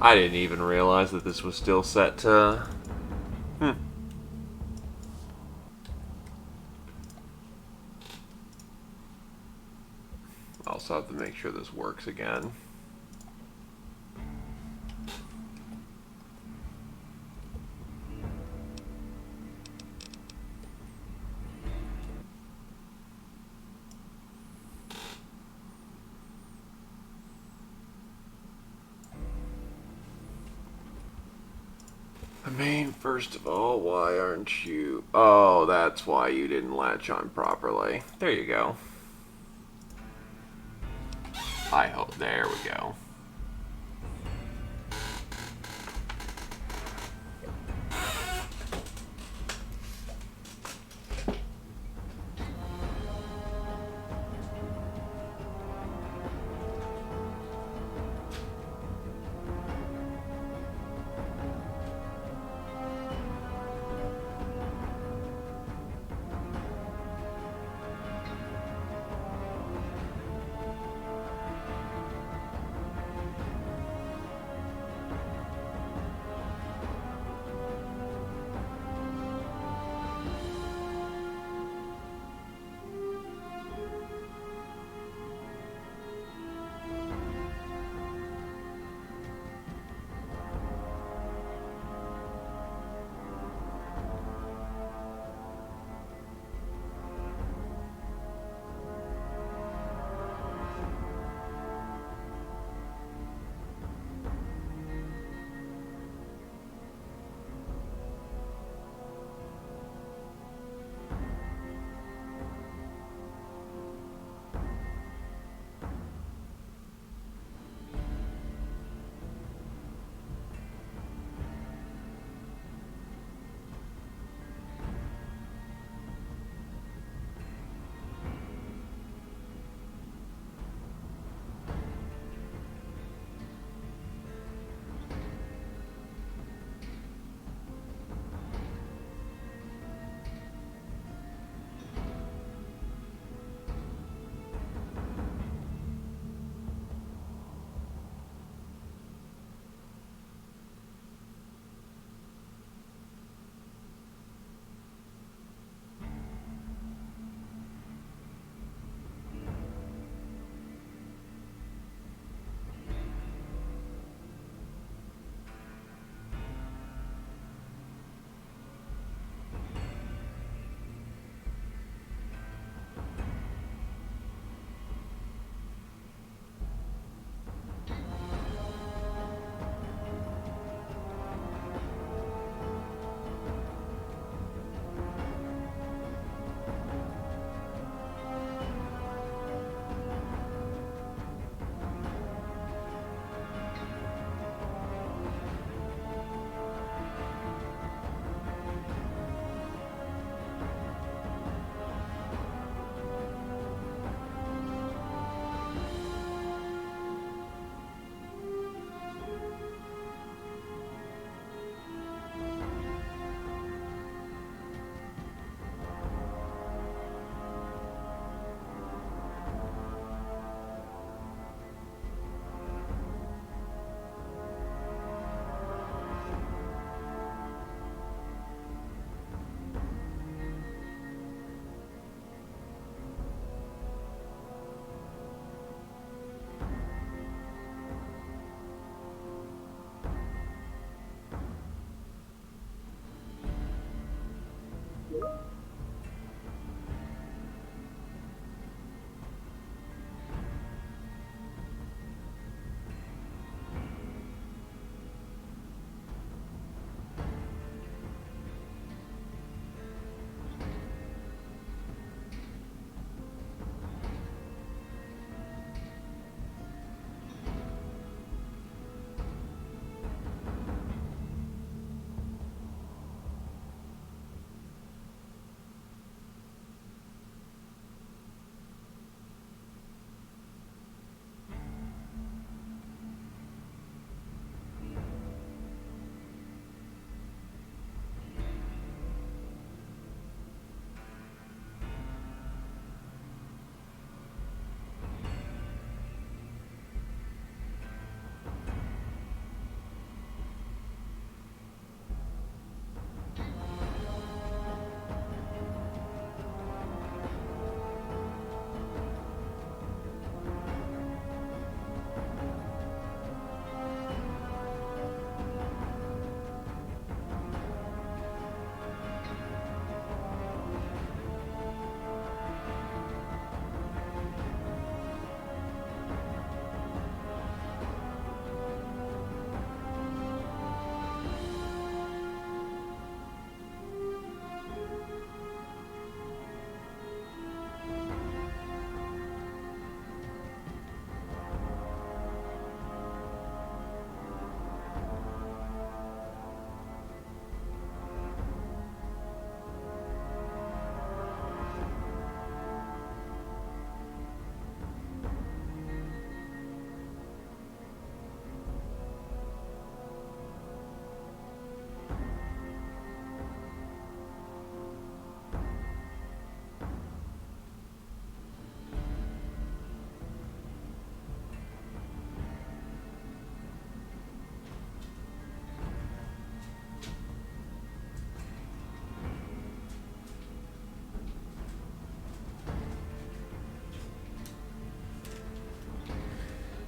I didn't even realize that this was still set to... Hmm. Also have to make sure this works again. I mean, first of all, why aren't you... Oh, that's why you didn't latch on properly. There you go. I hope... There we go.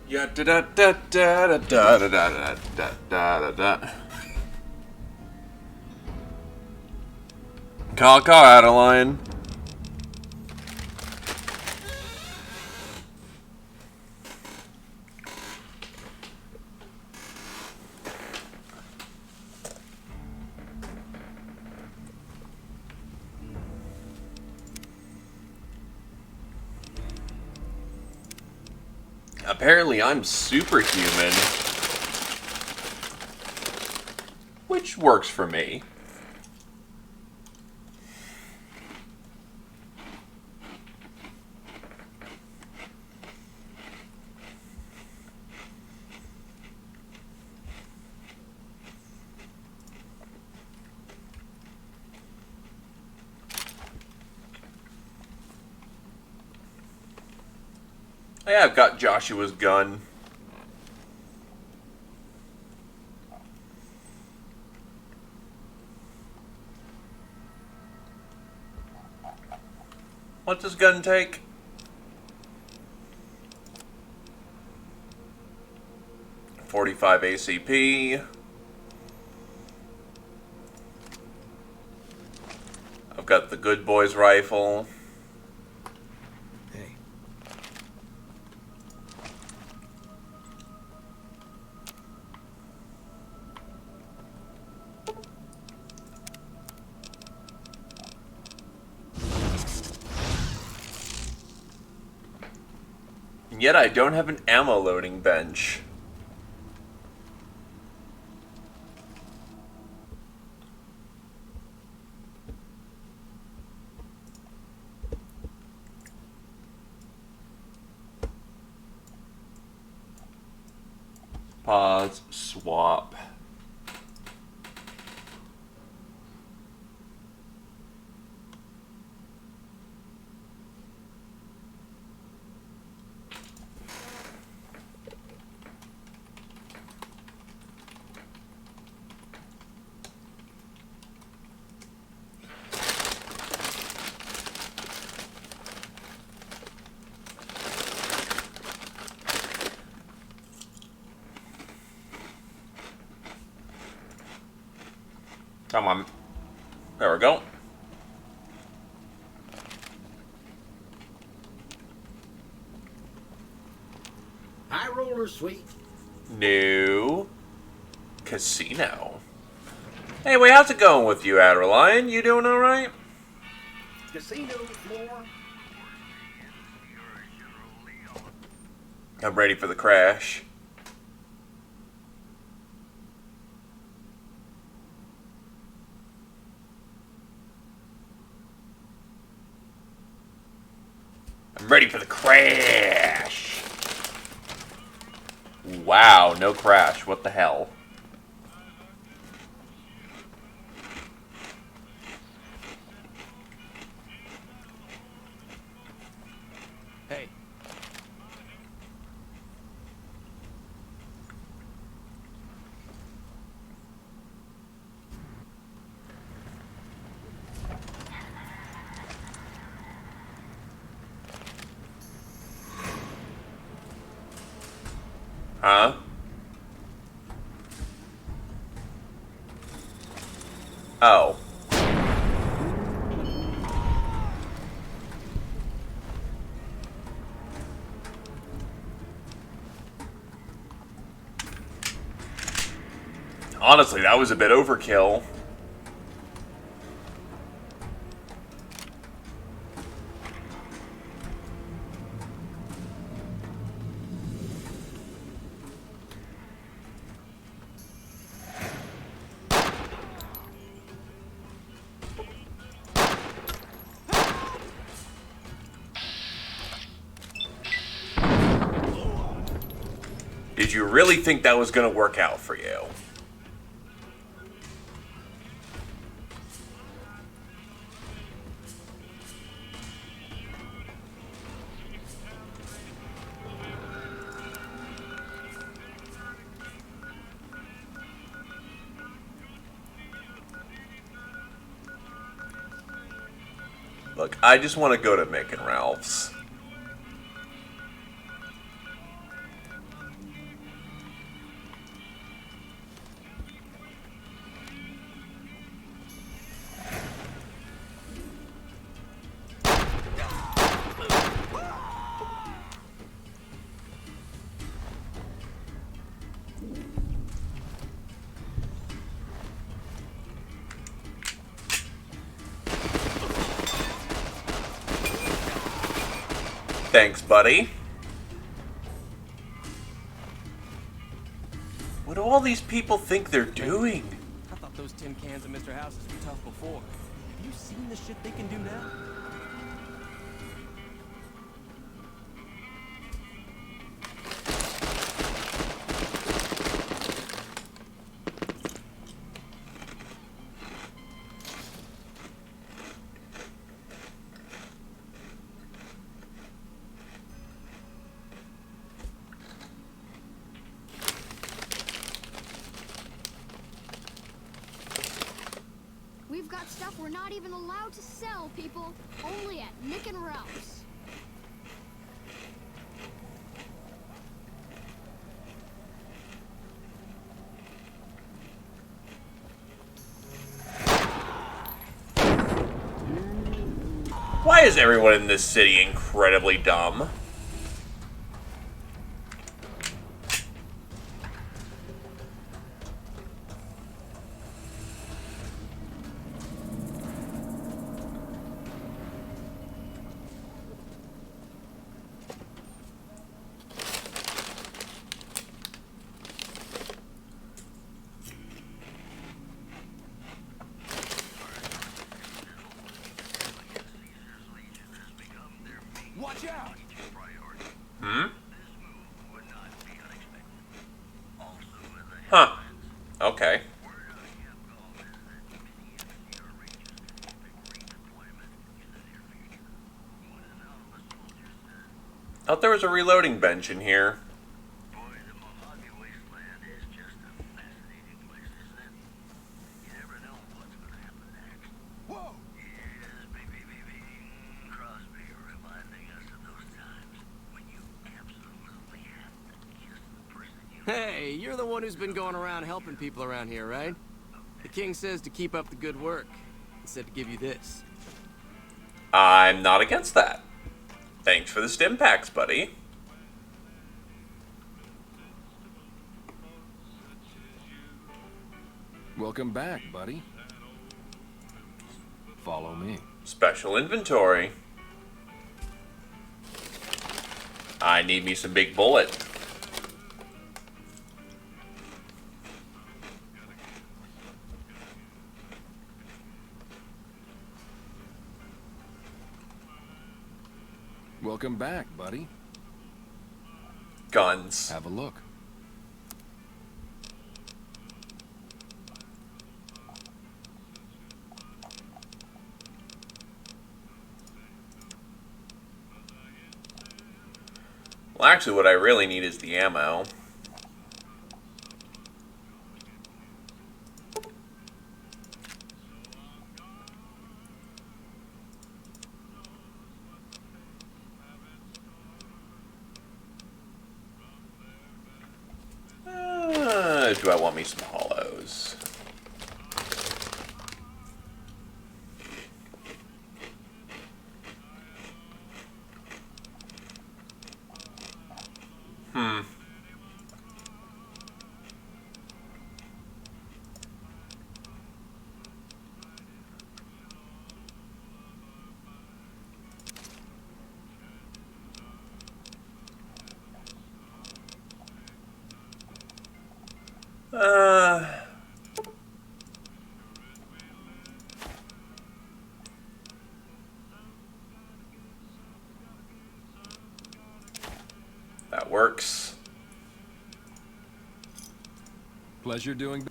Yeah, da da da da da da da da da da da. Call Adeline. Apparently I'm superhuman. Which works for me. Yeah, I've got Joshua's gun. What's this gun take? .45 ACP. I've got the Good Boys rifle. Hey. And yet I don't have an ammo loading bench. Pause, swap. Come on. There we go. High roller, sweet. New casino. Anyway, how's it going with you, Adeline? You doing alright? Casino floor. I'm ready for the crash. I'm ready for the crash. Wow, no crash. What the hell? Hey. Huh? Oh. Honestly, that was a bit overkill. Did you really think that was going to work out for you? Look, I just want to go to Mick and Ralph's. Thanks, buddy. What do all these people think they're doing? I thought those tin cans of Mr. Houses were tough before. Have you seen the shit they can do now? We've got stuff we're not even allowed to sell, people. Only at Nick and Ralph's. Why is everyone in this city incredibly dumb? Watch out! Hmm? Huh. Okay. Thought there was a reloading bench in here. Whoa! Hey, you're the one who's been going around helping people around here, right? The king says to keep up the good work. He said to give you this. I'm not against that. Thanks for the stim packs, buddy. Welcome back, buddy. Follow me. Special inventory. I need me some big bullet. Welcome back, buddy. Guns. Have a look. Well, actually, what I really need is the ammo. Do I want me some hollows? Hmm. That works. Pleasure doing.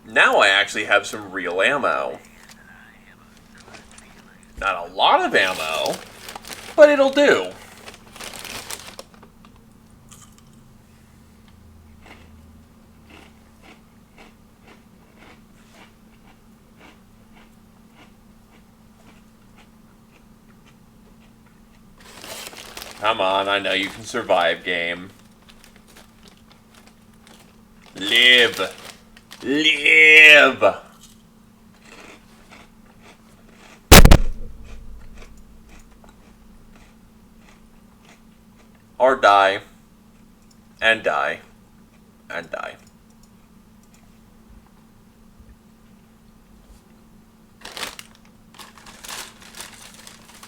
Now I actually have some real ammo. Not a lot of ammo, but it'll do. Come on, I know you can survive, game. Live. Live. Or die. And die. And die.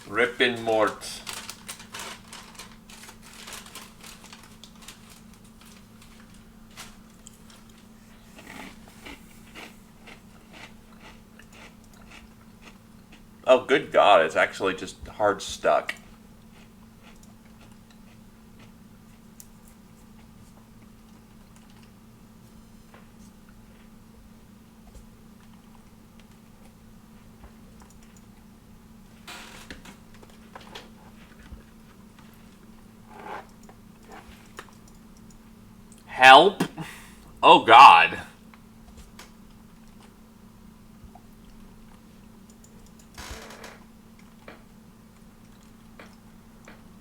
Rippin' Mort. Oh, good God, it's actually just hard stuck. Help? Oh, God.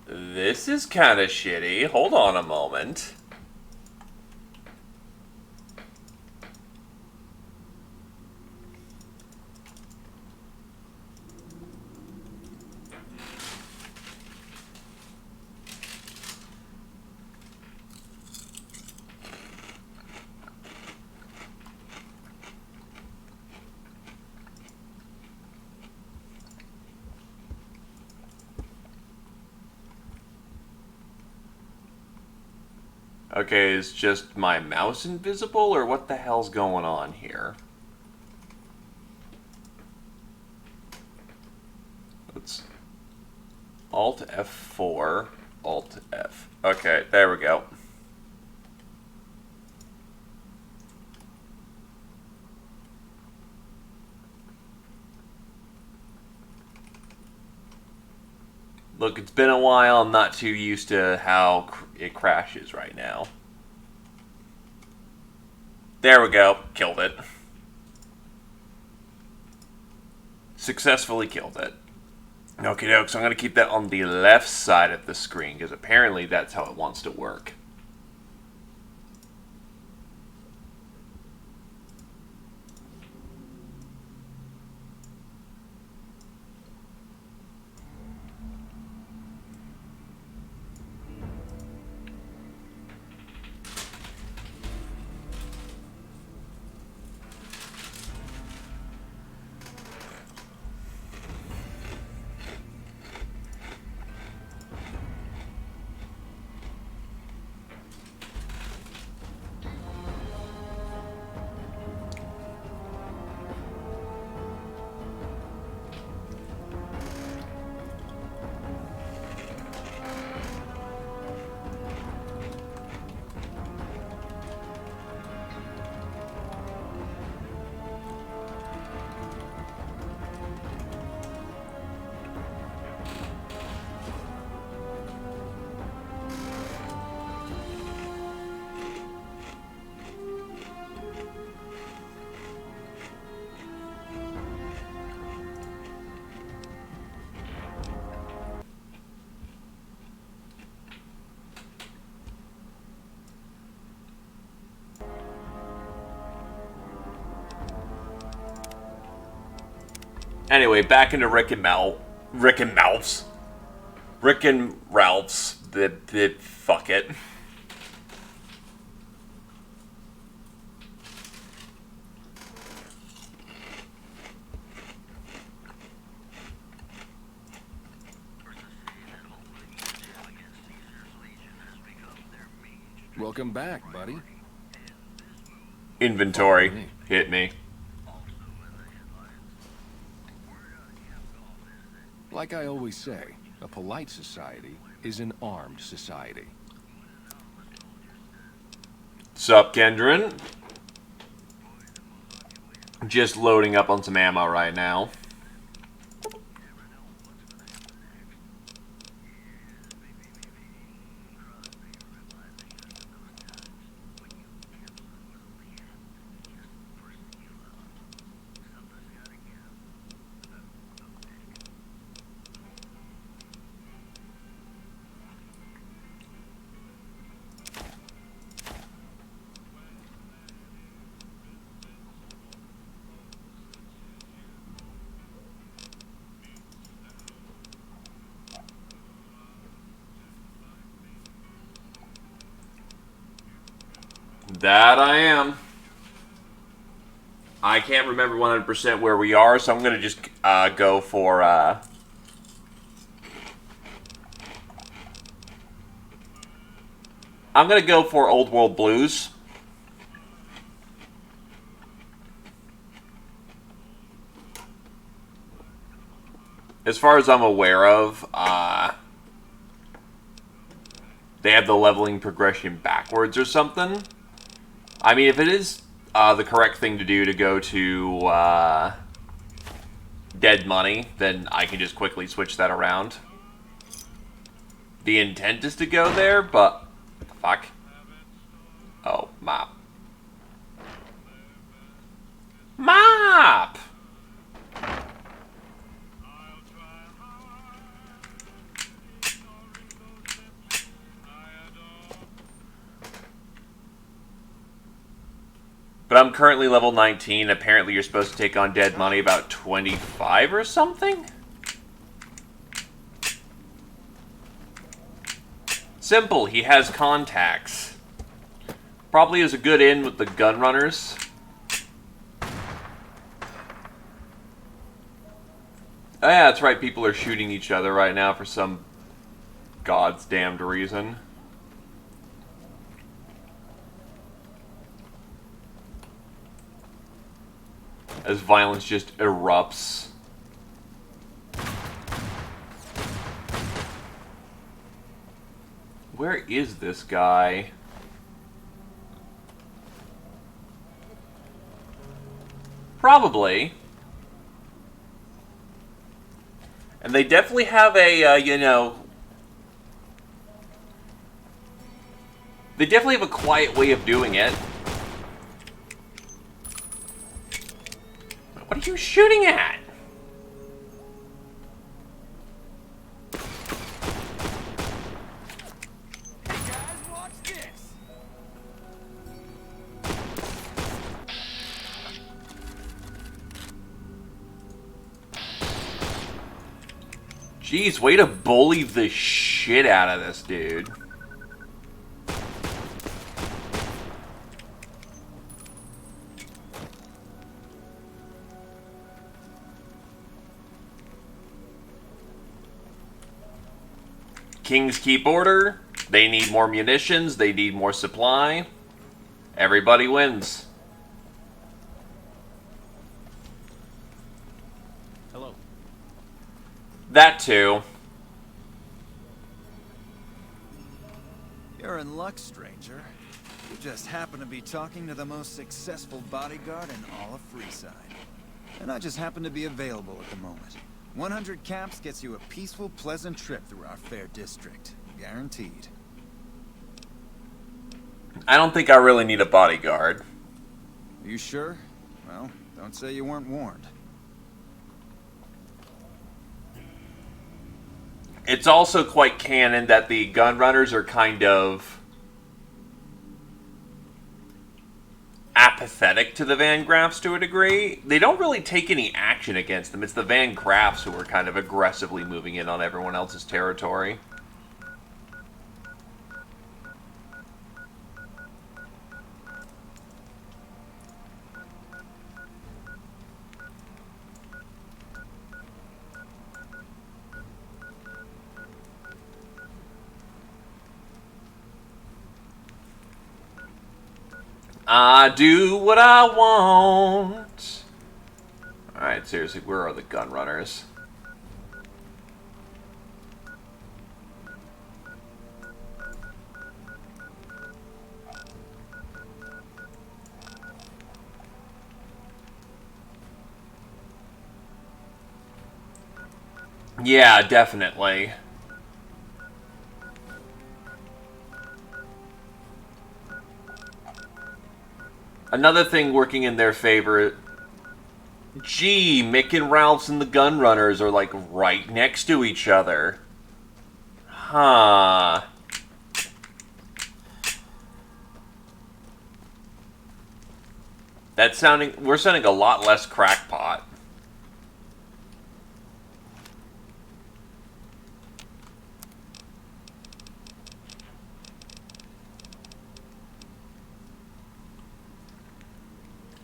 This is kind of shitty. Hold on a moment. Okay, is just my mouse invisible, or what the hell's going on here? Let's Alt F4, Alt F. Okay, there we go. Look, it's been a while. I'm not too used to how it crashes right now. There we go. Killed it. Successfully killed it. Okie doke, so I'm going to keep that on the left side of the screen, because apparently that's how it wants to work. Anyway, back into Rick and Ralph's. Fuck it. Welcome back, buddy. Inventory. Hit me. Like I always say, a polite society is an armed society. Sup, Kendrin? Just loading up on some ammo right now. That I am. I can't remember 100% where we are, so I'm going to just go for I'm gonna go for Old World Blues. As far as I'm aware of, they have the leveling progression backwards or something. I mean, if it is the correct thing to do to go to Dead Money, then I can just quickly switch that around. The intent is to go there, but... Fuck. Oh, mop. Mop! But I'm currently level 19. Apparently you're supposed to take on Dead Money about 25 or something? Simple, he has contacts. Probably is a good in with the gun runners. Oh yeah, that's right, people are shooting each other right now for some god's damned reason. As violence just erupts. Where is this guy? Probably. And they definitely have a, you know... They definitely have a quiet way of doing it. What are you shooting at? Hey guys, watch this! Jeez, way to bully the shit out of this dude. Kings keep order. They need more munitions. They need more supply. Everybody wins. Hello. That too. You're in luck, stranger. You just happen to be talking to the most successful bodyguard in all of Freeside. And I just happen to be available at the moment. 100 caps gets you a peaceful, pleasant trip through our fair district. Guaranteed. I don't think I really need a bodyguard. Are you sure? Well, don't say you weren't warned. It's also quite canon that the gun runners are kind of apathetic to the Van Graffs to a degree. They don't really take any action against them. It's the Van Graffs who are kind of aggressively moving in on everyone else's territory. I do what I want. Alright, seriously, where are the gun runners? Yeah, definitely. Another thing working in their favor... Gee, Mick and Ralph's and the gun runners are like right next to each other. Huh. That's sounding... We're sounding a lot less crackpot.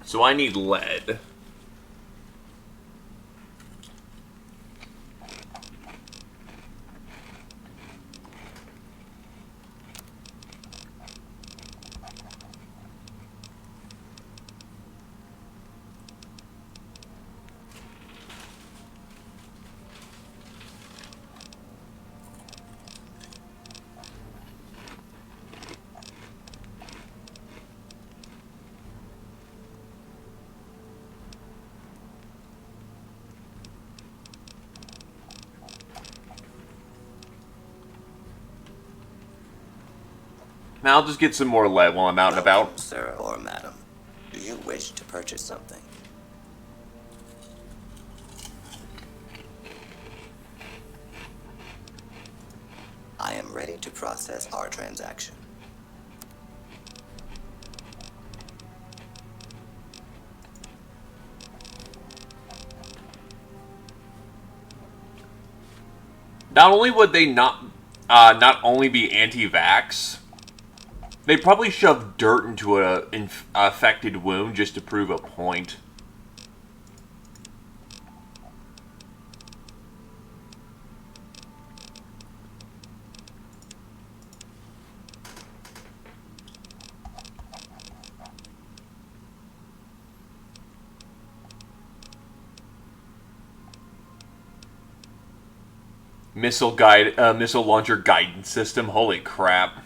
So I need lead. I'll just get some more lead while I'm out and about. Sir or madam, do you wish to purchase something? I am ready to process our transaction. Not only would they not only be anti-vax, they probably shove dirt into an affected wound just to prove a point. Missile launcher guidance system. Holy crap.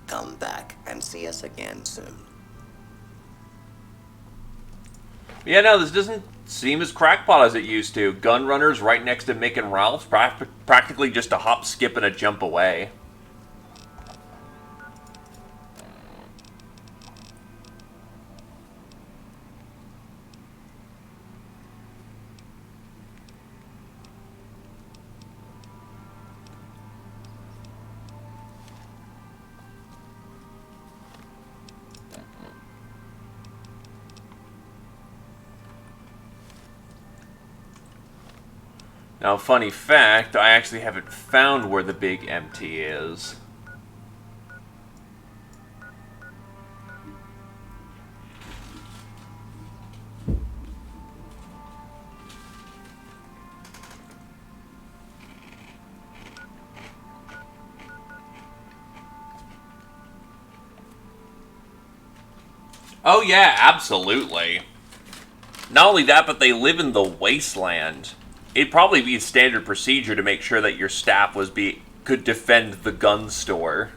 Come back and see us again soon. Yeah, no, this doesn't seem as crackpot as it used to. Gun runners right next to Mick and Ralph, practically just a hop, skip, and a jump away. Now, funny fact, I actually haven't found where the big MT is. Oh yeah, absolutely. Not only that, but they live in the wasteland. It'd probably be standard procedure to make sure that your staff could defend the gun store.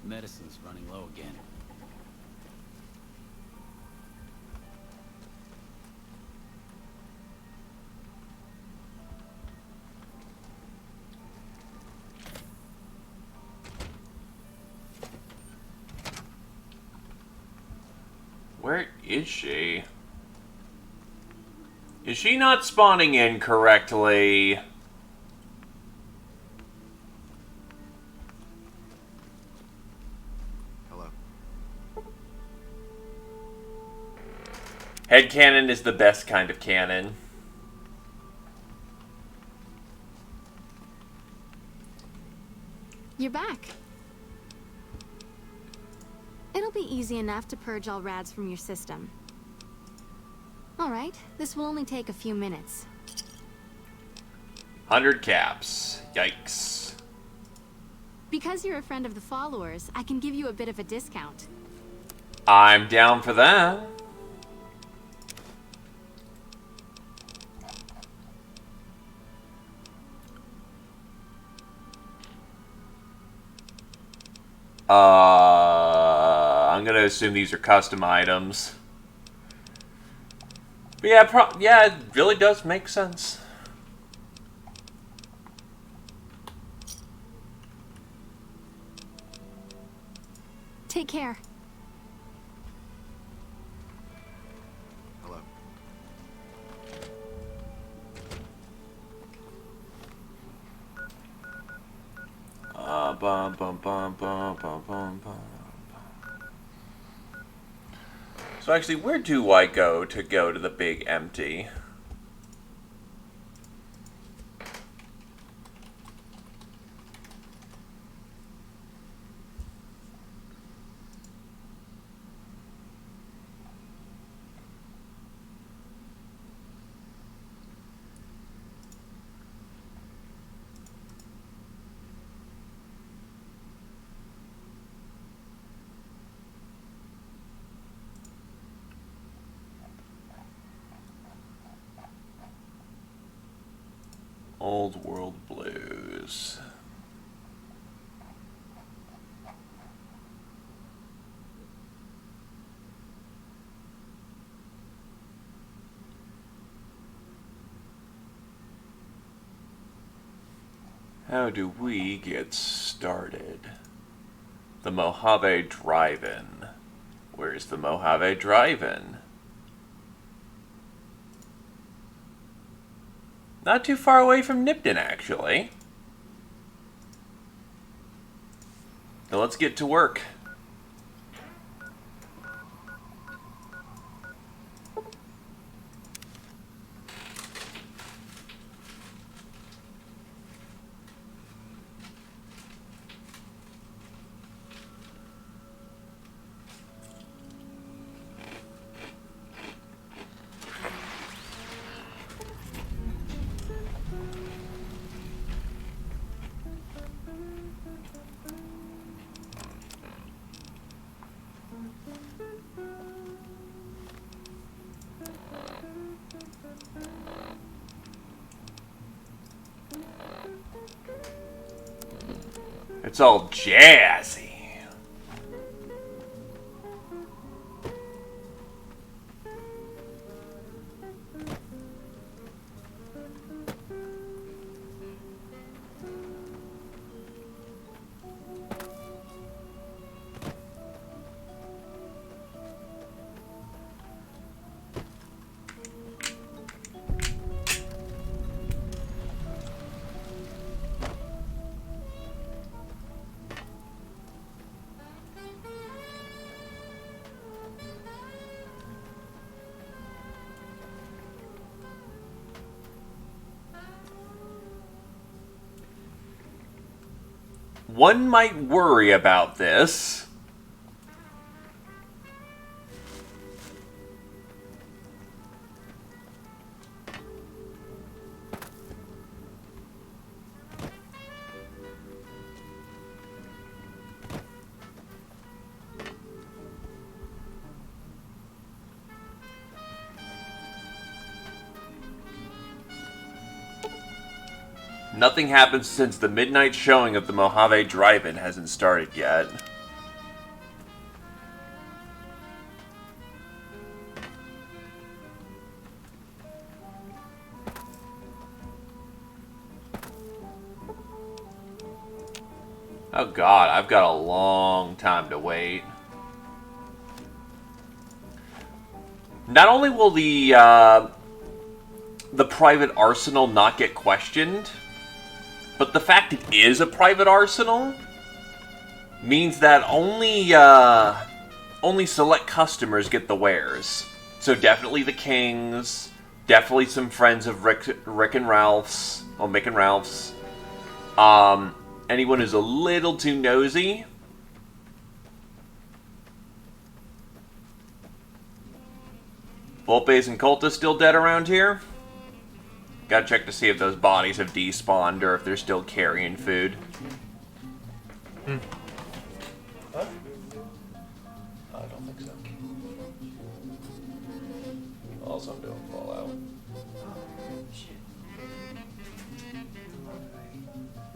Medicine's running low again. Where is she? Is she not spawning in correctly? Headcanon is the best kind of cannon. You're back. It'll be easy enough to purge all rads from your system. Alright, this will only take a few minutes. 100 caps. Yikes. Because you're a friend of the followers, I can give you a bit of a discount. I'm down for that. I'm gonna assume these are custom items. But yeah, yeah, it really does make sense. Take care. Hello. bum, bum, bum, bum, bum, bum, bum. So actually, where do I go to the big empty? Old World Blues. How do we get started? The Mojave Drive-In. Where's the Mojave Drive-In? Not too far away from Nipton, actually. So let's get to work. It's all jazzy. One might worry about this. Nothing happened since the midnight showing of the Mojave Drive-In hasn't started yet. Oh god, I've got a long time to wait. Not only will the private arsenal not get questioned, but the fact it is a private arsenal means that only select customers get the wares. So definitely the Kings, definitely some friends of Rick and Ralph's, well, Mick and Ralph's. Anyone who's a little too nosy. Volpes and Colta still dead around here? Gotta check to see if those bodies have despawned or if they're still carrying food. What? I don't think so. Also, I'm doing Fallout.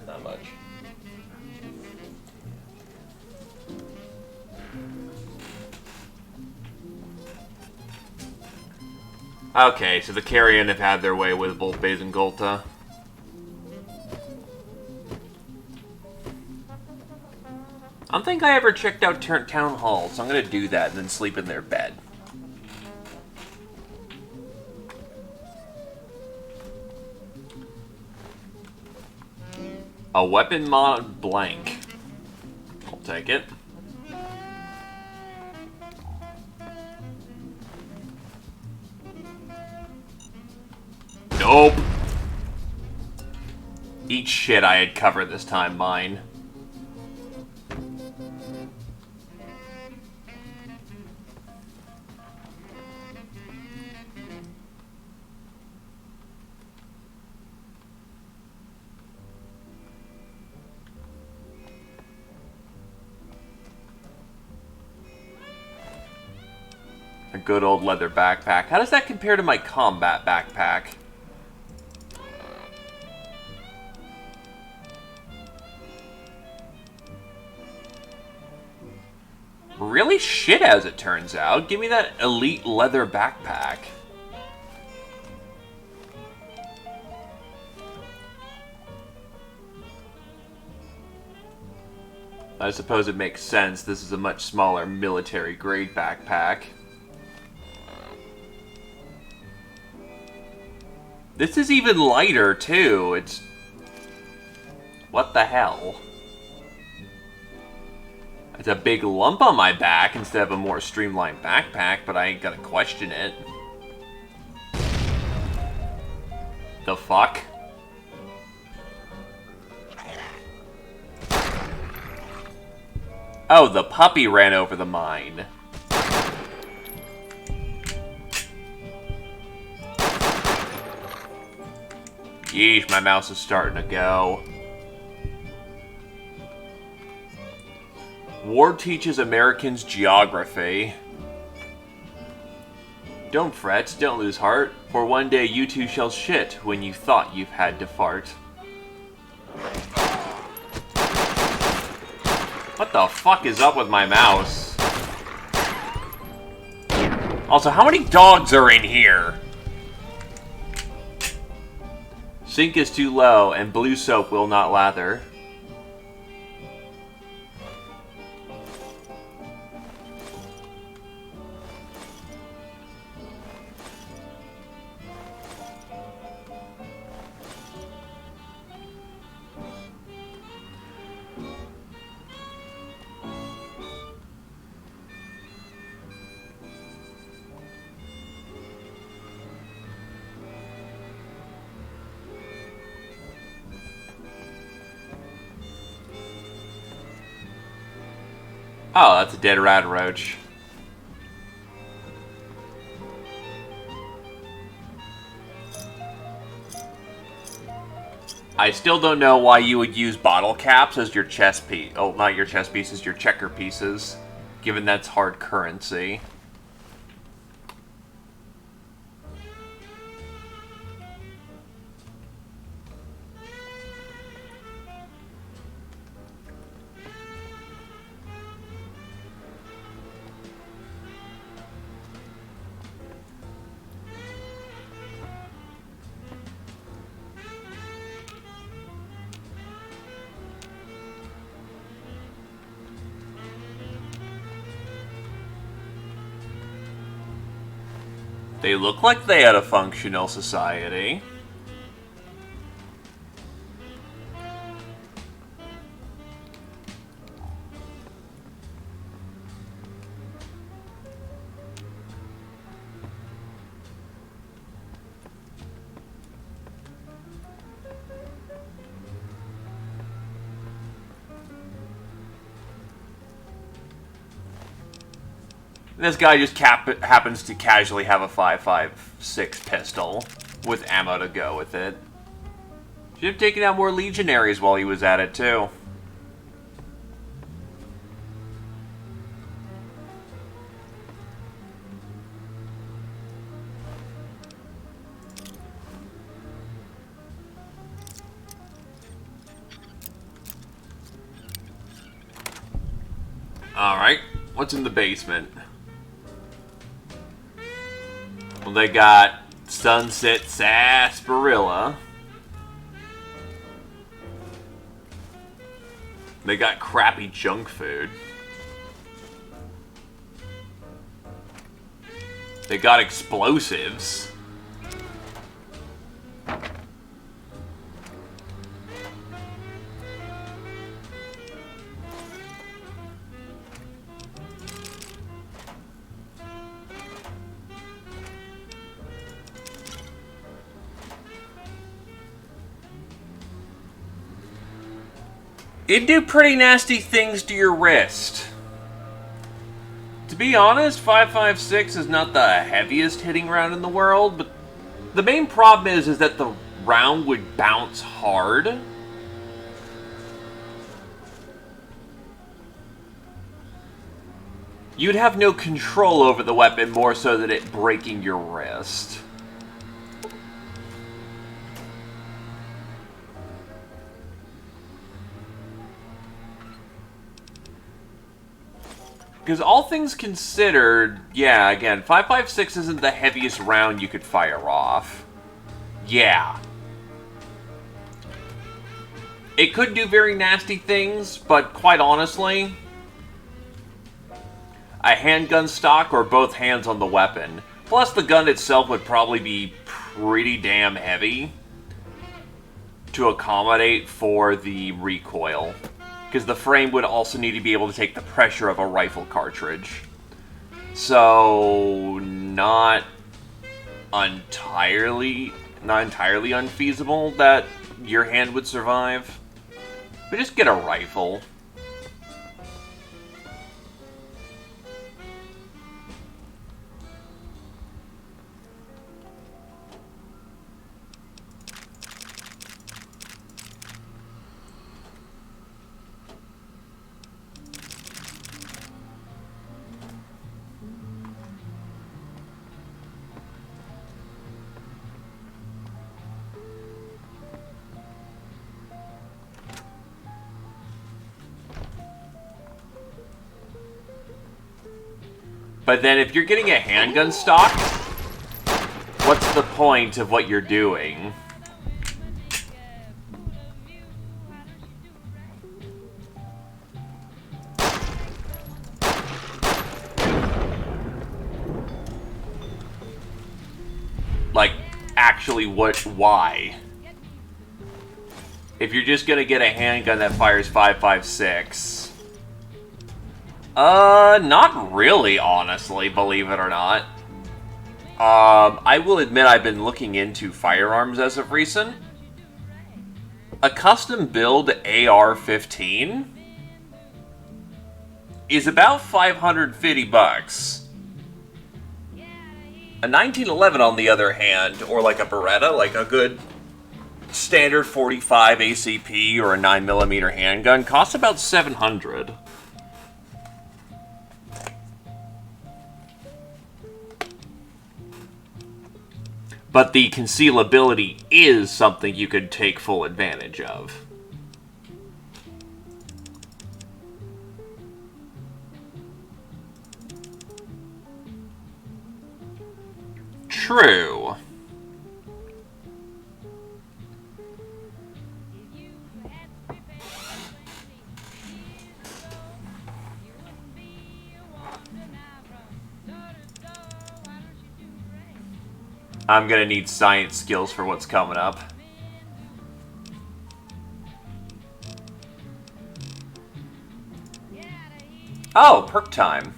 Not much. Okay, so the Carrion have had their way with Volpes and Colta. I don't think I ever checked out Town Hall, so I'm gonna do that and then sleep in their bed. A weapon mod blank. take it. Nope. Eat shit, I had cover this time, mine. A good old leather backpack. How does that compare to my combat backpack? Really shit, as it turns out. Give me that elite leather backpack. I suppose it makes sense. This is a much smaller military-grade backpack. This is even lighter, too. It's... what the hell? It's a big lump on my back instead of a more streamlined backpack, but I ain't gonna question it. The fuck? Oh, the puppy ran over the mine. Yeesh, my mouse is starting to go. War teaches Americans geography. Don't fret, don't lose heart, for one day you too shall shit when you thought you've had to fart. What the fuck is up with my mouse? Also, how many dogs are in here? Sink is too low, and blue soap will not lather. Oh, that's a dead rat roach. I still don't know why you would use bottle caps as your chess piece. Oh, not your chess pieces, your checker pieces. Given that's hard currency. They look like they had a functional society. This guy just happens to casually have a 5.56 pistol with ammo to go with it. Should have taken out more legionaries while he was at it, too. Alright, what's in the basement? Well, they got Sunset Sarsaparilla. They got crappy junk food. They got explosives. It'd do pretty nasty things to your wrist. To be honest, 5.56 is not the heaviest hitting round in the world, but the main problem is that the round would bounce hard. You'd have no control over the weapon more so than it breaking your wrist. Because all things considered, yeah, again, 5.56 isn't the heaviest round you could fire off. Yeah. It could do very nasty things, but quite honestly, a handgun stock or both hands on the weapon. Plus the gun itself would probably be pretty damn heavy to accommodate for the recoil. Because the frame would also need to be able to take the pressure of a rifle cartridge. So, not entirely unfeasible that your hand would survive. But just get a rifle. But then if you're getting a handgun stock, what's the point of what you're doing? Like, actually, why? If you're just gonna get a handgun that fires 5.56... not really, honestly, believe it or not. I will admit I've been looking into firearms as of recent. A custom build AR-15 is about $550. A 1911, on the other hand, or like a Beretta, like a good standard 45 ACP or a 9mm handgun, costs about $700. But the concealability is something you could take full advantage of. True. I'm gonna need science skills for what's coming up. Oh, perk time.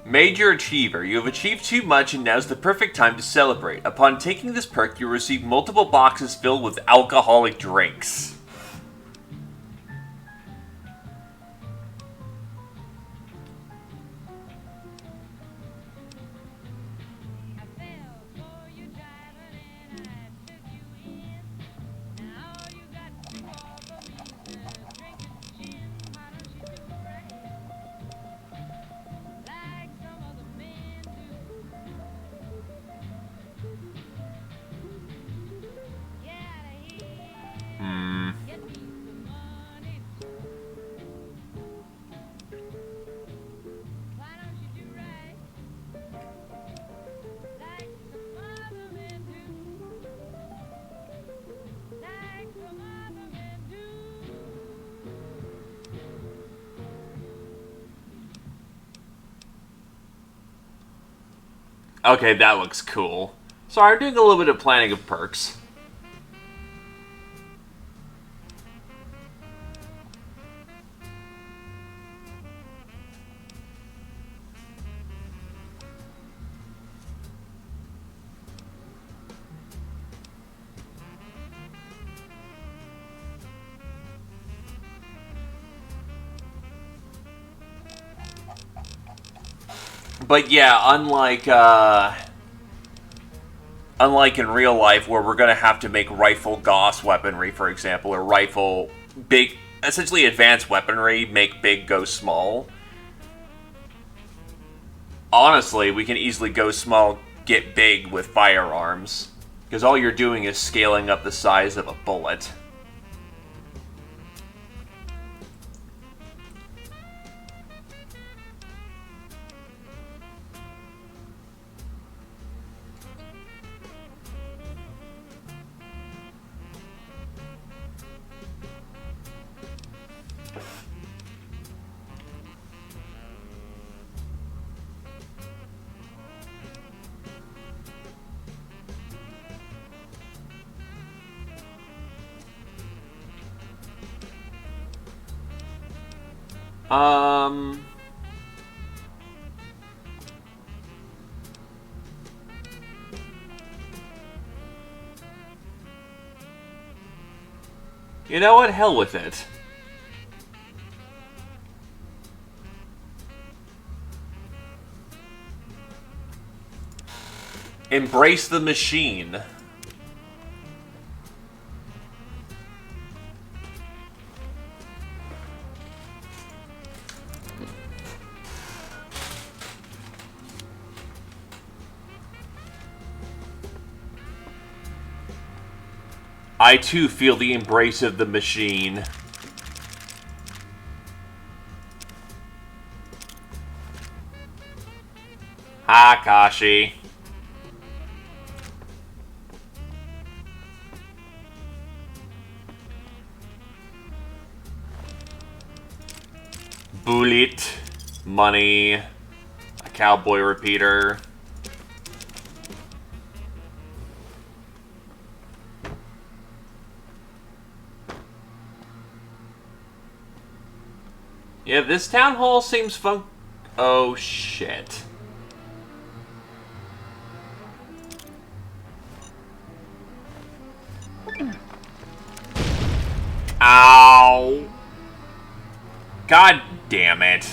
Major Achiever. You have achieved too much and now's the perfect time to celebrate. Upon taking this perk, you receive multiple boxes filled with alcoholic drinks. Okay, that looks cool. Sorry, I'm doing a little bit of planning of perks. But yeah, unlike in real life, where we're gonna have to make rifle Gauss weaponry, for example, or rifle big, essentially advanced weaponry, make big go small. Honestly, we can easily go small, get big with firearms, because all you're doing is scaling up the size of a bullet. You know what? Hell with it. Embrace the machine. I too feel the embrace of the machine. Ha, Kashi. Bullet, money, a cowboy repeater. Yeah, this town hall seems fun. Oh, shit. Ow. God damn it.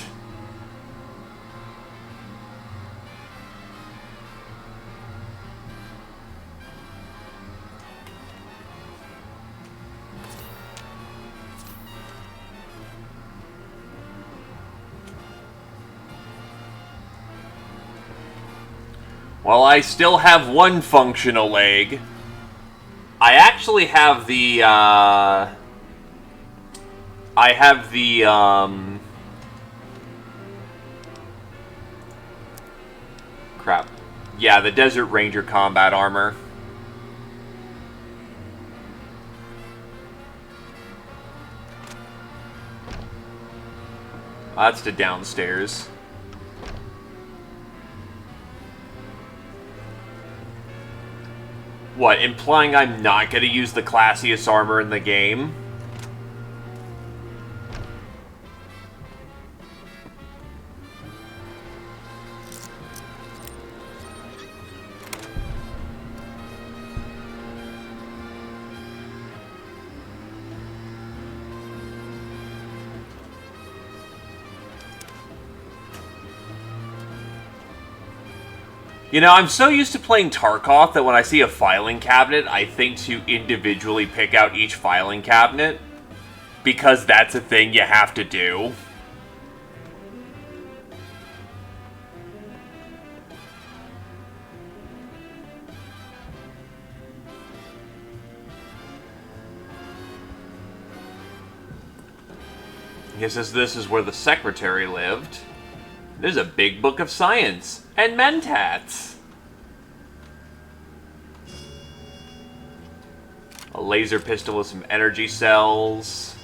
Well, I still have one functional leg. I actually have the, crap. Yeah, the Desert Ranger combat armor. That's to downstairs. What, implying I'm not going to use the classiest armor in the game? You know, I'm so used to playing Tarkov that when I see a filing cabinet, I think to individually pick out each filing cabinet, because that's a thing you have to do. I guess this is where the secretary lived. There's a big book of science. And mentats. A laser pistol with some energy cells.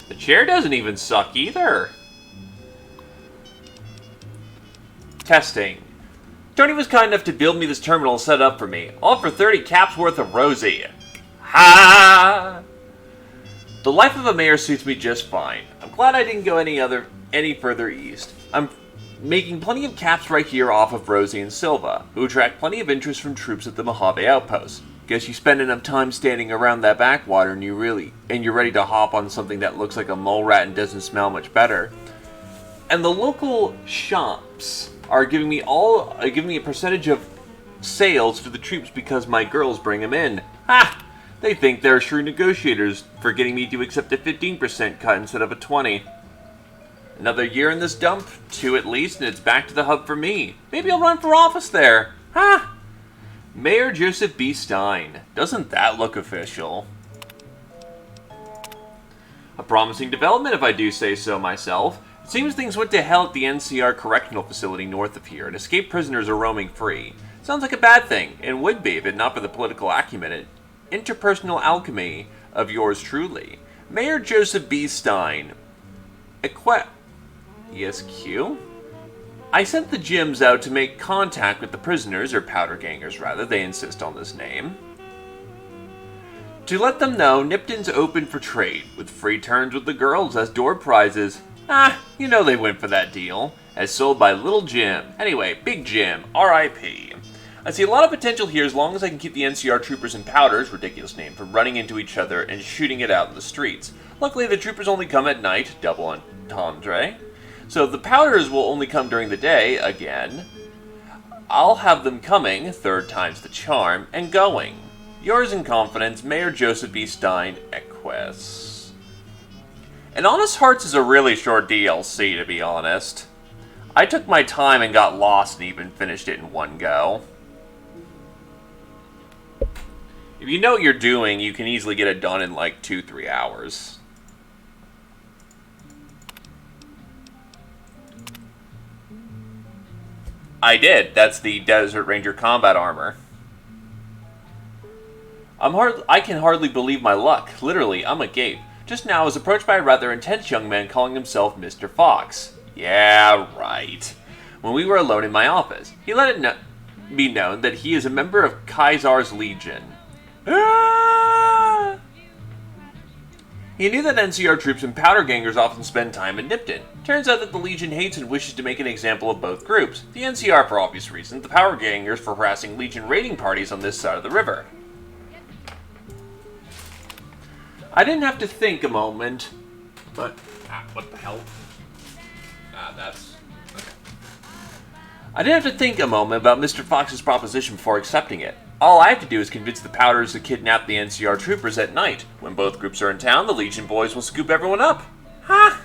The chair doesn't even suck either. Testing. Tony was kind enough to build me this terminal set up for me. All for 30 caps worth of Rosie. Ha! The life of a mayor suits me just fine. I'm glad I didn't go any further east. I'm making plenty of caps right here off of Rosie and Silva, who attract plenty of interest from troops at the Mojave outpost. Guess you spend enough time standing around that backwater and you're ready to hop on something that looks like a mole rat and doesn't smell much better. And the local shops are giving me a percentage of sales to the troops because my girls bring them in. Ha! They think they're shrewd negotiators for getting me to accept a 15% cut instead of a 20%. Another year in this dump, 2 at least, and it's back to the hub for me. Maybe I'll run for office there. Ha! Mayor Joseph B. Stein. Doesn't that look official? A promising development, if I do say so myself. It seems things went to hell at the NCR correctional facility north of here, and escaped prisoners are roaming free. Sounds like a bad thing, and would be if it not for the political acumen and interpersonal alchemy of yours truly. Mayor Joseph B. Stein. ESQ? I sent the Jims out to make contact with the prisoners, or powder gangers rather, they insist on this name, to let them know Nipton's open for trade, with free turns with the girls as door prizes. You know they went for that deal, as sold by Little Jim. Anyway, Big Jim, R.I.P. I see a lot of potential here as long as I can keep the NCR troopers and powders, ridiculous name, from running into each other and shooting it out in the streets. Luckily the troopers only come at night, double entendre. So the powders will only come during the day, again. I'll have them coming, 3rd time's the charm, and going. Yours in confidence, Mayor Joseph B. Stein, Equus. And Honest Hearts is a really short DLC, to be honest. I took my time and got lost and even finished it in one go. If you know what you're doing, you can easily get it done in like 2-3 hours. I did. That's the Desert Ranger combat armor. I can hardly believe my luck. Literally, I'm agape. Just now I was approached by a rather intense young man calling himself Mr. Fox. Yeah, right. When we were alone in my office, he let it be known that he is a member of Kaisar's Legion. He knew that NCR troops and powder gangers often spend time in Nipton. Turns out that the Legion hates and wishes to make an example of both groups. The NCR for obvious reasons, the powder gangers for harassing Legion raiding parties on this side of the river. I didn't have to think a moment, but... what the hell? That's... okay. I didn't have to think a moment about Mr. Fox's proposition before accepting it. All I have to do is convince the powders to kidnap the NCR troopers at night. When both groups are in town, the Legion boys will scoop everyone up. Ha!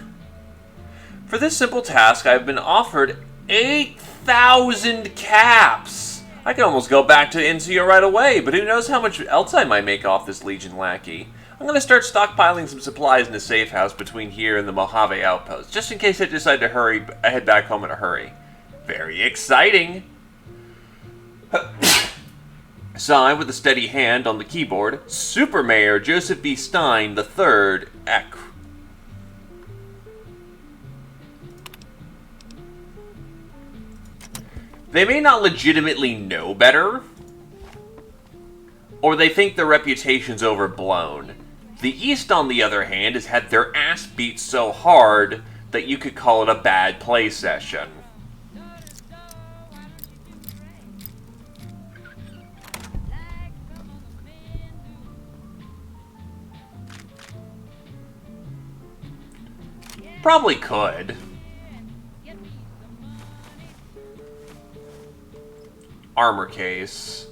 For this simple task, I have been offered 8,000 caps. I can almost go back to NCR right away, but who knows how much else I might make off this Legion lackey. I'm going to start stockpiling some supplies in a safe house between here and the Mojave outpost, just in case I decide to head back home in a hurry. Very exciting! Sign with a steady hand on the keyboard, Super Mayor Joseph B. Stein III, Eq. They may not legitimately know better, or they think their reputation's overblown. The East, on the other hand, has had their ass beat so hard that you could call it a bad play session. Probably could. Armor case.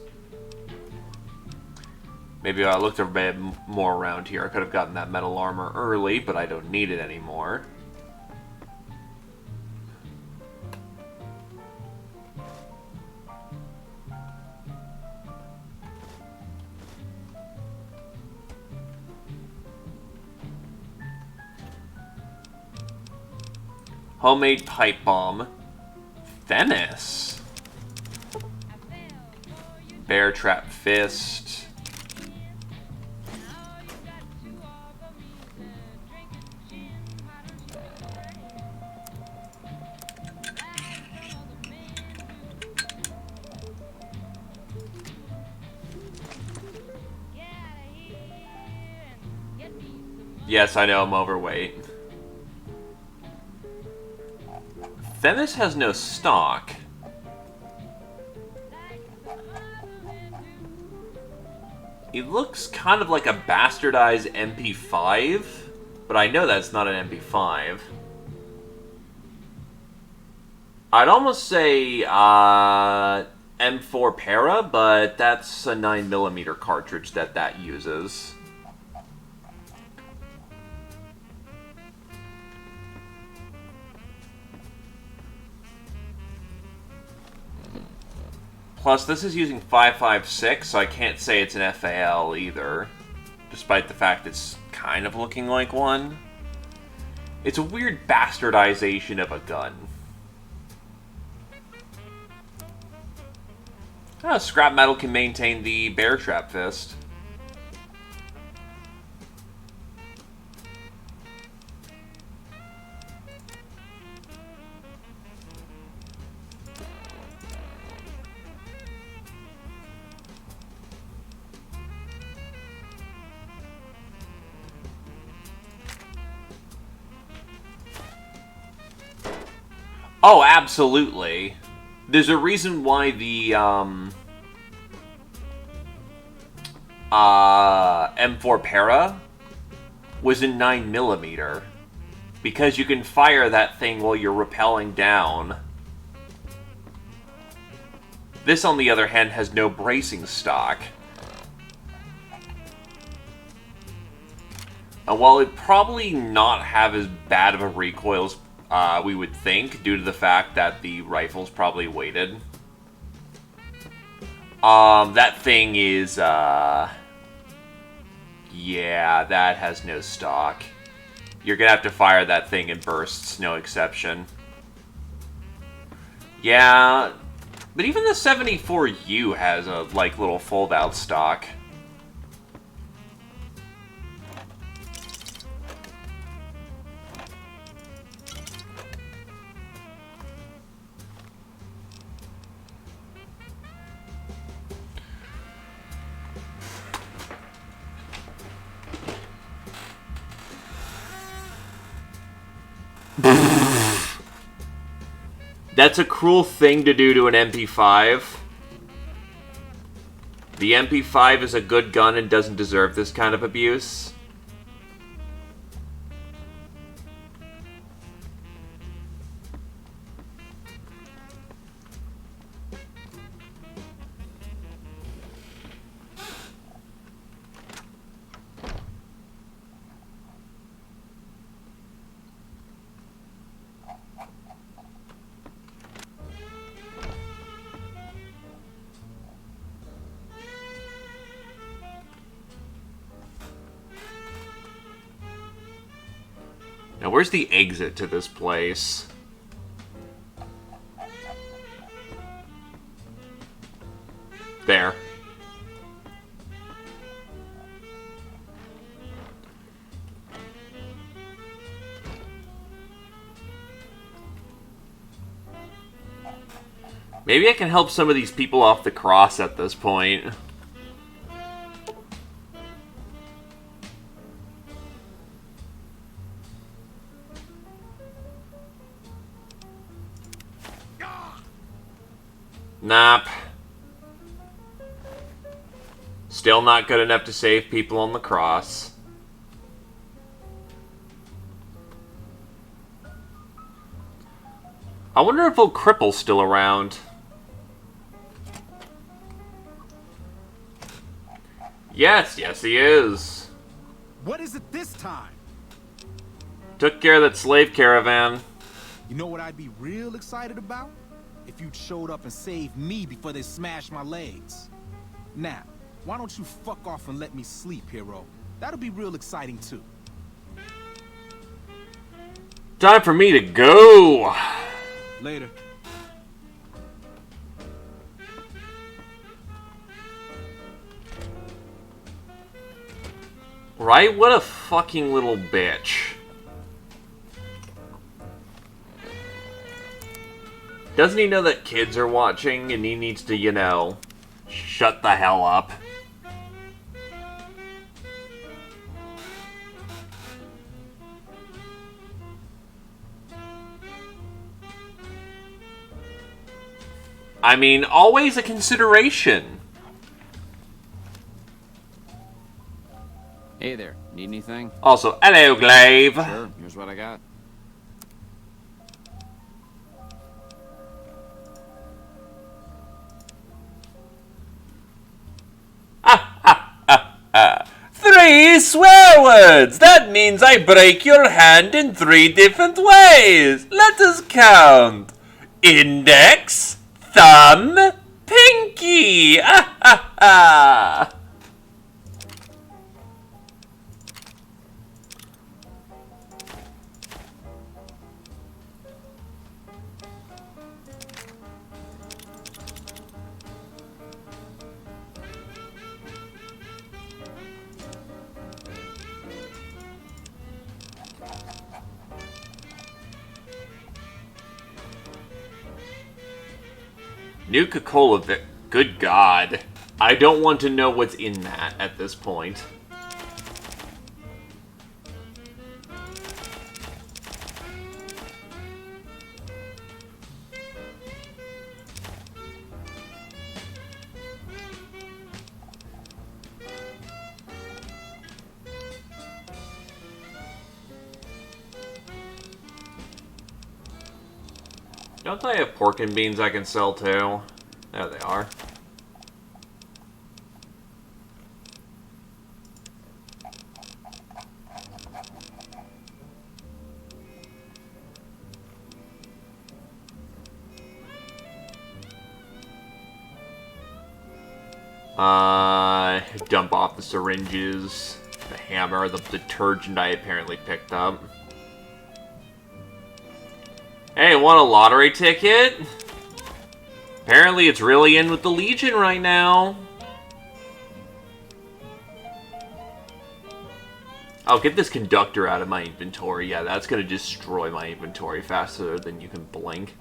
Maybe I looked a bit more around here. I could have gotten that metal armor early, but I don't need it anymore. Homemade pipe bomb. Themis. Bear trap fist. Yes, I know I'm overweight. Themis has no stock. He looks kind of like a bastardized MP5, but I know that's not an MP5. I'd almost say M4 Para, but that's a 9mm cartridge that uses. Plus, this is using 5.56, so I can't say it's an FAL either, despite the fact it's kind of looking like one. It's a weird bastardization of a gun. Scrap metal can maintain the bear trap fist. Oh, absolutely. There's a reason why the M4 Para was in 9mm. Because you can fire that thing while you're rappelling down. This, on the other hand, has no bracing stock. And while it probably not have as bad of a recoil as we would think, due to the fact that the rifle's probably weighted. That thing is, yeah, that has no stock. You're gonna have to fire that thing in bursts, no exception. Yeah, but even the 74U has a, like, little fold-out stock. That's a cruel thing to do to an MP5. The MP5 is a good gun and doesn't deserve this kind of abuse. Now, where's the exit to this place? There. Maybe I can help some of these people off the cross at this point. Nope. Still not good enough to save people on the cross. I wonder if old Cripple's still around. Yes, yes he is. What is it this time? Took care of that slave caravan. You know what I'd be real excited about? If you'd showed up and saved me before they smashed my legs. Now, why don't you fuck off and let me sleep, hero? That'll be real exciting too. Time for me to go. Later. Right? What a fucking little bitch. Doesn't he know that kids are watching and he needs to, you know, shut the hell up? I mean, always a consideration. Hey there, need anything? Also, hello, Glaive. Sure, here's what I got. Three swear words! That means I break your hand in 3 different ways. Let us count. Index, thumb, pinky. Nuka-Cola Vic. Good God. I don't want to know what's in that at this point. Don't I have pork and beans I can sell too? There they are. Dump off the syringes, the hammer, the detergent I apparently picked up. Hey, want a lottery ticket? Apparently it's really in with the Legion right now. I'll get this conductor out of my inventory. Yeah, that's gonna destroy my inventory faster than you can blink.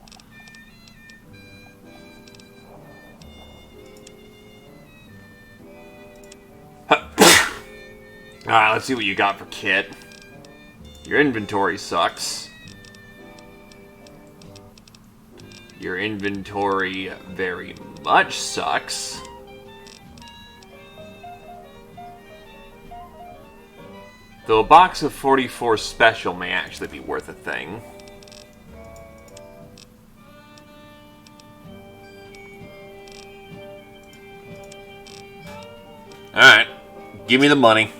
Alright, let's see what you got for Kit. Your inventory sucks. Your inventory very much sucks. Though a box of 44 special may actually be worth a thing. Alright, give me the money.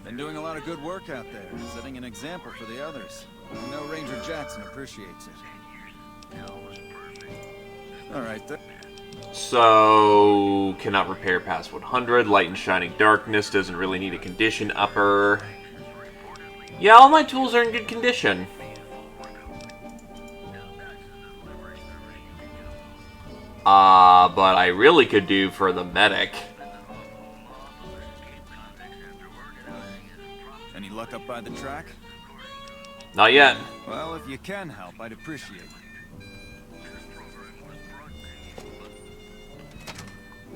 Been doing a lot of good work out there, setting an example for the others. I know Ranger Jackson appreciates it. Alright, So, cannot repair past 100. Light and Shining Darkness doesn't really need a condition upper. Yeah, all my tools are in good condition. But I really could do for the medic. Any luck up by the track? Not yet. Well, if you can help, I'd appreciate it.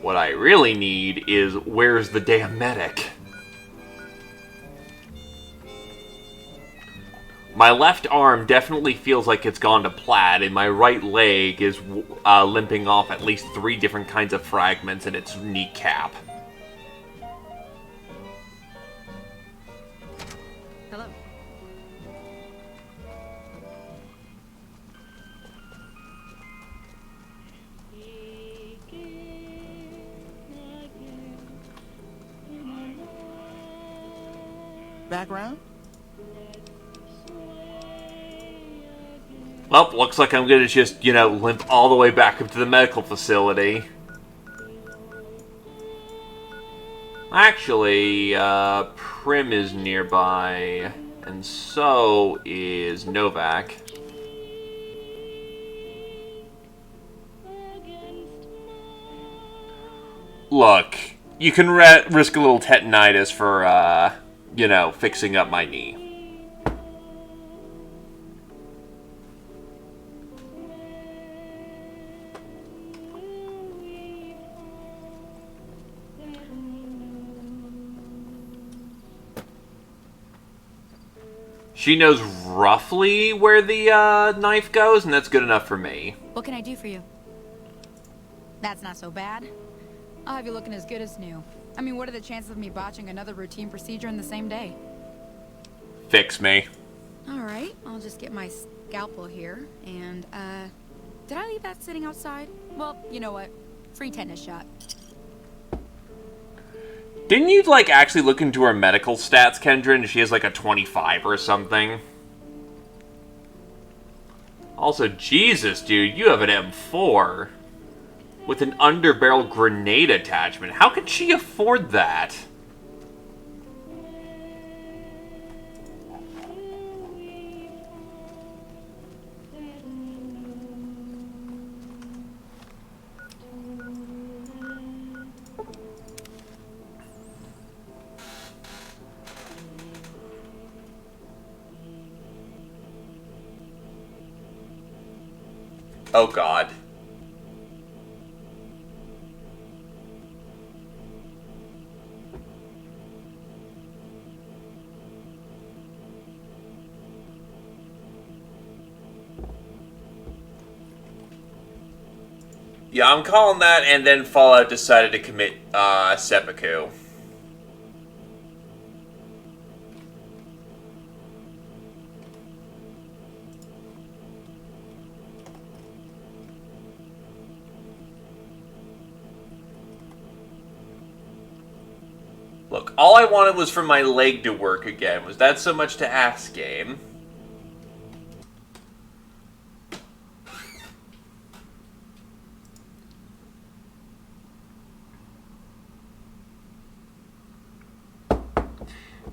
What I really need is, where's the damn medic? My left arm definitely feels like it's gone to plaid, and my right leg is limping off at least 3 different kinds of fragments in its kneecap. Hello. Background? Well, looks like I'm gonna just, limp all the way back up to the medical facility. Actually, Prim is nearby, and so is Novak. Look, you can risk a little tetanitis for, fixing up my knee. She knows roughly where the knife goes, and that's good enough for me. What can I do for you? That's not so bad. I'll have you looking as good as new. I mean, what are the chances of me botching another routine procedure in the same day? Fix me. Alright, I'll just get my scalpel here, and, did I leave that sitting outside? Well, you know what? Free tetanus shot. Didn't you, like, actually look into her medical stats, Kendra, and she has, like, a 25 or something? Also, Jesus, dude, you have an M4 with an underbarrel grenade attachment. How could she afford that? Oh, God. Yeah, I'm calling that, and then Fallout decided to commit seppuku. Look, all I wanted was for my leg to work again. Was that so much to ask, game?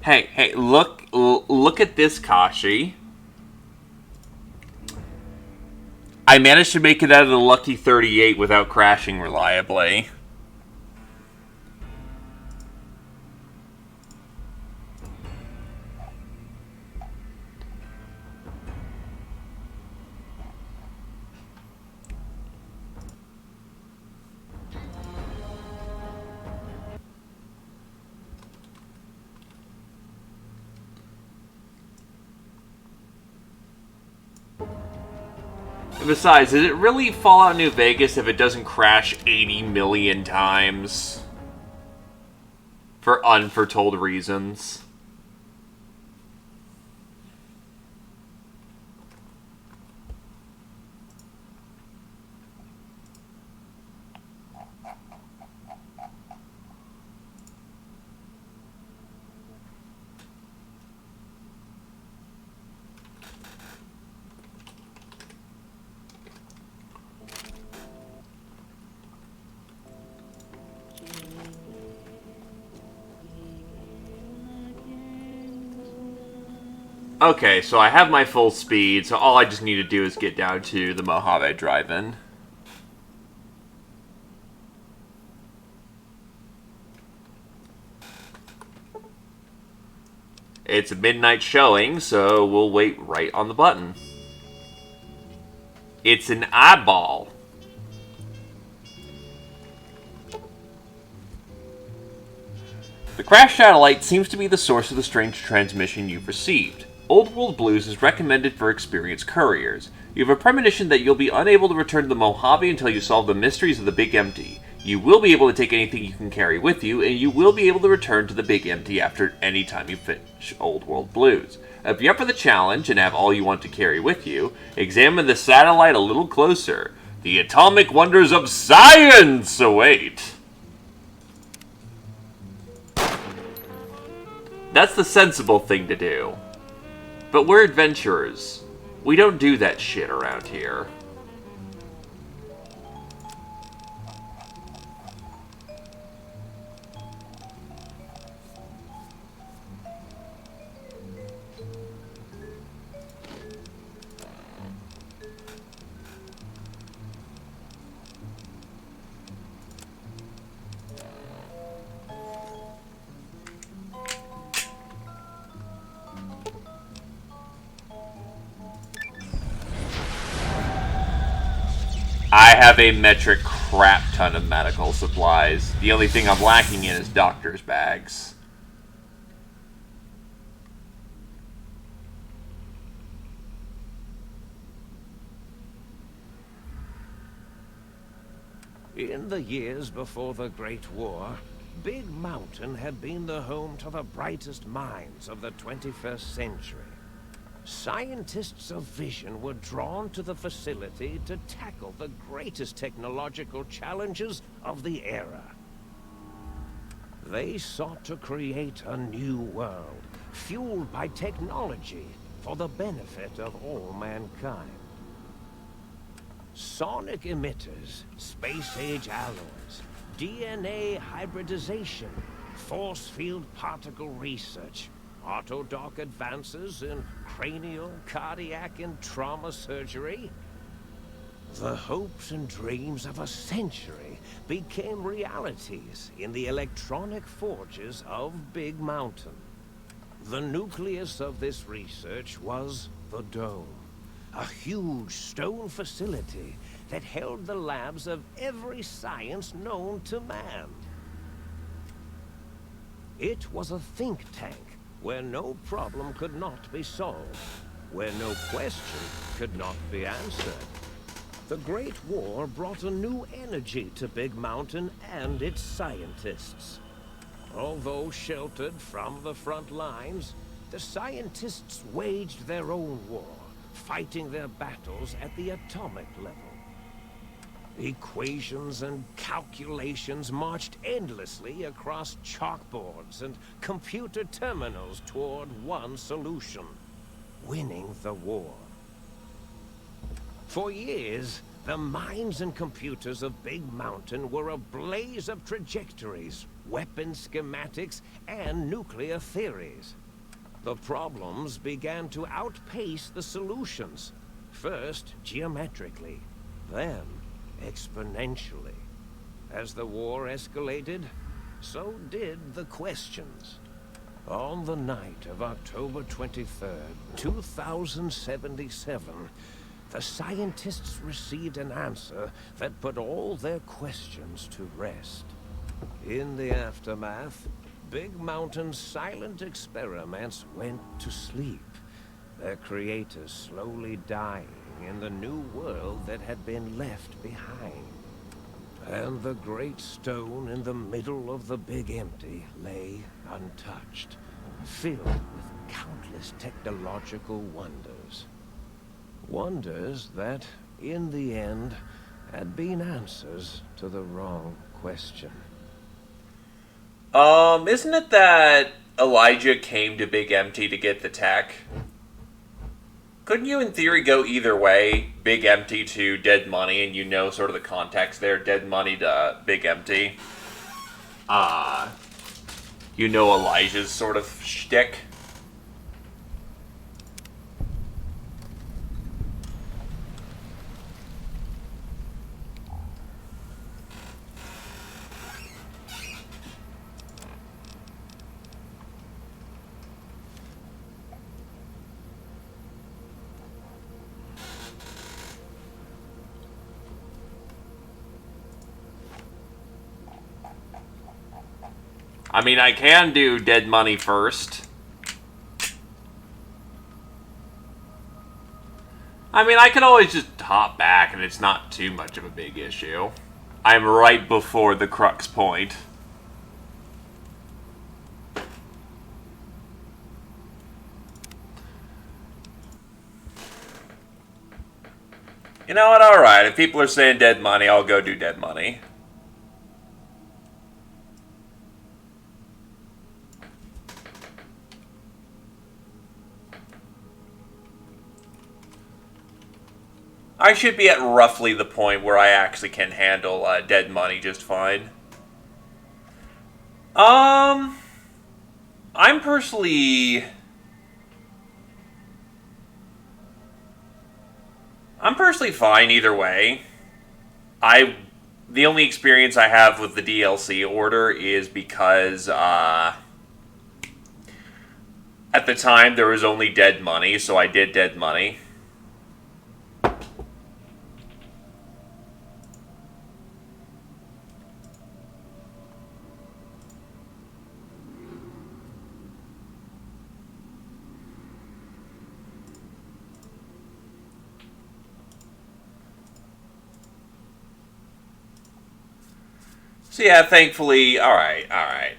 Hey, look at this, Kashi. I managed to make it out of the lucky 38 without crashing reliably. Besides, is it really Fallout New Vegas if it doesn't crash 80 million times? For unforetold reasons. Okay, so I have my full speed, so all I just need to do is get down to the Mojave Drive-In. It's a midnight showing, so we'll wait right on the button. It's an eyeball. The crash satellite seems to be the source of the strange transmission you've received. Old World Blues is recommended for experienced couriers. You have a premonition that you'll be unable to return to the Mojave until you solve the mysteries of the Big Empty. You will be able to take anything you can carry with you, and you will be able to return to the Big Empty after any time you finish Old World Blues. If you're up for the challenge and have all you want to carry with you, examine the satellite a little closer. The atomic wonders of science await! That's the sensible thing to do. But we're adventurers. We don't do that shit around here. I have a metric crap ton of medical supplies. The only thing I'm lacking in is doctor's bags. In the years before the Great War, Big Mountain had been the home to the brightest minds of the 21st century. Scientists of vision were drawn to the facility to tackle the greatest technological challenges of the era. They sought to create a new world, fueled by technology for the benefit of all mankind. Sonic emitters, space-age alloys, DNA hybridization, force field particle research, autodoc advances in cranial, cardiac, and trauma surgery. The hopes and dreams of a century became realities in the electronic forges of Big Mountain. The nucleus of this research was the Dome, a huge stone facility that held the labs of every science known to man. It was a think tank where no problem could not be solved, where no question could not be answered. The Great War brought a new energy to Big Mountain and its scientists. Although sheltered from the front lines, the scientists waged their own war, fighting their battles at the atomic level. Equations and calculations marched endlessly across chalkboards and computer terminals toward one solution: winning the war. For years, the minds and computers of Big Mountain were a blaze of trajectories, weapon schematics, and nuclear theories. The problems began to outpace the solutions, first geometrically, then exponentially. As the war escalated, so did the questions. On the night of October 23rd, 2077, the scientists received an answer that put all their questions to rest. In the aftermath, Big Mountain's silent experiments went to sleep, their creators slowly dying in the new world that had been left behind. And the great stone in the middle of the Big Empty lay untouched, filled with countless technological wonders. Wonders that, in the end, had been answers to the wrong question. Isn't it that Elijah came to Big Empty to get the tech? Couldn't you, in theory, go either way? Big Empty to Dead Money, and you know sort of the context there. Dead Money to Big Empty. You know Elijah's sort of shtick. I mean, I can do Dead Money first. I mean, I could always just hop back and it's not too much of a big issue. I'm right before the crux point. You know what? Alright, if people are saying Dead Money, I'll go do Dead Money. I should be at roughly the point where I actually can handle Dead Money just fine. I'm personally fine either way. The only experience I have with the DLC order is because at the time there was only Dead Money, so I did Dead Money. So yeah, thankfully, alright, alright.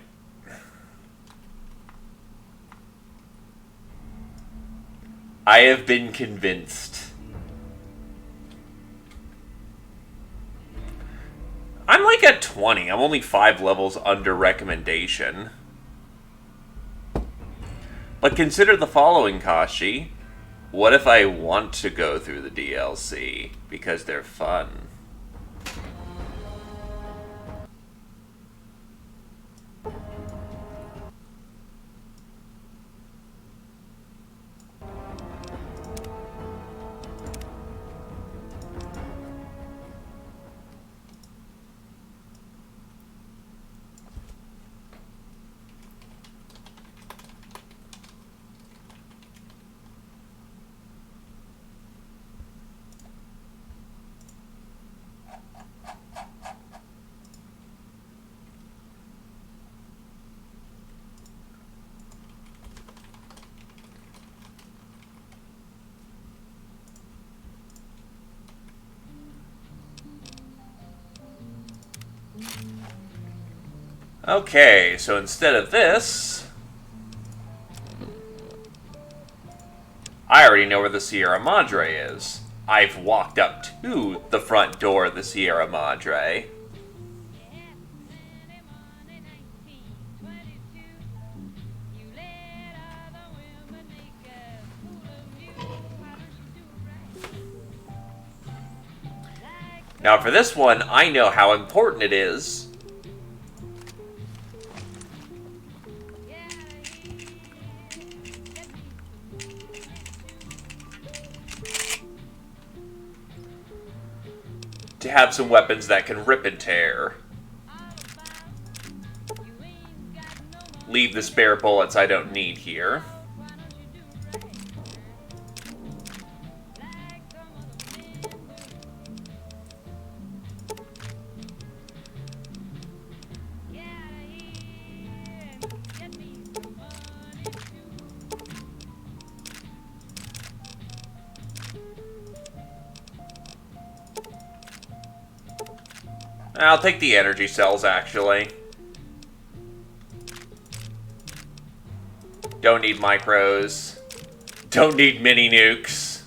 I have been convinced. I'm like at 20. I'm only 5 levels under recommendation. But consider the following, Kashi. What if I want to go through the DLC? Because they're fun. Okay, so instead of this, I already know where the Sierra Madre is. I've walked up to the front door of the Sierra Madre. Now for this one, I know how important it is to have some weapons that can rip and tear. Leave the spare bullets I don't need here. I'll take the energy cells, actually. Don't need micros. Don't need mini nukes.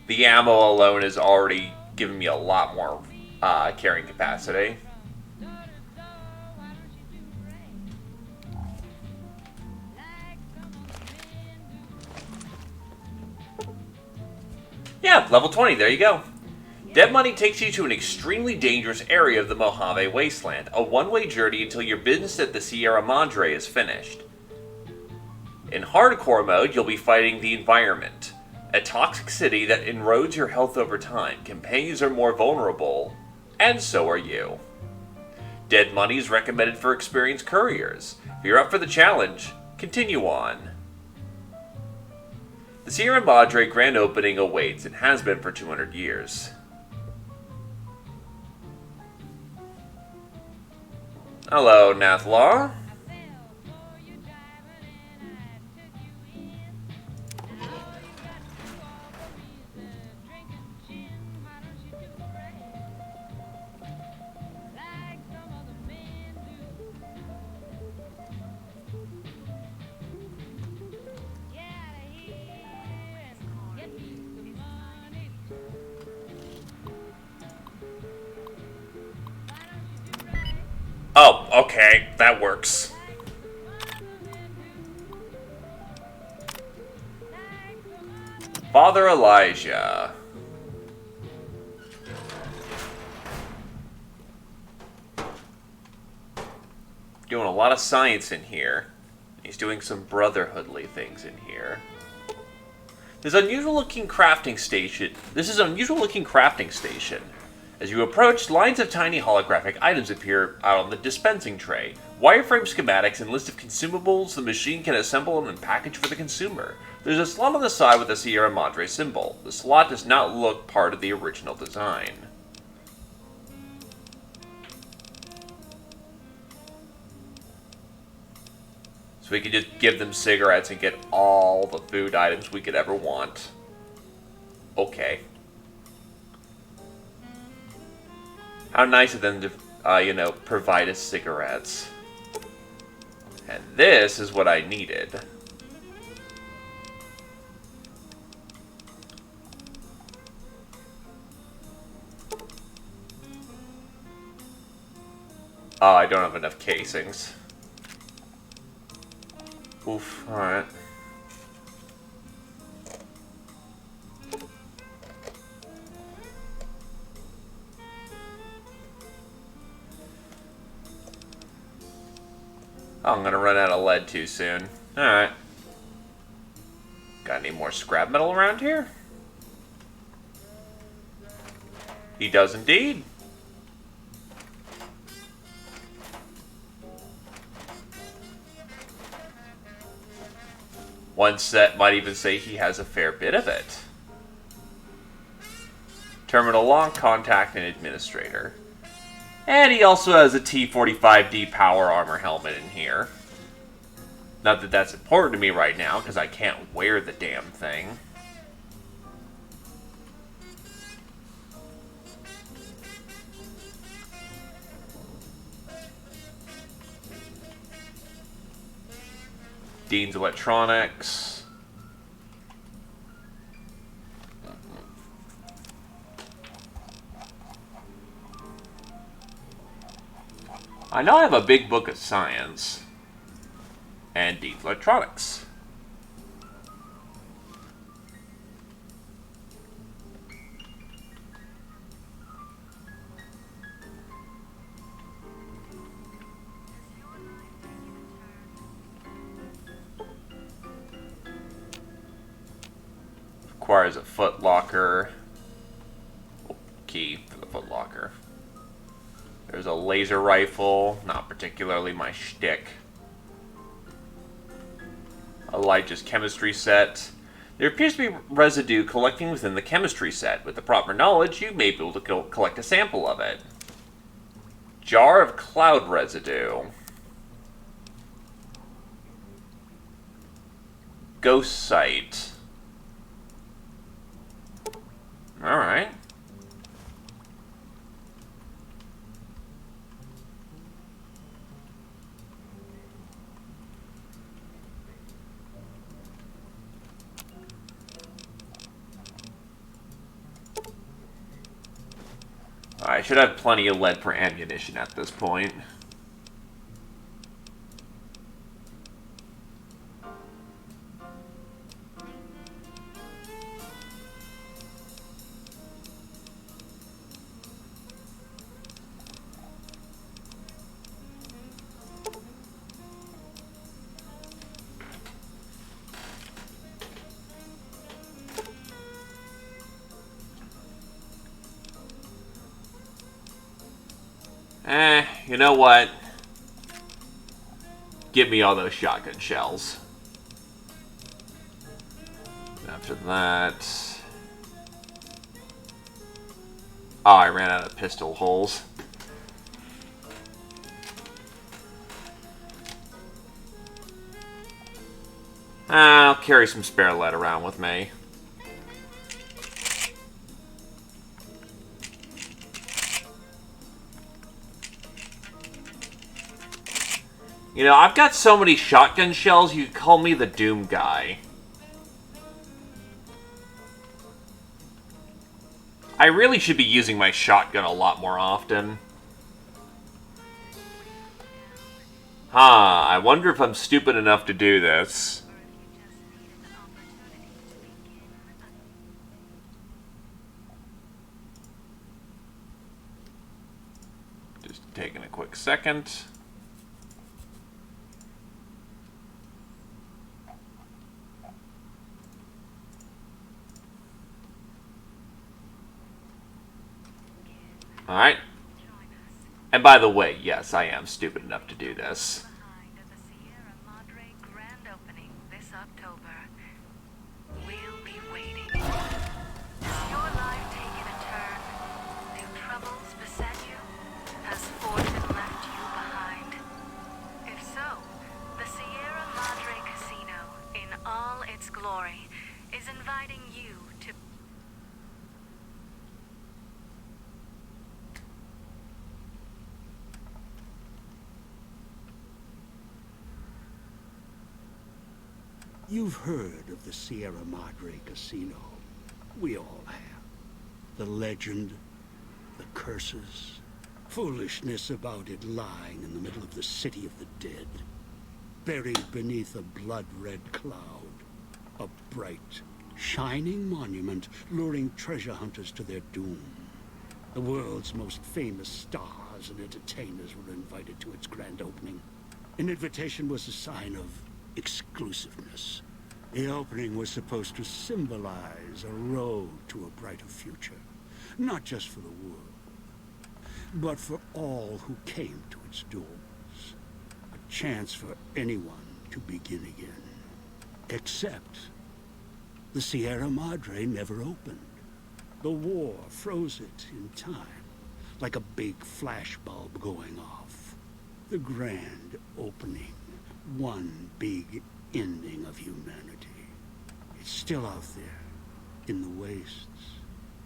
The ammo alone is already giving me a lot more carrying capacity. Yeah, level 20, there you go. Dead Money takes you to an extremely dangerous area of the Mojave Wasteland, a one-way journey until your business at the Sierra Madre is finished. In hardcore mode, you'll be fighting the environment, a toxic city that erodes your health over time. Companions are more vulnerable, and so are you. Dead Money is recommended for experienced couriers. If you're up for the challenge, continue on. The Sierra Madre grand opening awaits and has been for 200 years. Hello, Nathlar. Oh, okay, that works. Father Elijah. Doing a lot of science in here. He's doing some brotherhoodly things in here. This is an unusual looking crafting station. As you approach, lines of tiny holographic items appear out on the dispensing tray. Wireframe schematics and list of consumables the machine can assemble and package for the consumer. There's a slot on the side with the Sierra Madre symbol. The slot does not look part of the original design. So we could just give them cigarettes and get all the food items we could ever want. Okay. How nice of them to, you know, provide us cigarettes. And this is what I needed. Oh, I don't have enough casings. Oof, alright. Oh, I'm gonna run out of lead too soon. Alright. Got any more scrap metal around here? He does indeed. One set might even say he has a fair bit of it. Terminal lock, contact, and administrator. And he also has a T-45D power armor helmet in here. Not that that's important to me right now, because I can't wear the damn thing. Dean's Electronics. I know I have a big book of science. And Dean's Electronics. Requires a foot locker. Key for the foot locker. There's a laser rifle, not particularly my shtick. Elijah's chemistry set. There appears to be residue collecting within the chemistry set. With the proper knowledge, you may be able to collect a sample of it. Jar of cloud residue. Ghost site. Alright. I should have plenty of lead for ammunition at this point. You know what? Give me all those shotgun shells. After that... Oh, I ran out of pistol holes. I'll carry some spare lead around with me. You know, I've got so many shotgun shells, you could call me the Doom guy. I really should be using my shotgun a lot more often. I wonder if I'm stupid enough to do this. Just taking a quick second. Alright. And by the way, yes, I am stupid enough to do this. You've heard of the Sierra Madre Casino. We all have. The legend, the curses, foolishness about it lying in the middle of the city of the dead, buried beneath a blood-red cloud. A bright, shining monument luring treasure hunters to their doom. The world's most famous stars and entertainers were invited to its grand opening. An invitation was a sign of exclusiveness. The opening was supposed to symbolize a road to a brighter future. Not just for the world, but for all who came to its doors. A chance for anyone to begin again. Except the Sierra Madre never opened. The war froze it in time, like a big flashbulb going off. The grand opening, one big ending of humanity. It's still out there, in the wastes,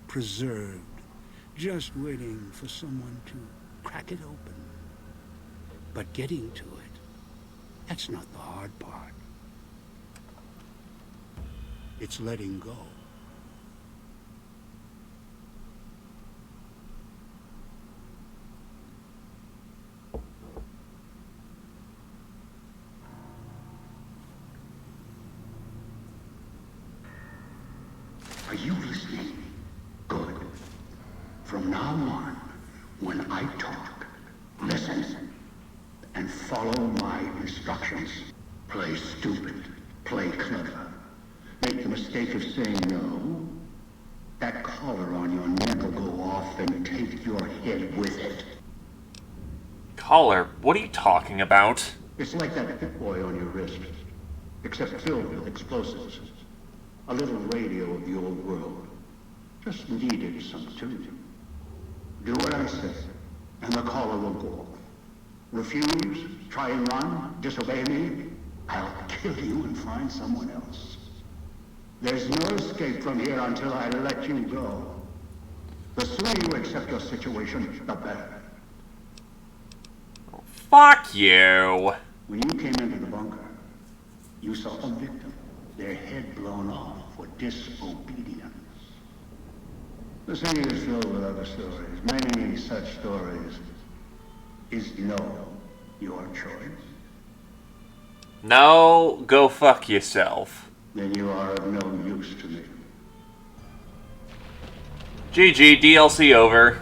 preserved, just waiting for someone to crack it open. But getting to it, that's not the hard part. It's letting go. Are you listening? Good. From now on, when I talk, listen and follow my instructions. Play stupid. Play clever. Make the mistake of saying no. That collar on your neck will go off and take your head with it. Collar? What are you talking about? It's like that Pip Boy on your wrist, except filled with explosives. A little radio of the old world. Just needed some tuning. Do what I say, and the collar will go off. Refuse, try and run, disobey me, I'll kill you and find someone else. There's no escape from here until I let you go. The sooner you accept your situation, the better. Fuck you. When you came into the bunker, you saw a victim, their head blown off for disobedience. The city is filled with other stories. Many such stories. Is no your choice? No, go fuck yourself. Then you are of no use to me. GG, DLC over.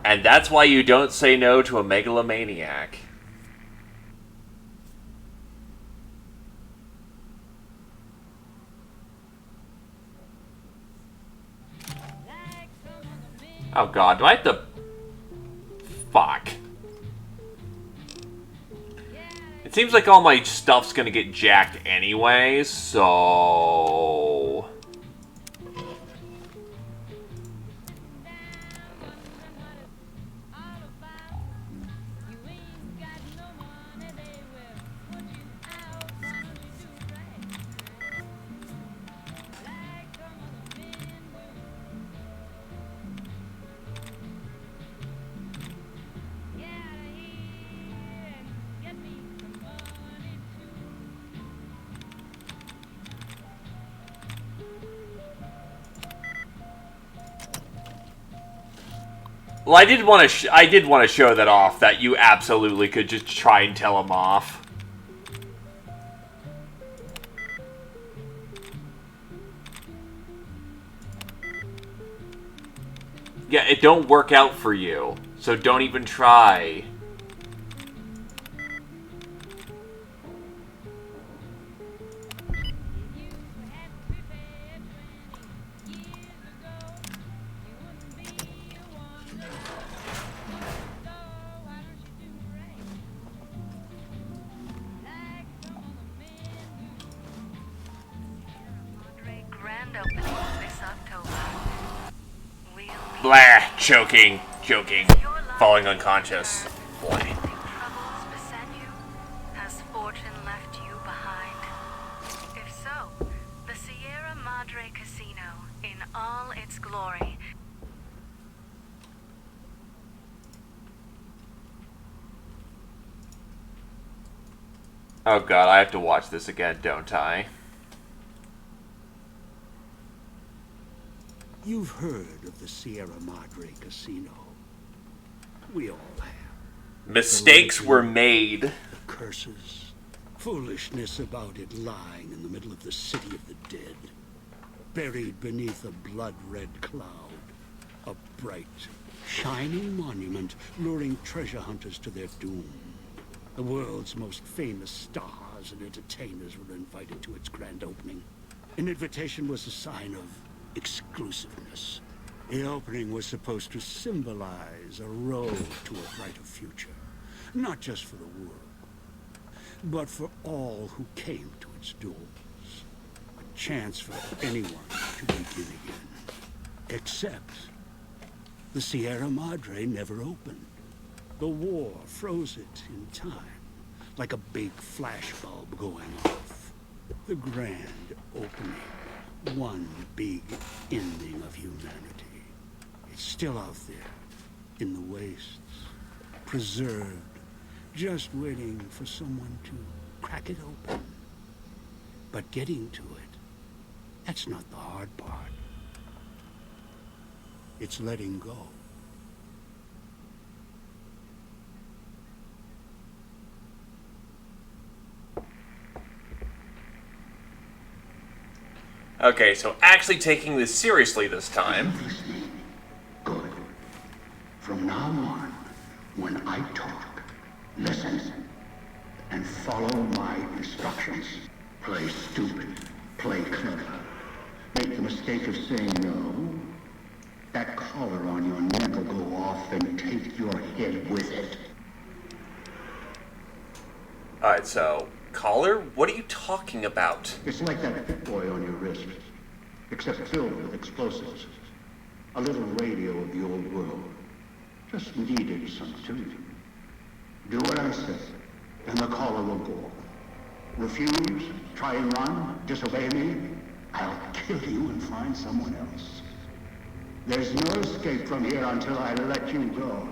And that's why you don't say no to a megalomaniac. Oh god, do I have to... Fuck. It seems like all my stuff's gonna get jacked anyway, so... Well, I did want to show that off, that you absolutely could just try and tell him off. Yeah, it don't work out for you, so don't even try. Blah, choking, falling unconscious. Boy. Has fortune left you behind? If so, the Sierra Madre Casino, in all its glory, Oh god, I have to watch this again, don't I? You've heard of the Sierra Madre Casino. We all have. Mistakes were made. The curses, foolishness about it lying in the middle of the city of the dead, buried beneath a blood-red cloud, a bright, shining monument luring treasure hunters to their doom. The world's most famous stars and entertainers were invited to its grand opening. An invitation was a sign of exclusiveness. The opening was supposed to symbolize a road to a brighter future. Not just for the world, but for all who came to its doors. A chance for anyone to begin again. Except the Sierra Madre never opened. The war froze it in time, like a big flashbulb going off. The grand opening, one big ending of humanity. It's still out there, in the wastes, preserved, just waiting for someone to crack it open. But getting to it, that's not the hard part. It's letting go. Okay, so actually taking this seriously this time. Good. From now on, when I talk, listen and follow my instructions. Play stupid, play clever. Make the mistake of saying no. That collar on your neck will go off and take your head with it. Alright, so, collar? What are you talking about? It's like that Pip Boy on your wrist, except filled with explosives. A little radio of the old world. Just needed some tuning. Do what I say, and the collar will go off. Refuse, try and run, disobey me, I'll kill you and find someone else. There's no escape from here until I let you go.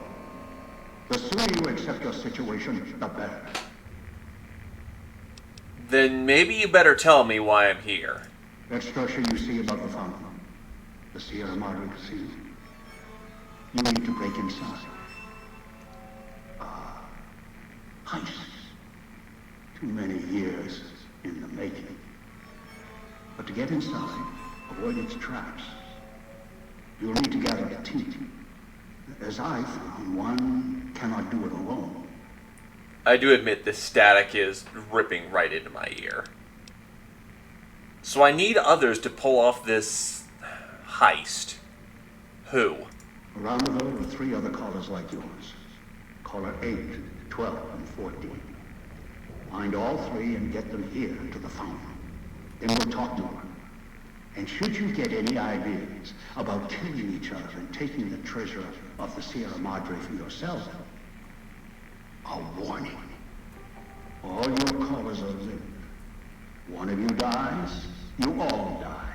The sooner you accept your situation, the better. Then maybe you better tell me why I'm here. That structure you see above the fountain, the Sierra Madre Casino. You need to break inside. Heist. Too many years in the making. But to get inside, avoid its traps. You'll need to gather a team. As I found, one cannot do it alone. I do admit this static is ripping right into my ear. So I need others to pull off this heist. Who? Around the world are 3 other callers like yours. Caller 8, 12, and 14. Find all 3 and get them here to the fountain. Then we'll talk more. And should you get any ideas about killing each other and taking the treasure of the Sierra Madre for yourself, a warning. All your callers are living. One of you dies, you all die.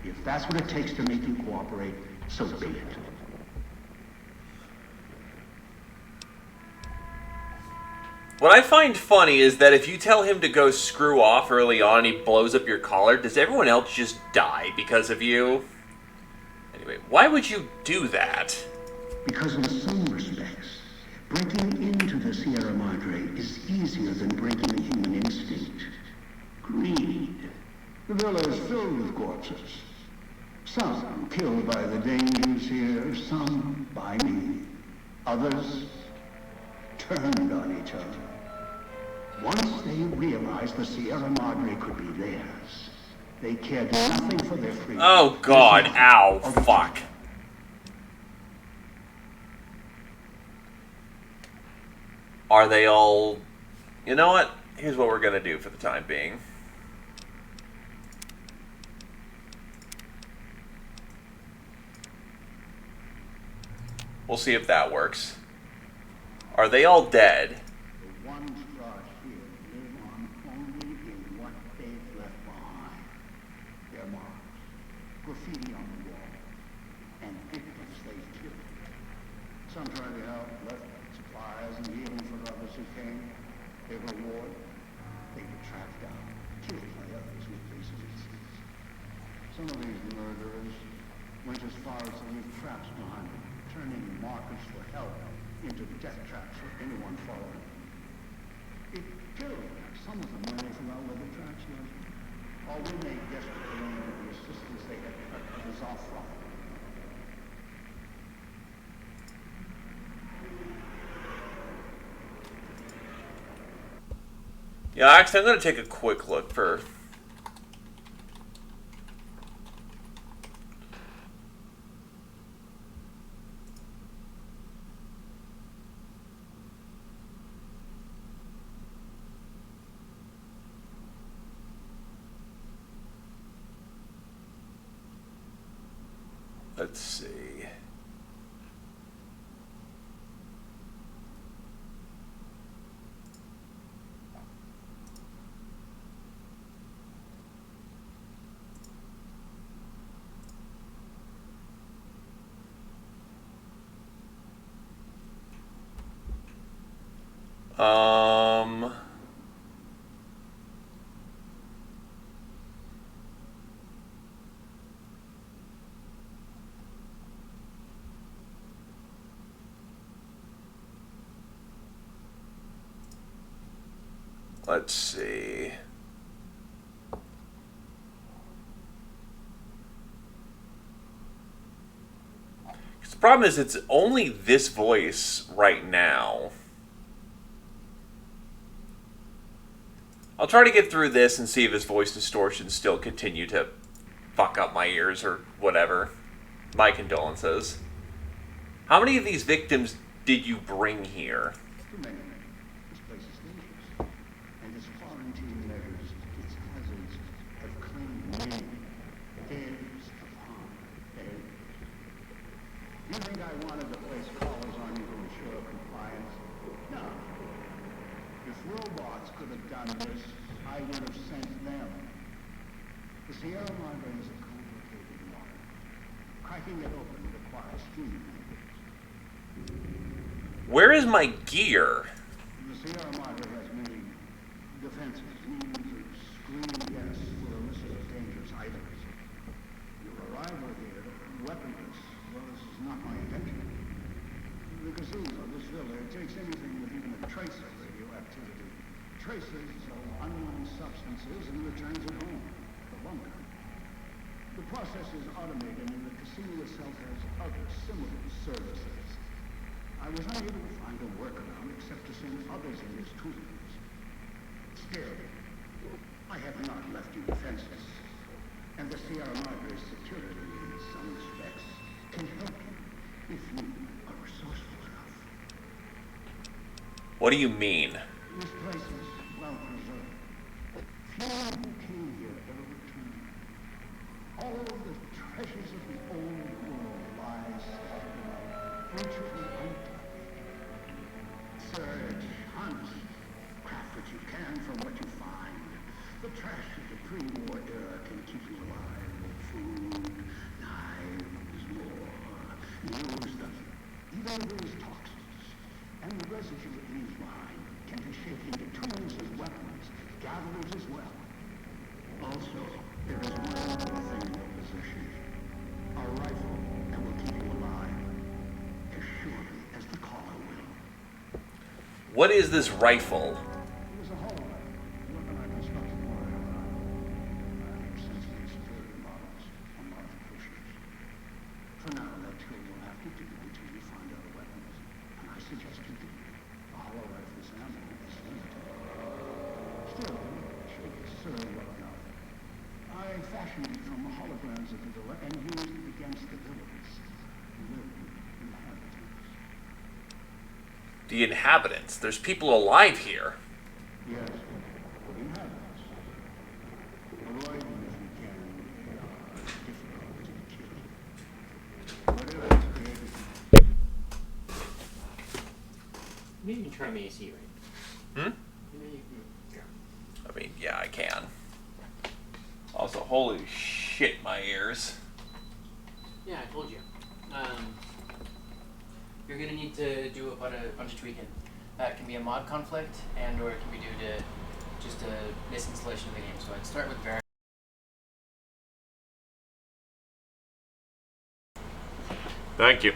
If that's what it takes to make you cooperate, so be it. What I find funny is that if you tell him to go screw off early on and he blows up your collar, does everyone else just die because of you? Anyway, why would you do that? Because in some respects, breaking into the Sierra Madre is easier than breaking a human instinct. Greed. The villa is filled with corpses. Some killed by the dangers here, some by me. Others turned on each other. Once they realized the Sierra Madre could be theirs, they cared nothing for their freedom. Oh god, ow, fuck. Are they all... You know what? Here's what we're gonna do for the time being. We'll see if that works. Are they all dead? The ones brought here live on only in what they've left behind. Their marks, graffiti on the wall, and victims they've killed. Some tried to help, left supplies and healing for others who came. Their reward, they were tracked down, killed by others with reasons. Some of these murderers went as far as to leave traps behind them, turning markers for help into death traps for anyone following. It killed some of them when they forgot where the tracks were, or when they desperately needed the assistance they had cut others off from. Yeah, actually, I'm going to take a quick look for... Let's see. Let's see. 'Cause the problem is it's only this voice right now. I'll try to get through this and see if his voice distortions still continue to fuck up my ears or whatever. My condolences. How many of these victims did you bring here? Too many. This place is dangerous. And its quarantine measures, its hazards, have claimed me. Heads upon heads. You think I wanted to place collars on you to ensure compliance? No. If robots could have done this, I would have sent them. The Sierra Madre is a complicated water. Cracking it open requires streamlining. Where is my gear? The Sierra Madre has many defenses, means of screening guests for illicit dangerous items. Your arrival here, weaponless, well, this is not my intention. The casino, this villa, it takes anything with even a trace of radioactivity. Traces of unknown substances and returns it home, the bunker. The process is automated and the casino itself has other similar services. I was unable to find a workaround except to send others in as tools. Still, I have not left you defenseless. And the Sierra Madre security, in some respects, can help you if you are resourceful enough. What do you mean? This place is well preserved. Few who came here ever returned. All of the treasures of the old world lie scattered around, virtually untouched. Search, hunt, craft what you can from what you find. The trash of the pre-war era can keep you alive. Food, knives, more. Use them. Even those toxins and the residue it leaves behind can be shaped into tools as weapons, gatherers as well. Also, there is one other thing in your possession. A rifle that will keep you alive, as surely as the caller will. What is this rifle? It was a hologram, a weapon I constructed for my arrival. I have sensibly superior models and modifications. For now, that's all you'll have to do until you find other weapons. And I suggest you do. A hollow rifle's ammo is limited. Still, the shape is served well enough. I fashioned it from the holograms of the villa and used it against the villains. Living inhabitants. The inhabitants. There's people alive here. Yes, inhabitants. Avoid them if you can. They are difficult to kill. Whatever is created. Maybe you can turn on the AC, right? Hmm? I mean, yeah, I can. Also, holy shit, my ears. Yeah, I told you. You're gonna need to do a bunch of tweaking. That can be a mod conflict, and or it can be due to just a misinstallation of the game. So I'd start with Variant. Thank you.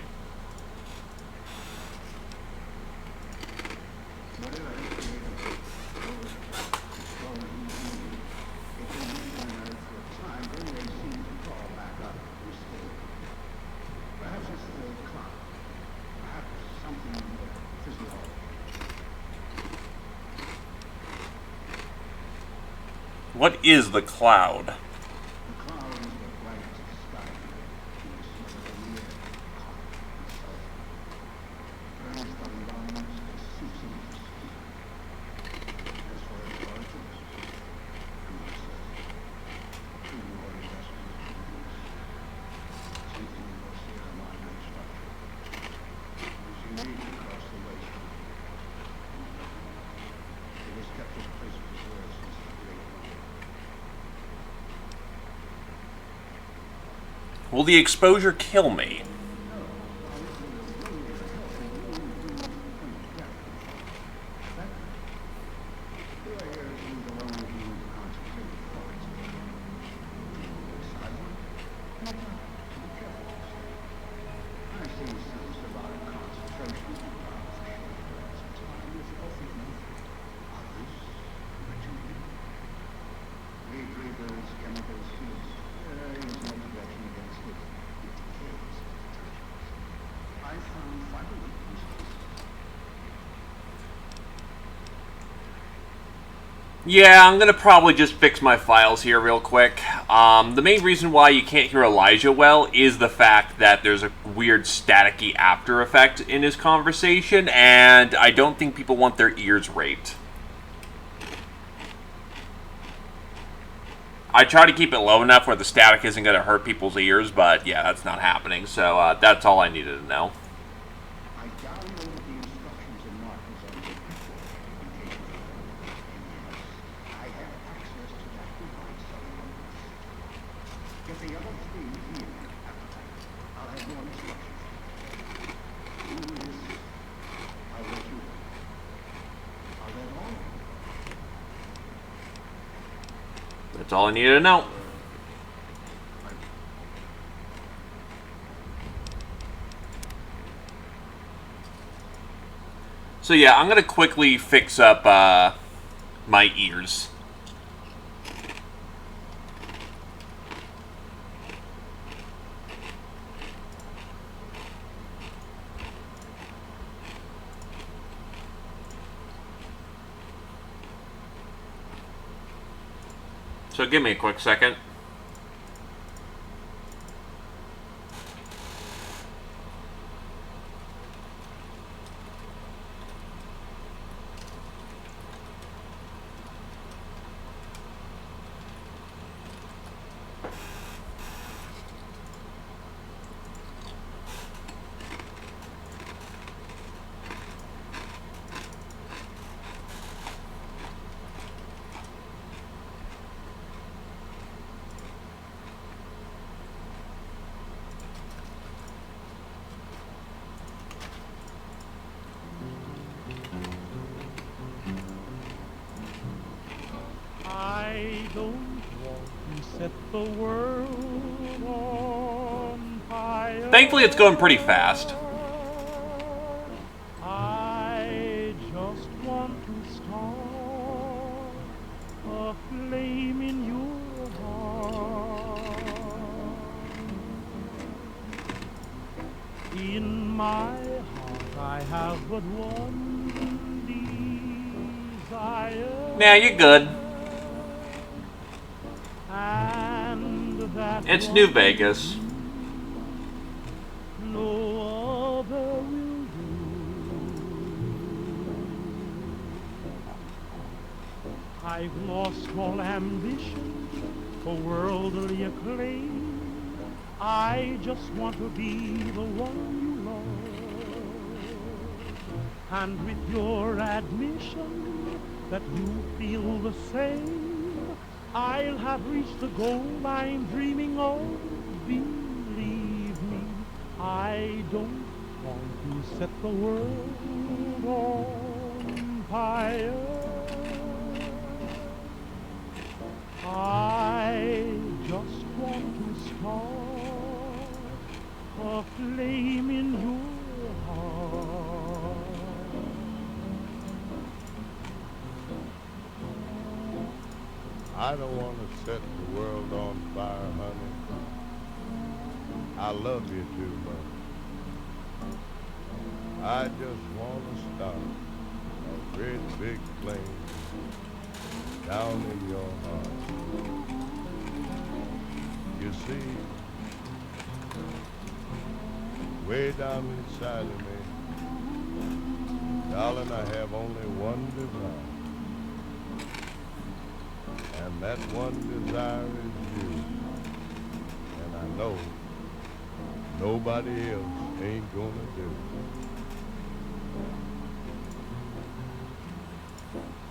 What is the cloud? Will the exposure kill me? Yeah, I'm going to probably just fix my files here real quick. The main reason why you can't hear Elijah well is the fact that there's a weird staticky after effect in his conversation, and I don't think people want their ears raped. I try to keep it low enough where the static isn't going to hurt people's ears, but yeah, that's not happening, so that's all I needed to know. That's all I needed to know. So yeah, I'm going to quickly fix up my ears. So give me a quick second. I don't want to set the world on fire. Thankfully, it's going pretty fast. I just want to start a flame in your heart. In my heart, I have but one desire. Nah, you're good. It's New Vegas. No other will do. I've lost all ambition for worldly acclaim. I just want to be the one you love. And with your admission that you feel the same, I'll have reached the goal I'm dreaming of. Believe me, I don't want to set the world on fire. I just want to start a flame in your heart. I don't want to set the world on fire, honey. I love you too much. I just want to start a great big flame down in your heart. You see, way down inside of me, darling, I have only one desire. And that one desire is you. And I know nobody else ain't gonna do.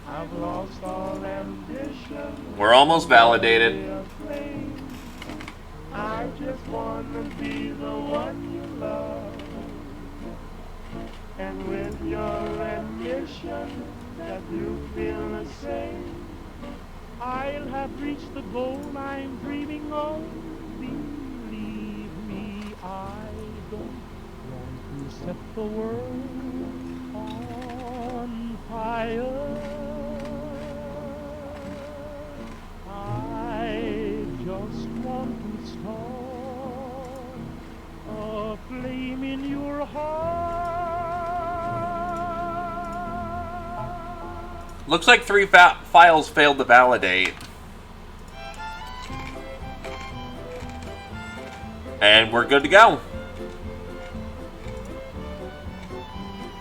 I've lost all ambition. We're almost validated. I just want to be the one you love. And with your admission that you feel the same, I'll have reached the goal I'm dreaming of. Believe me, I don't want to set the world on fire. I just want to start a flame in your heart. Looks like 3 files failed to validate. And we're good to go.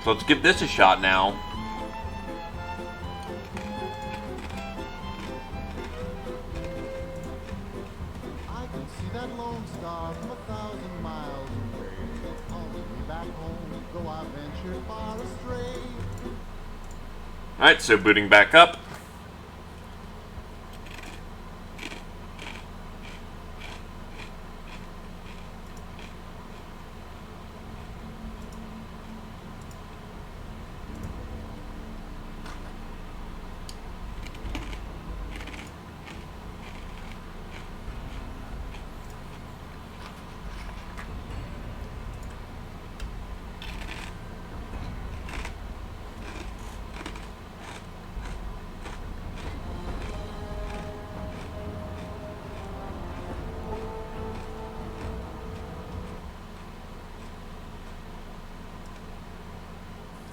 So let's give this a shot now. I can see that lone star from 1,000 miles away. Calling me back home, though I ventured far astray. Alright, so booting back up.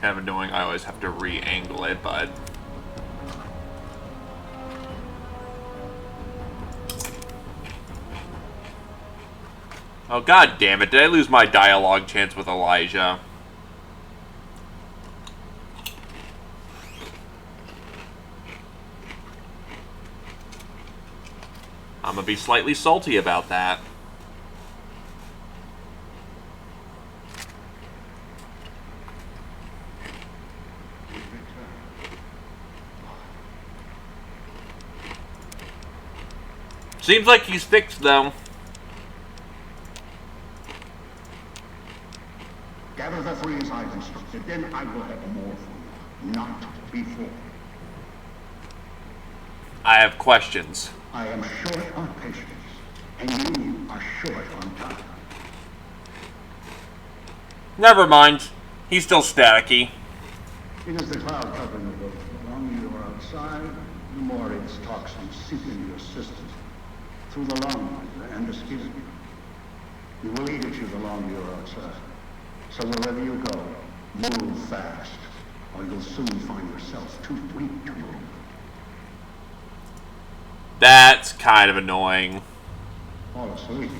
Kind of annoying, I always have to re-angle it, but... Oh, god damn it, did I lose my dialogue chance with Elijah? I'm gonna be slightly salty about that. Seems like he's fixed, though. Gather the 3 as I've instructed, then I will have more for you. Not before. I have questions. I am short on patience, and you are short on time. Never mind. He's still staticky. It is the cloud covering of both. The longer you are outside, the more its toxins seep into your system. Through the lungs and the skin. You will eat at you the longer you're outside. So wherever you go, move fast, or you'll soon find yourself too weak to move. That's kind of annoying. Fall asleep,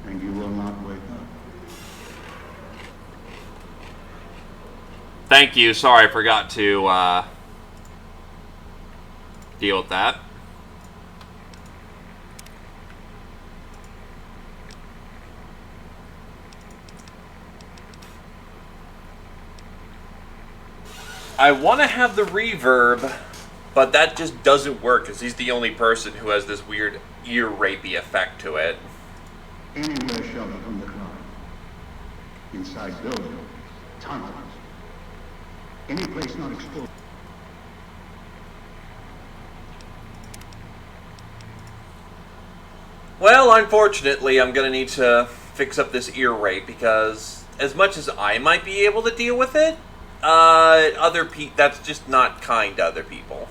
and you will not wake up. Thank you. Sorry, I forgot to deal with that. I want to have the reverb, but that just doesn't work because he's the only person who has this weird ear rapey effect to it. Anywhere sheltered from the cloud. Inside buildings, tunnels. Any place not exposed. Well, unfortunately, I'm gonna need to fix up this ear rape because as much as I might be able to deal with it, that's just not kind to other people.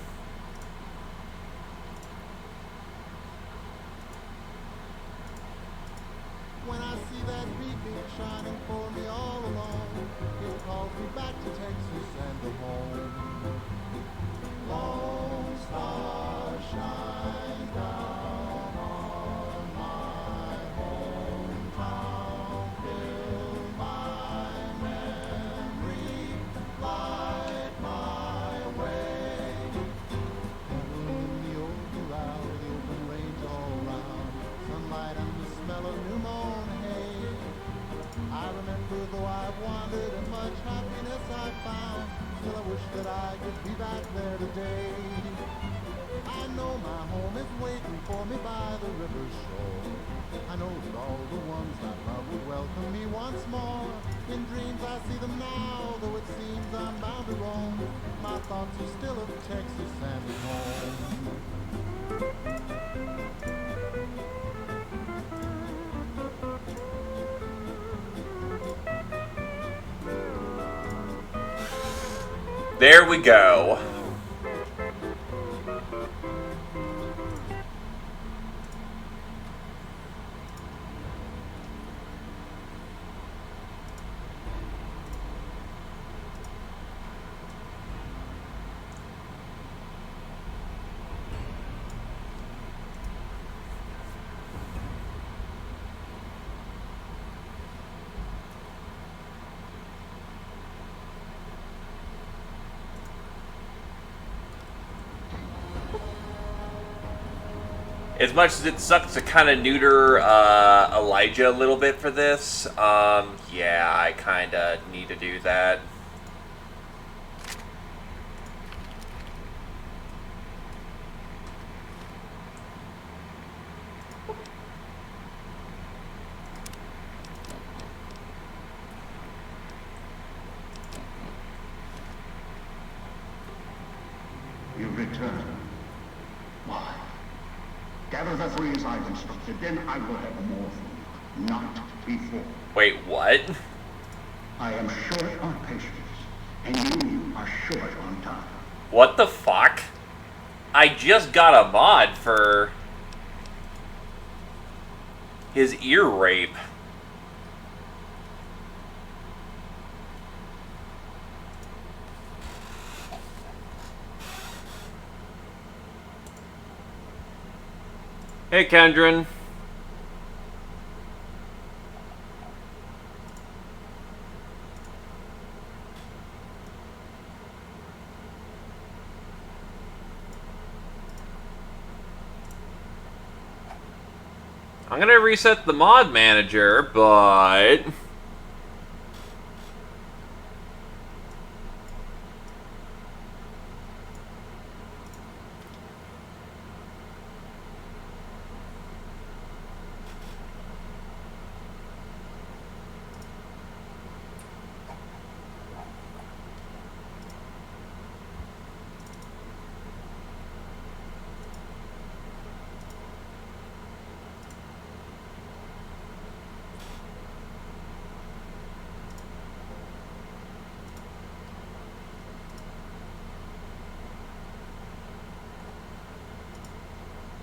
When I see that beacon shining for me all alone, it calls me back to Texas and to home. Lone star shine down on my hometown, fill my memory, light my way. In the old corral, the open range all round, sunlight and the smell of new mown hay. I remember though I've wandered and much happiness I've found, still I wish that I could be back there today. I know my home is waiting for me by the river's shore. I know that all the ones I love will welcome me once more. In dreams I see them now, though it seems I'm bound to roam. My thoughts are still of Texas and at home. There we go. As much as it sucks to kind of neuter Elijah a little bit for this, yeah, I kind of need to do that. You return. Why? Gather the three as I've instructed, then I will have more for you. Not before. Wait, what? I am short on patience, and you are short on time. What the fuck? I just got a mod for his ear rape. Hey, Kendrin. I'm gonna reset the mod manager, but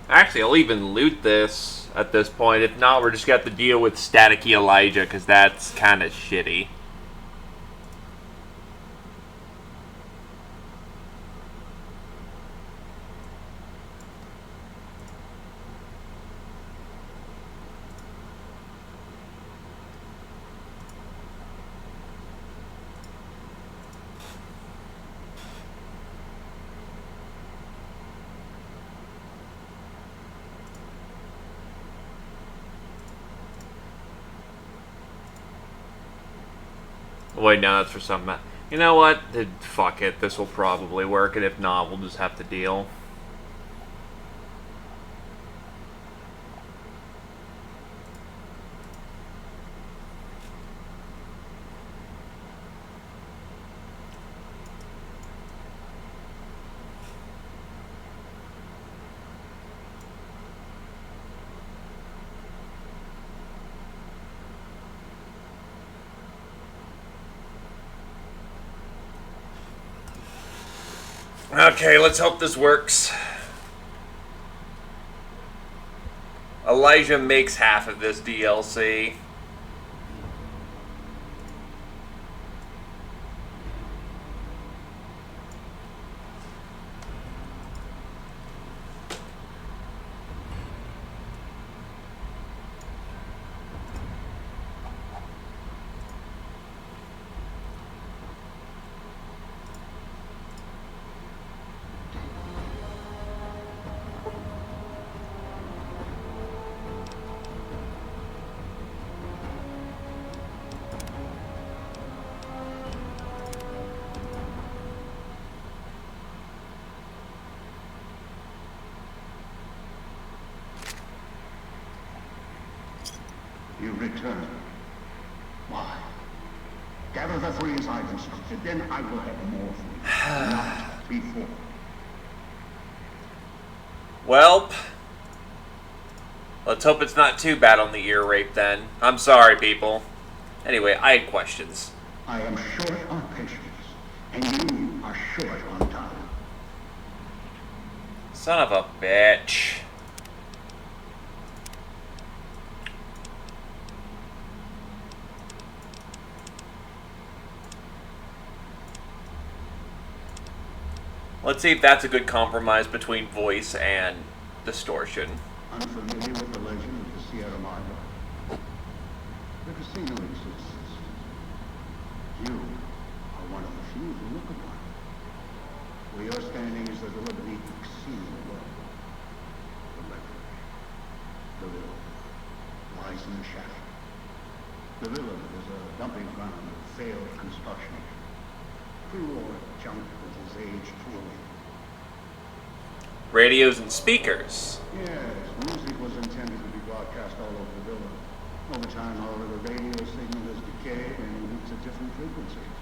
actually, I'll even loot this at this point. If not, we're just got to deal with Staticky Elijah, because that's kind of shitty. Wait, no, that's for something. You know what? Fuck it. This will probably work, and if not, we'll just have to deal. Okay, let's hope this works. Elijah makes half of this DLC. You return. Why? Gather the three as I've instructed, then I will have more for you. Not before. Welp. Let's hope it's not too bad on the ear rape then. I'm sorry, people. Anyway, I had questions. I am short on patience, and you are short on time. Son of a bitch. Let's see if that's a good compromise between voice and distortion. Unfamiliar with the legend of the Sierra Madre? The casino exists. You are one of the few who look upon it. Where you're standing is the villa beneath the casino below. The refuge. The villa lies in the shadow. The villa is a dumping ground of failed construction. Crew or junk that has aged poorly. Radios and speakers. Yes, music was intended to be broadcast all over the villa. Over time, however, the radio signal has decayed and moves at different frequencies.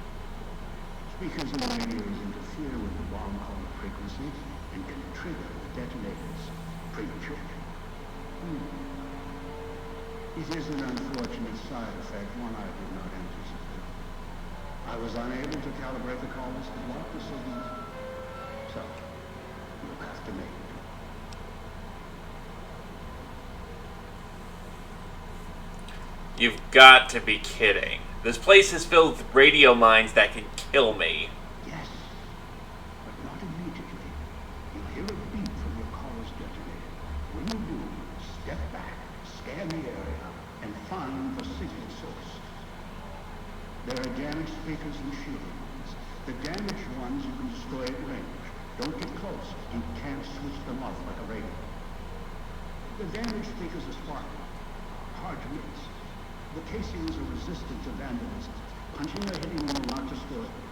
Speakers and radios interfere with the bomb call frequency and can trigger the detonators prematurely. It is an unfortunate side effect, one I did not anticipate. I was unable to calibrate the callers to block the signals. So, you'll have to make it. You've got to be kidding. This place is filled with radio mines that can kill me. Yes, but not immediately. You'll hear a beep from your caller's detonator. When you do, step back, scan the area, and find the signal source. There are damaged speakers and shielding ones. The damaged ones you can destroy at range. Don't get close. You can't switch them off like a radio. The damaged speakers are sparkling, hard to miss. The casings are resistant to vandalism. Punching or hitting them will not destroy them.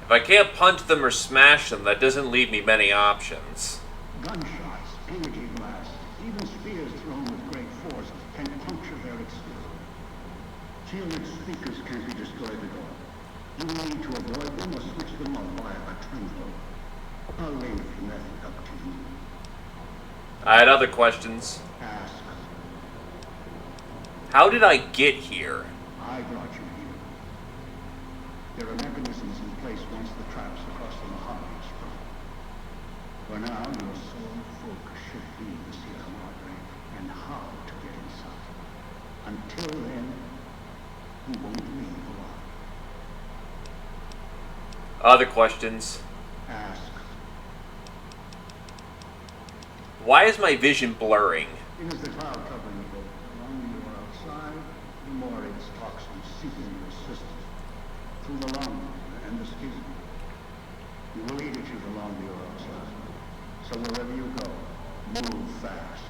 If I can't punch them or smash them, that doesn't leave me many options. Gunshots, energy blasts, even spears thrown with great force can puncture their exterior. Shielded speakers can't be destroyed at all. You will need to avoid them or switch them off via a tremolo. I'll leave the method up to you. I had other questions. Ask. How did I get here? I brought you here. There are mechanisms in place once the traps across the Mojave are sprung. For now, your sole focus should be the Sierra Madre and how to get inside. Until then, you won't leave alive. Other questions. Ask. Why is my vision blurring? It is the cloud covering the boat. The longer you are outside, the more its toxins seep into your system. Through the lung and the skin. You will eat it the longer you are outside. So wherever you go, move fast,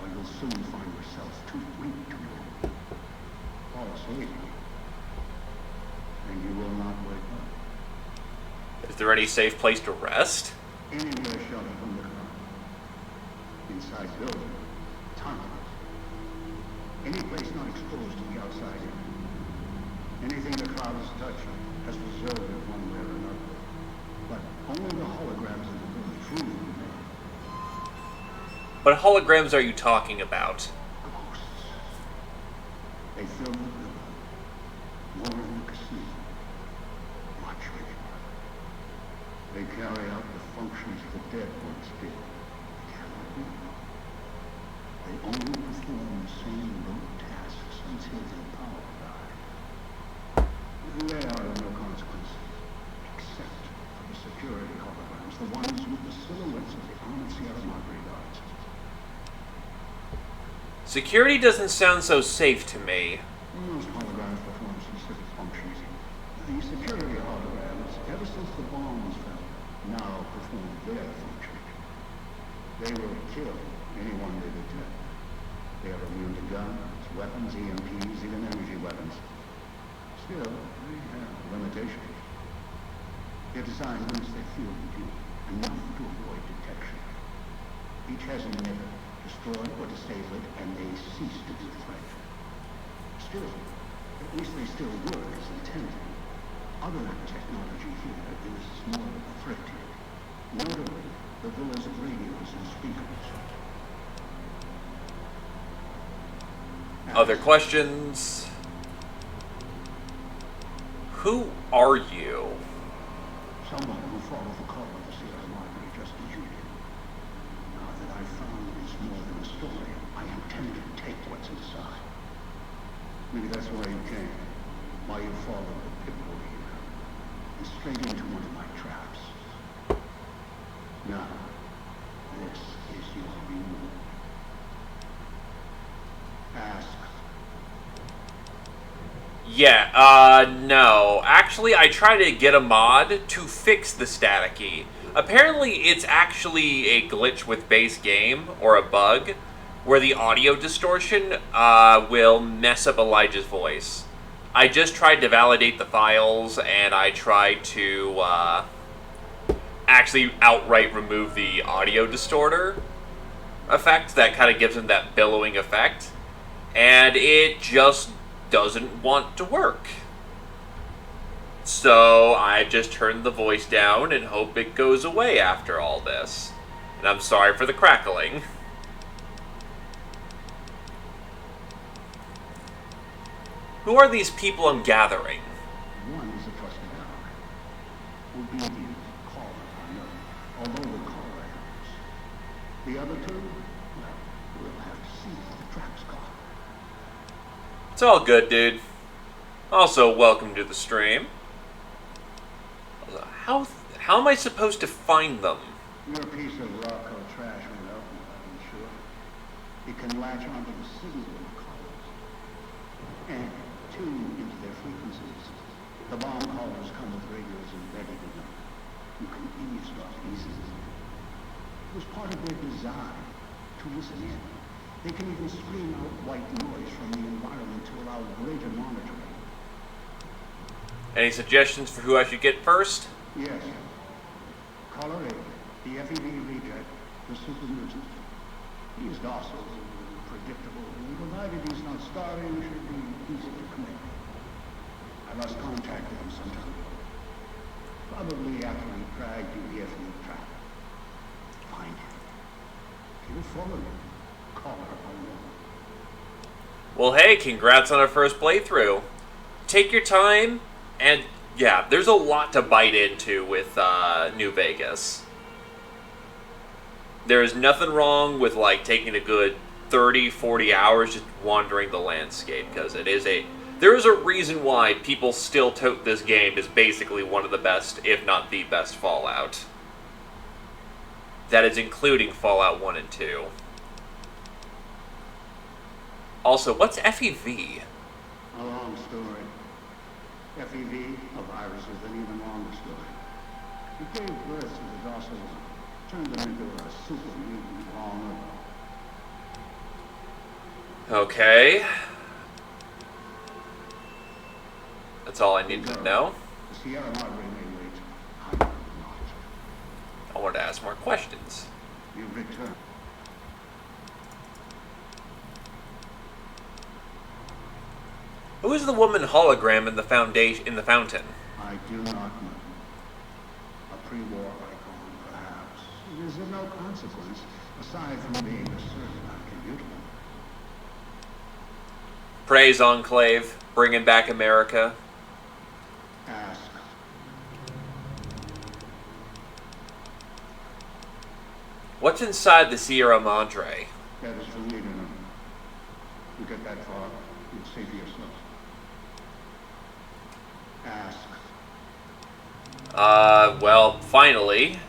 or you'll soon find yourself too weak to move. Fall asleep. And you will not wake up. Is there any safe place to rest? Anywhere sheltered from the crowd. Inside building, tunnels. Any place not exposed to the outside air. Anything the clouds touch has preserved it one way or another. But only the holograms of the village truly remain. What holograms are you talking about? Ghosts. They fill the villa. More than the casino. carry out the functions the dead ones did. They only perform the same low tasks until their power died. They are of no consequence, except for the security holograms, the ones with the silhouettes of the armored Sierra Madre guards. Security doesn't sound so safe to me. Most holograms perform specific functions. The security holograms, ever since the bombs fell, now perform their function. They will kill anyone they detect. They are immune to guns, weapons, EMPs, even energy weapons. Still, they have limitations. Their design limits their field of view, enough to avoid detection. Each has an emitter. Destroy or disable it, and they cease to be a threat. Still, at least they still work as intended. Other technology here is more of a threat to it. Notably, the villas of radios and speakers. Other questions? Who are you? Someone who followed the call of the Sierra Madre just as you did. Now that I've found it's more than a story, I intend to take what's inside. Maybe that's why you came. Why you followed the pitbull here. And straight into one of my traps. Now, this is your reward. Ask. Yeah, no. Actually, I tried to get a mod to fix the staticky. Apparently, it's actually a glitch with base game, or a bug, where the audio distortion will mess up Elijah's voice. I just tried to validate the files, and I tried to actually outright remove the audio distorter effect that kind of gives him that billowing effect, and it just doesn't want to work. So I just turned the voice down and hope it goes away after all this. And I'm sorry for the crackling. Who are these people I'm gathering? One is a trusted ally. Obedient, caller, I know, although the caller helps. The other two, well, we'll have to see what the trap's got. It's all good, dude. Also, welcome to the stream. How am I supposed to find them? You're a piece of rock or trash without me, I'm sure. You can latch onto the signal of the callers and tune into their frequencies. The bomb callers come with radios embedded in them. You can eavesdrop easily. It was part of their design to listen in. They can even screen out white noise from the environment to allow greater monitoring. Any suggestions for who I should get first? Yes. Caller 8, the FEV reject, the super mutant. He is docile and predictable, and provided he's not starving, should be easy to commit. I lost contact with him some time ago. Probably after he dragged you here from the trap. Find him. He will follow you. Caller unknown. Well, hey, congrats on our first playthrough. Take your time, and yeah, there's a lot to bite into with New Vegas. There's nothing wrong with like taking a good 30-40 hours just wandering the landscape, because there is a reason why people still tote this game as basically one of the best, if not the best, Fallout. That is including Fallout 1 and 2. Also, what's FEV? A long story. FEV, a virus with an even longer story. It gave birth to the docile one, turned them into a super mutant long ago. Okay. That's all I need to know. The Sierra Madre may wait. I will not. I wanted to ask more questions. You return. Who is the woman hologram in the fountain? I do not know. A pre-war icon, perhaps. It is of no consequence, aside from being a certain uncommutable. Praise Enclave, bringing back America. Ask. What's inside the Sierra Madre? That is the leader. You get that far, you'd say to yourself. Ask. Well, finally.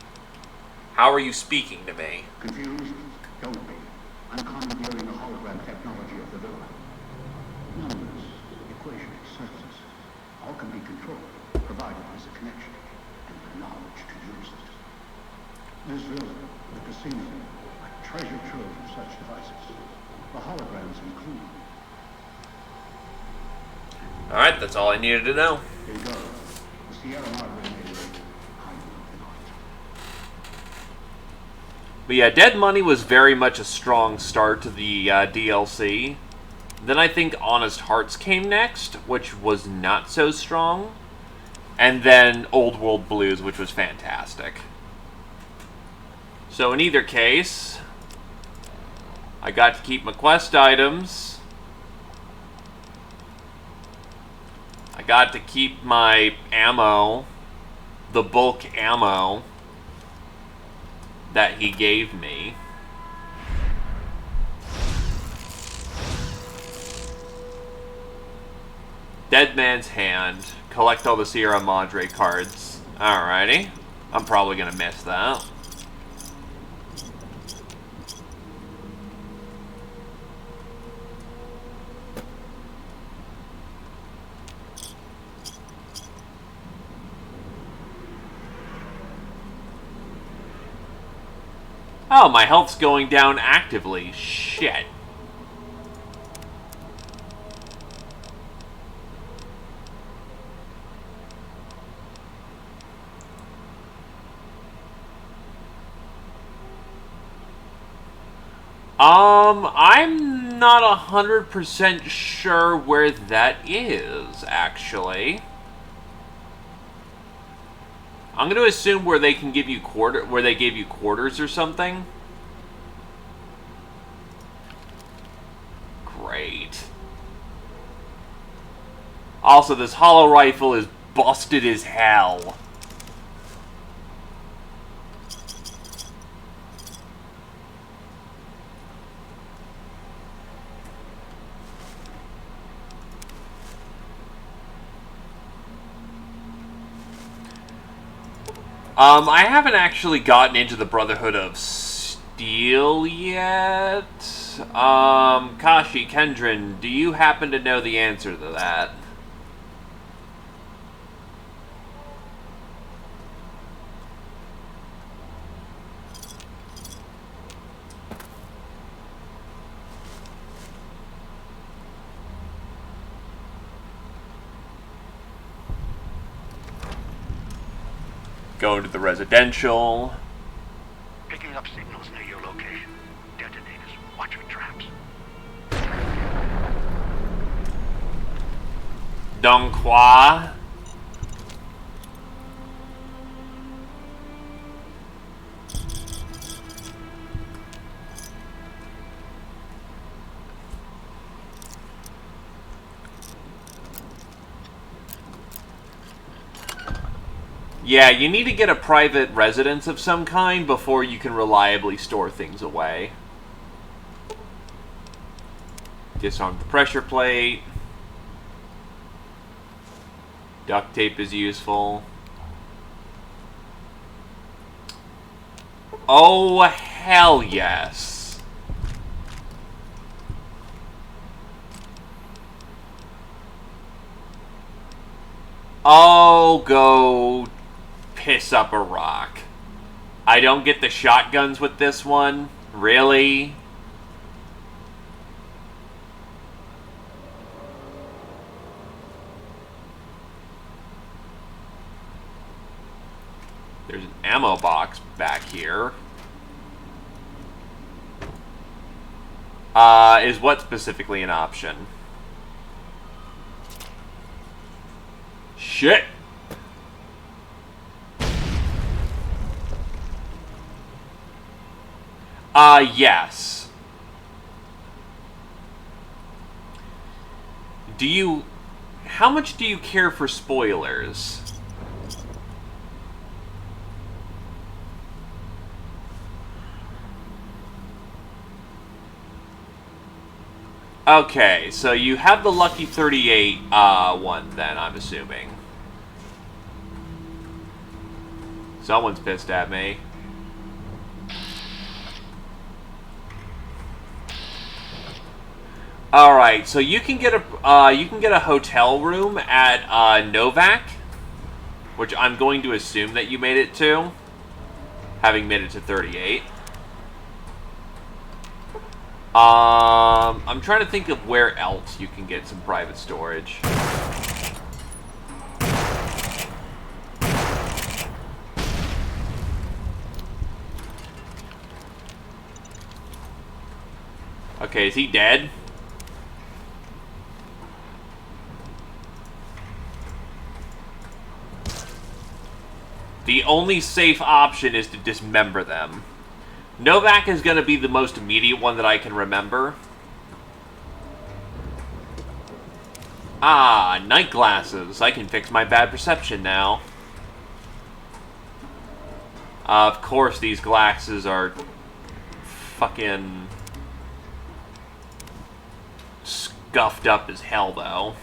How are you speaking to me? Confused? Don't be. I'm commandeering the hologram technology of the villa. Numbers, equations, circuits, all can be controlled, provided there's a connection and the knowledge to use it. This villa, the casino, a treasure trove of such devices. The holograms included. Alright, that's all I needed to know. Here you go. The Sierra Madre may work. But yeah, Dead Money was very much a strong start to the DLC. Then I think Honest Hearts came next, which was not so strong. And then Old World Blues, which was fantastic. So in either case, I got to keep my quest items. I got to keep my ammo, the bulk ammo that he gave me. Dead Man's Hand. Collect all the Sierra Madre cards. Alrighty. I'm probably gonna miss that. Oh, my health's going down actively. Shit. I'm not 100% sure where that is, actually. I'm going to assume where they can give you where they gave you quarters or something. Great. Also, this hollow rifle is busted as hell. I haven't actually gotten into the Brotherhood of Steel yet. Kashi, Kendrin, do you happen to know the answer to that? Go to the residential. Picking up signals near your location. Detonators. Watch for traps. Donghua. Yeah, you need to get a private residence of some kind before you can reliably store things away. Disarm the pressure plate. Duct tape is useful. Oh, hell yes. Oh, go piss up a rock. I don't get the shotguns with this one? Really? There's an ammo box back here. Is what specifically an option? Shit! Yes. Do you... How much do you care for spoilers? Okay, so you have the Lucky 38 one then, I'm assuming. Someone's pissed at me. All right, so you can get a hotel room at Novak, which I'm going to assume that you made it to, having made it to 38. I'm trying to think of where else you can get some private storage. Okay, is he dead? The only safe option is to dismember them. Novak is going to be the most immediate one that I can remember. Ah, night glasses. I can fix my bad perception now. Of course, these glasses are fucking scuffed up as hell, though.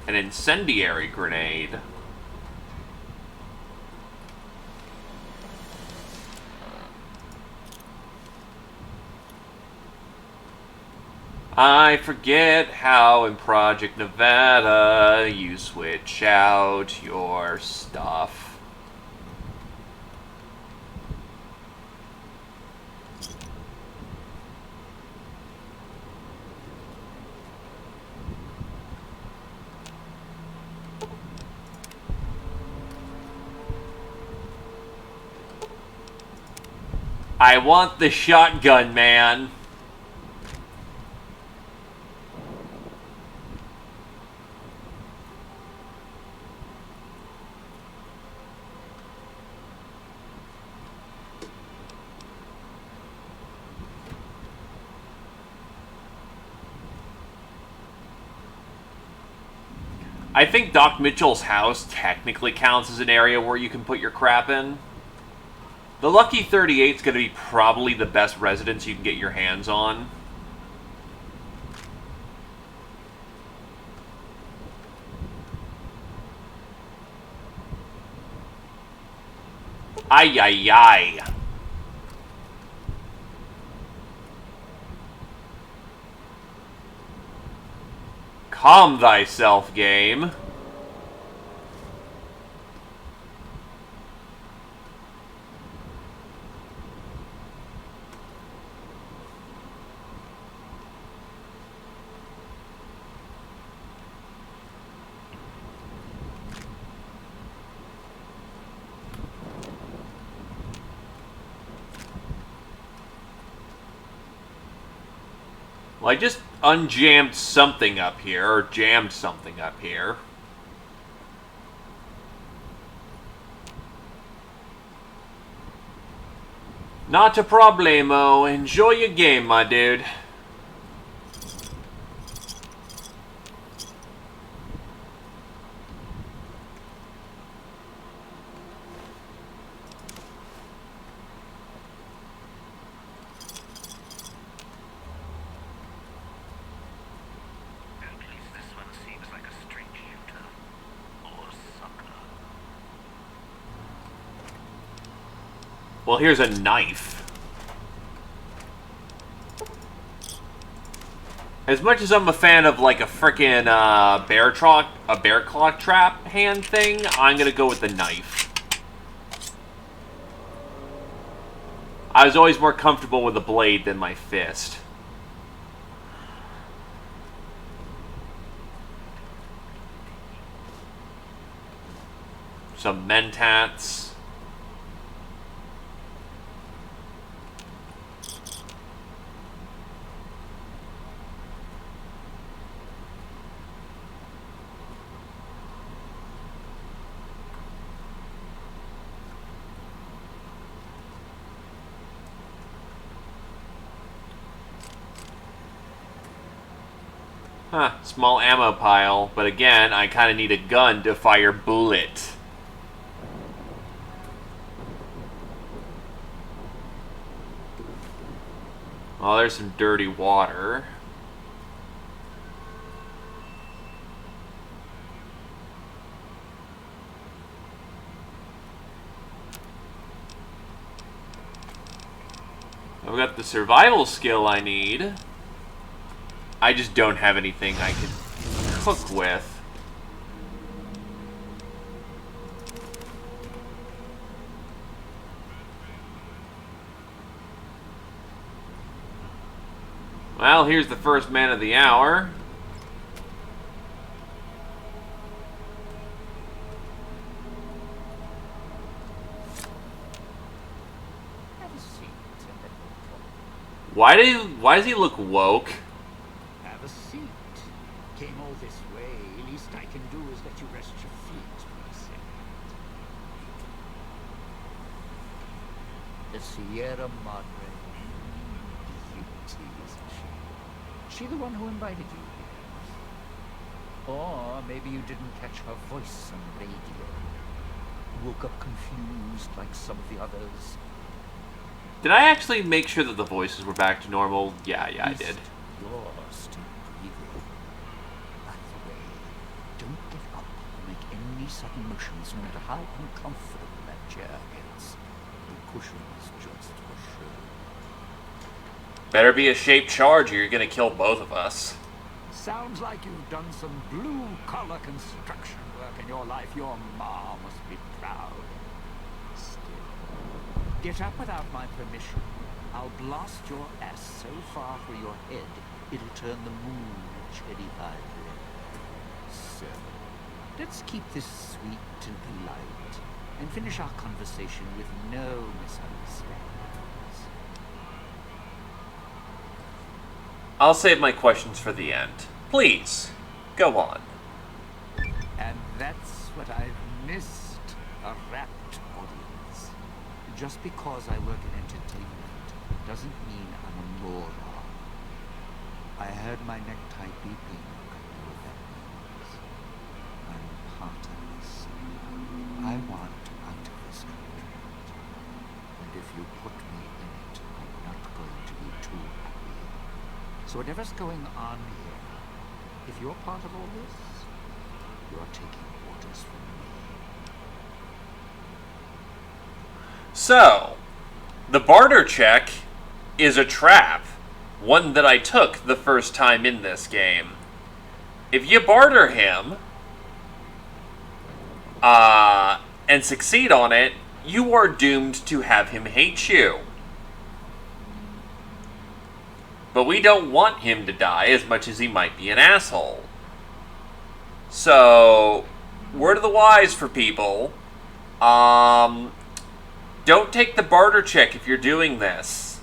An incendiary grenade. I forget how in Project Nevada you switch out your stuff. I want the shotgun, man. I think Doc Mitchell's house technically counts as an area where you can put your crap in. The Lucky 38 is going to be probably the best residence you can get your hands on. Ay, ay, ay. Calm thyself, game. Well, I just unjammed something up here, or jammed something up here. Not a problemo. Enjoy your game, my dude. Well, here's a knife. As much as I'm a fan of like a frickin' bear claw trap hand thing, I'm gonna go with the knife. I was always more comfortable with a blade than my fist. Some mentats. Huh, small ammo pile, but again, I kind of need a gun to fire bullet. Oh, there's some dirty water. I've got the survival skill I need. I just don't have anything I can cook with. Well, here's the first man of the hour. Why does he look woke? Have a seat. Came all this way. Least I can do is let you rest your feet for a second. The Sierra Madre. Beauty, isn't she? She the one who invited you here? Or maybe you didn't catch her voice on radio. Woke up confused like some of the others. Did I actually make sure that the voices were back to normal? Yeah, I did. You're still breathing. By the way, don't get up or make any sudden motions, no matter how uncomfortable that chair gets. The cushion's just for sure. Better be a shaped charge or you're gonna kill both of us. Sounds like you've done some blue-collar construction work in your life. Your ma must be proud. Get up without my permission. I'll blast your ass so far through your head, it'll turn the moon a cherry pie red. So, let's keep this sweet and polite, and finish our conversation with no misunderstandings. I'll save my questions for the end. Please, go on. And that's what I've missed, a rapt audience. Just because I work in entertainment doesn't mean I'm a moron. I heard my necktie beeping. You know what that means. I'm part of this. I want out of this contract. And if you put me in it, I'm not going to be too happy. So whatever's going on here, if you're part of all this, you're taking orders from me. So, the barter check is a trap. One that I took the first time in this game. If you barter him, and succeed on it, you are doomed to have him hate you. But we don't want him to die as much as he might be an asshole. So, word of the wise for people, don't take the barter check if you're doing this.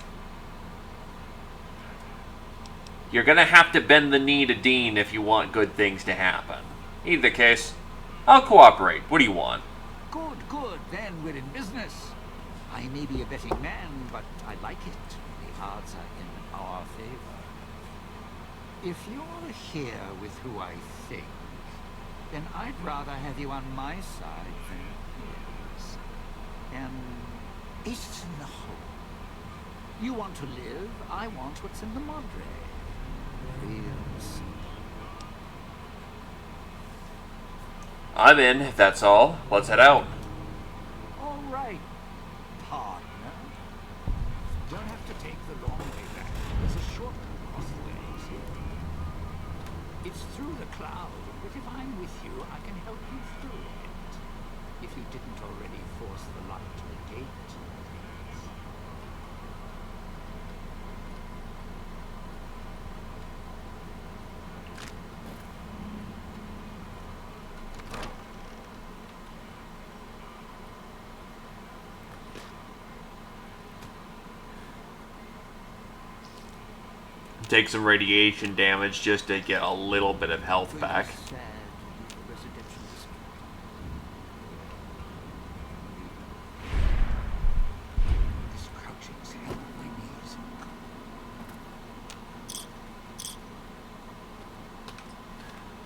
You're gonna have to bend the knee to Dean if you want good things to happen. Either case, I'll cooperate. What do you want? Good, good. Then we're in business. I may be a betting man, but I like it. The odds are in our favor. If you're here with who I think, then I'd rather have you on my side than his. And it's in the hole. You want to live, I want what's in the Madre. Real simple. I'm in, if that's all. Let's head out. All right, partner. Don't have to take the long way back. There's a shortcut across the way, see? It's through the cloud, but if I'm with you, I can help you through it. If you didn't already force the lock to the gate. Take some radiation damage just to get a little bit of health back.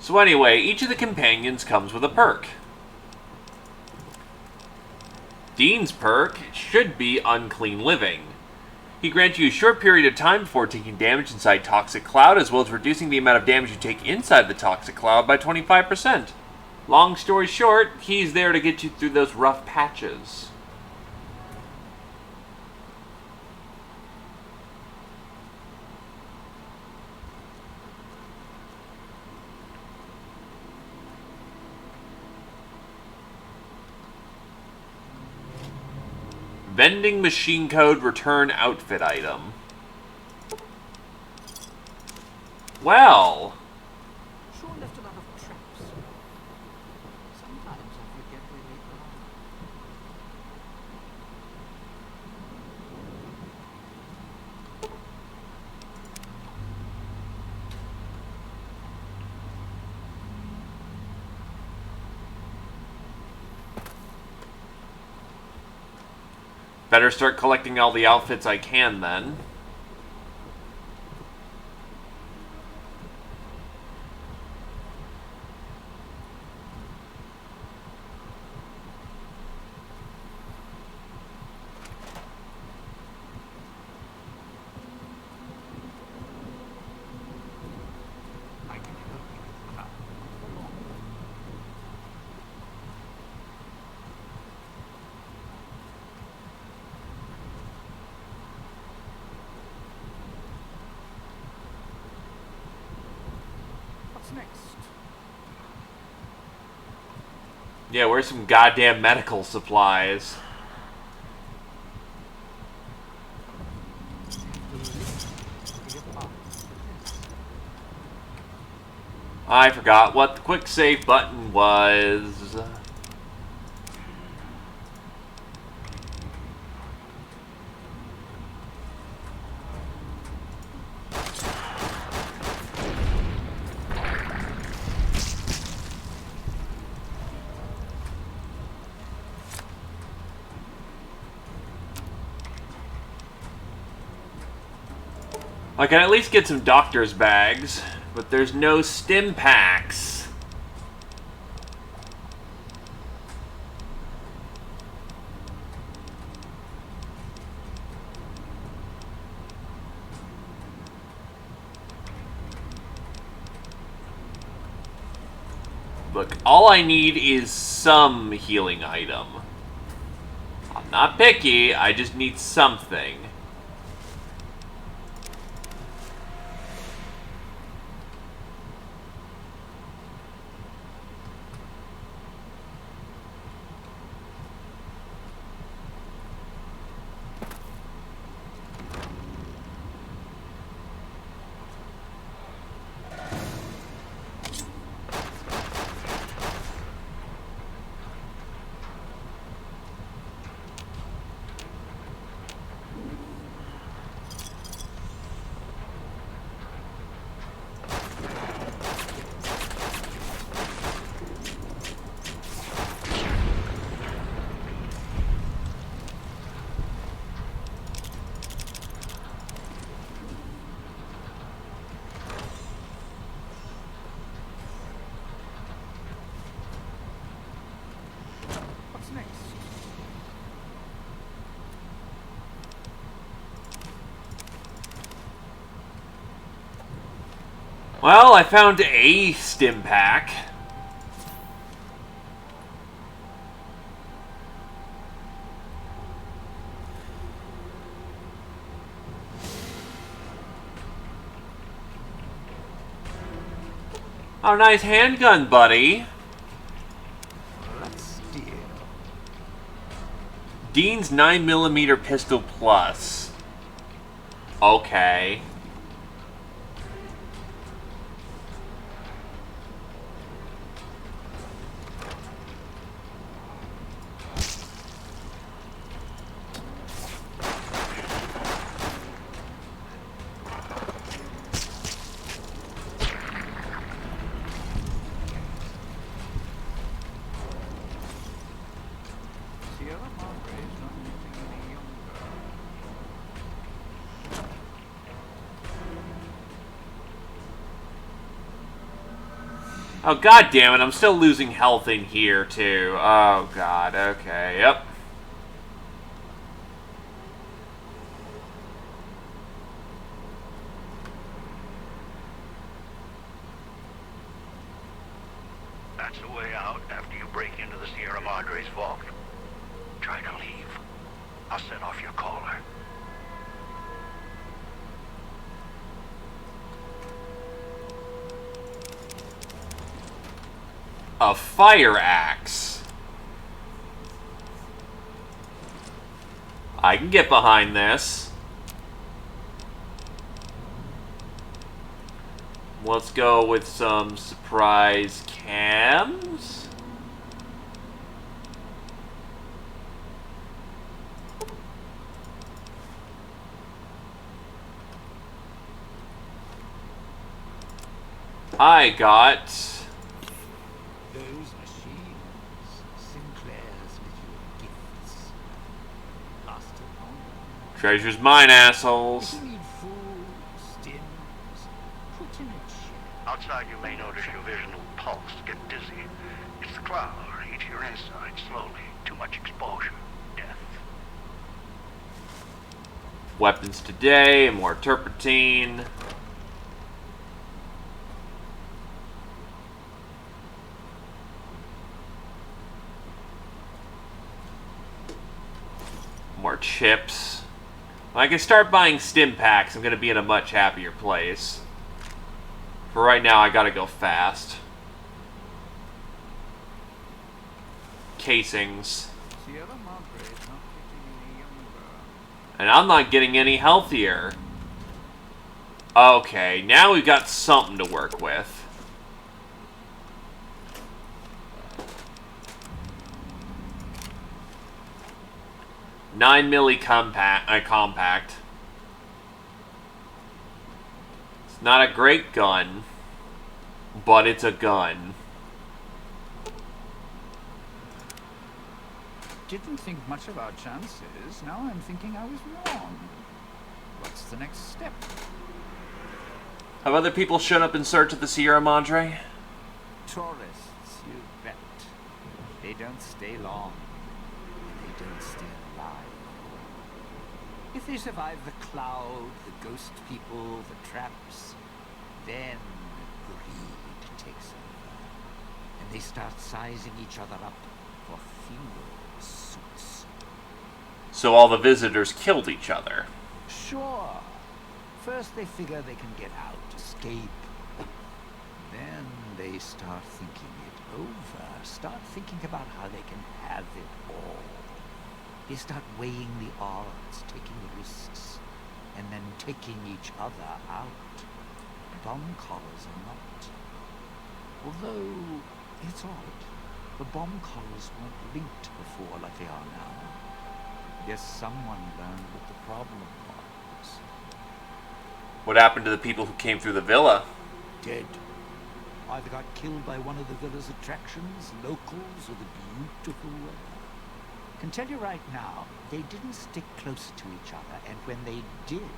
So anyway, each of the companions comes with a perk. Dean's perk should be Unclean Living. He grants you a short period of time before taking damage inside Toxic Cloud, as well as reducing the amount of damage you take inside the Toxic Cloud by 25%. Long story short, he's there to get you through those rough patches. Vending machine code, return outfit item. Well. Sure left a lot of traps. Sometimes I forget where they belong. Better start collecting all the outfits I can then. What's next? Yeah, where's some goddamn medical supplies? I forgot what the quick save button was. I can at least get some doctor's bags, but there's no stim packs. Look, all I need is some healing item. I'm not picky, I just need something. What's next? Well, I found a stim pack. Oh, nice handgun, buddy. Let's deal. Dean's 9mm pistol plus. Okay. Sierra Madre is not getting any younger. Oh, god damn it, I'm still losing health in here, too. Oh, god, okay, yep. That's the way out after you break into the Sierra Madre's vault. Try to leave. I'll set off your caller. A fire axe. I can get behind this. Let's go with some surprise cams. I got Those machines, Sinclair's little gifts. Passed along. treasure's mine, assholes. If you need food, stims, put in a chair. Outside, you may notice your vision will pulse, get dizzy. It's the cloud, eat your inside slowly. Too much exposure. Death. Weapons today, more turpentine. More chips. When I can start buying stim packs, I'm going to be in a much happier place. For right now, I gotta go fast. Casings. Sierra Madre is not getting any younger. And I'm not getting any healthier. Okay, now we've got something to work with. $9mm compact. It's not a great gun, but it's a gun. Didn't think much of our chances. Now I'm thinking I was wrong. What's the next step? Have other people shown up in search of the Sierra Madre? Tourists, you bet. They don't stay long. They don't stay alive. If they survive the cloud, the ghost people, the traps, then greed takes over. And they start sizing each other up for fuel suits. So all the visitors killed each other. Sure. First they figure they can get out, escape. Then they start thinking it over. Start thinking about how they can have it all. They start weighing the odds, taking risks, and then taking each other out. Bomb collars are not. Although, it's odd. The bomb collars weren't linked before like they are now. Guess someone learned what the problem was. What happened to the people who came through the villa? Dead. Either got killed by one of the villa's attractions, locals, or the beautiful weather. Can tell you right now, they didn't stick close to each other, and when they did,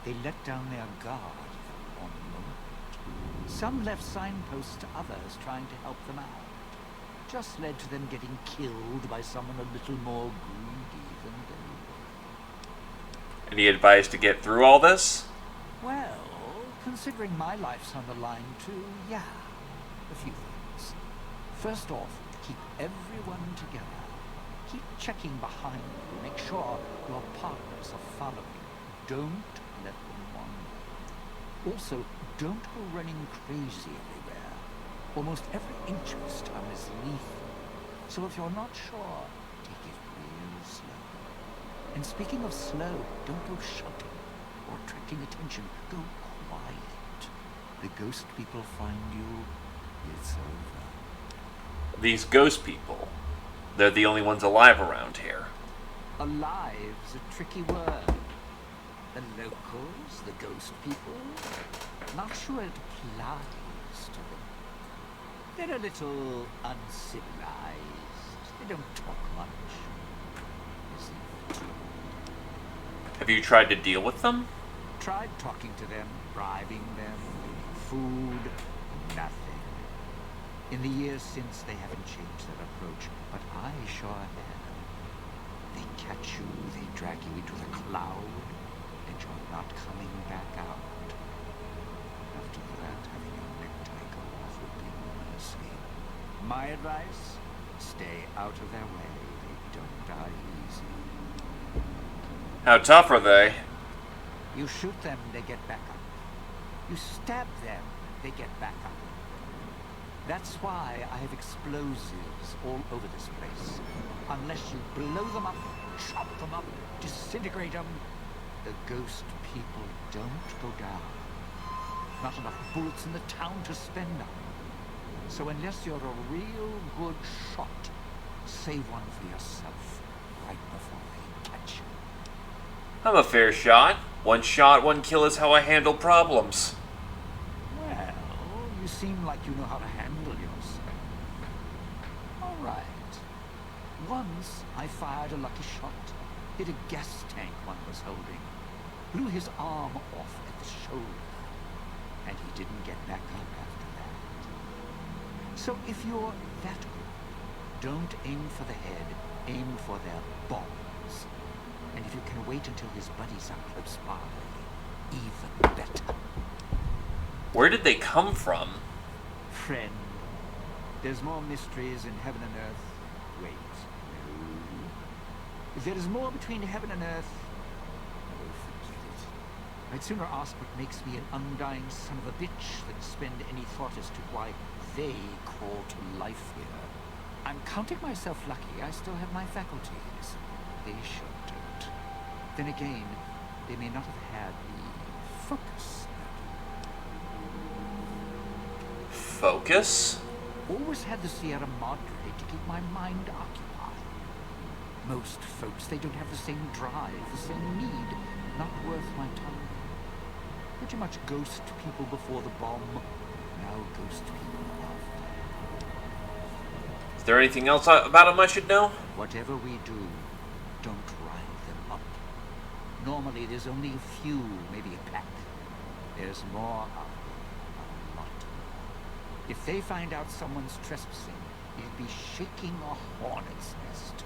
they let down their guard for one moment. Some left signposts to others trying to help them out. Just led to them getting killed by someone a little more greedy than they were. Any advice to get through all this? Well, considering my life's on the line too, yeah, a few things. First off, keep everyone together. Keep checking behind you. Make sure your partners are following. Don't let them wander. Also, don't go running crazy everywhere. Almost every inch of this town is lethal. So if you're not sure, take it real slow. And speaking of slow, don't go shouting or attracting attention. Go quiet. The ghost people find you, it's over. These ghost people. They're the only ones alive around here. Alive's a tricky word. The locals, the ghost people, not sure it applies to them. They're a little uncivilized. They don't talk much. Have you tried to deal with them? Tried talking to them, bribing them, food, nothing. In the years since, they haven't changed their approach, but I sure have. They catch you, they drag you into the cloud, and you're not coming back out. After that, having your necktie go off would be mercy. My advice? Stay out of their way. They don't die easy. How tough are they? You shoot them, they get back up. You stab them, they get back up. That's why I have explosives all over this place. Unless you blow them up, chop them up, disintegrate them. The ghost people don't go down. Not enough bullets in the town to spend them. So unless you're a real good shot, save one for yourself right before they catch you. I'm a fair shot. One shot, one kill is how I handle problems. Well, you seem like you know how to handle yourself. All right. Once I fired a lucky shot, hit a gas tank one was holding, blew his arm off at the shoulder, and he didn't get back up after that. So if you're that good, don't aim for the head, aim for their balls. And if you can wait until his buddies are close by, even better. Where did they come from? Friend, there's more mysteries in heaven and earth. Wait, no. If there is more between heaven and earth, oh, forget it. I'd sooner ask what makes me an undying son of a bitch than spend any thought as to why they crawl to life here. I'm counting myself lucky I still have my faculties. They sure don't. Then again, they may not have had the focus. Focus? Always had the Sierra Madre to keep my mind occupied. Most folks, they don't have the same drive, the same need. Not worth my time. Pretty much ghost people before the bomb, now ghost people after. Is there anything else about them I should know? Whatever we do, don't rile them up. Normally there's only a few, maybe a pack. There's more of them, a lot more. If they find out someone's trespassing, it'd be shaking a hornet's nest.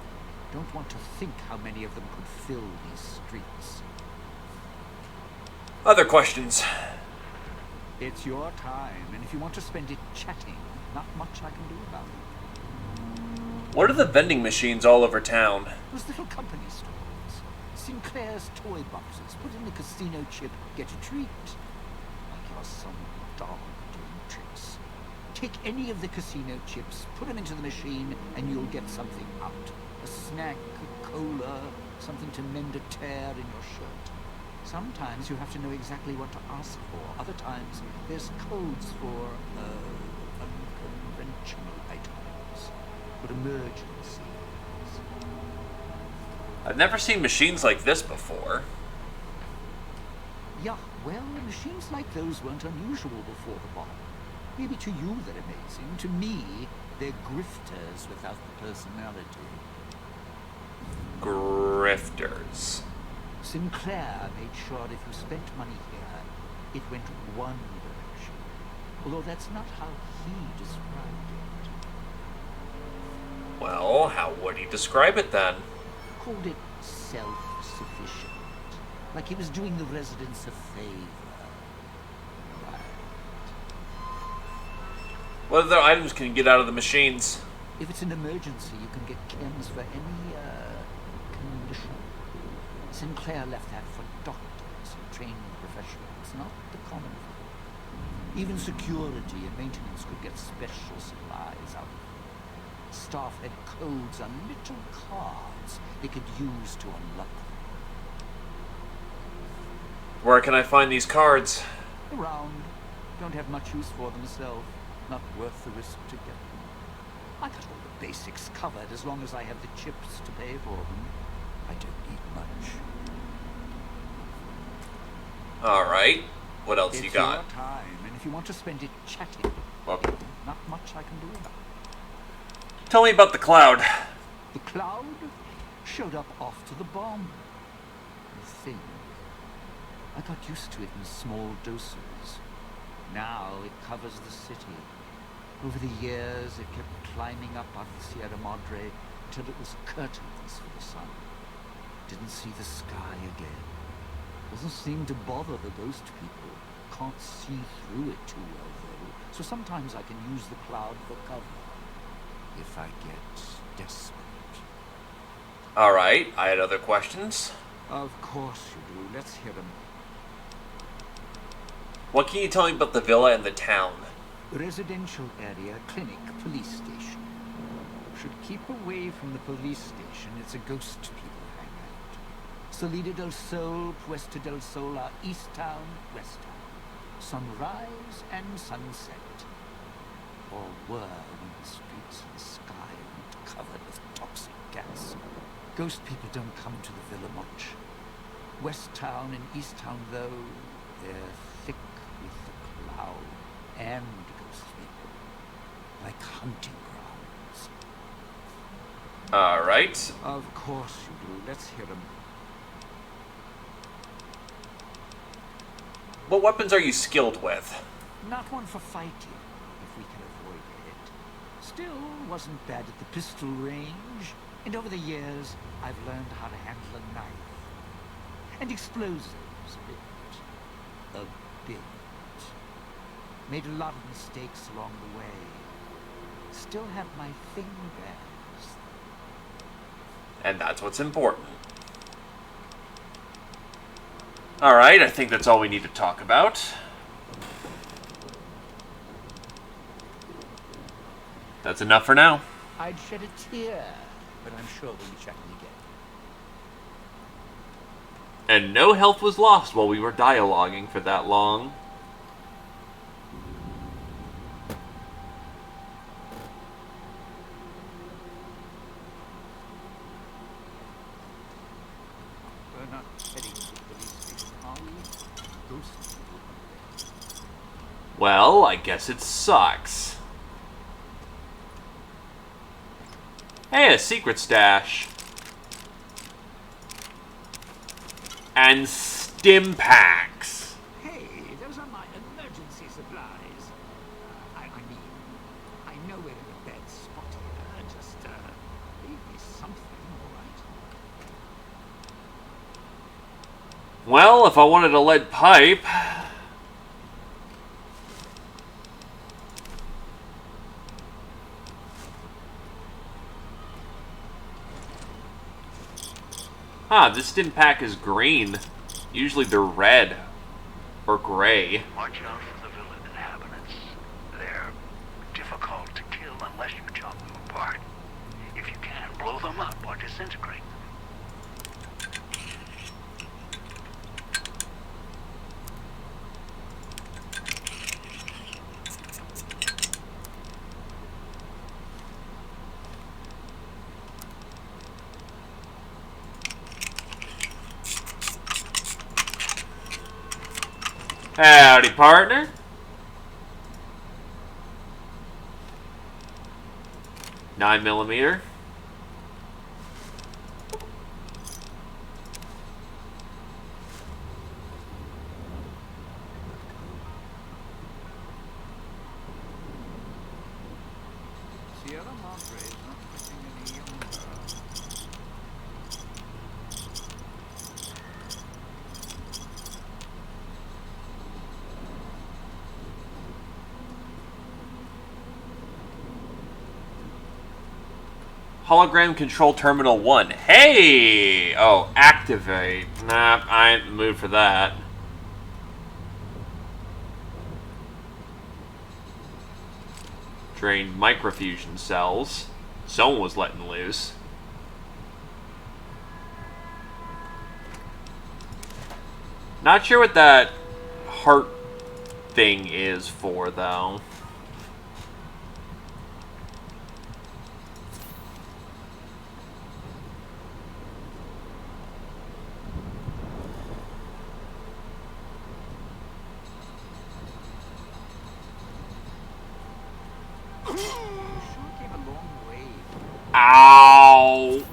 Don't want to think how many of them could fill these streets. Other questions? It's your time, and if you want to spend it chatting, not much I can do about it. What are the vending machines all over town? Those little company stores. Sinclair's toy boxes. Put in the casino chip, get a treat. Like you're some dog doing tricks. Take any of the casino chips, put them into the machine, and you'll get something out. A snack, a cola, something to mend a tear in your shirt. Sometimes you have to know exactly what to ask for. Other times, there's codes for, unconventional items. For emergencies. I've never seen machines like this before. Yeah, well, machines like those weren't unusual before the bomb. Maybe to you they're amazing. To me, they're grifters without the personality. Grifters. Sinclair made sure if you spent money here, it went one direction. Although that's not how he described it. Well, how would he describe it then? Called it self-sufficient. Like he was doing the residents a favor. Right. What other items can you get out of the machines? If it's an emergency, you can get chems for any, condition. Sinclair left that for doctors and trained professionals, not the common folk. Even security and maintenance could get special supplies out of it. Staff had codes on little cards they could use to unlock them. Where can I find these cards? Around. Don't have much use for them myself. Not worth the risk to get them. I got all the basics covered as long as I have the chips to pay for them. I don't need much. Alright. What else you got? It's your time, and if you want to spend it chatting, well, not much I can do about it. Tell me about the cloud. The cloud showed up after the bomb. I think. I got used to it in small doses. Now it covers the city. Over the years, it kept climbing up out of the Sierra Madre until it was curtains for the sun. Didn't see the sky again. Doesn't seem to bother the ghost people. Can't see through it too well, though. So sometimes I can use the cloud for cover. If I get desperate. Alright, I had other questions. Of course you do. Let's hear them. What can you tell me about the villa and the town? Residential area, clinic, police station. Should keep away from the police station. It's a ghost people hang out. Salida del Sol, Puesta del Sola, East Town, West Town. Sunrise and sunset. Or were when the streets and the sky weren't covered with toxic gas. Ghost people don't come to the villa much. West Town and East Town, though, they're thick with the cloud and ghost people. Like hunting grounds. Alright. Of course you do. Let's hear them. What weapons are you skilled with? Not one for fighting, if we can avoid it. Still, wasn't bad at the pistol range. And over the years, I've learned how to handle a knife. And explosives a bit. A bit. Made a lot of mistakes along the way. Still have my fingers. And that's what's important. Alright, I think that's all we need to talk about. That's enough for now. I'd shed a tear, but I'm sure we'll be chatting again. And no health was lost while we were dialoguing for that long. We're not heading to the police station, are we? Ghost people. Well, I guess it sucks. Hey, a secret stash. And stim packs. Hey, those are my emergency supplies. I mean, I know we're in a bad spot here. Just, leave me something, all right? Well, if I wanted a lead pipe... Huh, this stim pack is green. Usually they're red. Or gray. Watch out for the villa inhabitants. They're difficult to kill unless you chop them apart. If you can, blow them up or disintegrate them. Howdy, partner. Nine millimeter. Sierra Madre is not getting any younger. Hologram control terminal 1. Hey! Oh, activate. Nah, I ain't in the mood for that. Drained microfusion cells. Someone was letting loose. Not sure what that heart thing is for, though. Ow!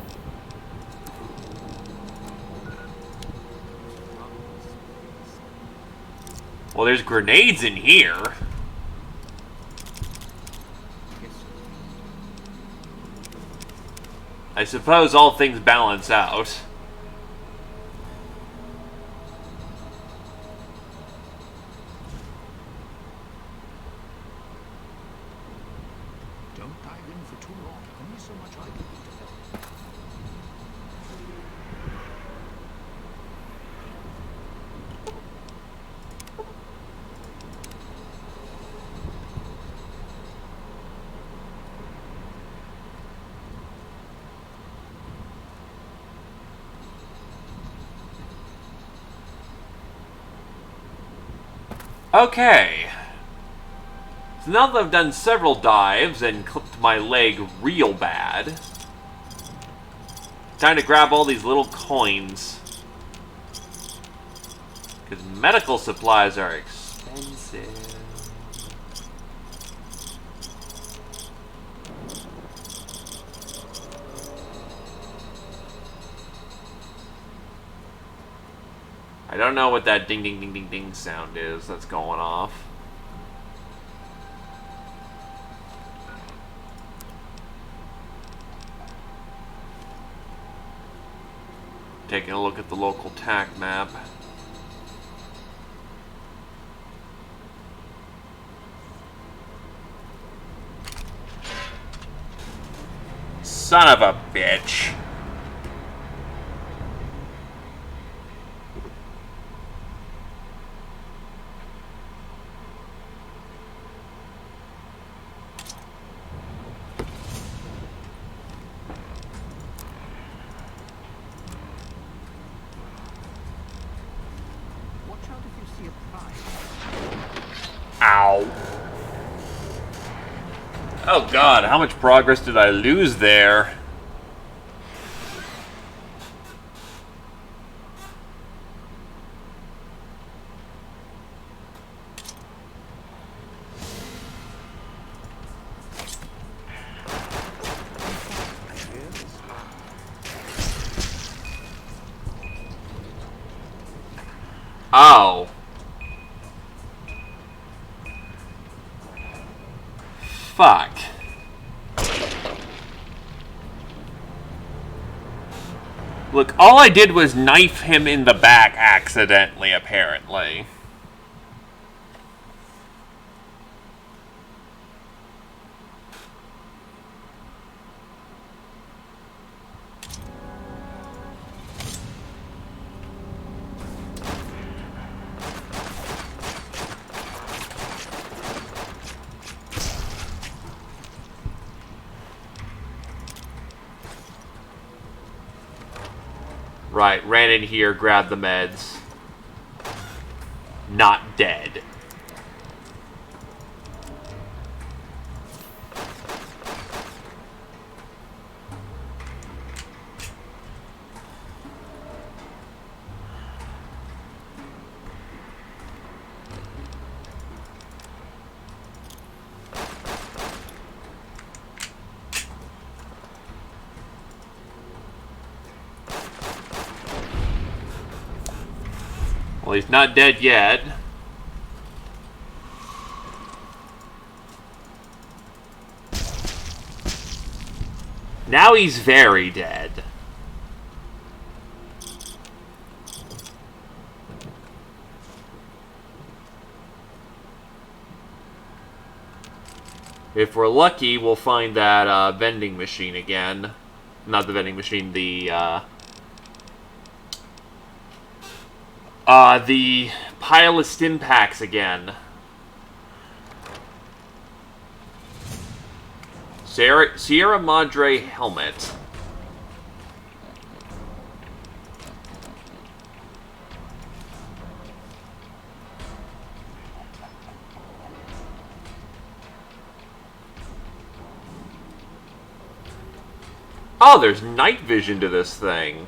Well, there's grenades in here. I suppose all things balance out. Don't dive in for too long. Only so much I can do to help. Okay. So now that I've done several dives and clipped my leg real bad, time to grab all these little coins. Because medical supplies are expensive. I don't know what that ding ding ding ding ding sound is that's going off. Taking a look at the local TAC map. Son of a bitch. Ow. Oh god, how much progress did I lose there? Oh. Fuck. Look, all I did was knife him in the back accidentally, apparently. Right, ran in here, grabbed the meds. Not dead. Well, he's not dead yet. Now he's very dead. If we're lucky, we'll find that vending machine again. Not the vending machine, the pile of stim packs again. Sierra Madre helmet. Oh, there's night vision to this thing.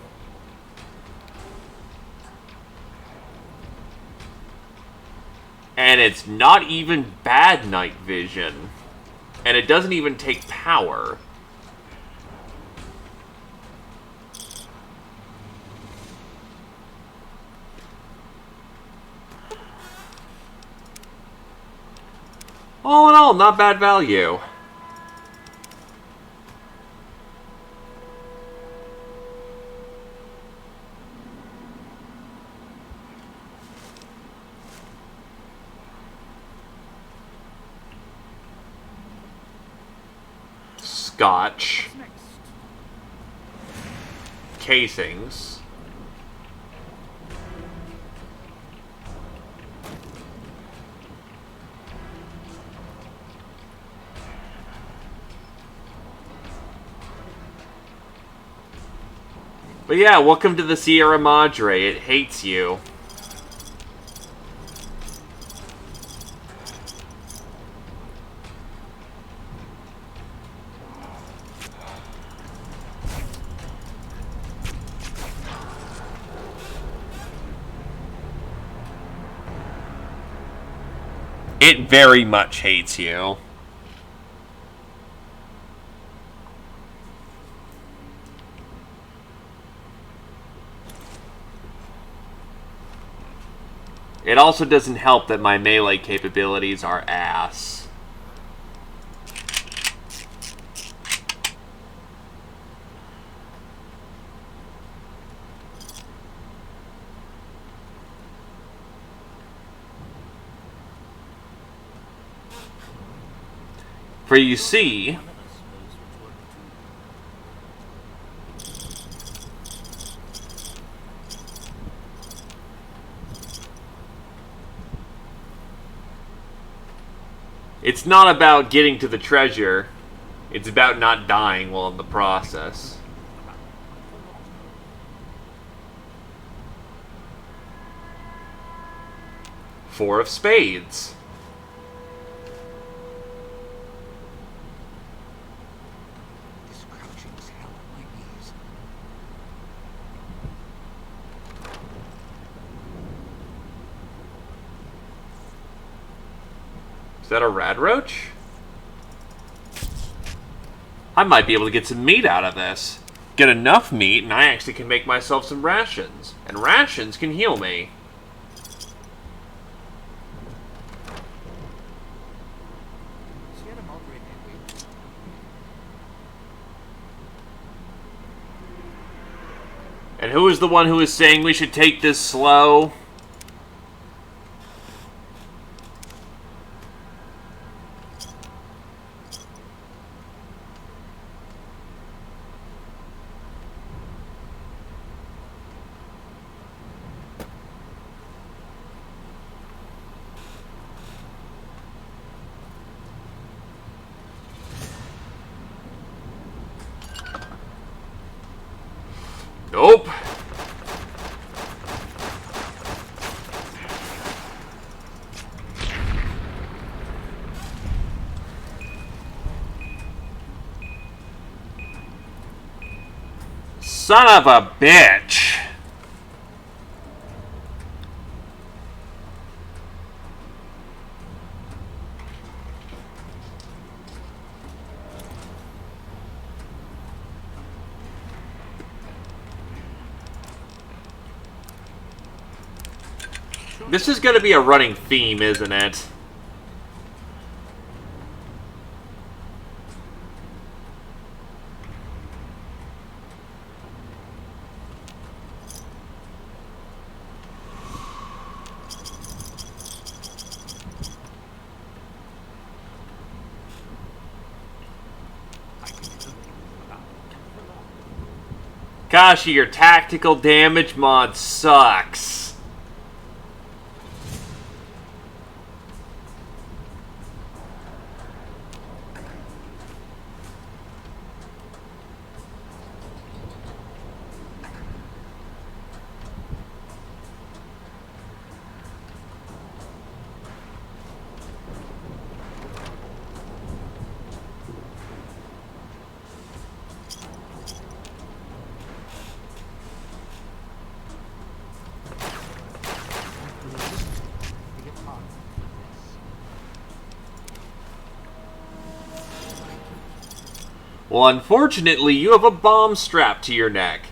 And it's not even bad night vision. And it doesn't even take power. All in all, not bad value. Scotch. Casings. But yeah, welcome to the Sierra Madre. It hates you. It very much hates you. It also doesn't help that my melee capabilities are ass. For you see, it's not about getting to the treasure, it's about not dying while in the process. Four of spades. This crouching is hell on my knees. Is that a radroach? I might be able to get some meat out of this. Get enough meat, and I actually can make myself some rations. And rations can heal me. And who is the one who is saying we should take this slow? Nope. Son of a bitch. This is going to be a running theme, isn't it? Kashi, your tactical damage mod sucks. Well, unfortunately, you have a bomb strapped to your neck.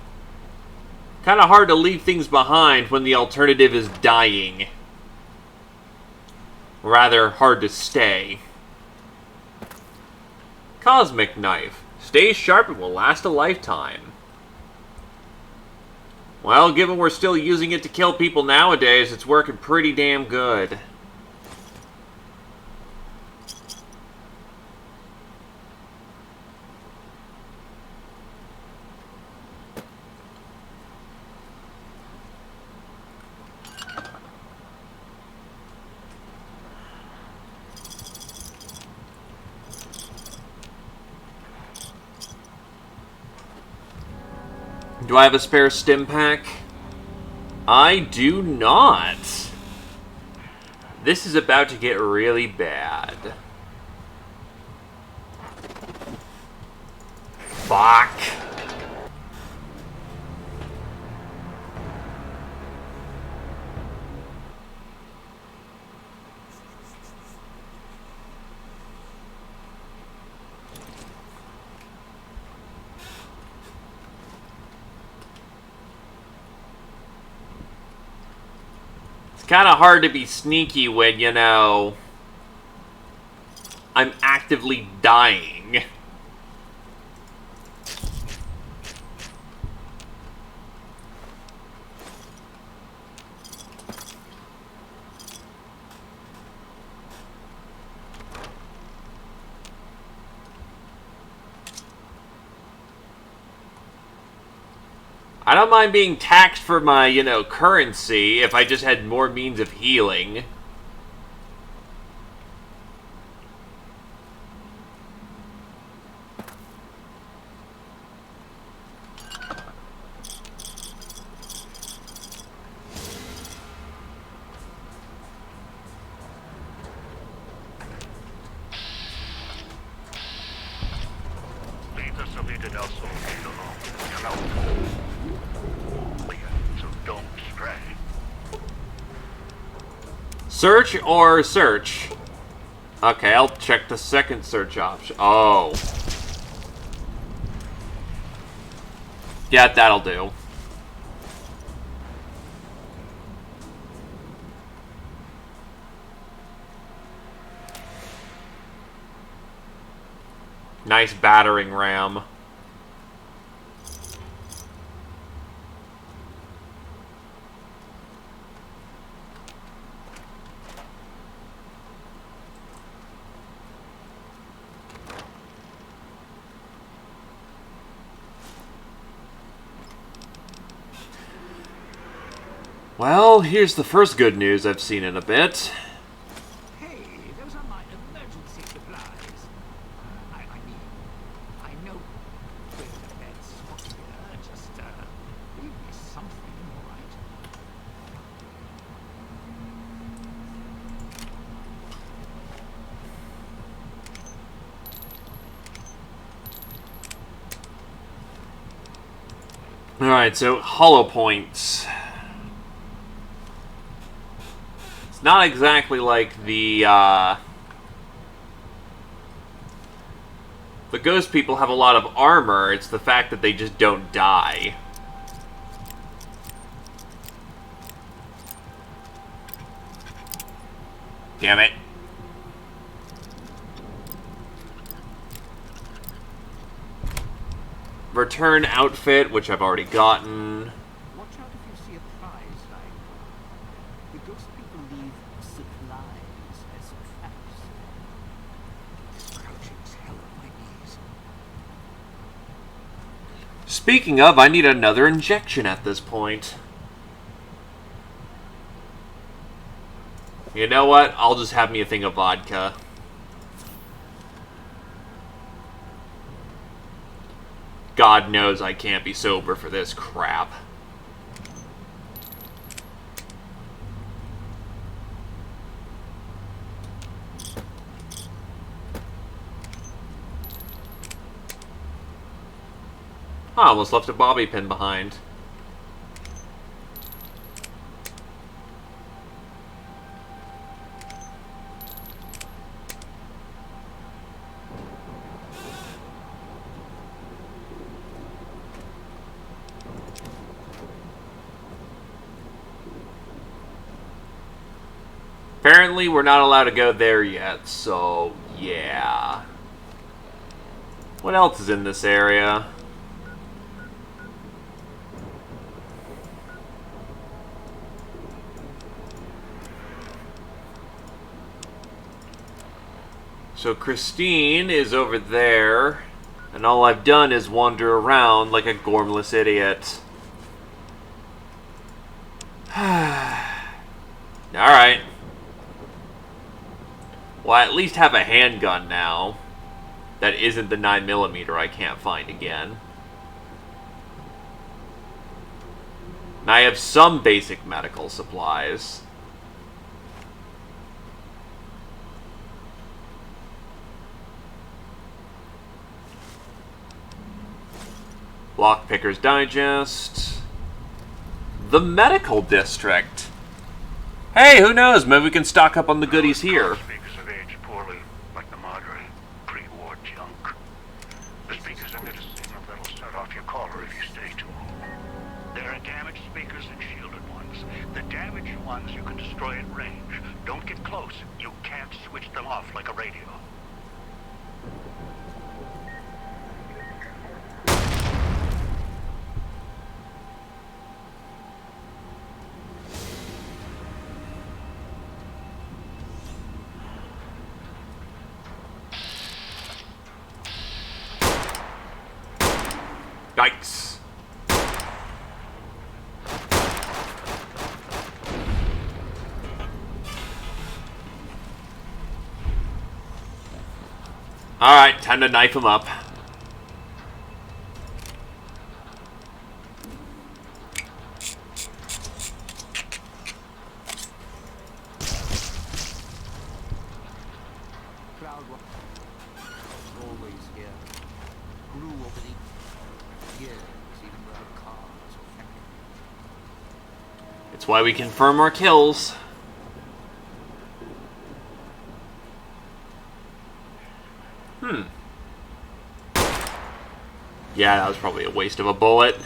Kind of hard to leave things behind when the alternative is dying. Rather hard to stay. Cosmic Knife. Stays sharp and will last a lifetime. Well, given we're still using it to kill people nowadays, it's working pretty damn good. Do I have a spare stim pack? I do not. This is about to get really bad. Fuck. kind of hard to be sneaky when, you know, I'm actively dying. I don't mind being taxed for my, you know, currency if I just had more means of healing. Search or search? Okay, I'll check the second search option. Oh. Yeah, that'll do. Nice battering ram. Well, here's the first good news I've seen in a bit. Hey, those are my emergency supplies. I mean, I know there's a bad spot here. Just, leave me something, all right? Alright, so hollow points. It's not exactly like the ghost people have a lot of armor, it's the fact that they just don't die. Damn it. Return outfit, which I've already gotten. Watch out if you see a prize lying around. The ghost people leave supplies as traps. This crouching's hell on my knees. Speaking of, I need another injection at this point. You know what? I'll just have me a thing of vodka. God knows I can't be sober for this crap. I almost left a bobby pin behind. Apparently, we're not allowed to go there yet, so yeah. What else is in this area? So Christine is over there, and all I've done is wander around like a gormless idiot. Alright. Well, I at least have a handgun now. That isn't the 9mm I can't find again. And I have some basic medical supplies. Lockpicker's Digest. The Medical District. Hey, who knows? Maybe we can stock up on the goodies here. Speakers have aged poorly, like the Madre. Pre-war junk. The speakers emit a signal that'll start off your collar if you stay too long. There are damaged speakers and shielded ones. The damaged ones you can destroy at range. Don't get close. You can't switch them off like a radio. Yikes. Alright, time to knife him up. Cloud always here. Grew over the years, even without cars or friendly. It's why we confirm our kills. Yeah, that was probably a waste of a bullet.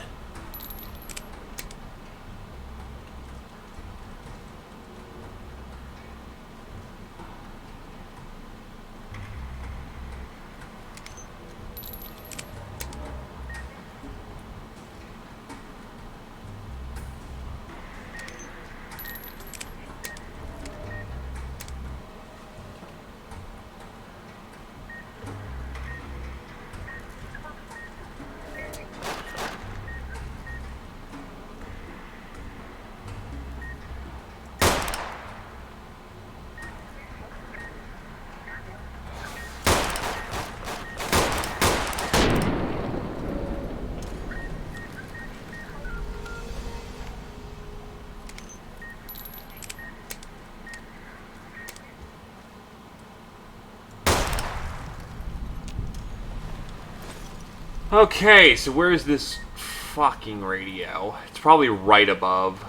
Okay, so where's this fucking radio? It's probably right above.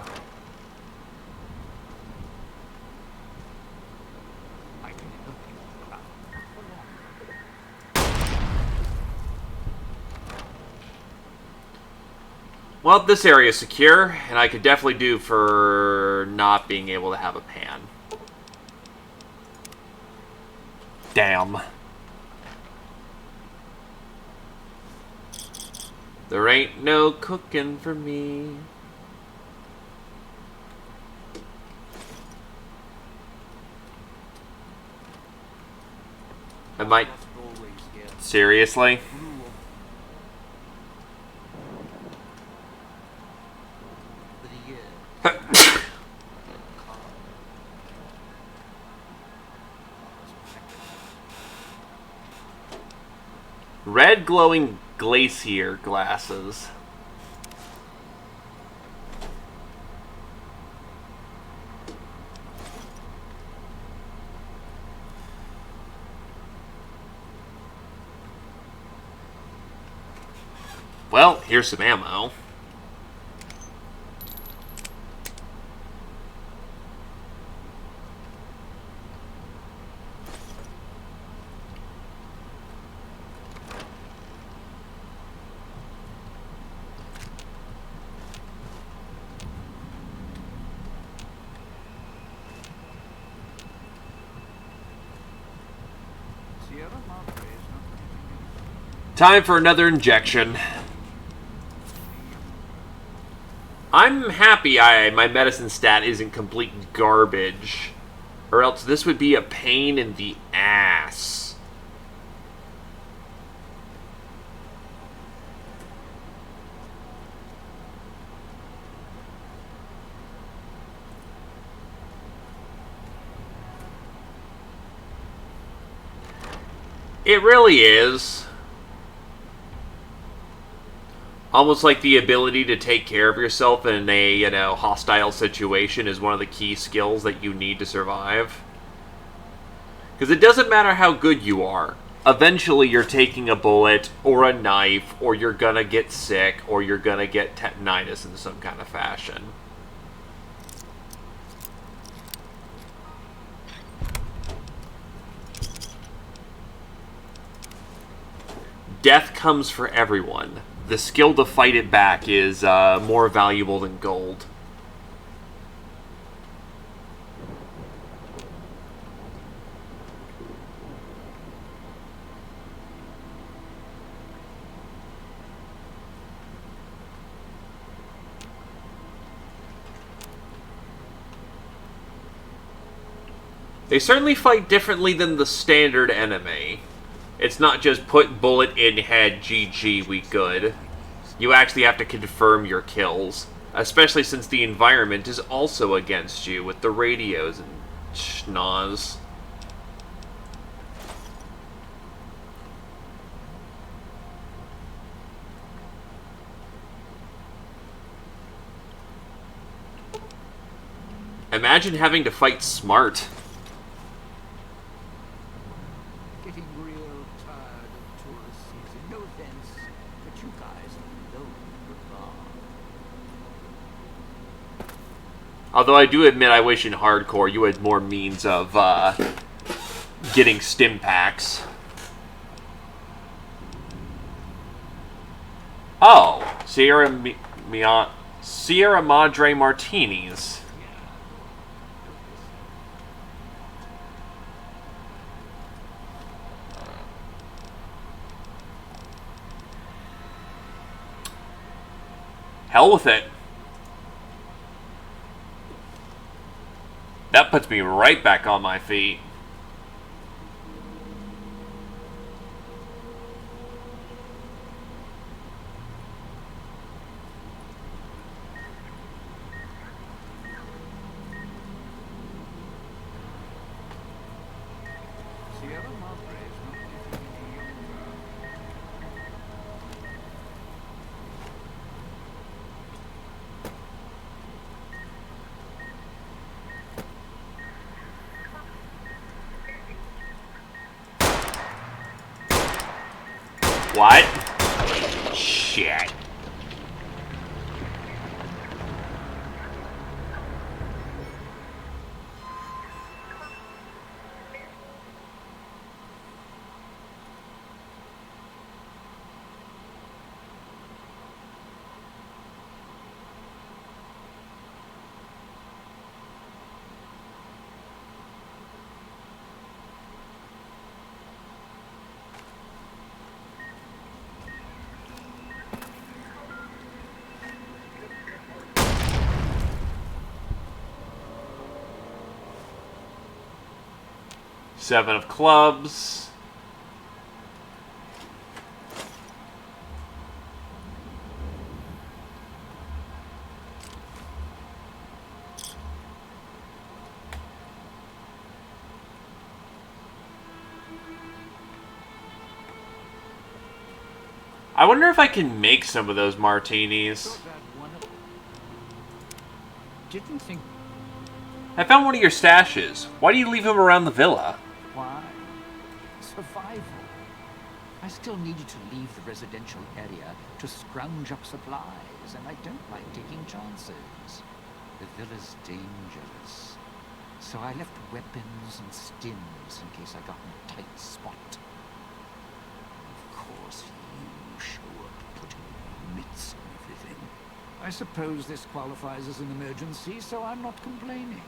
Well, this area is secure, and I could definitely do for not being able to have a pan. Damn. There ain't no cooking for me. I might... Seriously? Red glowing glacier glasses. Well, here's some ammo. Time for another injection. I'm happy my medicine stat isn't complete garbage, or else this would be a pain in the ass. It really is. Almost like the ability to take care of yourself in a, hostile situation is one of the key skills that you need to survive. Because it doesn't matter how good you are. Eventually you're taking a bullet, or a knife, or you're gonna get sick, or you're gonna get tetanitis in some kind of fashion. Death comes for everyone. The skill to fight it back is more valuable than gold. They certainly fight differently than the standard enemy. It's not just put bullet in head, GG, we good. You actually have to confirm your kills. Especially since the environment is also against you with the radios and schnoz. Imagine having to fight smart. Getting real tired of tourist season. No offense, but you guys are low the bar. Although I do admit I wish in hardcore you had more means of getting stim packs. Oh, Sierra Madre Martinis. Hell with it. That puts me right back on my feet. Sierra Madre is not getting any younger. What? Shit. Seven of clubs. I wonder if I can make some of those martinis. Didn't think. I found one of your stashes. Why do you leave them around the villa? Why? Survival. I still needed to leave the residential area to scrounge up supplies, and I don't like taking chances. The villa's dangerous. So I left weapons and stims in case I got in a tight spot. Of course, you show up putting mitts on everything. I suppose this qualifies as an emergency, so I'm not complaining.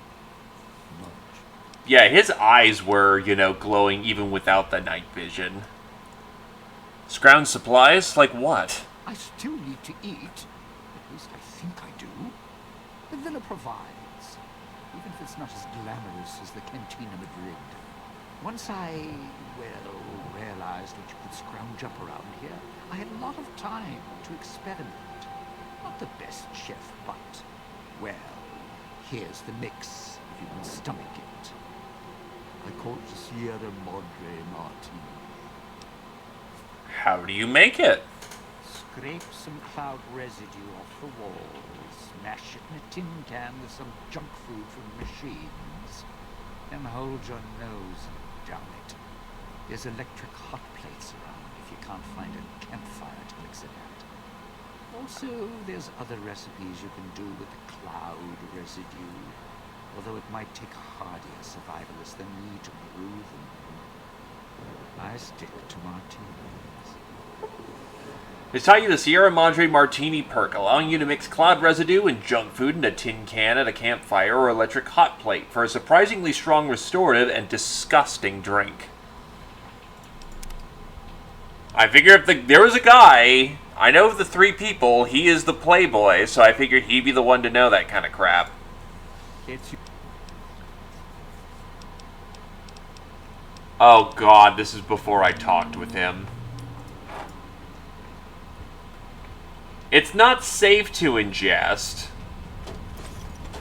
Yeah, his eyes were, you know, glowing even without the night vision. Scrounge supplies? Like what? I still need to eat. At least I think I do. The villa provides, even if it's not as glamorous as the Cantina Madrid. Once I, well, realized what you could scrounge up around here, I had a lot of time to experiment. Not the best chef, but, well, here's the mix, if you can stomach it. I call it the Sierra Madre Martini. How do you make it? Scrape some cloud residue off the walls, smash it in a tin can with some junk food from machines, then hold your nose and down it. There's electric hot plates around if you can't find a campfire to mix it at. Also, there's other recipes you can do with the cloud residue, although it might take hardier survivalists than me to brew them. I stick to martinis. It's taught you the Sierra Madre Martini perk, allowing you to mix cloud residue and junk food in a tin can at a campfire or electric hot plate for a surprisingly strong restorative and disgusting drink. I figure if there was a guy, I know of the three people, he is the playboy, so I figured he'd be the one to know that kind of crap. It's Oh god, this is before I talked with him. It's not safe to ingest,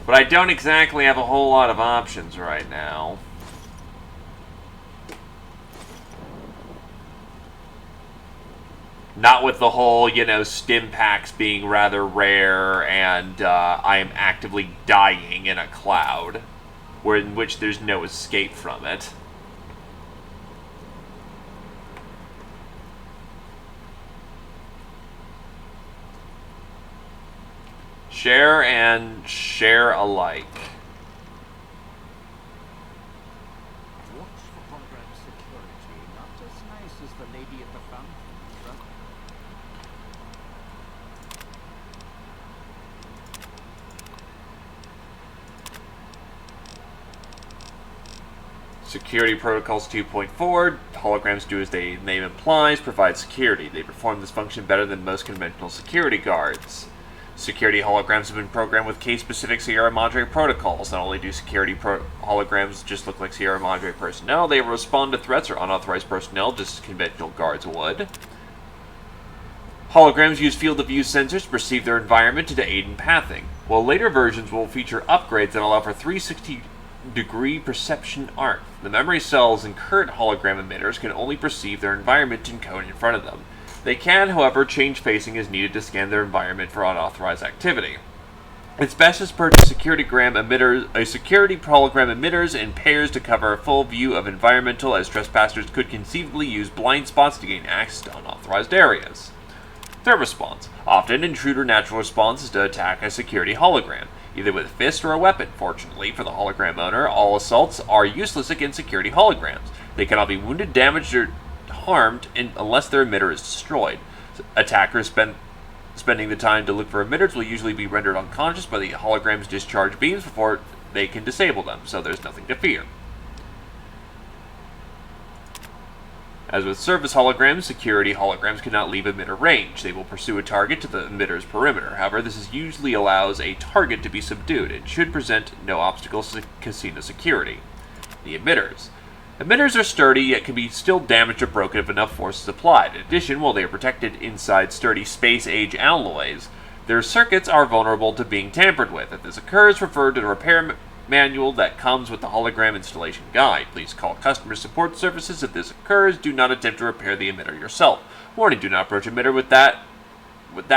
but I don't exactly have a whole lot of options right now. Not with the whole, you know, stim packs being rather rare and I am actively dying in a cloud, in which there's no escape from it. Share and share alike. Watch for hologram security, not as nice as the lady at the fountain. Security Protocols 2.4, holograms do as their name implies, provide security. They perform this function better than most conventional security guards. Security holograms have been programmed with case-specific Sierra Madre protocols. Not only do security holograms just look like Sierra Madre personnel, they respond to threats or unauthorized personnel just as conventional guards would. Holograms use field-of-view sensors to perceive their environment and to aid in pathing, while later versions will feature upgrades that allow for 360-degree perception arc. The memory cells in current hologram emitters can only perceive their environment and code in front of them. They can, however, change facing as needed to scan their environment for unauthorized activity. It's best to purchase security hologram emitters in pairs to cover a full view of environmental, as trespassers could conceivably use blind spots to gain access to unauthorized areas. Threat response. Often, intruder natural response is to attack a security hologram, either with a fist or a weapon. Fortunately for the hologram owner, all assaults are useless against security holograms. They cannot be wounded, damaged, or harmed unless their emitter is destroyed. Attackers spending the time to look for emitters will usually be rendered unconscious by the hologram's discharge beams before they can disable them, so there's nothing to fear. As with surface holograms, security holograms cannot leave emitter range. They will pursue a target to the emitter's perimeter. However, this usually allows a target to be subdued and should present no obstacles to casino security. The emitters. Emitters are sturdy, yet can be still damaged or broken if enough force is applied. In addition, while they are protected inside sturdy space-age alloys, their circuits are vulnerable to being tampered with. If this occurs, refer to the repair manual that comes with the hologram installation guide. Please call customer support services if this occurs. Do not attempt to repair the emitter yourself. Warning, do not approach emitter with that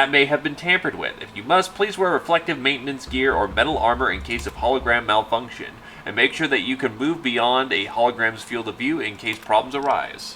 may have been tampered with. If you must, please wear reflective maintenance gear or metal armor in case of hologram malfunction, and make sure that you can move beyond a hologram's field of view in case problems arise.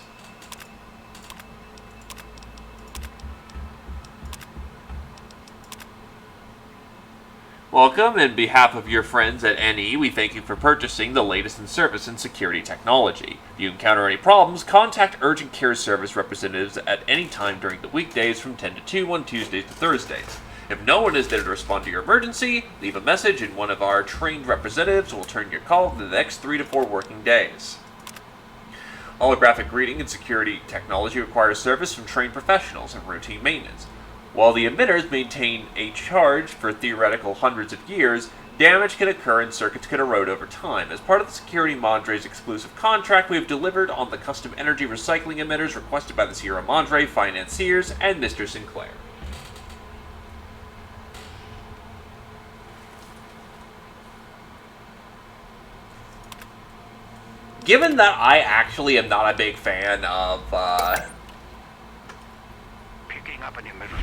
Welcome, in behalf of your friends at NE, we thank you for purchasing the latest in service and security technology. If you encounter any problems, contact Urgent Care Service representatives at any time during the weekdays from 10 to 2 on Tuesdays to Thursdays. If no one is there to respond to your emergency, leave a message and one of our trained representatives will turn your call in the next 3 to 4 working days. Holographic reading and security technology requires service from trained professionals and routine maintenance. While the emitters maintain a charge for theoretical hundreds of years, damage can occur and circuits can erode over time. As part of the Security Madre's exclusive contract, we have delivered on the custom energy recycling emitters requested by the Sierra Madre financiers and Mr. Sinclair. Given that I actually am not a big fan of, Picking up an emitter.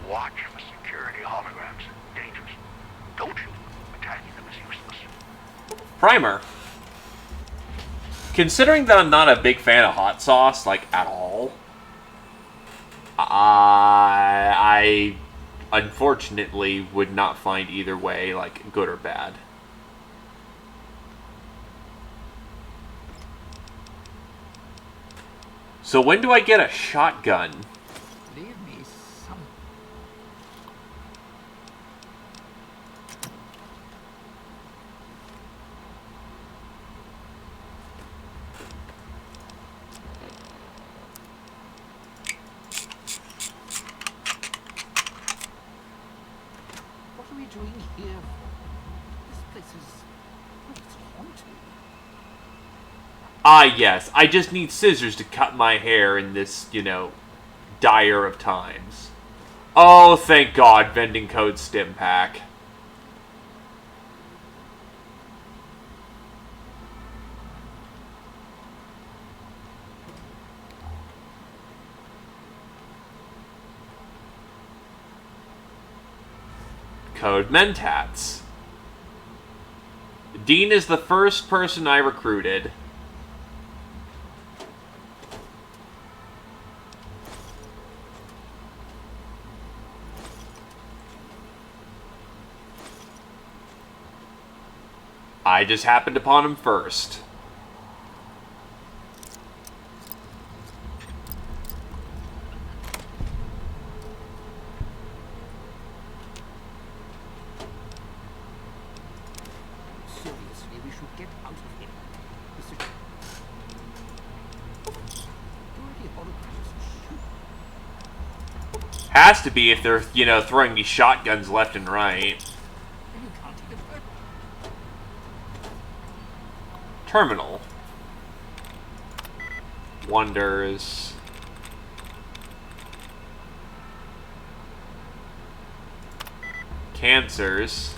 Watch for security holograms. Dangerous. Don't shoot them. Attacking them is useless. Primer. Considering that I'm not a big fan of hot sauce, like, at all, I unfortunately would not find either way, like, good or bad. So when do I get a shotgun? Leave me some. What are we doing here? This place is... well, it's haunted. Ah, yes. I just need scissors to cut my hair in this, you know, dire of times. Oh, thank God, vending code stim pack. Code Mentats. Dean is the first person I recruited. I just happened upon him first. Seriously, we should get out of here. Has to be if they're, you know, throwing these shotguns left and right. Terminal. Wonders. Cancers.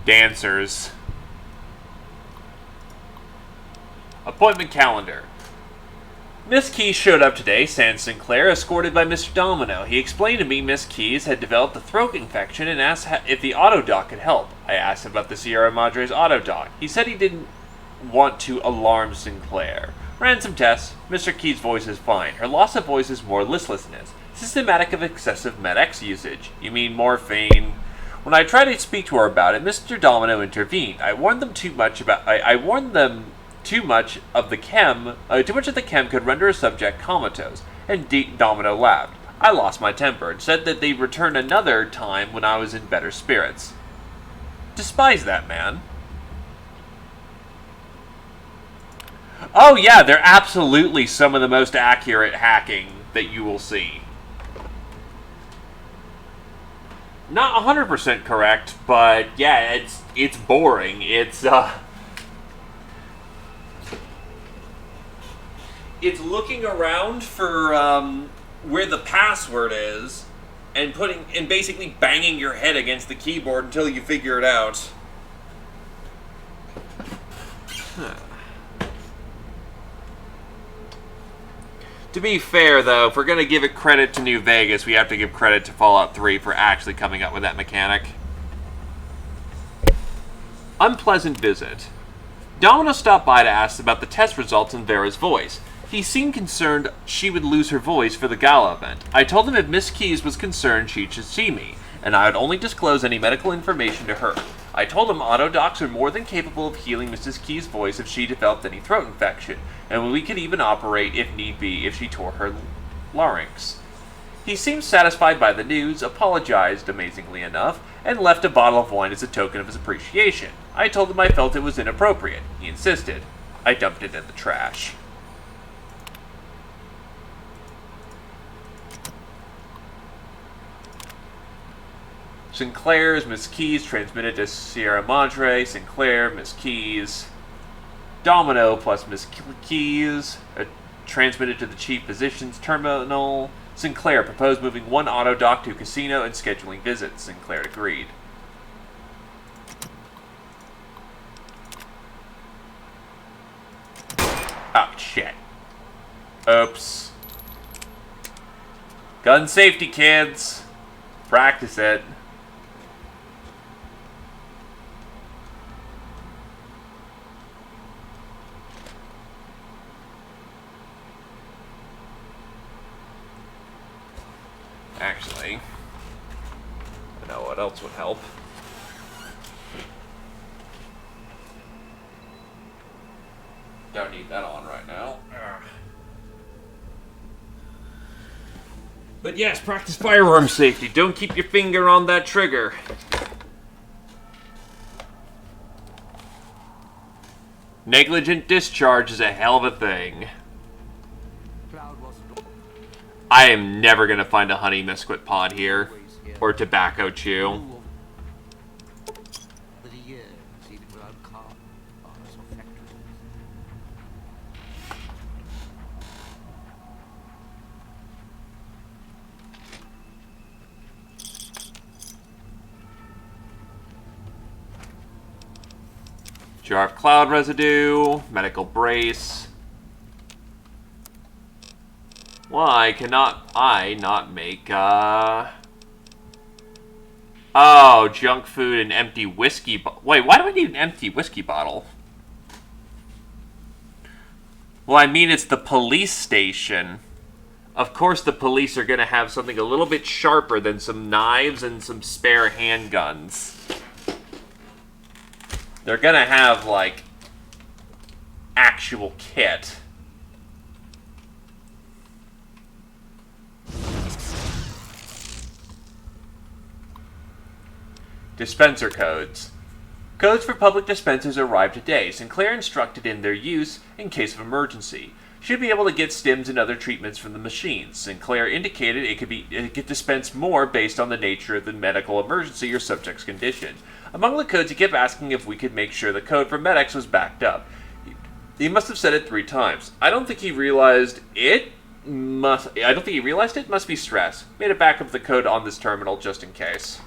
Dancers. Appointment calendar. Miss Keyes showed up today, sans Sinclair, escorted by Mr. Domino. He explained to me Miss Keyes had developed a throat infection and asked if the autodoc could help. I asked about the Sierra Madre's autodoc. He said he didn't want to alarm Sinclair. Ran some tests. Mr. Keyes' voice is fine. Her loss of voice is more listlessness. Systematic of excessive Med-X usage. You mean morphine? When I tried to speak to her about it, Mr. Domino intervened. I warned them too much of the chem could render a subject comatose, and Domino laughed. I lost my temper and said that they'd return another time when I was in better spirits. Despise that man. Oh yeah, they're absolutely some of the most accurate hacking that you will see. Not 100% correct, but yeah, it's boring. It's looking around for where the password is and basically banging your head against the keyboard until you figure it out. To be fair, though, if we're going to give it credit to New Vegas, we have to give credit to Fallout 3 for actually coming up with that mechanic. Unpleasant visit. Domino stopped by to ask about the test results in Vera's voice. He seemed concerned she would lose her voice for the gala event. I told him if Miss Keyes was concerned, she should see me, and I would only disclose any medical information to her. I told him autodocs are more than capable of healing Mrs. Keyes' voice if she developed any throat infection, and we could even operate if need be if she tore her larynx. He seemed satisfied by the news, apologized amazingly enough, and left a bottle of wine as a token of his appreciation. I told him I felt it was inappropriate. He insisted. I dumped it in the trash. Sinclair's Miss Keyes transmitted to Sierra Madre. Sinclair, Miss Keyes. Domino plus Miss Keyes transmitted to the chief physician's terminal. Sinclair proposed moving one autodoc to casino and scheduling visits. Sinclair agreed. Oh, shit. Oops. Gun safety, kids. Practice it. Actually, I know what else would help. Don't need that on right now. But yes, practice firearm safety. Don't keep your finger on that trigger. Negligent discharge is a hell of a thing. I am never going to find a honey mesquite pod here. Or tobacco chew. even without cars or factories. Jar of cloud residue, medical brace. Why cannot I not make, Oh, junk food and empty whiskey Wait, why do I need an empty whiskey bottle? Well, I mean, it's the police station. Of course the police are gonna have something a little bit sharper than some knives and some spare handguns. They're gonna have, like, actual kit. Dispenser codes. Codes for public dispensers arrived today. Sinclair instructed in their use in case of emergency. Should be able to get stims and other treatments from the machines. Sinclair indicated it could dispense more based on the nature of the medical emergency or subject's condition. Among the codes, he kept asking if we could make sure the code for medics was backed up. He must have said it 3 times. I don't think he realized it. Must be stress. Made a backup of the code on this terminal just in case.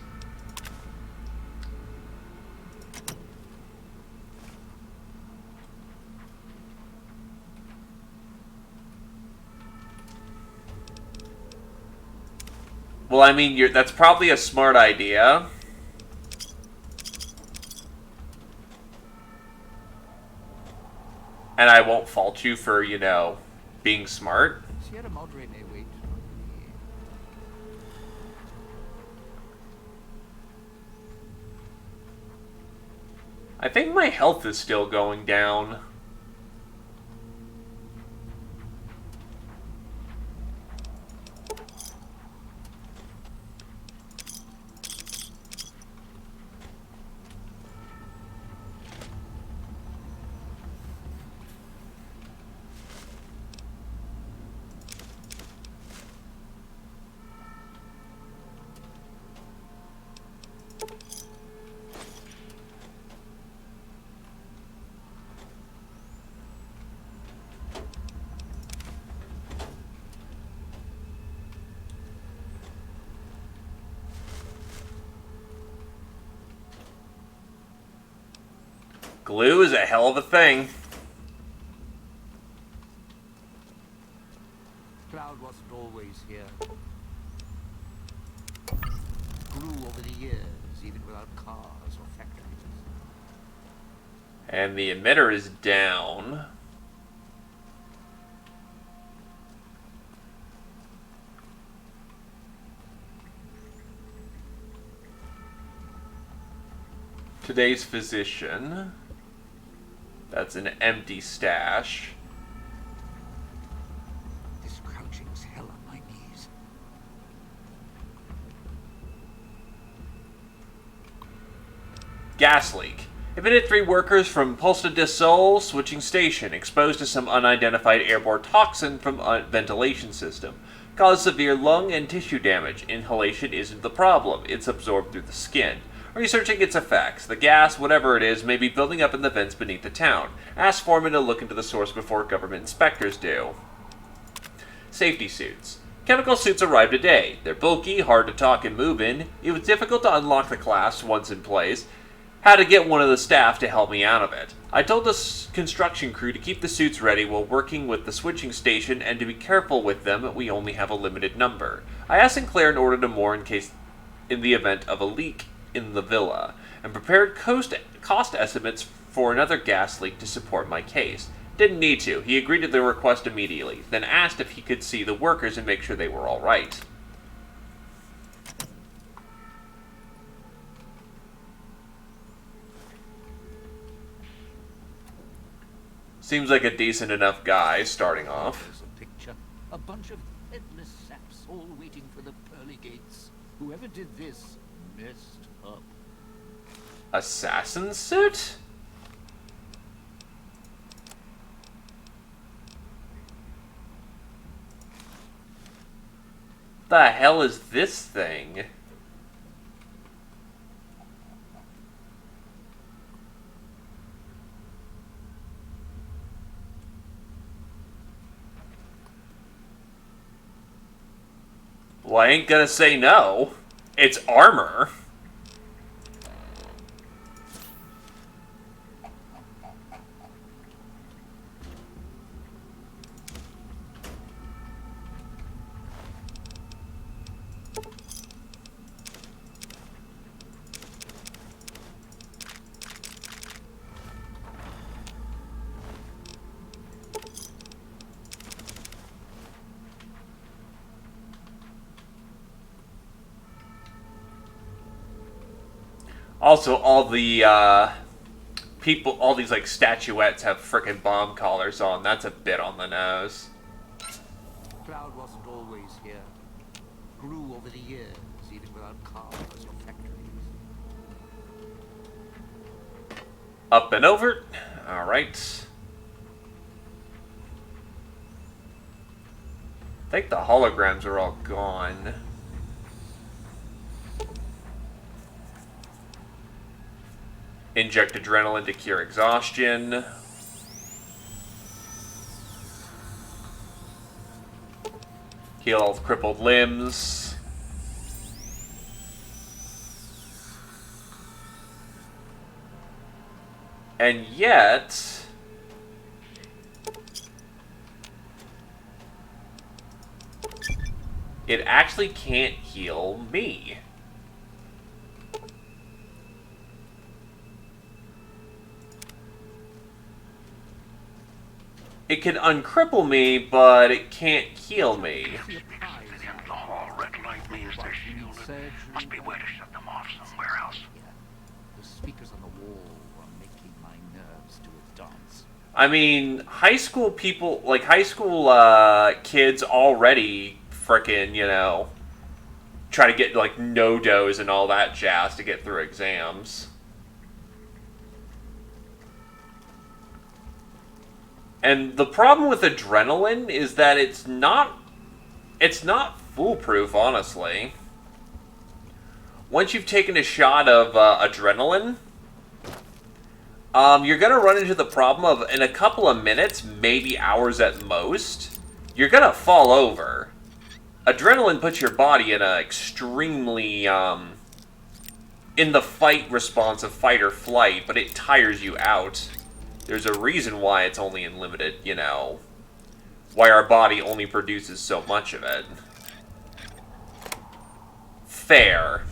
Well, I mean, that's probably a smart idea. And I won't fault you for, you know, being smart. Sierra Madre may wait. I think my health is still going down. Glue is a hell of a thing. Cloud wasn't always here. Grew over the years, even without cars or factories. And the emitter is down. Today's physician. That's an empty stash. This crouching's hell on my knees. Gas leak. Emitted 3 workers from Posta de Sol switching station, exposed to some unidentified airborne toxin from ventilation system. Caused severe lung and tissue damage. Inhalation isn't the problem, it's absorbed through the skin. Researching its effects, the gas, whatever it is, may be building up in the vents beneath the town. Ask Foreman to look into the source before government inspectors do. Safety suits. Chemical suits arrived today. They're bulky, hard to talk and move in. It was difficult to unlock the class once in place. Had to get one of the staff to help me out of it. I told the construction crew to keep the suits ready while working with the switching station and to be careful with them, we only have a limited number. I asked Sinclair and ordered more in the event of a leak in the villa, and prepared cost estimates for another gas leak to support my case. Didn't need to. He agreed to the request immediately, then asked if he could see the workers and make sure they were all right. Seems like a decent enough guy starting off. There's a picture. A bunch of headless saps all waiting for the pearly gates. Whoever did this messed up. Assassin suit? The hell is this thing? Well, I ain't gonna say no. It's armor. Also, all the people, all these like statuettes have frickin' bomb collars on. That's a bit on the nose. Cloud wasn't always here. Grew over the years, even without cars or factories. Up and over. All right. I think the holograms are all gone. Inject adrenaline to cure exhaustion. Heal all crippled limbs. And yet... it actually can't heal me. It can uncripple me, but it can't heal me. At the end of the hall, red light means they're shielded. Must be a way to shut them off somewhere else. The speakers on the wall are making my nerves do a dance. I mean, high school people, like high school kids already frickin', you know, try to get like no-dos and all that jazz to get through exams. And the problem with adrenaline is that it's not foolproof, honestly. Once you've taken a shot of adrenaline, you're going to run into the problem of, in a couple of minutes, maybe hours at most, you're going to fall over. Adrenaline puts your body in an extremely, in the fight response of fight or flight, but it tires you out. There's a reason why it's only in limited, you know, why our body only produces so much of it. Fair.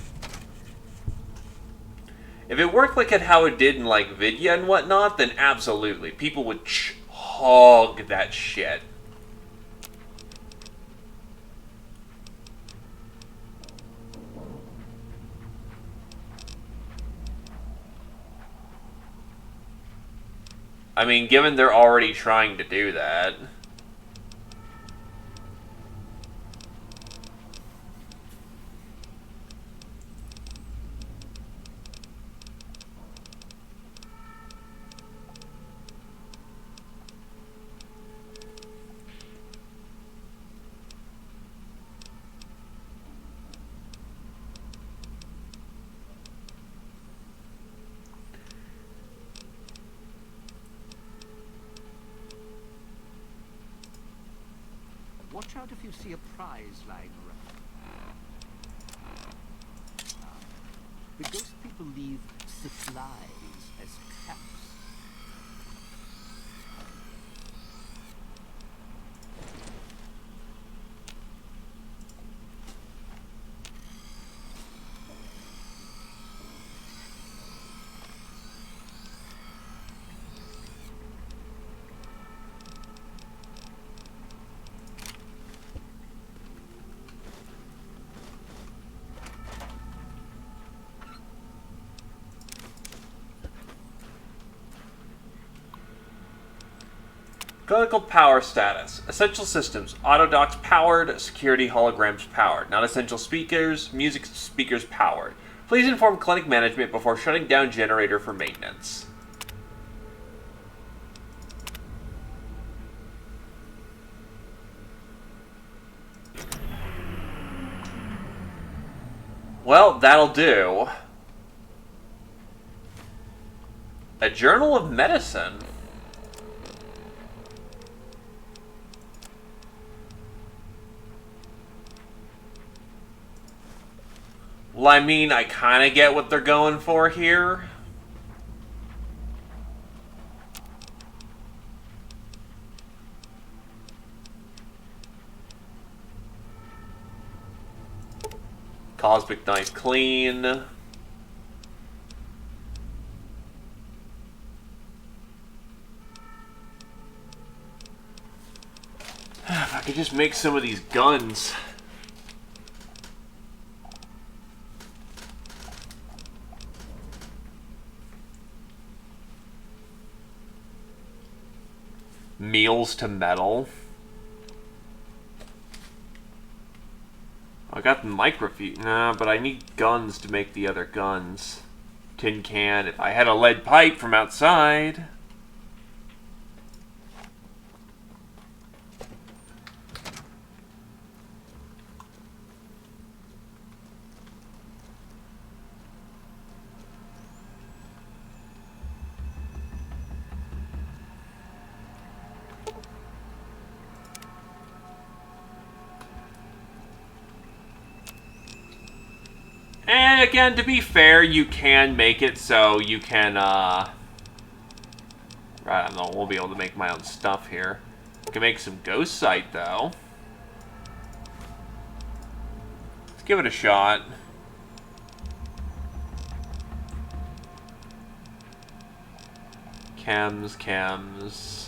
If it worked like how it did in, like, Vidya and whatnot, then absolutely. People would hog that shit. I mean, given they're already trying to do that. Watch out if you see a prize lying around. The ghost people leave supplies as traps. Clinical power status. Essential systems. Auto docks powered. Security holograms powered. Non-essential speakers. Music speakers powered. Please inform clinic management before shutting down generator for maintenance. Well, that'll do. A Journal of Medicine. Well, I mean, I kind of get what they're going for here. Cosmic Knife clean. If I could just make some of these guns. Meals to metal. I got the microfusion. Nah, but I need guns to make the other guns. Tin can. If I had a lead pipe from outside. And again, to be fair, you can make it so you can, I don't know, we'll be able to make my own stuff here. I can make some ghost sight, though. Let's give it a shot. Chems.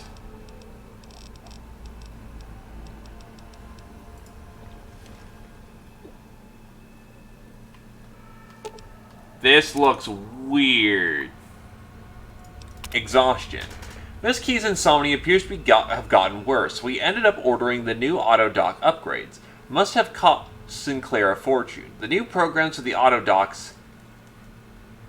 This looks weird. Exhaustion. Miss Key's insomnia appears to have gotten worse. We ended up ordering the new auto dock upgrades. Must have cost Sinclair a fortune. The new programs for the auto docks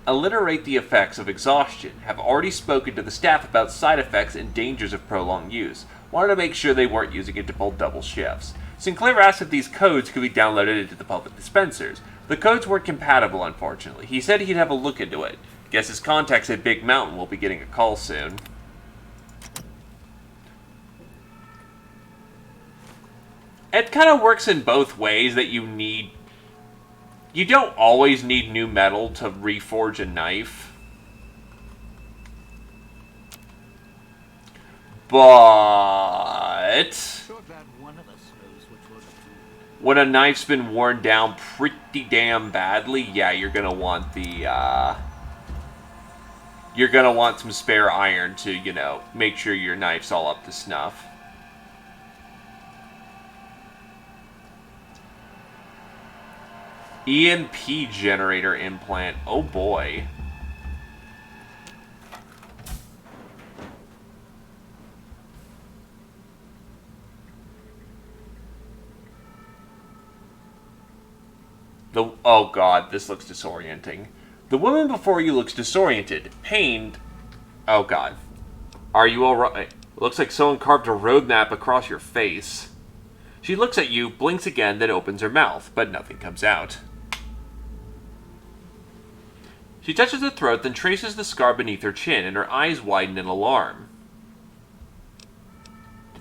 alliterate the effects of exhaustion. Have already spoken to the staff about side effects and dangers of prolonged use. Wanted to make sure they weren't using it to pull double shifts. Sinclair asked if these codes could be downloaded into the public dispensers. The codes weren't compatible, unfortunately. He said he'd have a look into it. Guess his contacts at Big Mountain will be getting a call soon. It kind of works in both ways that you don't always need new metal to reforge a knife. But when a knife's been worn down pretty damn badly, yeah, you're gonna want the, you're gonna want some spare iron to, you know, make sure your knife's all up to snuff. EMP generator implant. Oh boy. Oh god, this looks disorienting. The woman before you looks disoriented, pained. Oh god. Are you alright? Looks like someone carved a road map across your face. She looks at you, blinks again, then opens her mouth, but nothing comes out. She touches her throat, then traces the scar beneath her chin, and her eyes widen in alarm.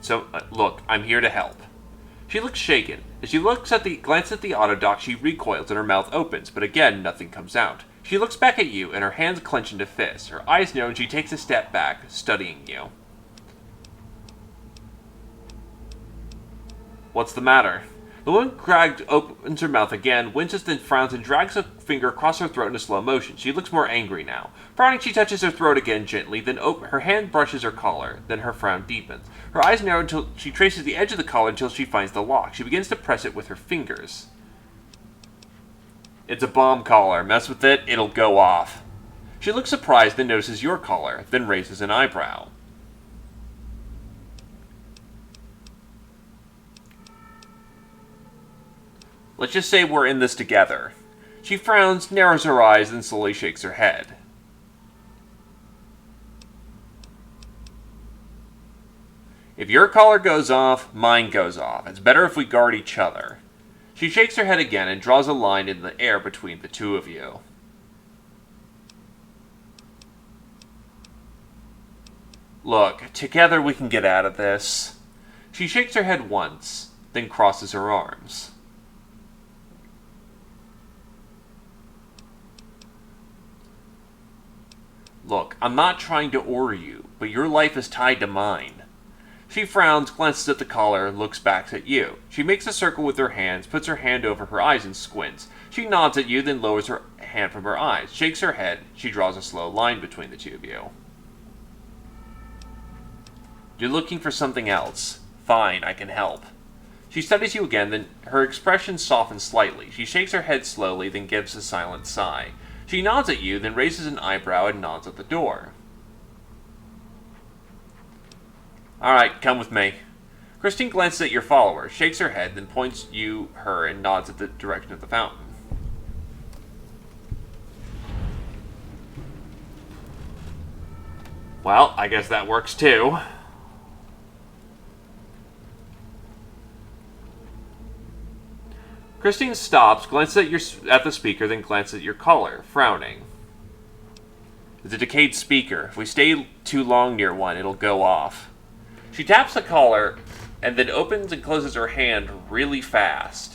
So, look, I'm here to help. She looks shaken. As she glances at the auto dock, she recoils and her mouth opens, but again, nothing comes out. She looks back at you, and her hands clench into fists. Her eyes narrow, and she takes a step back, studying you. What's the matter? The woman opens her mouth again, winces, then frowns, and drags a finger across her throat in slow motion. She looks more angry now. Frowning, she touches her throat again gently, then her hand brushes her collar, then her frown deepens. Her eyes narrow until she traces the edge of the collar until she finds the lock. She begins to press it with her fingers. It's a bomb collar. Mess with it, it'll go off. She looks surprised, then notices your collar, then raises an eyebrow. Let's just say we're in this together. She frowns, narrows her eyes, then slowly shakes her head. If your collar goes off, mine goes off. It's better if we guard each other. She shakes her head again and draws a line in the air between the two of you. Look, together we can get out of this. She shakes her head once, then crosses her arms. Look, I'm not trying to order you, but your life is tied to mine. She frowns, glances at the collar, looks back at you. She makes a circle with her hands, puts her hand over her eyes and squints. She nods at you, then lowers her hand from her eyes, shakes her head. She draws a slow line between the two of you. You're looking for something else. Fine, I can help. She studies you again, then her expression softens slightly. She shakes her head slowly, then gives a silent sigh. She nods at you, then raises an eyebrow and nods at the door. Alright, come with me. Christine glances at your follower, shakes her head, then points her and nods at the direction of the fountain. Well, I guess that works too. Christine stops, glances at the speaker, then glances at your caller, frowning. It's a decayed speaker. If we stay too long near one, it'll go off. She taps the collar, and then opens and closes her hand really fast.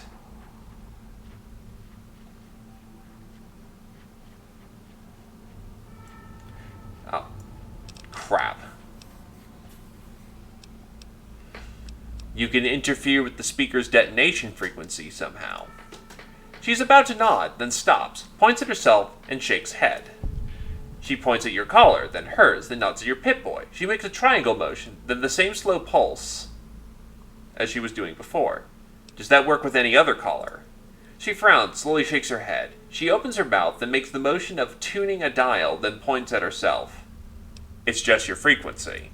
Oh, crap. You can interfere with the speaker's detonation frequency somehow. She's about to nod, then stops, points at herself, and shakes head. She points at your collar, then hers, then nods at your Pip-Boy. She makes a triangle motion, then the same slow pulse as she was doing before. Does that work with any other collar? She frowns, slowly shakes her head. She opens her mouth, then makes the motion of tuning a dial, then points at herself. It's just your frequency.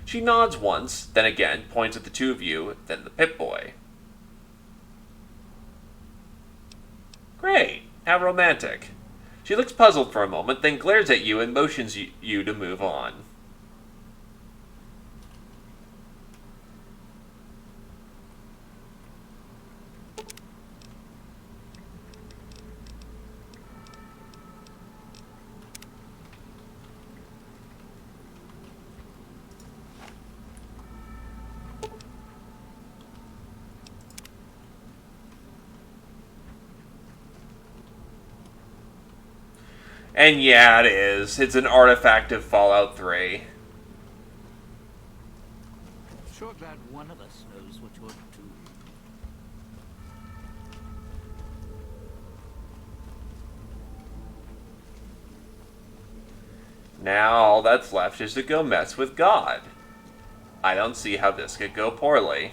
She nods once, then again, points at the two of you, then the Pip-Boy. Great. How romantic. She looks puzzled for a moment, then glares at you and motions you to move on. And yeah, it is. It's an artifact of Fallout 3. Sure glad one of us knows what you're doing. Now all that's left is to go mess with God. I don't see how this could go poorly.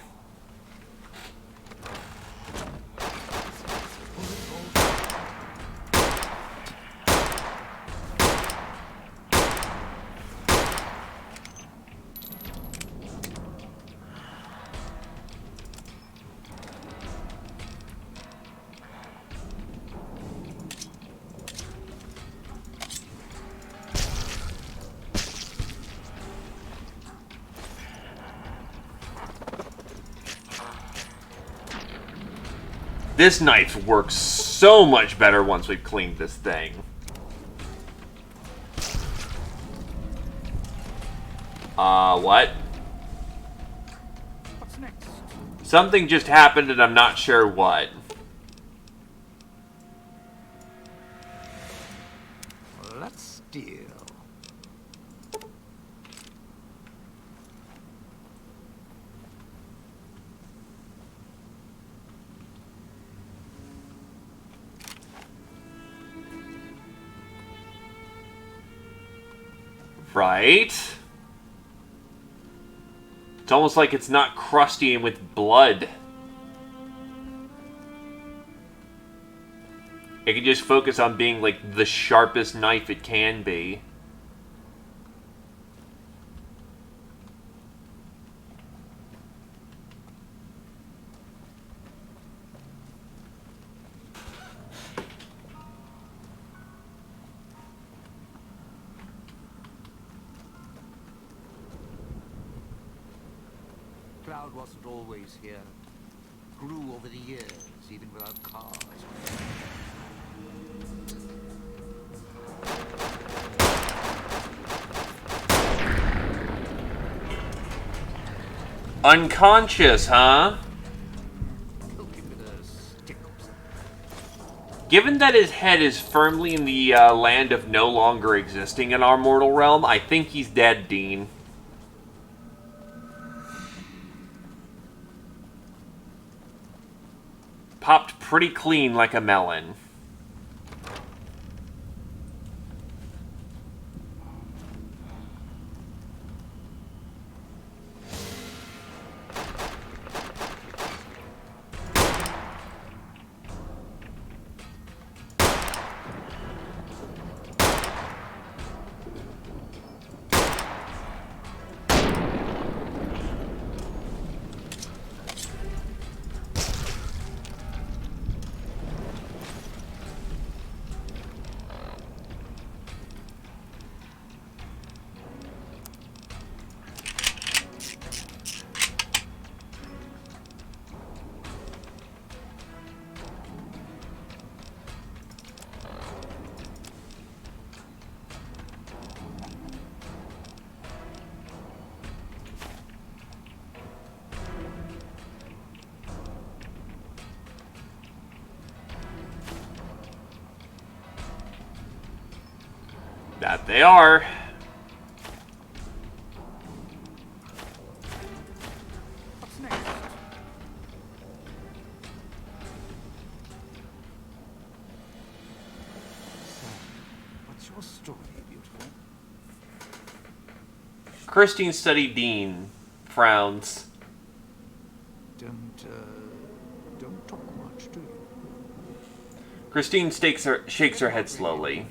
This knife works so much better once we've cleaned this thing. What? What's next? Something just happened and I'm not sure what. Let's deal. Right? It's almost like it's not crusty and with blood. It can just focus on being like the sharpest knife it can be. Cloud wasn't always here. Grew over the years, even without cars. Unconscious, huh? Poke him with a stick or something. Given that his head is firmly in the land of no longer existing in our mortal realm, I think he's dead, Dean. Popped pretty clean like a melon. That they are. What's next? So, what's your story, beautiful? Christine studied Dean. Frowns. Don't talk much, do you? Christine shakes her head slowly.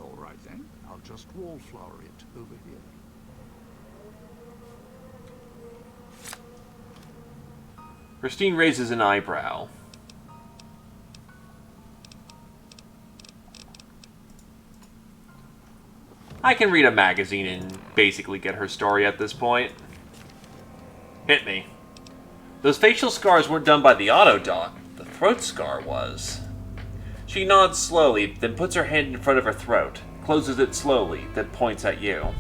All right then. I'll just wallflower it over here. Christine raises an eyebrow. I can read a magazine and basically get her story at this point. Hit me. Those facial scars weren't done by the Autodoc. The throat scar was. She nods slowly, then puts her hand in front of her throat, closes it slowly, then points at you.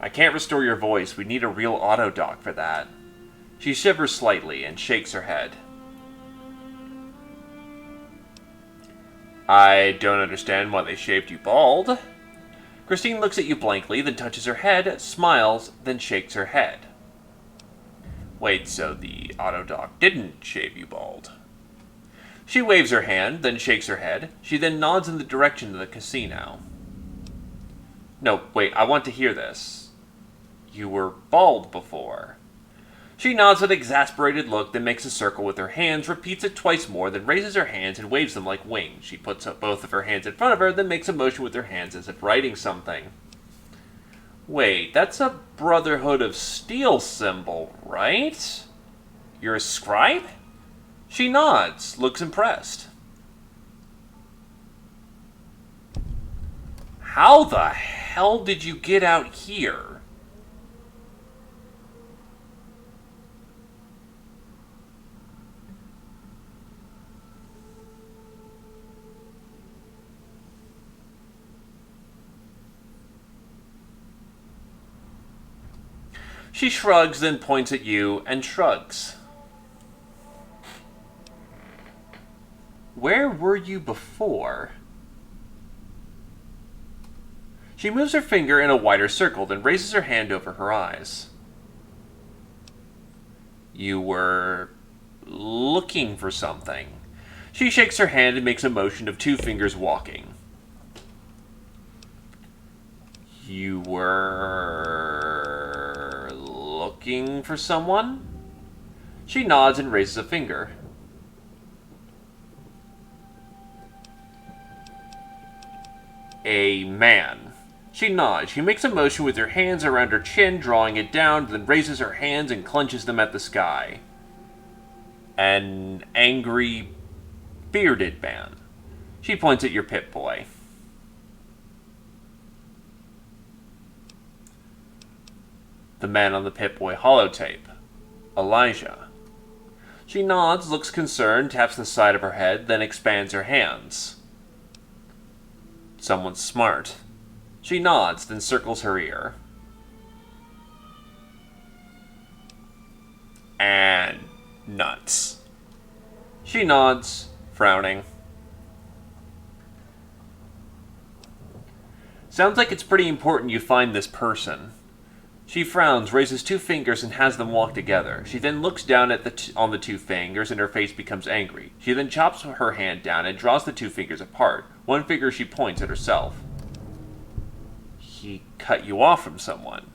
I can't restore your voice. We need a real Autodoc for that. She shivers slightly and shakes her head. I don't understand why they shaved you bald. Christine looks at you blankly, then touches her head, smiles, then shakes her head. Wait, so the Autodoc didn't shave you bald? She waves her hand, then shakes her head. She then nods in the direction of the casino. No, wait, I want to hear this. You were bald before. She nods with an exasperated look, then makes a circle with her hands, repeats it twice more, then raises her hands and waves them like wings. She puts up both of her hands in front of her, then makes a motion with her hands as if writing something. Wait, that's a Brotherhood of Steel symbol, right? You're a scribe? She nods, looks impressed. How the hell did you get out here? She shrugs, then points at you and shrugs. Where were you before? She moves her finger in a wider circle, then raises her hand over her eyes. You were looking for something. She shakes her hand and makes a motion of two fingers walking. You were looking for someone? She nods and raises a finger. A man. She nods. She makes a motion with her hands around her chin, drawing it down, then raises her hands and clenches them at the sky. An angry, bearded man. She points at your Pip-Boy. The man on the Pip-Boy holotape. Elijah. She nods, looks concerned, taps the side of her head, then expands her hands. Someone smart. She nods, then circles her ear. And Nuts. She nods, frowning. Sounds like it's pretty important you find this person. She frowns, raises 2 fingers, and has them walk together. She then looks down at on the 2 fingers, and her face becomes angry. She then chops her hand down and draws the 2 fingers apart. 1 finger she points at herself. He cut you off from someone.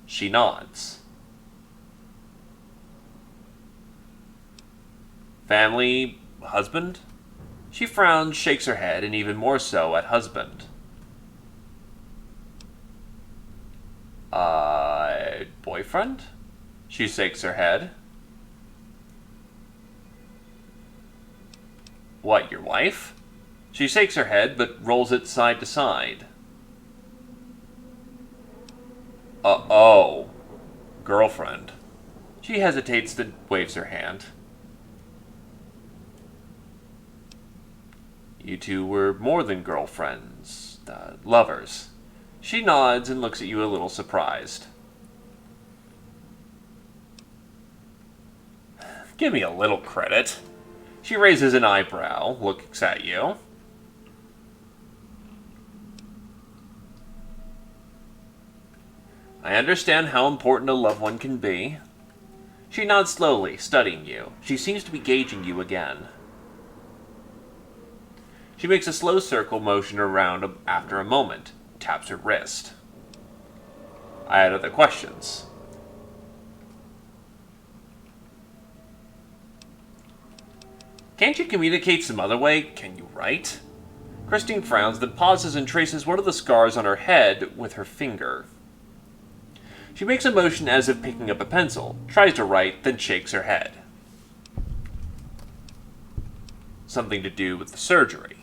She nods. Family? Husband? She frowns, shakes her head, and even more so at husband. Boyfriend? She shakes her head. What, your wife? She shakes her head, but rolls it side to side. Uh-oh. Girlfriend. She hesitates, then waves her hand. You two were more than girlfriends. Lovers. She nods and looks at you a little surprised. Give me a little credit. She raises an eyebrow, looks at you. I understand how important a loved one can be. She nods slowly, studying you. She seems to be gauging you again. She makes a slow circle motion around after a moment, taps her wrist. I had other questions. Can't you communicate some other way? Can you write? Christine frowns, then pauses and traces one of the scars on her head with her finger. She makes a motion as if picking up a pencil, tries to write, then shakes her head. Something to do with the surgery.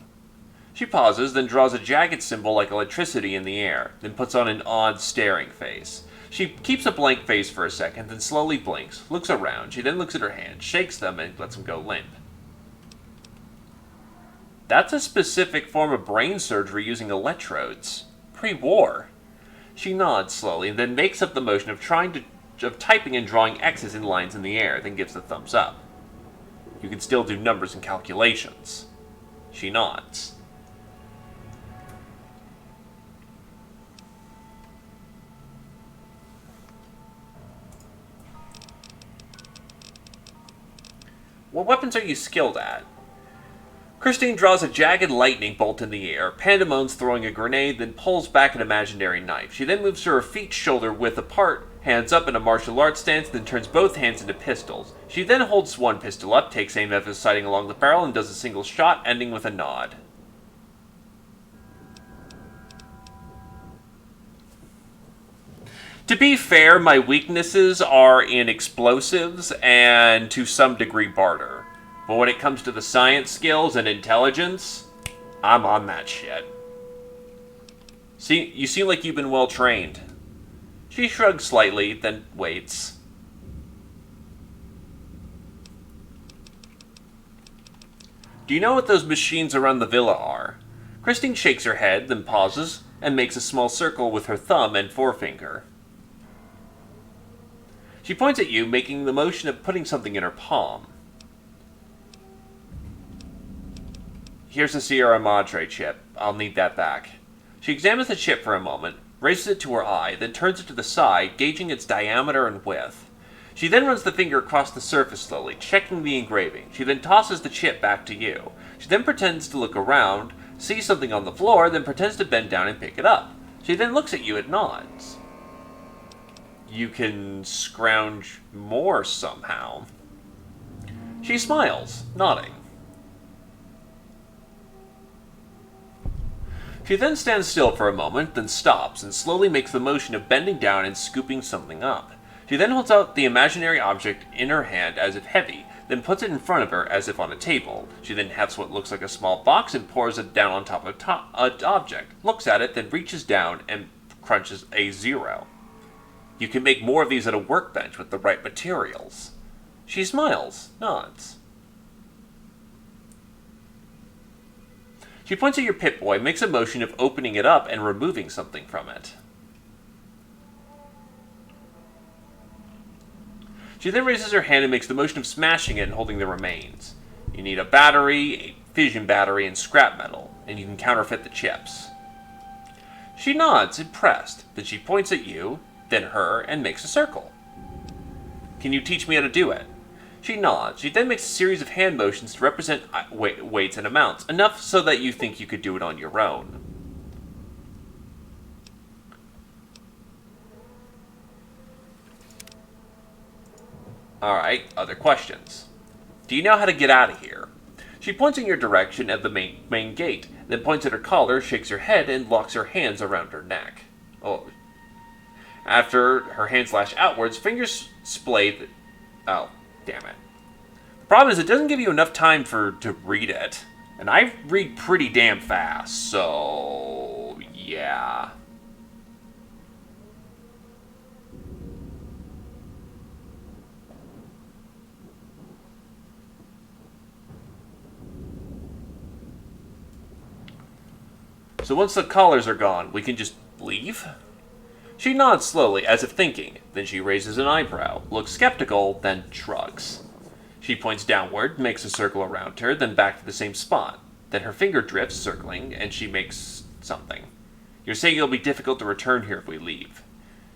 She pauses, then draws a jagged symbol like electricity in the air, then puts on an odd, staring face. She keeps a blank face for a second, then slowly blinks, looks around. She then looks at her hands, shakes them, and lets them go limp. That's a specific form of brain surgery using electrodes. Pre-war. She nods slowly, and then makes up the motion of typing and drawing X's and lines in the air, then gives the thumbs up. You can still do numbers and calculations. She nods. What weapons are you skilled at? Christine draws a jagged lightning bolt in the air. Pandamon's throwing a grenade, then pulls back an imaginary knife. She then moves to her feet shoulder-width apart, hands up in a martial arts stance, then turns both hands into pistols. She then holds one pistol up, takes aim at the sighting along the barrel, and does a single shot, ending with a nod. To be fair, my weaknesses are in explosives and, to some degree, barter. But when it comes to the science skills and intelligence, I'm on that shit. See, you seem like you've been well trained. She shrugs slightly, then waits. Do you know what those machines around the villa are? Christine shakes her head, then pauses, and makes a small circle with her thumb and forefinger. She points at you, making the motion of putting something in her palm. Here's the Sierra Madre chip. I'll need that back. She examines the chip for a moment, raises it to her eye, then turns it to the side, gauging its diameter and width. She then runs the finger across the surface slowly, checking the engraving. She then tosses the chip back to you. She then pretends to look around, sees something on the floor, then pretends to bend down and pick it up. She then looks at you and nods. You can scrounge more somehow. She smiles, nodding. She then stands still for a moment, then stops, and slowly makes the motion of bending down and scooping something up. She then holds out the imaginary object in her hand as if heavy, then puts it in front of her as if on a table. She then hefts what looks like a small box and pours it down on top of an object, looks at it, then reaches down and crunches a 0. You can make more of these at a workbench with the right materials. She smiles, nods. She points at your Pip-Boy, makes a motion of opening it up and removing something from it. She then raises her hand and makes the motion of smashing it and holding the remains. You need a battery, a fission battery, and scrap metal, and you can counterfeit the chips. She nods, impressed. Then she points at you, then her, and makes a circle. Can you teach me how to do it? She nods. She then makes a series of hand motions to represent weights and amounts, enough so that you think you could do it on your own. Alright, other questions. Do you know how to get out of here? She points in your direction at the main gate, then points at her collar, shakes her head, and locks her hands around her neck. Oh. After her hands lash outwards, fingers splay the... Oh, damn it. The problem is it doesn't give you enough time to read it. And I read pretty damn fast, so... yeah. So once the collars are gone, we can just leave? She nods slowly, as if thinking. Then she raises an eyebrow, looks skeptical, then shrugs. She points downward, makes a circle around her, then back to the same spot. Then her finger drifts, circling, and she makes something. You're saying it'll be difficult to return here if we leave.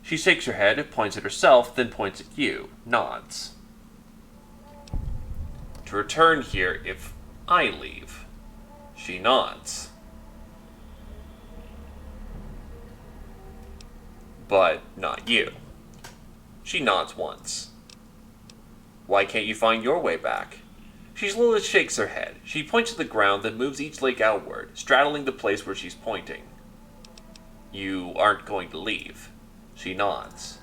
She shakes her head, points at herself, then points at you, nods. To return here if I leave. She nods. But not you. She nods once. Why can't you find your way back? She slowly shakes her head. She points to the ground, then moves each leg outward, straddling the place where she's pointing. You aren't going to leave. She nods.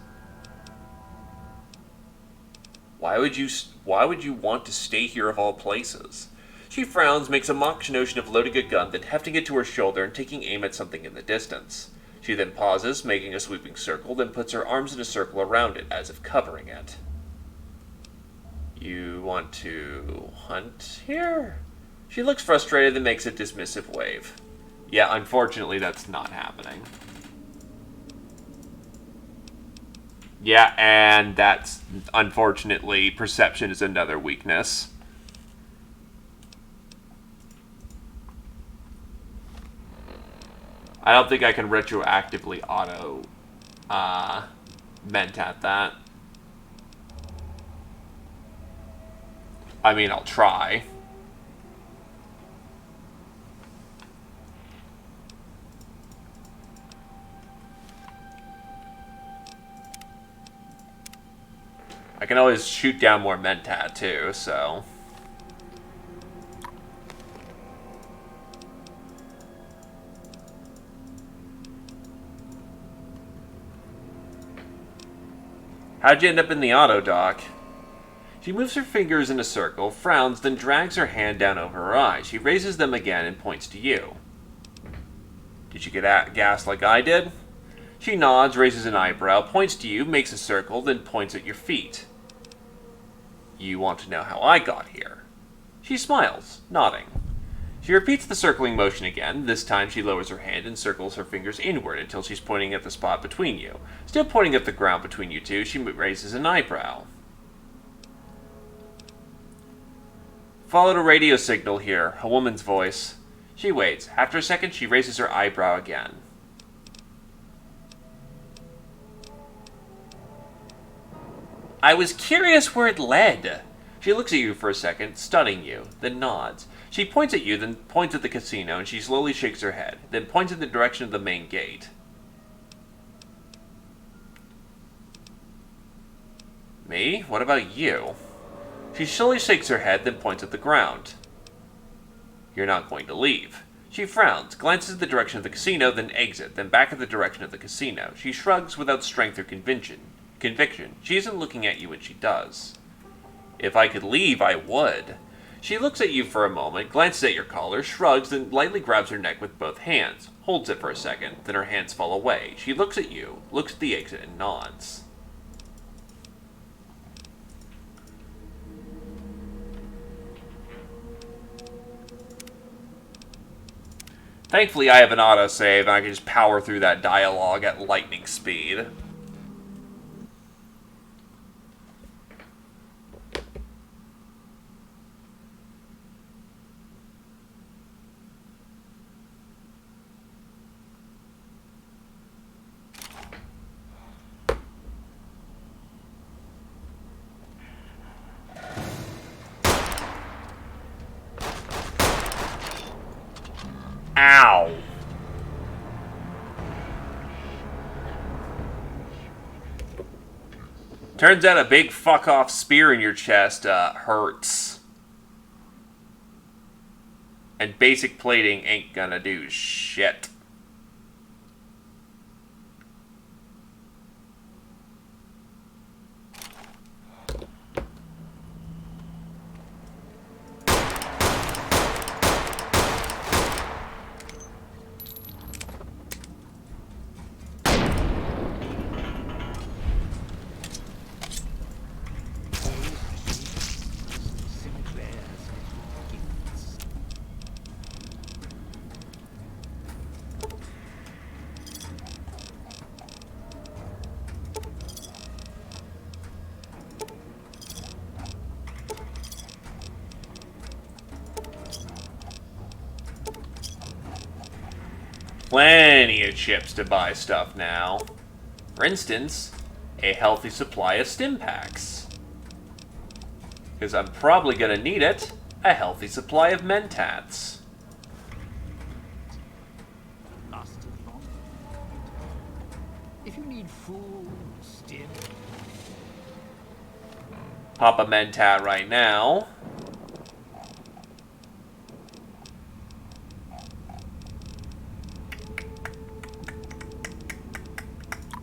Why would you want to stay here of all places? She frowns, makes a mock notion of loading a gun, then hefting it to her shoulder and taking aim at something in the distance. She then pauses, making a sweeping circle, then puts her arms in a circle around it, as if covering it. You want to hunt here? She looks frustrated and makes a dismissive wave. Yeah, unfortunately that's not happening. Yeah, and that's, unfortunately, perception is another weakness. I don't think I can retroactively auto mentat that. I mean, I'll try. I can always shoot down more mentat too, so... How'd you end up in the auto, Doc? She moves her fingers in a circle, frowns, then drags her hand down over her eyes. She raises them again and points to you. Did you get gassed like I did? She nods, raises an eyebrow, points to you, makes a circle, then points at your feet. You want to know how I got here? She smiles, nodding. She repeats the circling motion again. This time she lowers her hand and circles her fingers inward until she's pointing at the spot between you. Still pointing at the ground between you two, she raises an eyebrow. Followed a radio signal here, a woman's voice. She waits. After a second, she raises her eyebrow again. I was curious where it led. She looks at you for a second, studying you, then nods. She points at you, then points at the casino, and she slowly shakes her head, then points in the direction of the main gate. Me? What about you? She slowly shakes her head, then points at the ground. You're not going to leave. She frowns, glances in the direction of the casino, then exit, then back in the direction of the casino. She shrugs without strength or conviction. She isn't looking at you when she does. If I could leave, I would. She looks at you for a moment, glances at your collar, shrugs, then lightly grabs her neck with both hands, holds it for a second, then her hands fall away. She looks at you, looks at the exit, and nods. Thankfully, I have an autosave, and I can just power through that dialogue at lightning speed. Ow. Turns out a big fuck-off spear in your chest hurts. And basic plating ain't gonna do shit. Plenty of chips to buy stuff now. For instance, a healthy supply of stim packs. Because I'm probably going to need it. A healthy supply of mentats. If you need food, stim. Pop a mentat right now.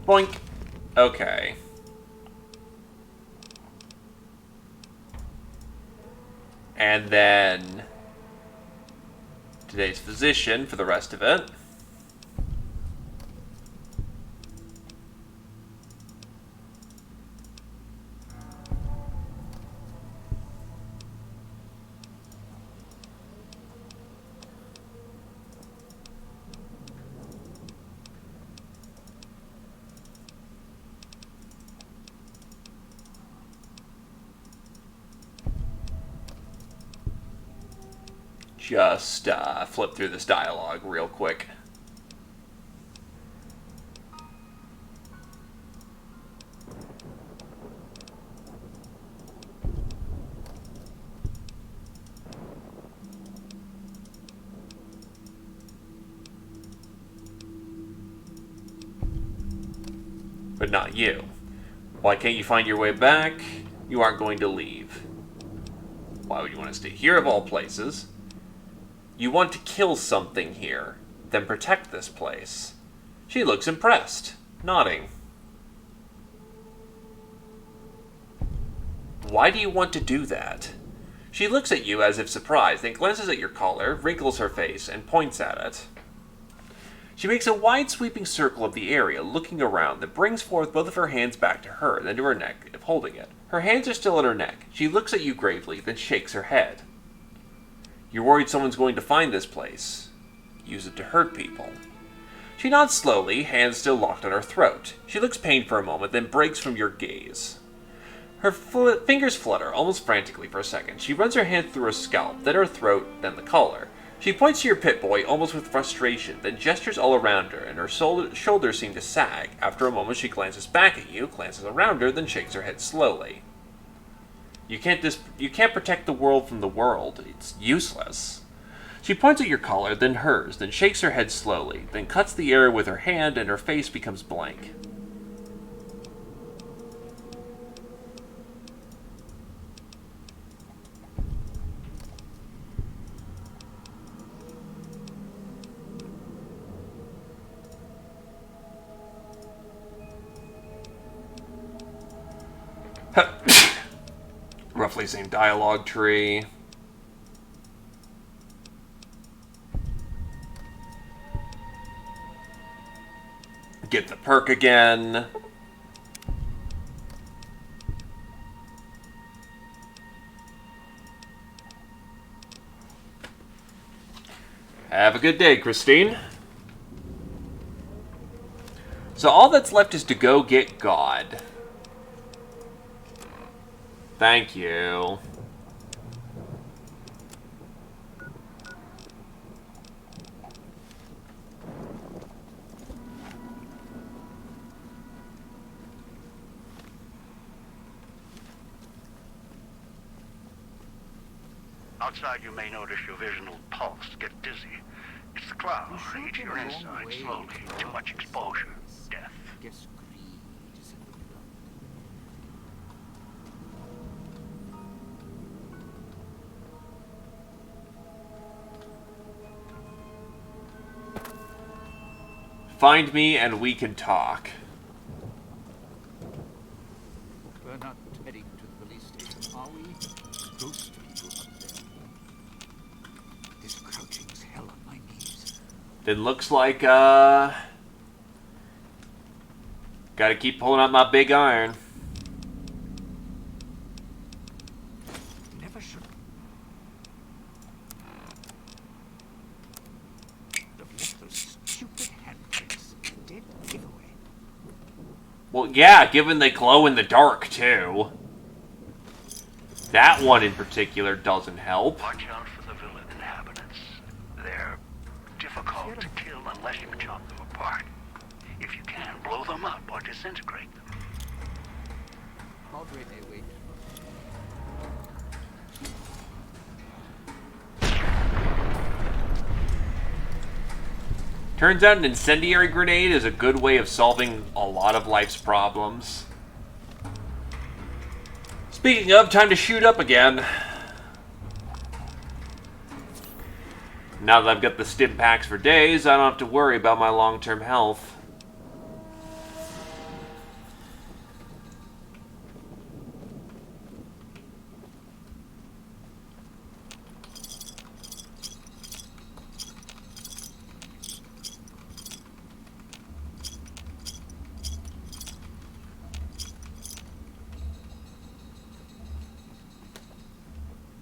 Boink. Okay. And then today's physician for the rest of it. Just flip through this dialogue real quick. But not you. Why can't you find your way back? You aren't going to leave. Why would you want to stay here of all places? You want to kill something here, then protect this place. She looks impressed, nodding. Why do you want to do that? She looks at you as if surprised, then glances at your collar, wrinkles her face, and points at it. She makes a wide sweeping circle of the area, looking around, then brings forth both of her hands back to her, then to her neck, holding it. Her hands are still at her neck. She looks at you gravely, then shakes her head. You're worried someone's going to find this place. Use it to hurt people. She nods slowly, hands still locked on her throat. She looks pained for a moment, then breaks from your gaze. Her fingers flutter, almost frantically for a second. She runs her hand through her scalp, then her throat, then the collar. She points to your Pip-Boy, almost with frustration, then gestures all around her, and her shoulders seem to sag. After a moment, she glances back at you, glances around her, then shakes her head slowly. You can't protect the world from the world. It's useless. She points at your collar, then hers, then shakes her head slowly, then cuts the air with her hand, and her face becomes blank. Roughly same dialogue tree. Get the perk again. Have a good day, Christine. So all that's left is to go get God. Thank you. Outside, you may notice your vision will pulse, get dizzy. It's the cloud, eat your inside slowly. Too much exposure. Death. Guess greed is in the blood. Find me and we can talk. We're not heading to the police station, are we? Ghost people up there. This crouching as hell on my knees. Then looks like, gotta keep pulling out my big iron. Never should. Look at those stupid handprints. Dead giveaway. Well, yeah, given they glow in the dark, too. That one in particular doesn't help. Watch out for the villa inhabitants. They're difficult to kill unless you chop them apart. If you can, blow them up or disintegrate them. Madre may wait. Turns out an incendiary grenade is a good way of solving a lot of life's problems. Speaking of, time to shoot up again. Now that I've got the stim packs for days, I don't have to worry about my long-term health.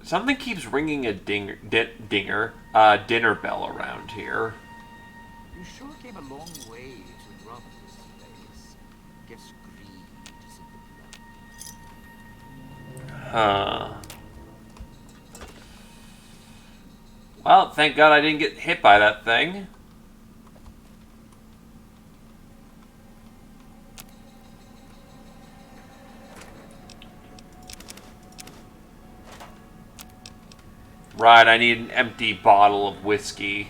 Something keeps ringing a dinner bell around here. You sure came a long way to rob this place. Guess greed is in the blood. Huh. Well, thank God I didn't get hit by that thing. Right, I need an empty bottle of whiskey.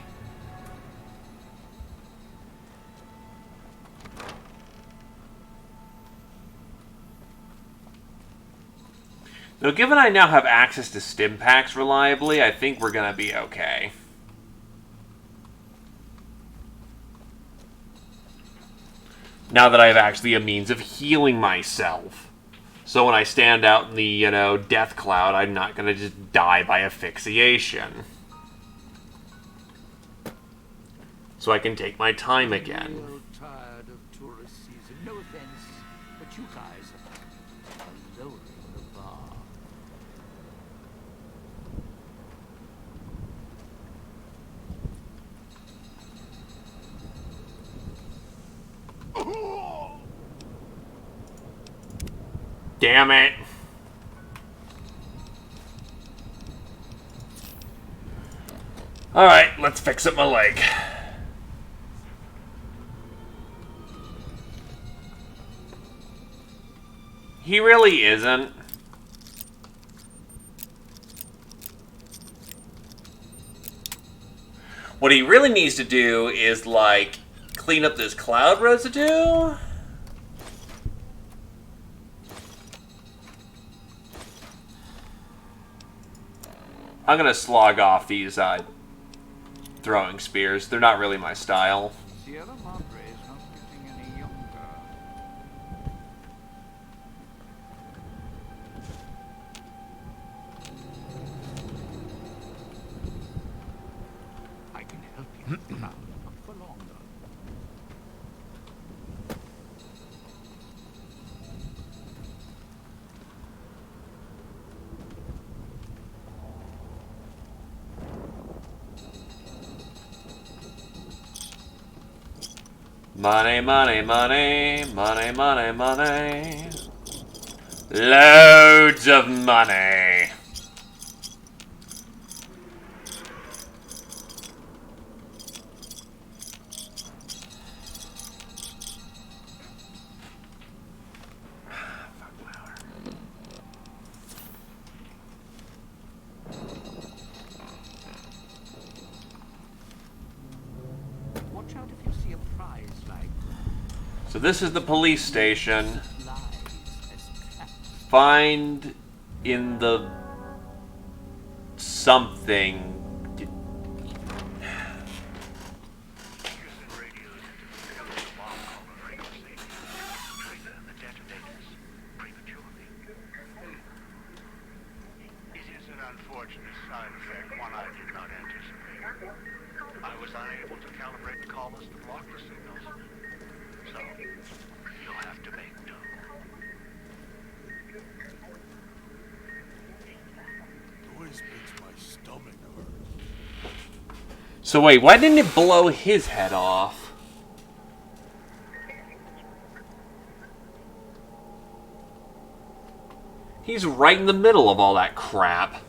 Though given I now have access to stim packs reliably, I think we're gonna be okay. Now that I have actually a means of healing myself. So when I stand out in the, death cloud, I'm not gonna just die by asphyxiation. So I can take my time again. Real tired of tourist season. No offense, but you guys are lowering the bar. Damn it. Alright, let's fix up my leg. He really isn't. What he really needs to do is, like, clean up this cloud residue. I'm gonna slog off these throwing spears. They're not really my style. Sierra Madre is not getting any younger. I can help you with the crowd, not for longer. Money, money, money, money, money, money. Loads of money. watch out if you see a prize like So this is the police station. lies as traps. Find in the something. It is an unfortunate side effect, one I did not anticipate. I was unable to calibrate the callers to block the signals. So, you'll have to make do. Noise makes my stomach hurt. So wait, why didn't it blow his head off? He's right in the middle of all that crap.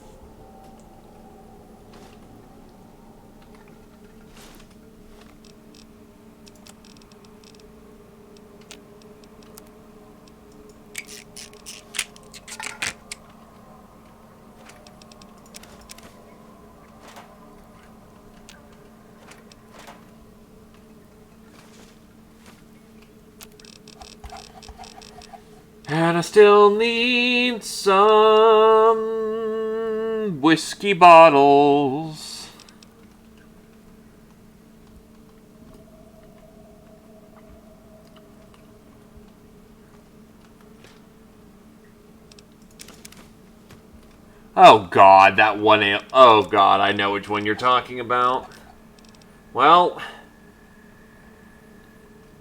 And I still need some whiskey bottles. Oh God, that one. Oh God, I know which one you're talking about. Well,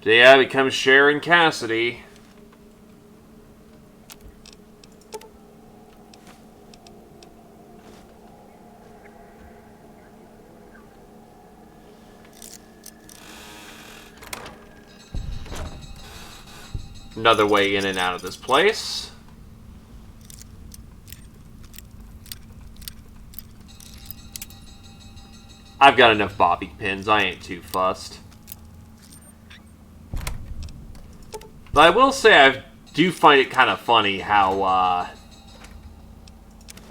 yeah, becomes Sharon Cassidy. Another way in and out of this place. I've got enough bobby pins. I ain't too fussed. But I will say I do find it kind of funny how,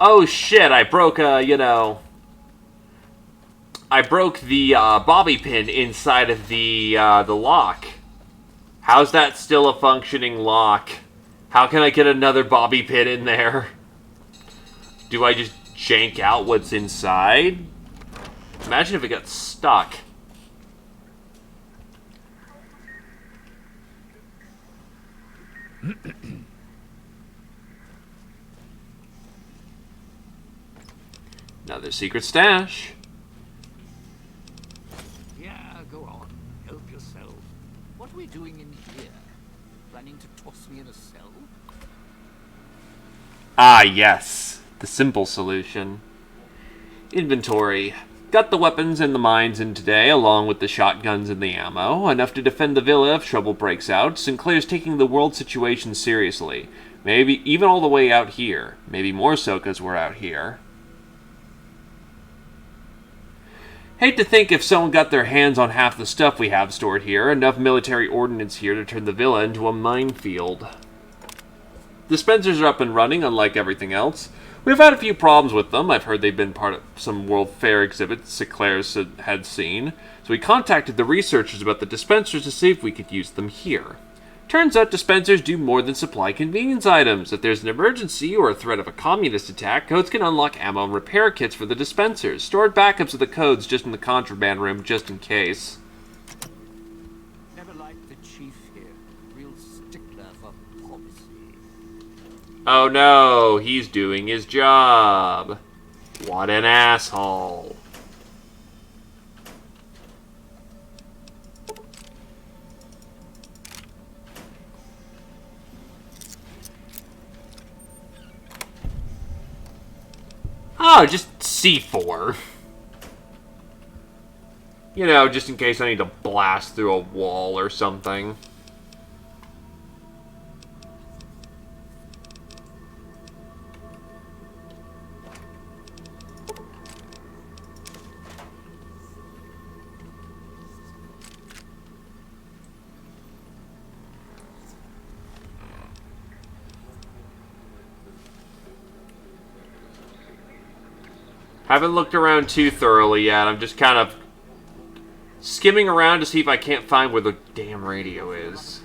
oh shit, I broke I broke the bobby pin inside of the lock. How's that still a functioning lock? How can I get another bobby pin in there? Do I just jank out what's inside? Imagine if it got stuck. Another secret stash. Yeah, go on. Help yourself. What are we doing in here? Planning to toss me in a cell? Ah, yes. The simple solution. Inventory. Got the weapons and the mines in today, along with the shotguns and the ammo. Enough to defend the villa if trouble breaks out. Sinclair's taking the world situation seriously. Maybe even all the way out here. Maybe more so because we're out here. Hate to think if someone got their hands on half the stuff we have stored here. Enough military ordnance here to turn the villa into a minefield. Dispensers are up and running, unlike everything else. We've had a few problems with them. I've heard they've been part of some World Fair exhibits Sinclair had seen. So we contacted the researchers about the dispensers to see if we could use them here. Turns out dispensers do more than supply convenience items. If there's an emergency or a threat of a communist attack, codes can unlock ammo and repair kits for the dispensers. Stored backups of the codes just in the contraband room, just in case. Never liked the chief here. Real stickler for policy. Oh no, he's doing his job. What an asshole. Oh, just C4. You know, just in case I need to blast through a wall or something. Haven't looked around too thoroughly yet. I'm just kind of skimming around to see if I can't find where the damn radio is.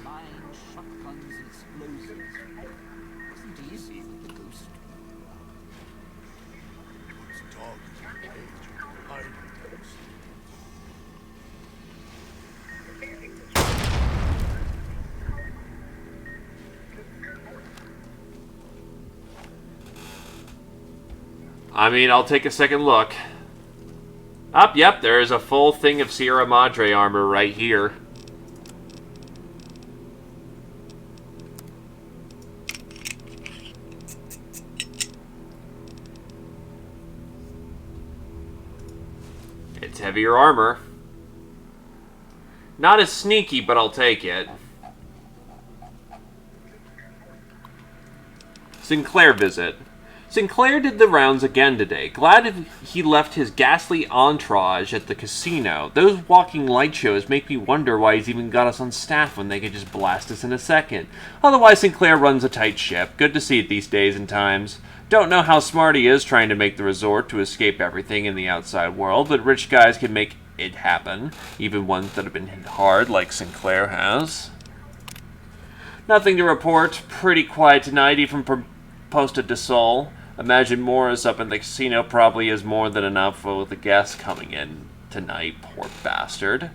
I mean, I'll take a second look. Yep, there is a full thing of Sierra Madre armor right here. It's heavier armor. Not as sneaky, but I'll take it. Sinclair visit. Sinclair did the rounds again today. Glad he left his ghastly entourage at the casino. Those walking light shows make me wonder why he's even got us on staff when they could just blast us in a second. Otherwise, Sinclair runs a tight ship. Good to see it these days and times. Don't know how smart he is trying to make the resort to escape everything in the outside world, but rich guys can make it happen. Even ones that have been hit hard, like Sinclair has. Nothing to report. Pretty quiet tonight, even posted to Sol. Imagine Morris up in the casino probably is more than enough with the guests coming in tonight. Poor bastard.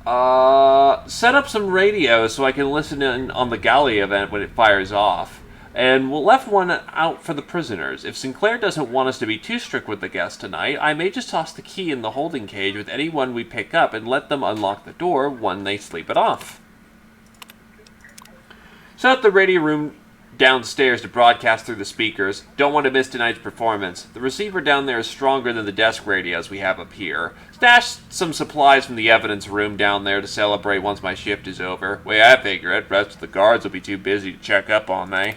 Set up some radio so I can listen in on the galley event when it fires off. And we'll left one out for the prisoners. If Sinclair doesn't want us to be too strict with the guests tonight, I may just toss the key in the holding cage with anyone we pick up and let them unlock the door when they sleep it off. Set up the radio room downstairs to broadcast through the speakers. Don't want to miss tonight's performance. The receiver down there is stronger than the desk radios we have up here. Stash some supplies from the evidence room down there to celebrate once my shift is over. Way I figure it, rest of the guards will be too busy to check up on me.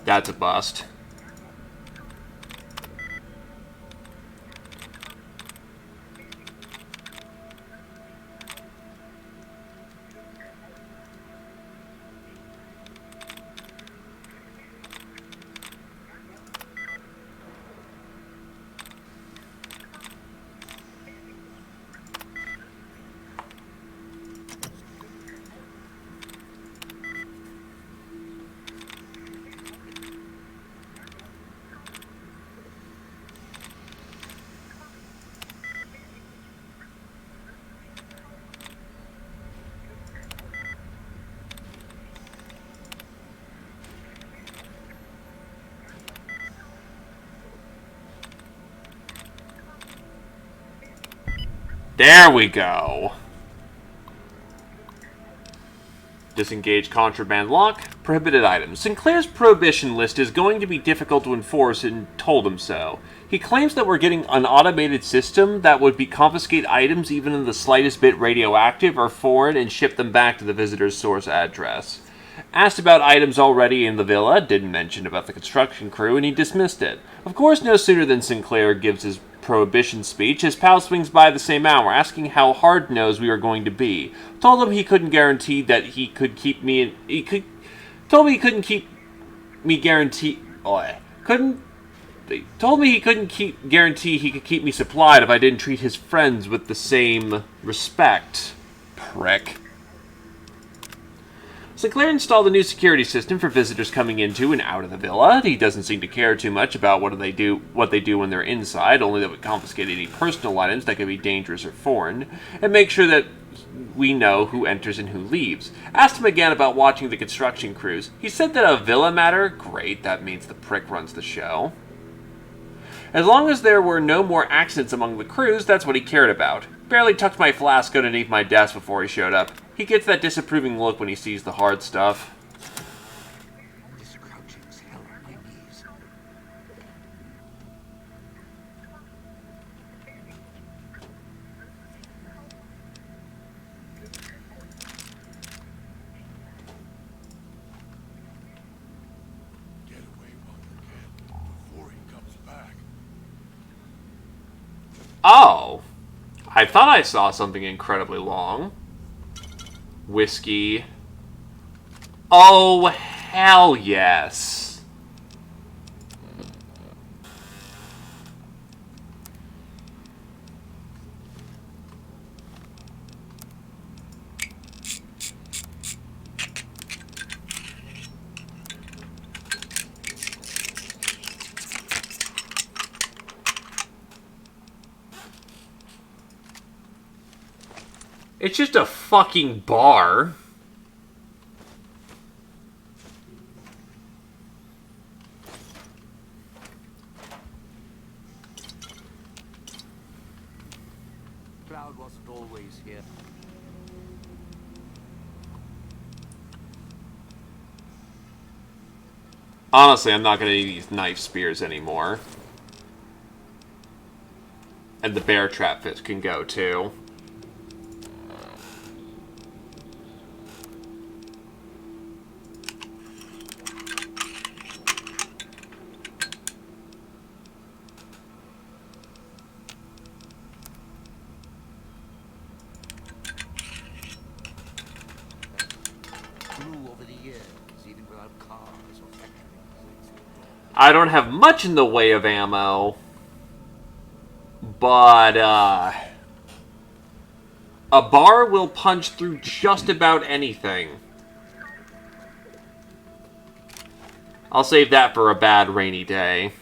That's a bust. There we go. Disengage contraband lock. Prohibited items. Sinclair's prohibition list is going to be difficult to enforce and told him so. He claims that we're getting an automated system that would confiscate items even in the slightest bit radioactive or foreign and ship them back to the visitor's source address. Asked about items already in the villa, didn't mention about the construction crew, and he dismissed it. Of course, no sooner than Sinclair gives his prohibition speech, his pal swings by the same hour, asking how hard-nosed we were going to be. Told him he couldn't guarantee that he could keep me told me he couldn't keep me guarantee told me he couldn't guarantee he could keep me supplied if I didn't treat his friends with the same respect. Prick. Sinclair installed a new security system for visitors coming into and out of the villa. He doesn't seem to care too much about what they do when they're inside, only that we confiscate any personal items that could be dangerous or foreign, and make sure that we know who enters and who leaves. Asked him again about watching the construction crews. He said that a villa matter? Great, that means the prick runs the show. As long as there were no more accidents among the crews, that's what he cared about. Barely tucked my flask underneath my desk before he showed up. He gets that disapproving look when he sees the hard stuff. This crouching's hell on my knees. I thought I saw something incredibly long. Whiskey. Oh, hell yes. It's just a fucking bar. Cloud wasn't always here. Honestly, I'm not going to need these knife spears anymore. And the bear trap fish can go too. I don't have much in the way of ammo, but a bar will punch through just about anything. I'll save that for a bad rainy day.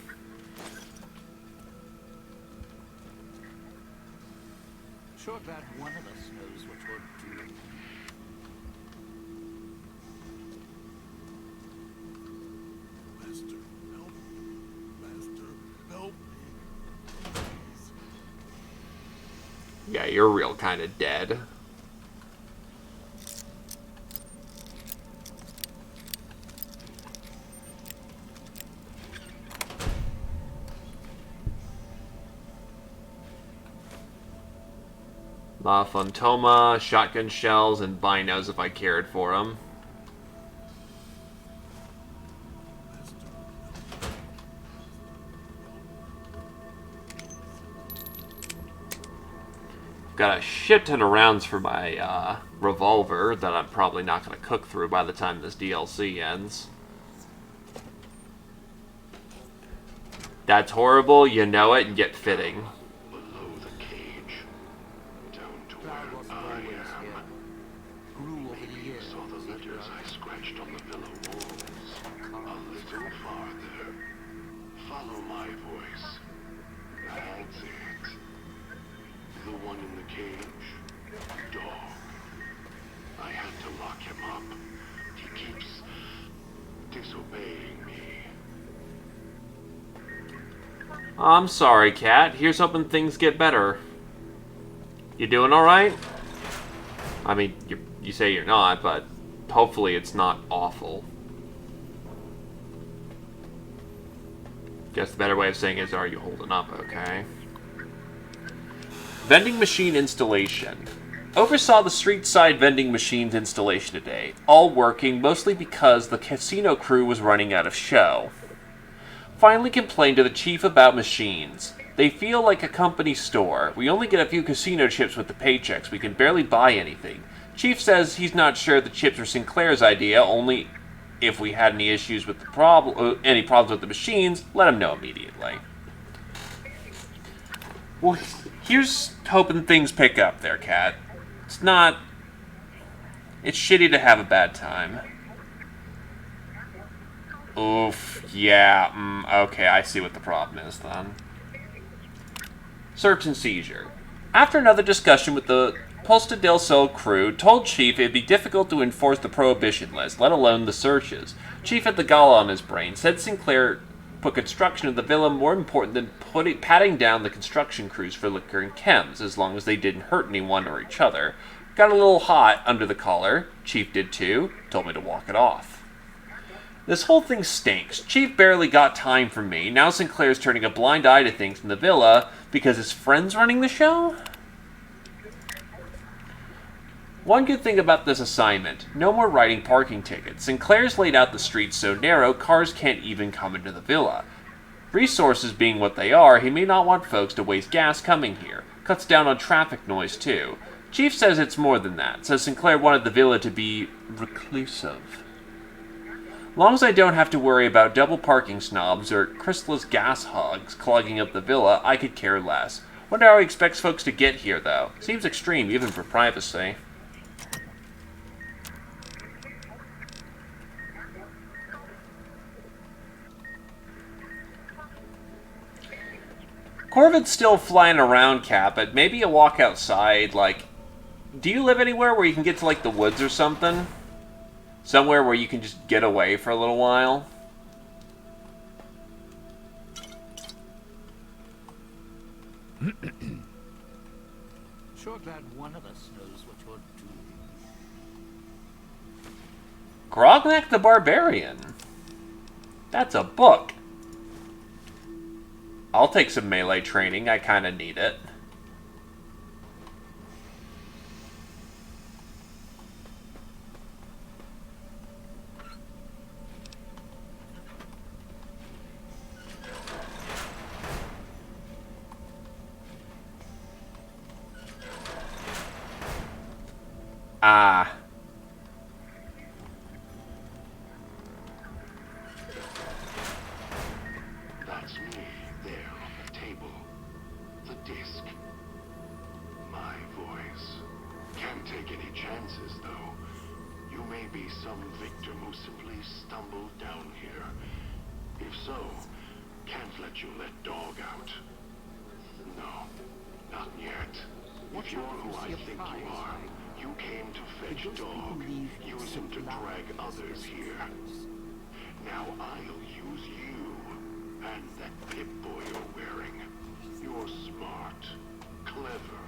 Sure glad one of us knows what we're doing. Master, help me. Master, help me. Please. Yeah, you're real kind of dead. La Fantoma, shotgun shells, and binos if I cared for them. Got a shit ton of rounds for my revolver that I'm probably not going to cook through by the time this DLC ends. That's horrible, you know it, and get fitting. I'm sorry, Cat. Here's hoping things get better. You doing alright? I mean, you say you're not, but hopefully it's not awful. Guess the better way of saying is, are you holding up okay? Vending machine installation. Oversaw the street side vending machines installation today. All working, mostly because the casino crew was running out of show. Finally complained to the chief about machines. They feel like a company store. We only get a few casino chips with the paychecks. We can barely buy anything. Chief says he's not sure the chips were Sinclair's idea, only if we had any issues with the any problems with the machines, let him know immediately. Well, here's hoping things pick up there, Cat. It's shitty to have a bad time. Oof, yeah, okay, I see what the problem is then. Search and seizure. After another discussion with the Posta del Sol crew, told Chief it'd be difficult to enforce the prohibition list, let alone the searches. Chief had the gala on his brain, said Sinclair put construction of the villa more important than patting down the construction crews for liquor and chems, as long as they didn't hurt anyone or each other. Got a little hot under the collar. Chief did too. Told me to walk it off. This whole thing stinks. Chief barely got time for me. Now Sinclair's turning a blind eye to things in the villa because his friend's running the show? One good thing about this assignment, no more writing parking tickets. Sinclair's laid out the streets so narrow, cars can't even come into the villa. Resources being what they are, he may not want folks to waste gas coming here. Cuts down on traffic noise, too. Chief says it's more than that. Says Sinclair wanted the villa to be reclusive. Long as I don't have to worry about double parking snobs or Crystal's gas hogs clogging up the villa, I could care less. Wonder how he expects folks to get here, though. Seems extreme, even for privacy. Corvid's still flying around, Cap, but maybe a walk outside, like... Do you live anywhere where you can get to, like, the woods or something? Somewhere where you can just get away for a little while? Sure glad one of us knows what you're doing. Grognak the Barbarian. That's a book. I'll take some melee training. I kind of need it. Ah. That's me, there on the table. The disc. My voice. Can't take any chances, though. You may be some victim who simply stumbled down here. If so, can't let you let dog out. No, not yet. If you're who I think you are, you came to fetch dog, use him to drag others here. Now I'll use you, and that Pip-Boy you're wearing. You're smart, clever.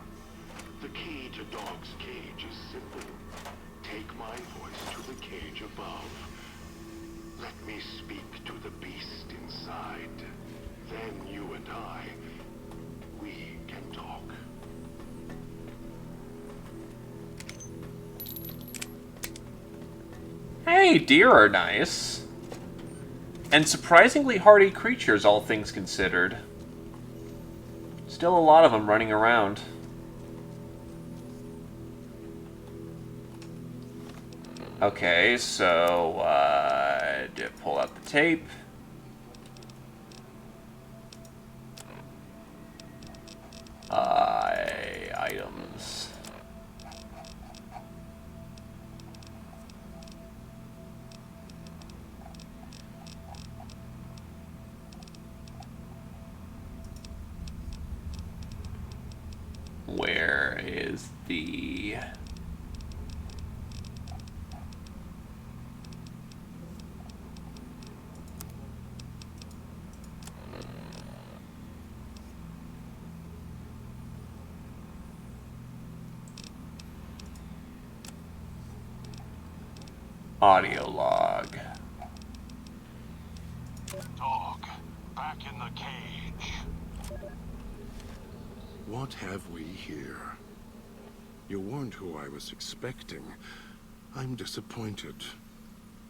The key to Dog's cage is simple. Take my voice to the cage above. Let me speak to the beast inside. Then you and I, we can talk. Hey, deer are nice. And surprisingly hardy creatures, all things considered. Still a lot of them running around. Okay, so, pull out the tape. Items. Where is the... audio log. Dog, back in the cage. What have we here? You weren't who I was expecting. I'm disappointed.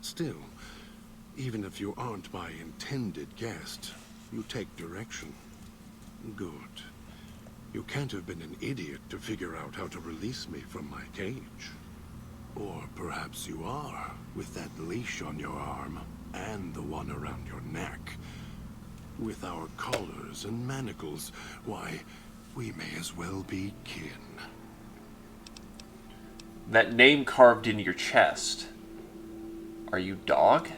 Still, even if you aren't my intended guest, you take direction. Good. You can't have been an idiot to figure out how to release me from my cage. Or perhaps you are, with that leash on your arm, and the one around your neck. With our collars and manacles, why, we may as well be kin. That name carved in your chest. Are you Dog?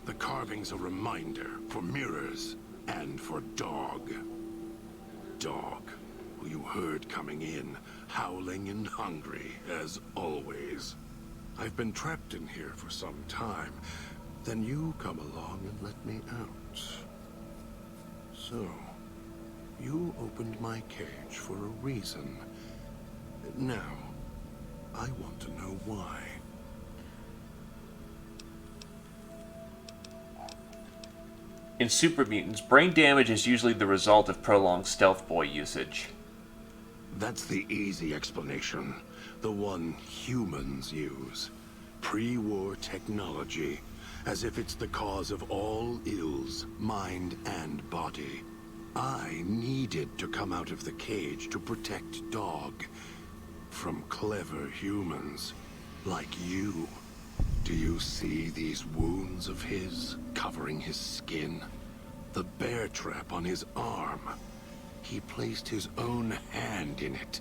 The carving's a reminder for mirrors and for Dog. Dog, who you heard coming in, howling and hungry, as always. I've been trapped in here for some time. Then you come along and let me out. So, you opened my cage for a reason. Now, I want to know why. In Super Mutants, brain damage is usually the result of prolonged Stealth Boy usage. That's the easy explanation. The one humans use. Pre-war technology. As if it's the cause of all ills, mind and body. I needed to come out of the cage to protect Dog from clever humans like you. Do you see these wounds of his covering his skin? The bear trap on his arm. He placed his own hand in it.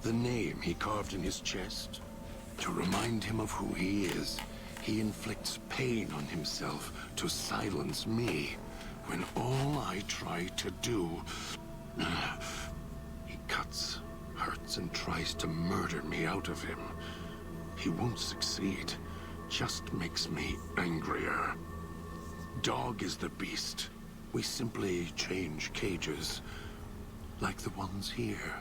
The name he carved in his chest. To remind him of who he is, he inflicts pain on himself to silence me, when all I try to do... He cuts, hurts, and tries to murder me out of him. He won't succeed, just makes me angrier. Dog is the beast. We simply change cages, like the ones here.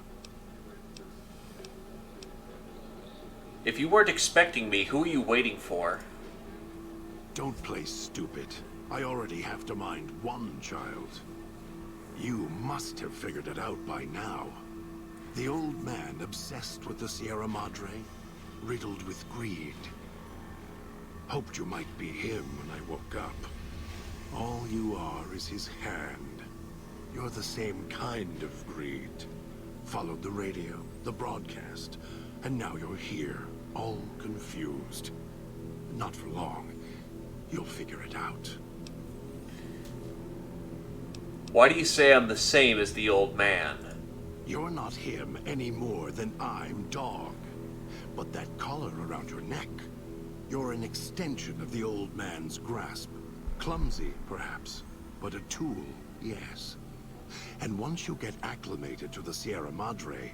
If you weren't expecting me, who are you waiting for? Don't play stupid. I already have to mind one child. You must have figured it out by now. The old man obsessed with the Sierra Madre, riddled with greed. Hoped you might be him when I woke up. All you are is his hand. You're the same kind of greed. Followed the radio, the broadcast, and now you're here, all confused. Not for long. You'll figure it out. Why do you say I'm the same as the old man? You're not him any more than I'm Dog. But that collar around your neck, you're an extension of the old man's grasp. Clumsy, perhaps, but a tool, yes. And once you get acclimated to the Sierra Madre,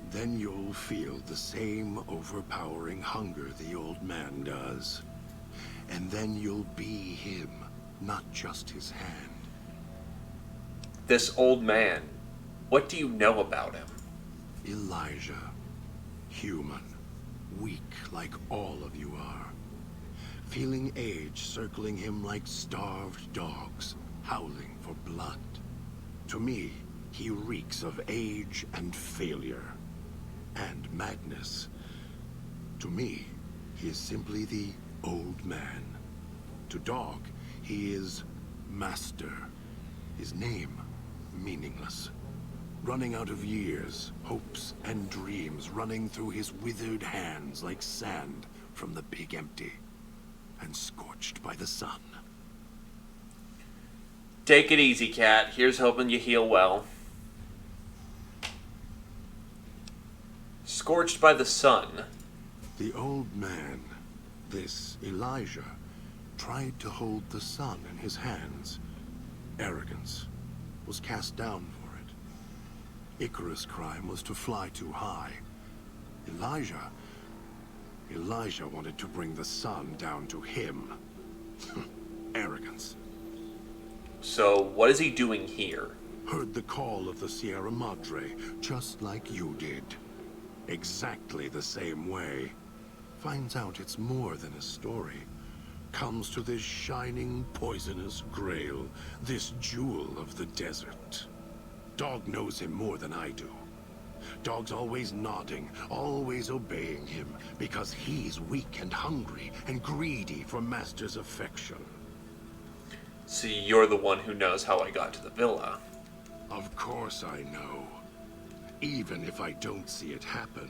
then you'll feel the same overpowering hunger the old man does. And then you'll be him, not just his hand. This old man, what do you know about him? Elijah. Human. Weak like all of you are. Feeling age circling him like starved dogs, howling for blood. To me, he reeks of age and failure. And madness. To me, he is simply the old man. To Dog, he is Master. His name, meaningless. Running out of years, hopes and dreams running through his withered hands like sand from the big empty. And scorched by the sun. Take it easy, Cat. Here's hoping you heal well. Scorched by the sun. The old man, this Elijah, tried to hold the sun in his hands. Arrogance. Was cast down for it. Icarus' crime was to fly too high. Elijah wanted to bring the sun down to him. Arrogance. So, what is he doing here? Heard the call of the Sierra Madre, just like you did. Exactly the same way. Finds out it's more than a story. Comes to this shining, poisonous grail, this jewel of the desert. Dog knows him more than I do. Dog's always nodding, always obeying him, because he's weak and hungry and greedy for Master's affection. See, you're the one who knows how I got to the villa. Of course I know. Even if I don't see it happen.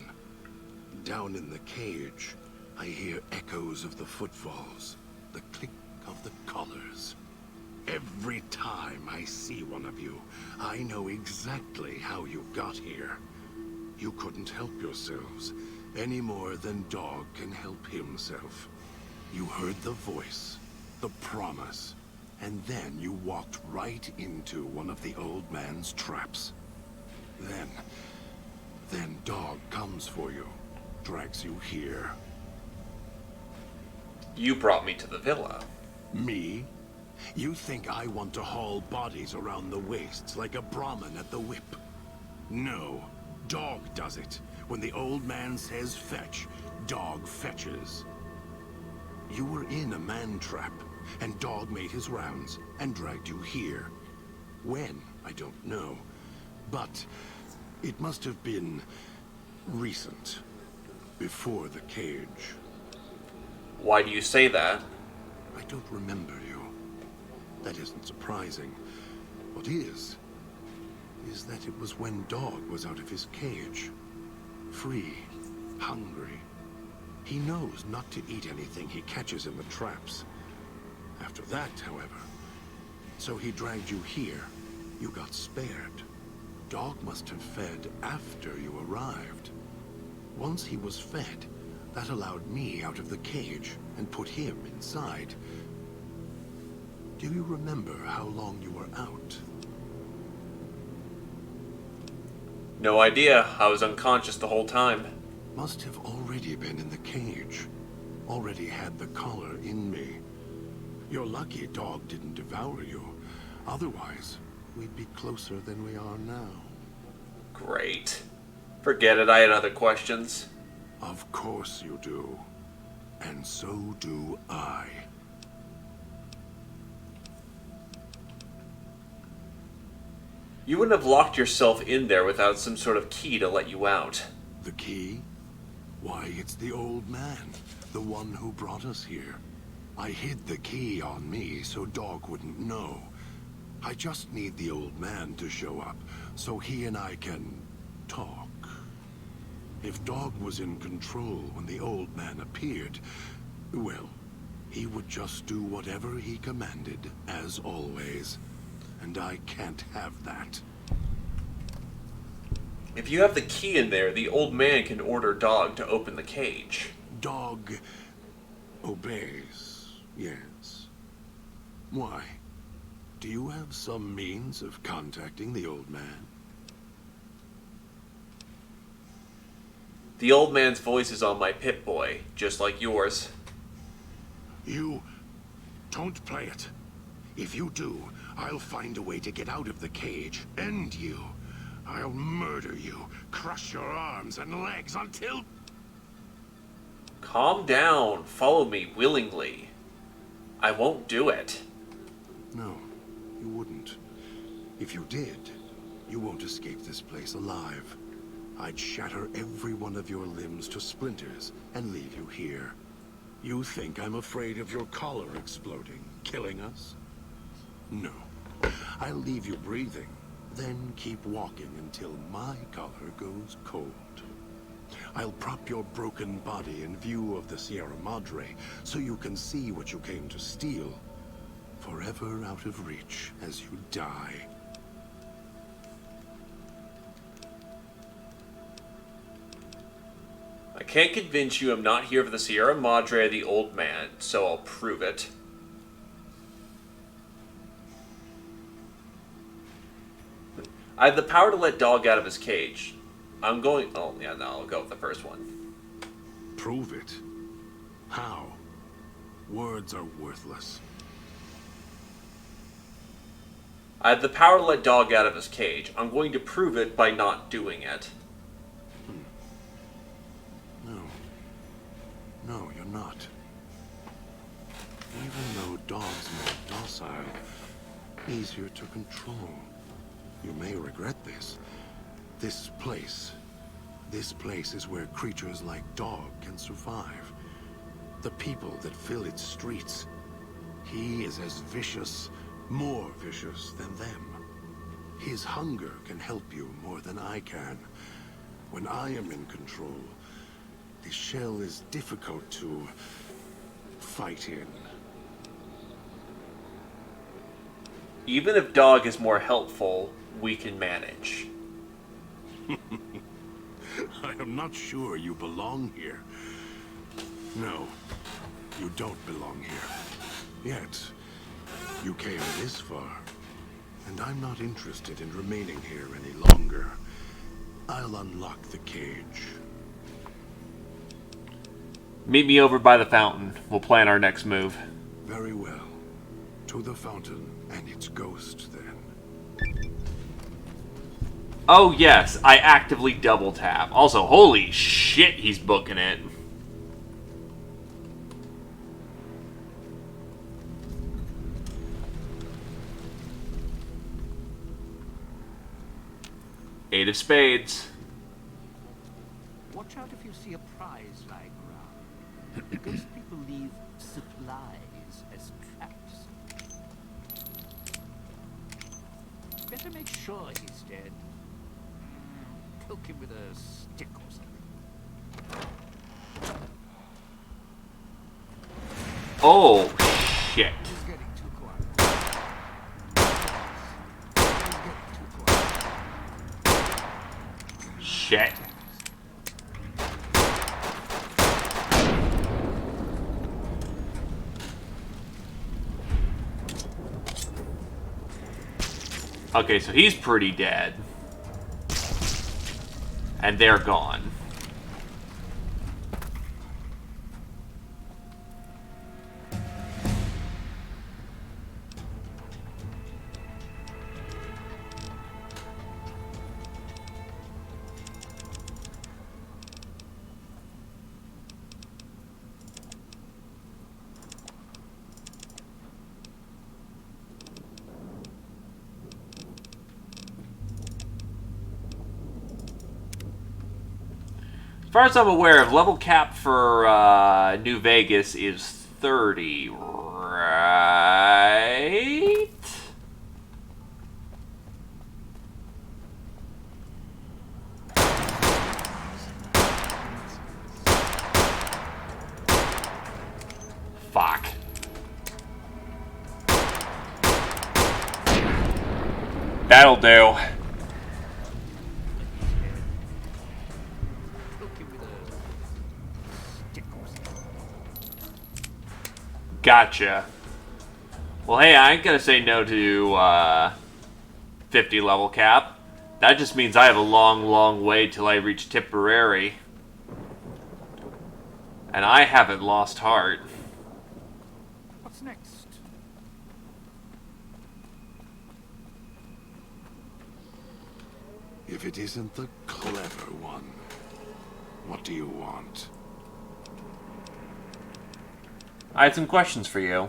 Down in the cage, I hear echoes of the footfalls, the click of the collars. Every time I see one of you, I know exactly how you got here. You couldn't help yourselves, any more than Dog can help himself. You heard the voice, the promise, and then you walked right into one of the old man's traps. Then Dog comes for you, drags you here. You brought me to the villa. Me? You think I want to haul bodies around the wastes like a Brahmin at the whip? No, Dog does it. When the old man says fetch, Dog fetches. You were in a man trap, and Dog made his rounds and dragged you here. When, I don't know. But it must have been recent, before the cage. Why do you say that? I don't remember you. That isn't surprising. What is is that it was when Dog was out of his cage. Free, hungry. He knows not to eat anything he catches in the traps. After that, however, so he dragged you here. You got spared. Dog must have fed after you arrived. Once he was fed, that allowed me out of the cage and put him inside. Do you remember how long you were out? No idea. I was unconscious the whole time. Must have already been in the cage. Already had the collar in me. You're lucky Dog didn't devour you. Otherwise, we'd be closer than we are now. Great. Forget it, I had other questions. Of course you do. And so do I. You wouldn't have locked yourself in there without some sort of key to let you out. The key? Why, it's the old man. The one who brought us here. I hid the key on me so Dog wouldn't know. I just need the old man to show up, so he and I can talk. If Dog was in control when the old man appeared, well, he would just do whatever he commanded, as always. And I can't have that. If you have the key in there, the old man can order Dog to open the cage. Dog obeys, yes. Why? Do you have some means of contacting the old man? The old man's voice is on my Pip-Boy, just like yours. You don't play it. If you do, I'll find a way to get out of the cage. End you. I'll murder you, crush your arms and legs until... Calm down. Follow me willingly. I won't do it. No, you wouldn't. If you did, you won't escape this place alive. I'd shatter every one of your limbs to splinters and leave you here. You think I'm afraid of your collar exploding, killing us? No. I'll leave you breathing, then keep walking until my collar goes cold. I'll prop your broken body in view of the Sierra Madre so you can see what you came to steal, forever out of reach as you die. I can't convince you I'm not here for the Sierra Madre or the old man, so I'll prove it. I have the power to let Dog out of his cage. I'm going... Oh, yeah, no, I'll go with the first one. Prove it? How? Words are worthless. I have the power to let Dog out of his cage. I'm going to prove it by not doing it. No, you're not. Even though Dog's more docile, easier to control. You may regret this. This place is where creatures like Dog can survive. The people that fill its streets. He is as vicious, more vicious than them. His hunger can help you more than I can. When I am in control, the shell is difficult to fight in. Even if Dog is more helpful, we can manage. I am not sure you belong here. No, you don't belong here. Yet, you came this far, and I'm not interested in remaining here any longer. I'll unlock the cage. Meet me over by the fountain. We'll plan our next move. Very well. To the fountain and its ghost, then. Oh yes, I actively double tap. Also, holy shit, he's booking it. Eight of spades. Watch out if you see a prize lying around. The ghost people leave supplies as traps. better make sure he's dead. Poke him with a stick or something. Oh, shit. He's getting too quiet. He's getting too quiet. Shit. Okay, so he's pretty dead. And they're gone. As far as I'm aware of, level cap for New Vegas is 30, right? Fuck. That'll do. Gotcha. Well, hey, I ain't gonna say no to 50 level cap. That just means I have a long, long way till I reach Tipperary. And I haven't lost heart. What's next? If it isn't the clever one, what do you want? I had some questions for you.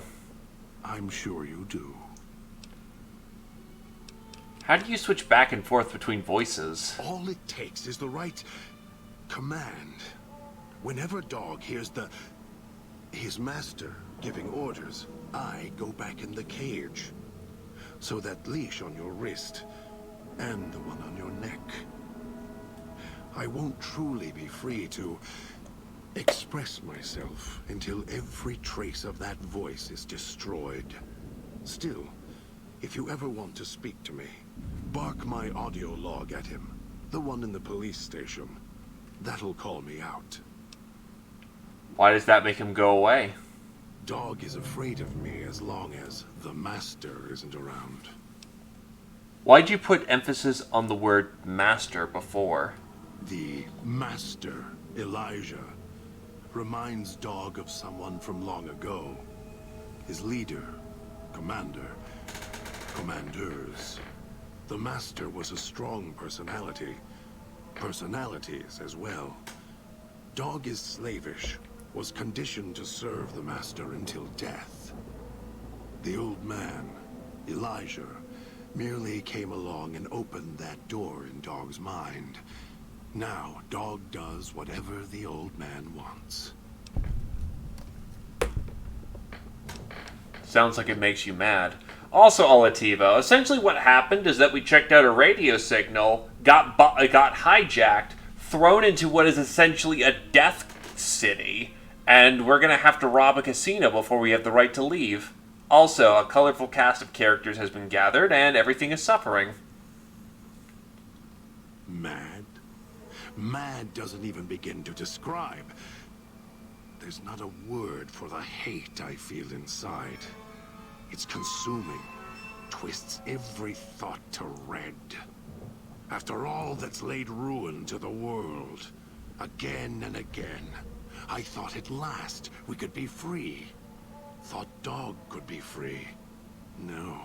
I'm sure you do. How do you switch back and forth between voices? All it takes is the right command. Whenever Dog hears his master giving orders, I go back in the cage. So that leash on your wrist and the one on your neck. I won't truly be free to express myself until every trace of that voice is destroyed. Still, if you ever want to speak to me, bark my audio log at him, the one in the police station. That'll call me out. Why does that make him go away? Dog is afraid of me as long as the master isn't around. Why'd you put emphasis on the word master before? The master, Elijah, reminds Dog of someone from long ago. His leader, commander, commanders. The master was a strong personality. Personalities as well. Dog is slavish, was conditioned to serve the master until death. The old man, Elijah, merely came along and opened that door in Dog's mind. Now, Dog does whatever the old man wants. Sounds like it makes you mad. Also, Olativo, essentially what happened is that we checked out a radio signal, got hijacked, thrown into what is essentially a death city, and we're gonna have to rob a casino before we have the right to leave. Also, a colorful cast of characters has been gathered, and everything is suffering. Mad? Mad doesn't even begin to describe. There's not a word for the hate I feel inside. It's consuming, twists every thought to red. After all that's laid ruin to the world, again and again, I thought at last we could be free. Thought Dog could be free. No.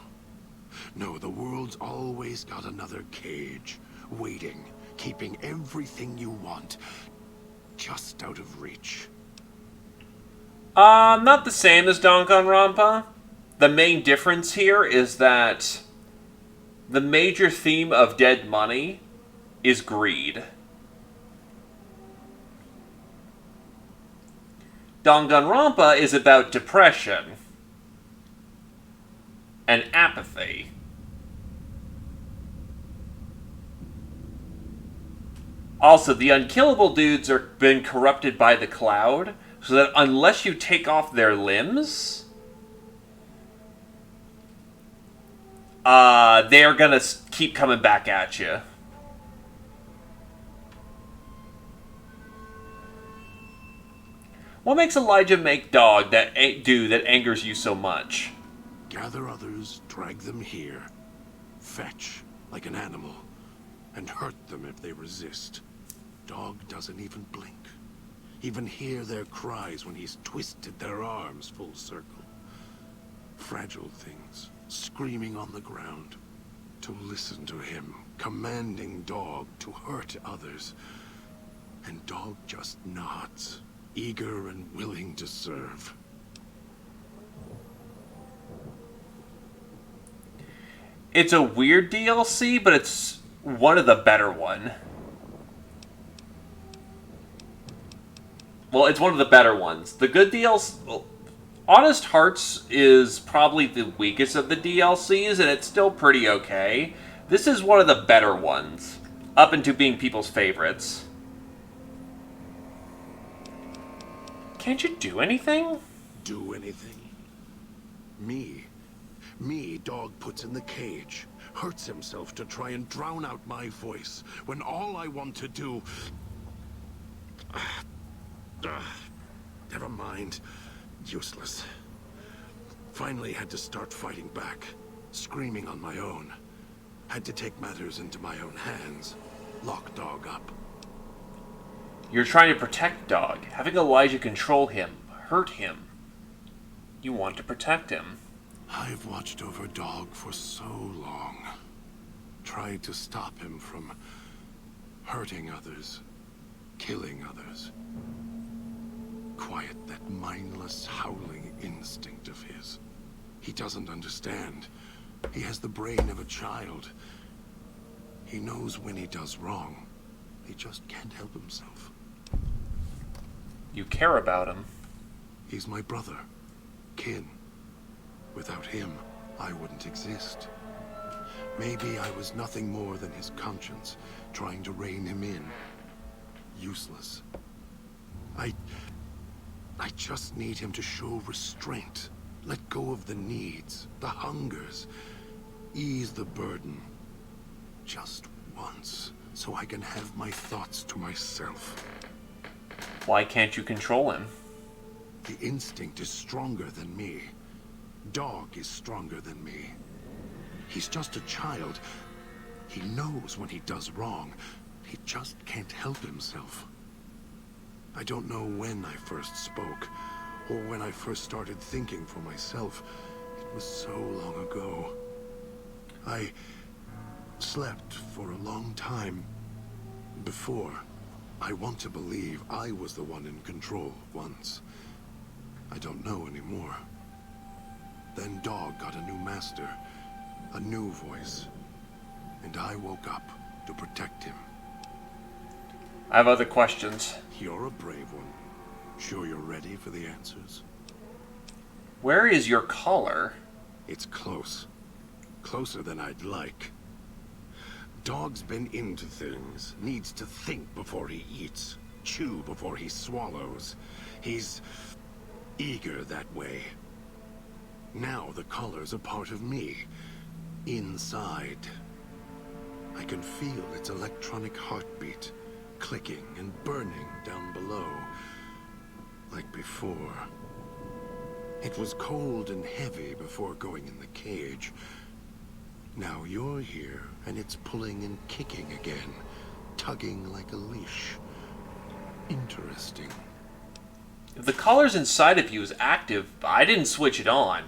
No, the world's always got another cage, waiting, keeping everything you want just out of reach. Not the same as Danganronpa. The main difference here is that the major theme of Dead Money is greed. Danganronpa is about depression and apathy. Also, the unkillable dudes are been corrupted by the cloud, so that unless you take off their limbs, they are gonna keep coming back at you. What makes Elijah make dog that do that angers you so much? Gather others, drag them here, fetch like an animal, and hurt them if they resist. Dog doesn't even blink. Even hear their cries when he's twisted their arms full circle. Fragile things, screaming on the ground. To listen to him, commanding Dog to hurt others. And Dog just nods, eager and willing to serve. It's a weird DLC, but it's one of the better one. Well, it's one of the better ones. The good DLC... Well, Honest Hearts is probably the weakest of the DLCs, and it's still pretty okay. This is one of the better ones, up into being people's favorites. Can't you do anything? Do anything? Me, Dog puts in the cage, hurts himself to try and drown out my voice, when all I want to do... Never mind. Useless. Finally had to start fighting back, screaming on my own. Had to take matters into my own hands, lock Dog up. You're trying to protect Dog, having Elijah control him, hurt him. You want to protect him. I've watched over Dog for so long. Tried to stop him from hurting others, killing others. Quiet that mindless, howling instinct of his. He doesn't understand. He has the brain of a child. He knows when he does wrong. He just can't help himself. You care about him. He's my brother. Kin. Without him, I wouldn't exist. Maybe I was nothing more than his conscience, trying to rein him in. Useless. I just need him to show restraint. Let go of the needs, the hungers. Ease the burden. Just once, so I can have my thoughts to myself. Why can't you control him? The instinct is stronger than me. Dog is stronger than me. He's just a child. He knows when he does wrong. He just can't help himself. I don't know when I first spoke, or when I first started thinking for myself. It was so long ago. I slept for a long time before. I want to believe I was the one in control once. I don't know anymore. Then Dog got a new master, a new voice, and I woke up to protect him. I have other questions. You're a brave one. Sure you're ready for the answers? Where is your collar? It's close. Closer than I'd like. Dog's been into things. Needs to think before he eats. Chew before he swallows. He's eager that way. Now the collar's a part of me. Inside. I can feel its electronic heartbeat. Clicking and burning down below. Like before. It was cold and heavy before going in the cage. Now you're here, and it's pulling and kicking again. Tugging like a leash. Interesting. If the collar's inside of you is active, I didn't switch it on.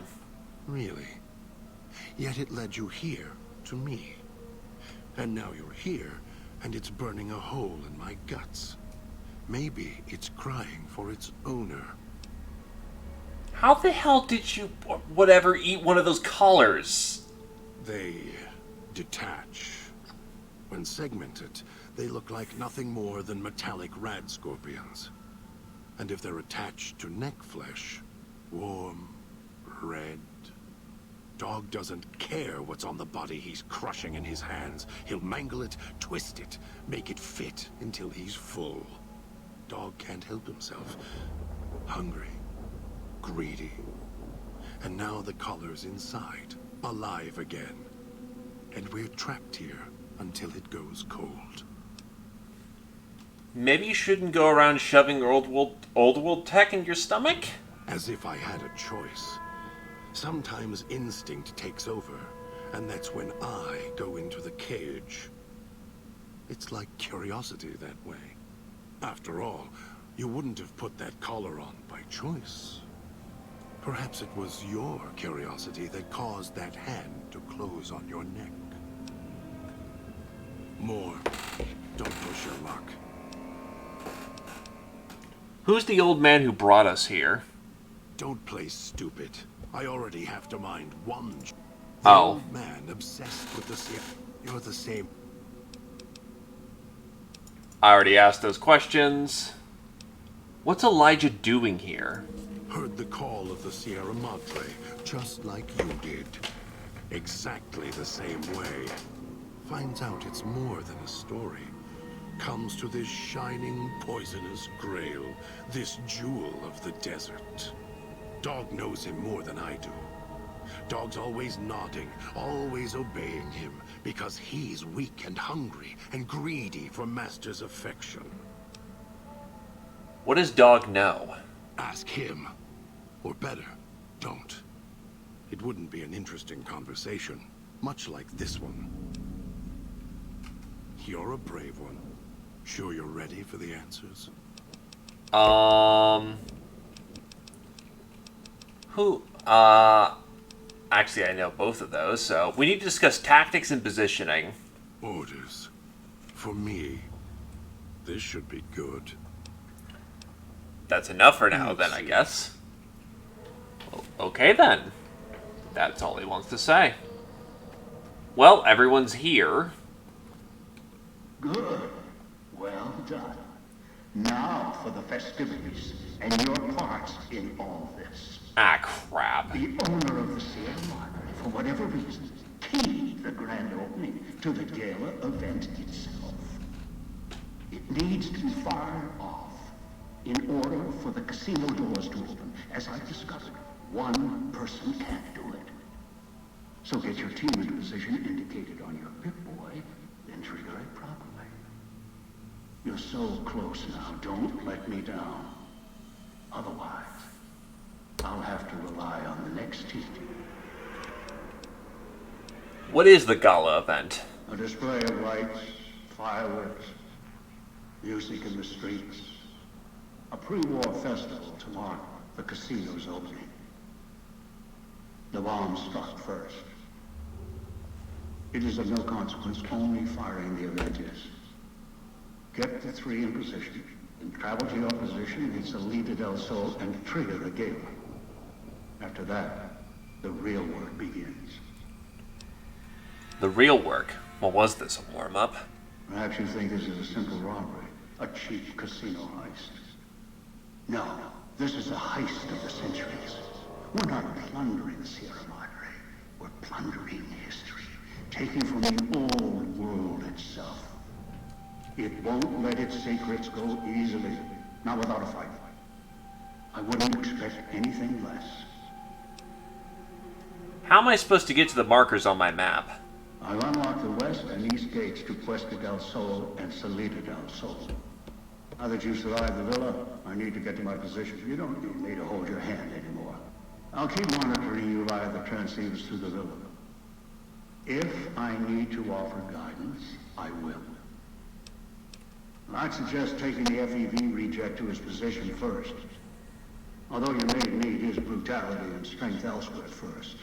Really? Yet it led you here, to me. And now you're here, and it's burning a hole in my guts. Maybe it's crying for its owner. How the hell did you, whatever, eat one of those collars? They detach. When segmented, they look like nothing more than metallic rad scorpions. And if they're attached to neck flesh, warm, red, Dog doesn't care what's on the body he's crushing in his hands. He'll mangle it, twist it, make it fit until he's full. Dog can't help himself. Hungry, greedy. And now the collar's inside, alive again. And we're trapped here until it goes cold. Maybe you shouldn't go around shoving old world tech in your stomach? As if I had a choice. Sometimes instinct takes over, and that's when I go into the cage. It's like curiosity that way. After all, you wouldn't have put that collar on by choice. Perhaps it was your curiosity that caused that hand to close on your neck. More. Don't push your luck. Who's the old man who brought us here? Don't play stupid. I already have to mind one. The old man obsessed with the same. You're the same. I already asked those questions. What's Elijah doing here? Heard the call of the Sierra Madre, just like you did. Exactly the same way. Finds out it's more than a story. Comes to this shining, poisonous grail, this jewel of the desert. Dog knows him more than I do. Dog's always nodding, always obeying him, because he's weak and hungry and greedy for Master's affection. What does Dog know? Ask him. Or better, don't. It wouldn't be an interesting conversation, much like this one. You're a brave one. Sure you're ready for the answers? Actually, I know both of those, so we need to discuss tactics and positioning. Orders. For me, this should be good. That's enough for now, then, I guess. Okay, then. That's all he wants to say. Well, everyone's here. Good. Well done. Now for the festivities and your part in all this. Ah, crap. The owner of the Sierra Madre, for whatever reason, keyed the grand opening to the gala event itself. It needs to be fired off in order for the casino doors to open. As I discovered, one person can't do it. So get your team into position indicated on your Pip-Boy, then trigger it properly. You're so close now, don't let me down. Otherwise, I'll have to rely on the next team. What is the gala event? A display of lights, fireworks, music in the streets. A pre-war festival to mark the casino's opening. The bomb struck first. It is of no consequence, only firing the event is. Get the three in position, and travel to your position in Salida del Sol and trigger a gala. After that, the real work begins. The real work? What was this, a warm-up? Perhaps you think this is a simple robbery, a cheap casino heist. No, this is a heist of the centuries. We're not plundering the Sierra Madre. We're plundering history, taking from the old world itself. It won't let its secrets go easily, not without a fight. I wouldn't expect anything less. How am I supposed to get to the markers on my map? I've unlocked the west and east gates to Puesta del Sol and Salida del Sol. Now that you've survived the villa, I need to get to my position. You don't need me to hold your hand anymore. I'll keep monitoring you via the transceivers through the villa. If I need to offer guidance, I will. I'd suggest taking the FEV reject to his position first. Although you may need his brutality and strength elsewhere first.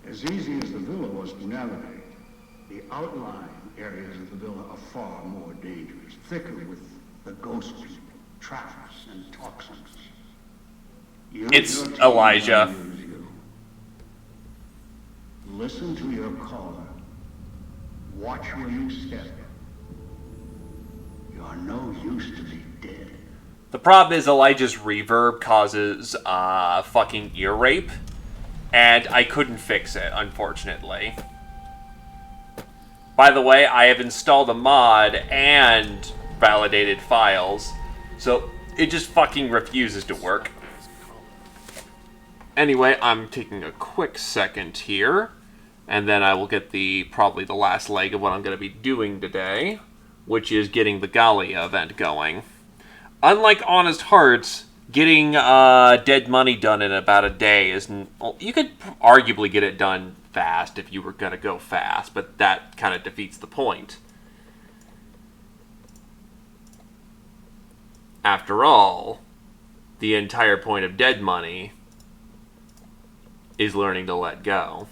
As easy as the villa was to navigate, the outlying areas of the villa are far more dangerous, thicker with the ghost people, traps, and toxins. It's Elijah. Listen to your caller. Watch where you step. You are no use to be dead. The problem is Elijah's reverb causes fucking ear rape. and I couldn't fix it, unfortunately. By the way, I have installed a mod and validated files, so it just fucking refuses to work. Anyway, I'm taking a quick second here, and then I will get probably the last leg of what I'm going to be doing today, which is getting the Gallia event going. Unlike Honest Hearts, getting Dead Money done in about a day isn't... Well, you could arguably get it done fast if you were going to go fast, but that kind of defeats the point. After all, the entire point of Dead Money is learning to let go.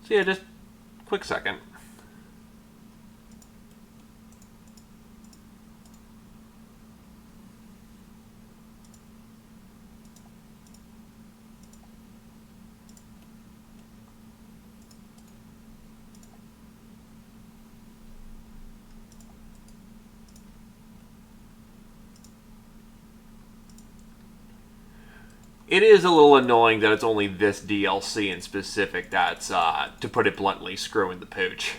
So yeah, just quick second. It is a little annoying that it's only this DLC in specific that's, to put it bluntly, screwing the pooch.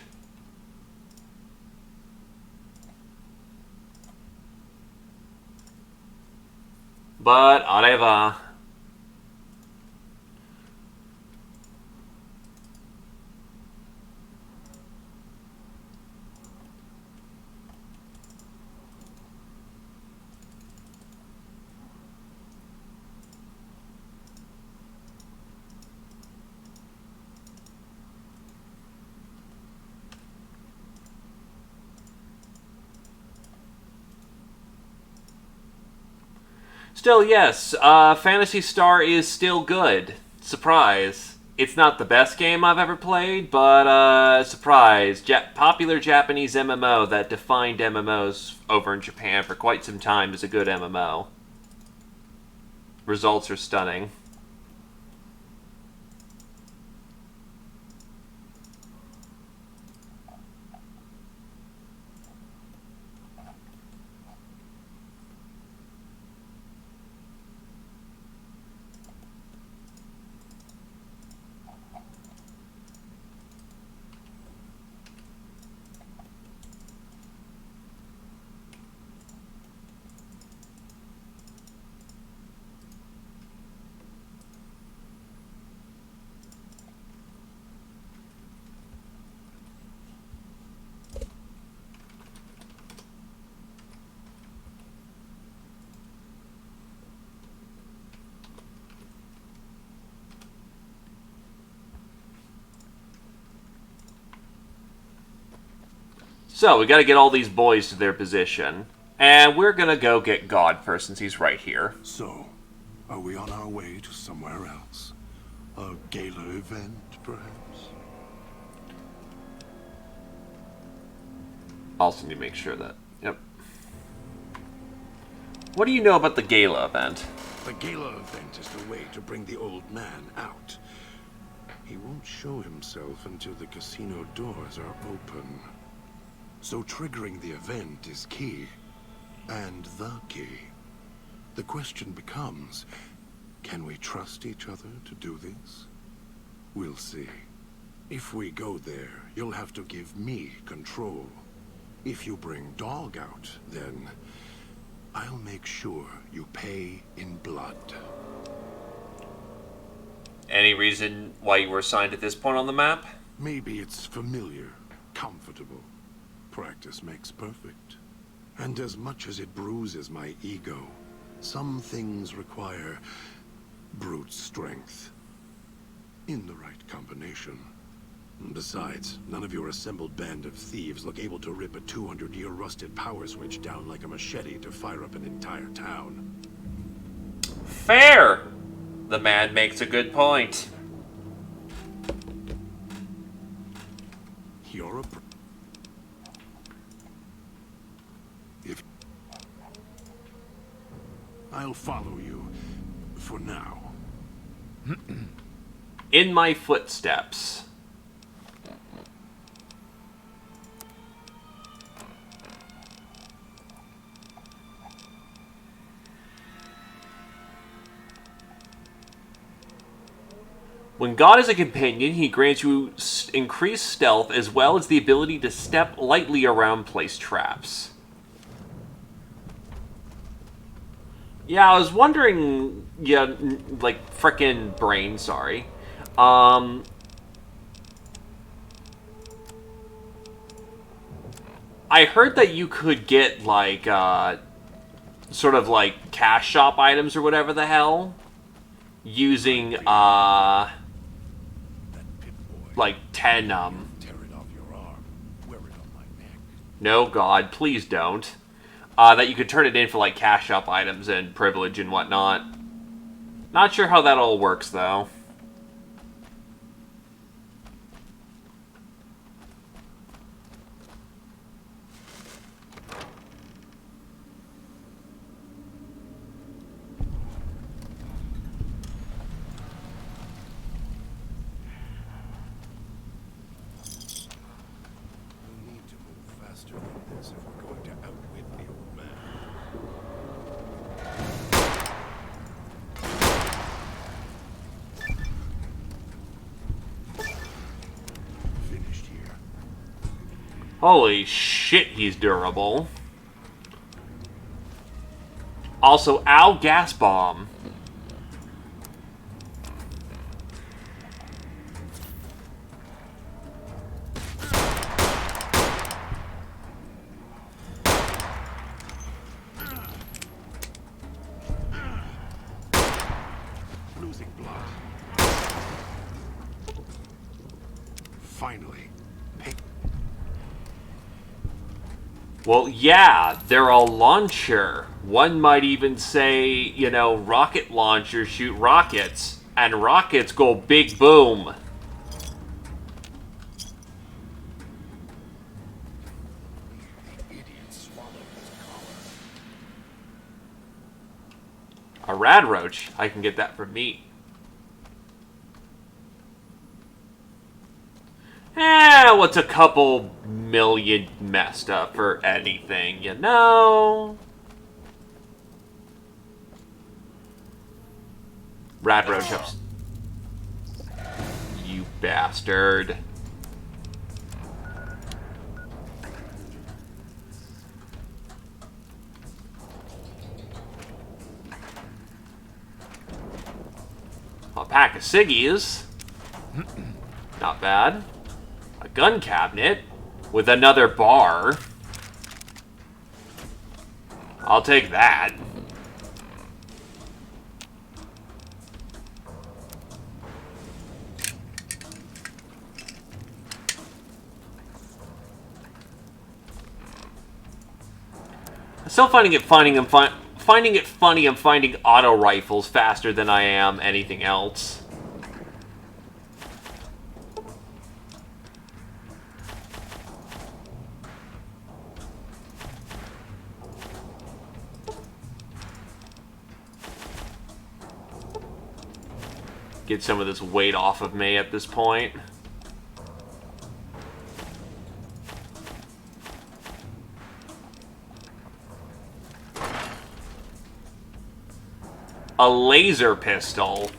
But, whatever. Still, yes, Phantasy Star is still good. Surprise. It's not the best game I've ever played, but, surprise. Popular Japanese MMO that defined MMOs over in Japan for quite some time is a good MMO. Results are stunning. So, we gotta get all these boys to their position. And we're gonna go get God first, since he's right here. So, are we on our way to somewhere else? A gala event, perhaps? Also need to make sure that... Yep. What do you know about the gala event? The gala event is the way to bring the old man out. He won't show himself until the casino doors are open. So triggering the event is key. And the key. The question becomes, can we trust each other to do this? We'll see. If we go there, you'll have to give me control. If you bring Dog out, then I'll make sure you pay in blood. Any reason why you were assigned at this point on the map? Maybe it's familiar, comfortable. Practice makes perfect. And as much as it bruises my ego, some things require brute strength. In the right combination. Besides, none of your assembled band of thieves look able to rip a 200-year rusted power switch down like a machete to fire up an entire town. Fair! The man makes a good point. You're a... I'll follow you. For now. In my footsteps. When God is a companion, he grants you increased stealth as well as the ability to step lightly around placed traps. Yeah, I was wondering, yeah, like, frickin' brain, sorry. I heard that you could get, like, sort of, like, cash shop items or whatever the hell, using, like, 10, no, God, please don't. That you could turn it in for, like, cash shop items and privilege and whatnot. Not sure how that all works, though. Holy shit, he's durable. Also, ow, gas bomb. Losing blood. Finally. Well, yeah, they're a launcher. One might even say, you know, rocket launchers shoot rockets, and rockets go big boom. A rad roach, I can get that from meat. What's a couple million messed up for anything, you know? Rad roach ups. You bastard. A pack of ciggies. Not bad. A gun cabinet with another bar. I'll take that. I'm still finding it funny I'm finding auto rifles faster than I am anything else. Get some of this weight off of me at this point. A laser pistol.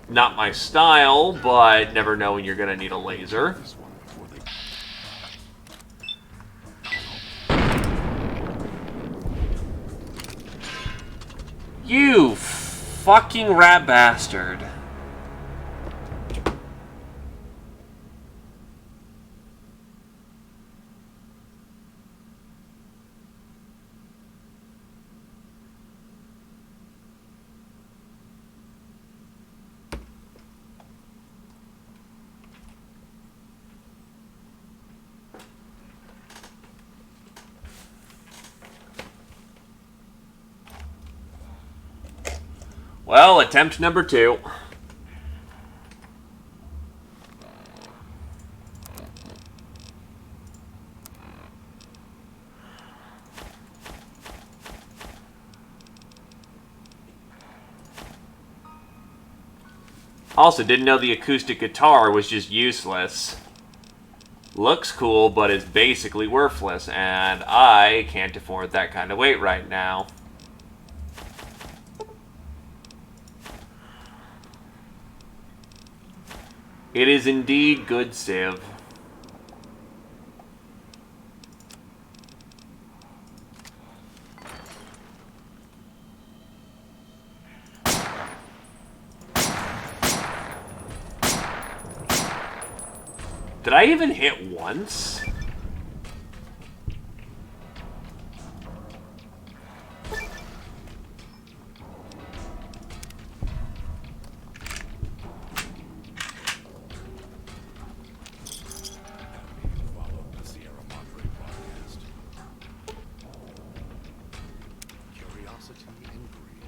Not my style, but never know when you're gonna need a laser. You fucking rat bastard. Well, attempt number 2. Also, didn't know the acoustic guitar was just useless. Looks cool, but is basically worthless, and I can't afford that kind of weight right now. It is indeed good Civ. Did I even hit once? Curiosity and greed.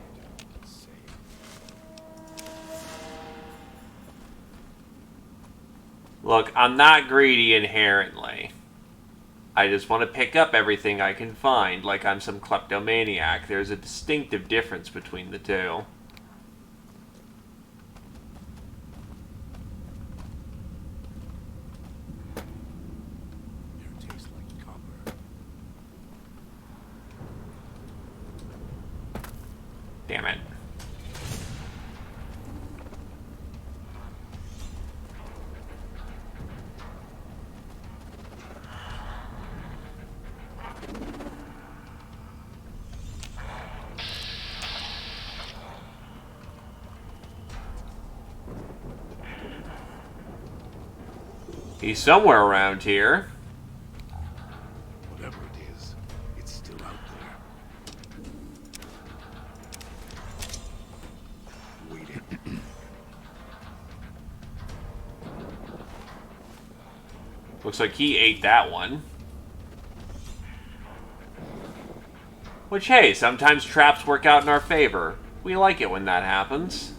Same. Look, I'm not greedy inherently. I just want to pick up everything I can find, like I'm some kleptomaniac. There's a distinctive difference between the two. Your taste like copper. Damn it. He's somewhere around here. Whatever it is, it's still out there. Waiting. Looks like he ate that one. Which, hey, sometimes traps work out in our favor. We like it when that happens.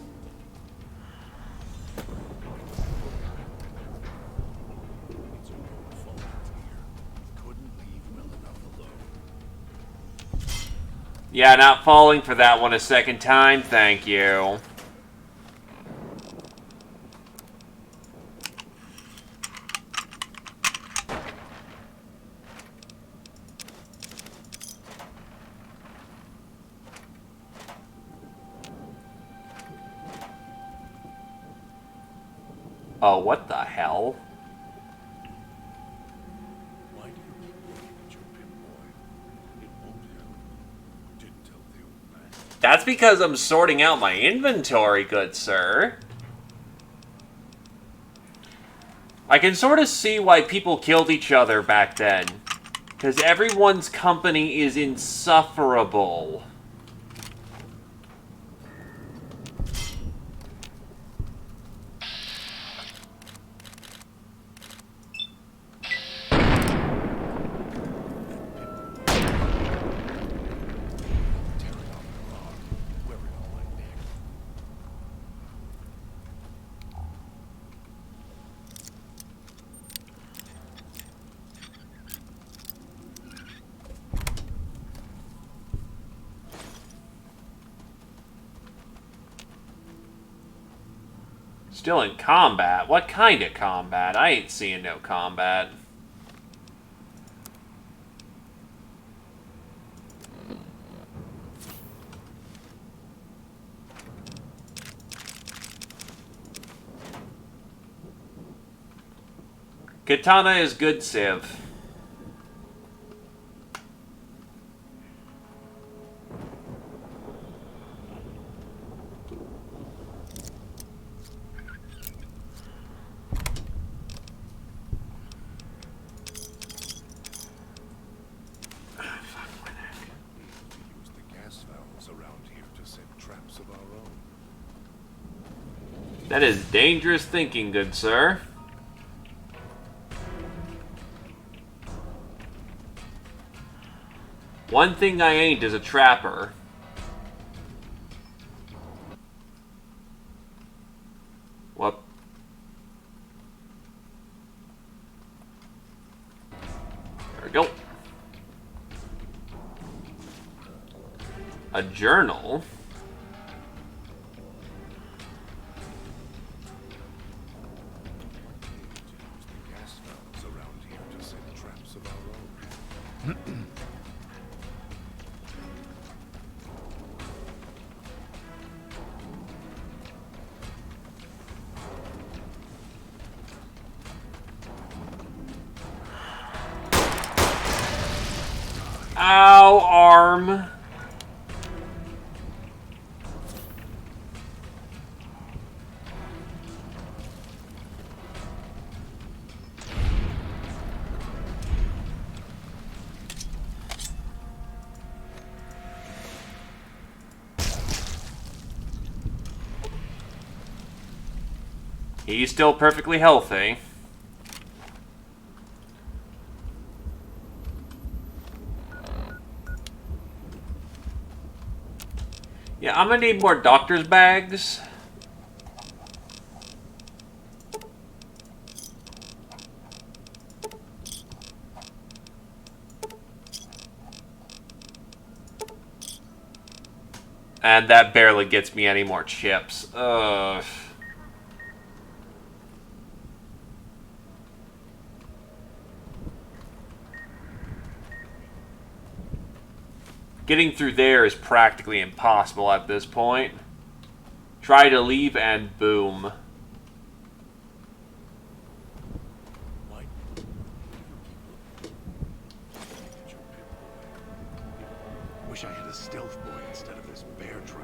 Yeah, not falling for that one a second time, thank you. Oh, what the hell? Why do you keep looking at your pin boy? It won't help. Didn't tell the old man. That's because I'm sorting out my inventory, good sir. I can sort of see why people killed each other back then. Because everyone's company is insufferable. Still in combat? What kind of combat? I ain't seeing no combat. Katana is good civ. That is dangerous thinking, good sir. One thing I ain't is a trapper. What? There we go. A journal? Ow, arm. He's still perfectly healthy. Yeah, I'm gonna need more doctor's bags. And that barely gets me any more chips. Ugh. Getting through there is practically impossible at this point. Try to leave and boom. Wish I had a stealth boy instead of this bear trap.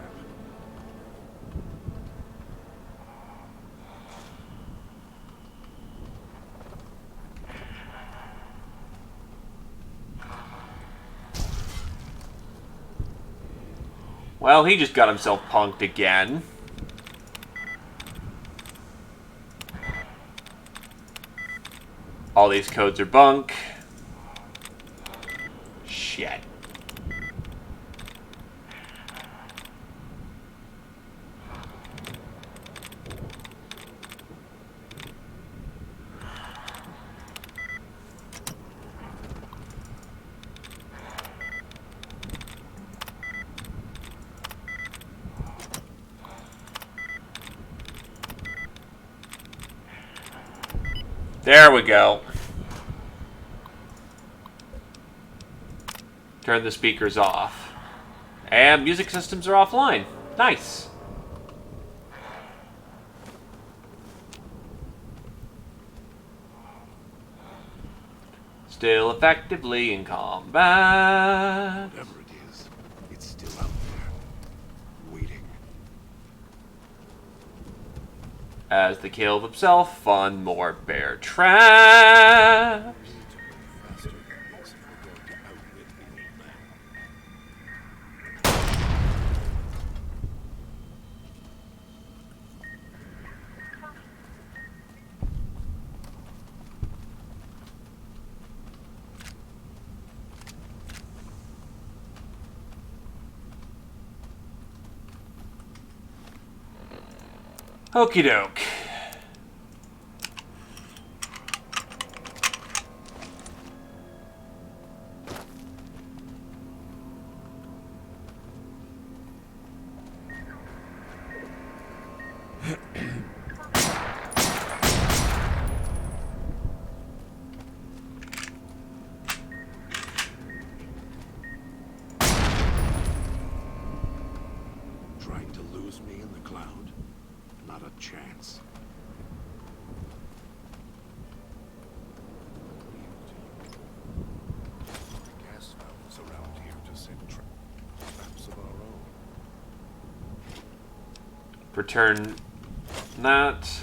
Well, he just got himself punked again. All these codes are bunk. Shit. There we go. Turn the speakers off. And music systems are offline. Nice. Still effectively in combat. Whatever it is, it's still out there, waiting. As the kill himself, fun more bear traps. Okie doke. Trying to lose me in the cloud? Not a chance. Gas valves around here to set traps of our own. Return that.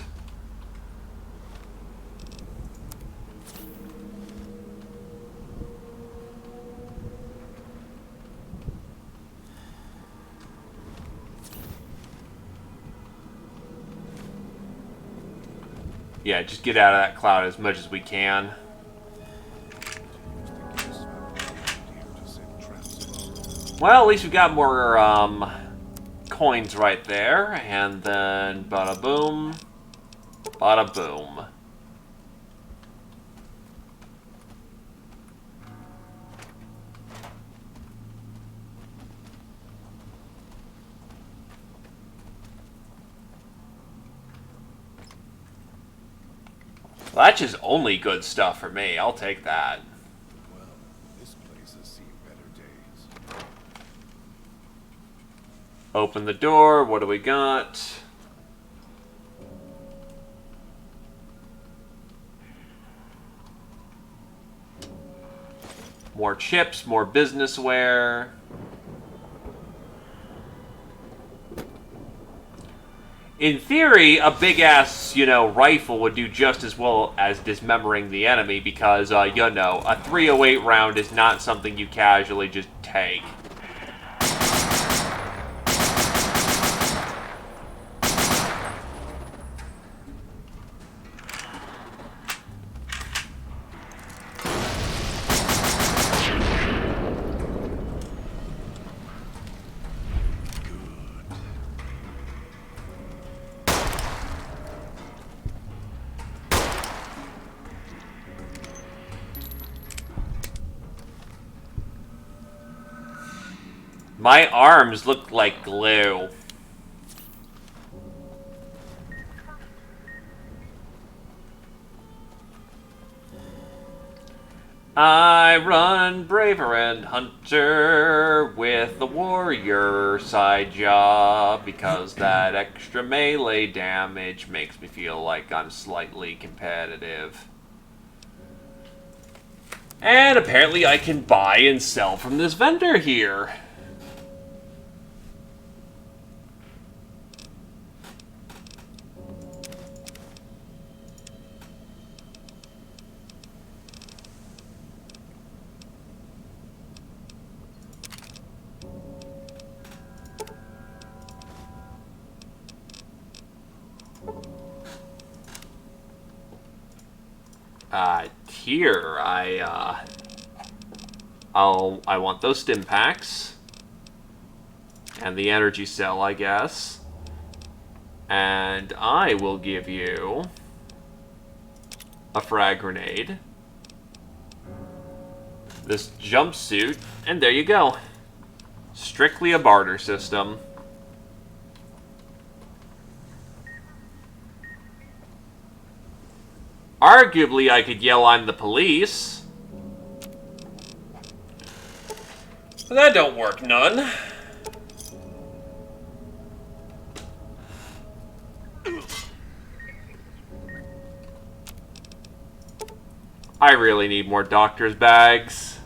Yeah, just get out of that cloud as much as we can. Well, at least we got more coins right there. And then bada boom, bada boom. Well, that's just only good stuff for me. I'll take that. Well, this place Open the door. What do we got? More chips, more businessware. In theory, a big-ass, rifle would do just as well as dismembering the enemy because, a 308 round is not something you casually just take. My arms look like glue. I run braver and hunter with the warrior side job because that extra melee damage makes me feel like I'm slightly competitive. And apparently I can buy and sell from this vendor here. Here, I want those stim packs. And the energy cell, I guess. And I will give you a frag grenade. This jumpsuit, and there you go. Strictly a barter system. Arguably, I could yell I'm the police. But that don't work none. I really need more doctor's bags.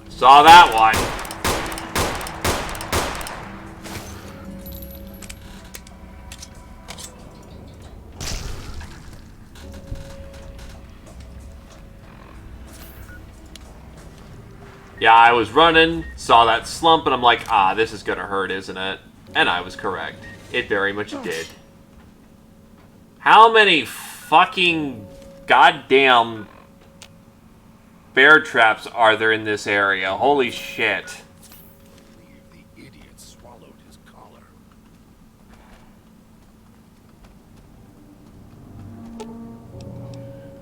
Saw that one. Yeah, I was running, saw that slump, and I'm like, this is gonna hurt, isn't it? And I was correct. It very much did. How many fucking goddamn bear traps are there in this area? Holy shit. The idiot swallowed his collar.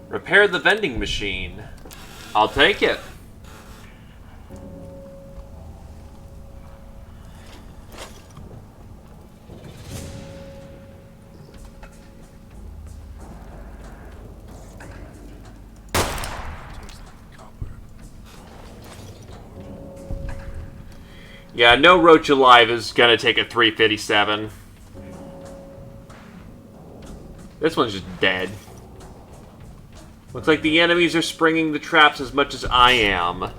Repair the vending machine. I'll take it. Yeah, no Roach Alive is gonna take a 357. This one's just dead. Looks like the enemies are springing the traps as much as I am.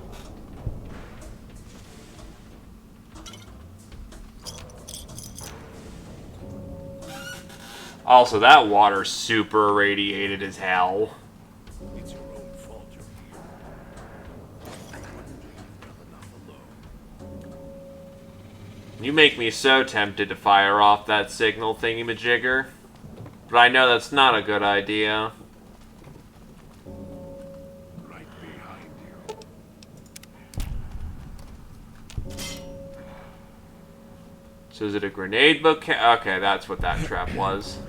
Also, that water's super irradiated as hell. It's your own fault you're here. You make me so tempted to fire off that signal thingy-majigger. But I know that's not a good idea. Right behind you. So is it a grenade bouquet? Okay, that's what that trap was.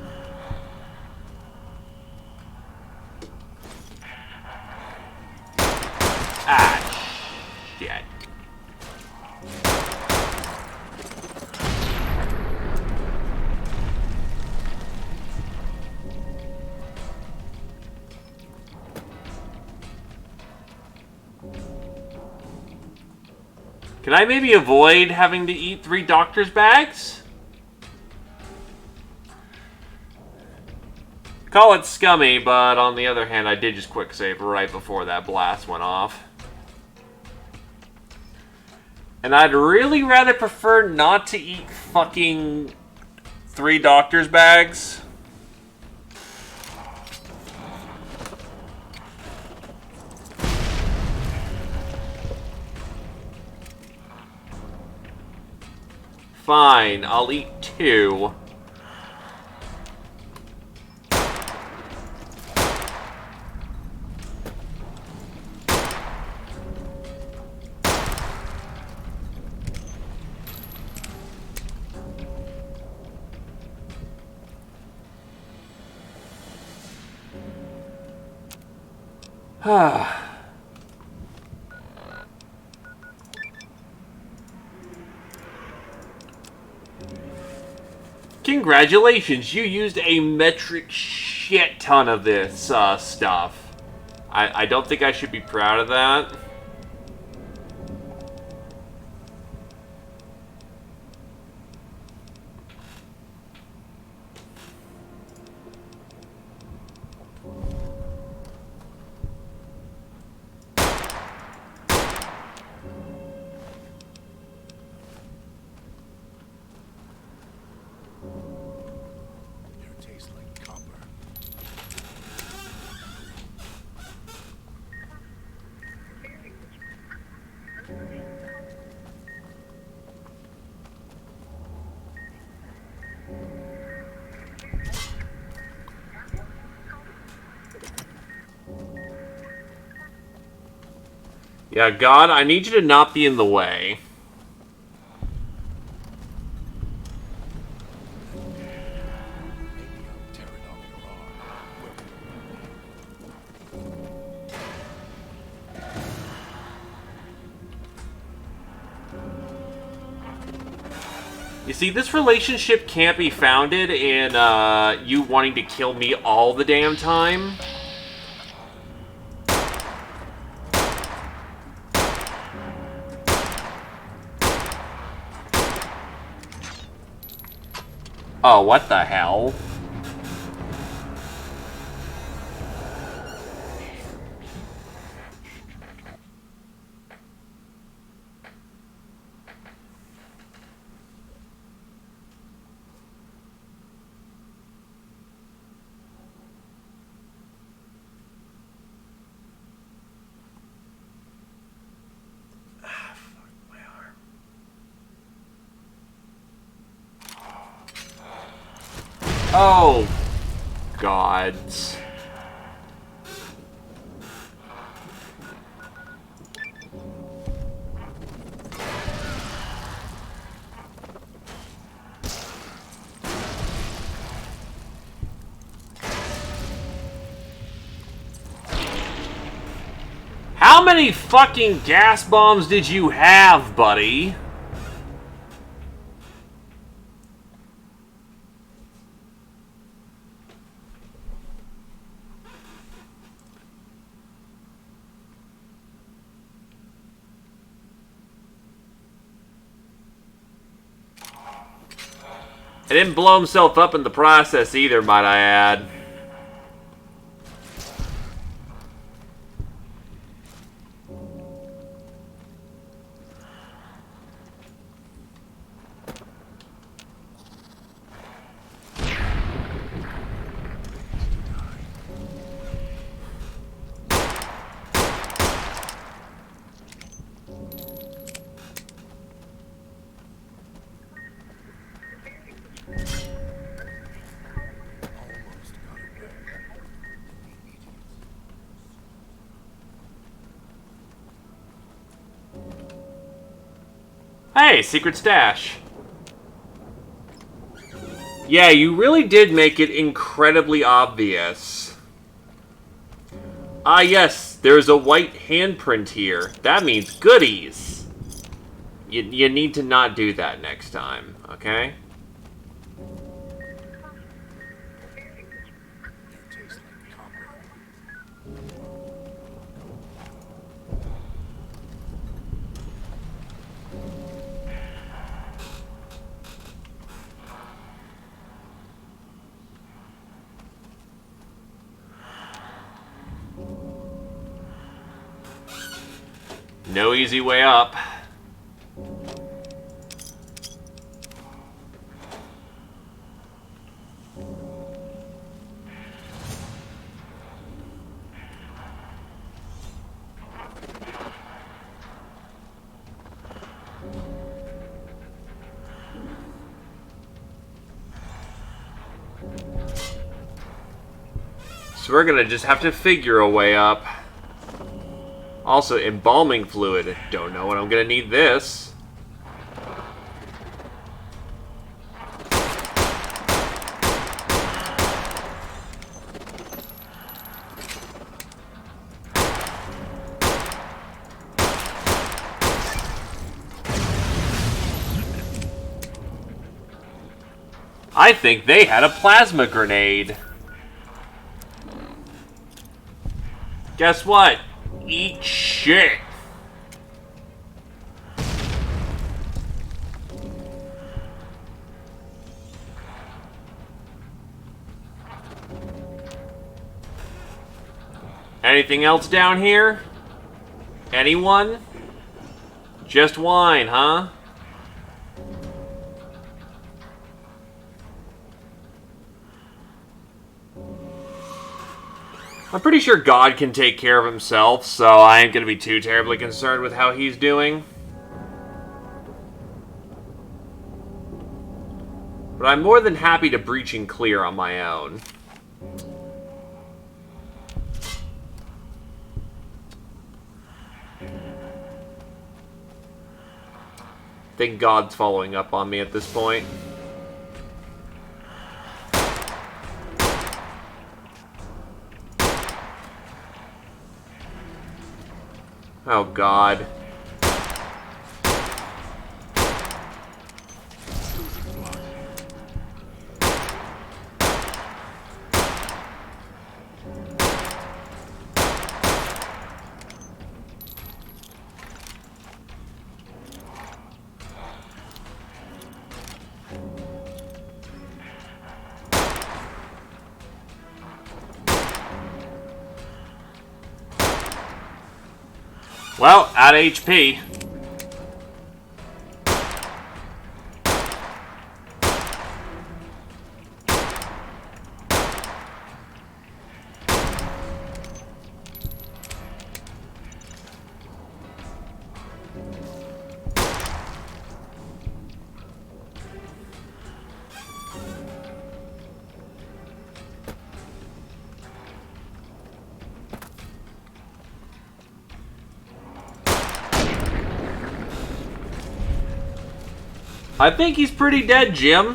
Can I maybe avoid having to eat 3 doctor's bags? Call it scummy, but on the other hand, I did just quick save right before that blast went off. And I'd really rather prefer not to eat fucking 3 doctor's bags. Fine, I'll eat 2. Congratulations, you used a metric shit ton of this stuff. I don't think I should be proud of that. Yeah, God, I need you to not be in the way. You see, this relationship can't be founded in you wanting to kill me all the damn time. Oh, what the hell? Oh, gods. How many fucking gas bombs did you have, buddy? He didn't blow himself up in the process either, might I add. Hey, secret stash. Yeah, you really did make it incredibly obvious. Ah, yes, there's a white handprint here. That means goodies. You need to not do that next time, okay? No easy way up. So we're gonna just have to figure a way up. Also, embalming fluid. Don't know when I'm gonna need this. I think they had a plasma grenade. Guess what? Eat shit. Anything else down here? Anyone? Just wine, huh? I'm pretty sure God can take care of himself, so I ain't gonna be too terribly concerned with how he's doing. But I'm more than happy to breach and clear on my own. I think God's following up on me at this point. Oh, God. Well, out of HP. I think he's pretty dead, Jim.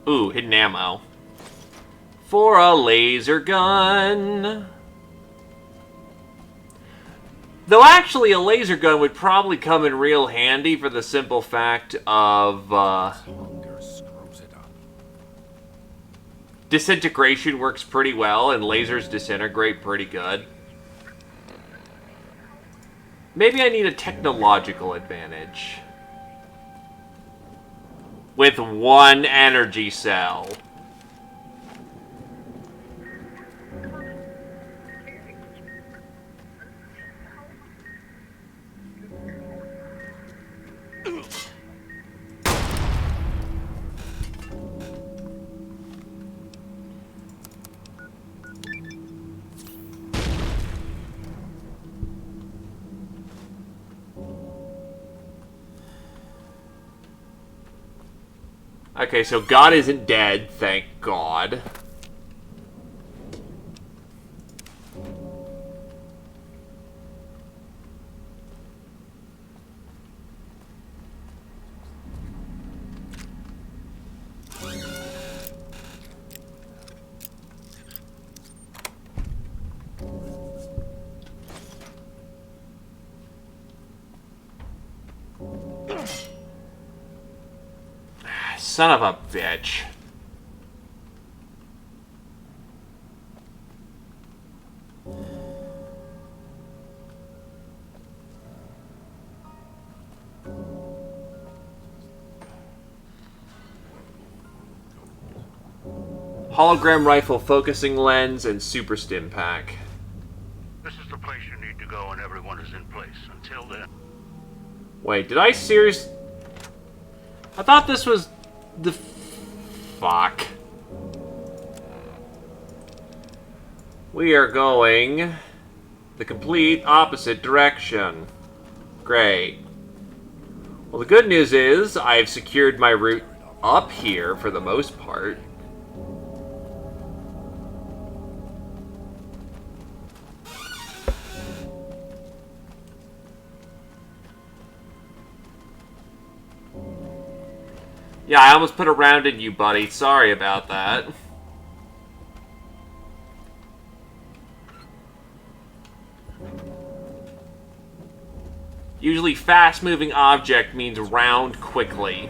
Ooh, hidden ammo. For a laser gun. Though actually a laser gun would probably come in real handy for the simple fact of disintegration works pretty well and lasers disintegrate pretty good. Maybe I need a technological advantage. With one energy cell. Okay, so God isn't dead, thank God. Son of a bitch. Hologram rifle, focusing lens, and super stim pack. This is the place you need to go and everyone is in place. Until then... Wait, did I seriously... I thought this was the... Fuck. We are going the complete opposite direction. Great. Well, the good news is I've secured my route up here for the most part. Yeah, I almost put a round in you, buddy. Sorry about that. Usually fast-moving object means round quickly.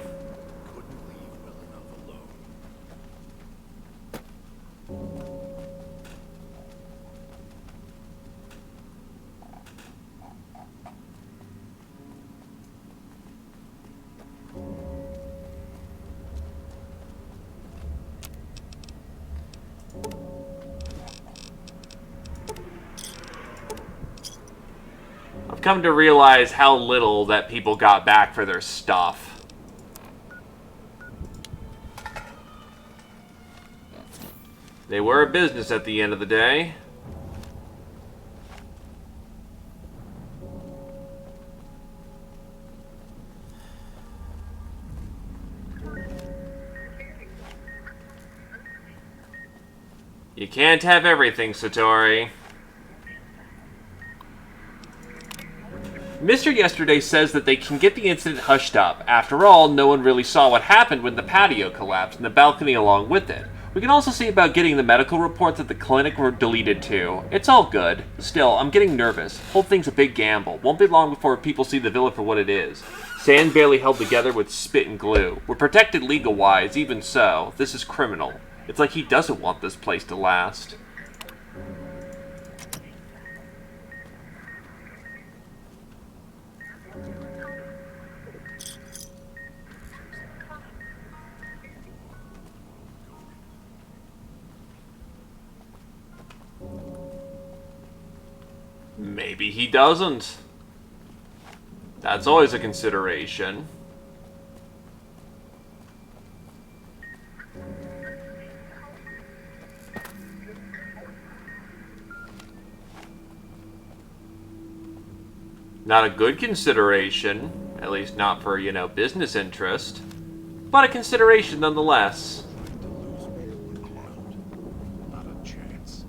I've come to realize how little that people got back for their stuff. They were a business at the end of the day. You can't have everything, Satori. Mr. Yesterday says that they can get the incident hushed up. After all, no one really saw what happened when the patio collapsed and the balcony along with it. We can also see about getting the medical reports at the clinic were deleted too. It's all good. Still, I'm getting nervous. Whole thing's a big gamble. Won't be long before people see the villa for what it is. Sand barely held together with spit and glue. We're protected legal-wise, even so. This is criminal. It's like he doesn't want this place to last. Maybe he doesn't. That's always a consideration. Not a good consideration, at least not for, you know, business interest, but a consideration nonetheless. Not a chance.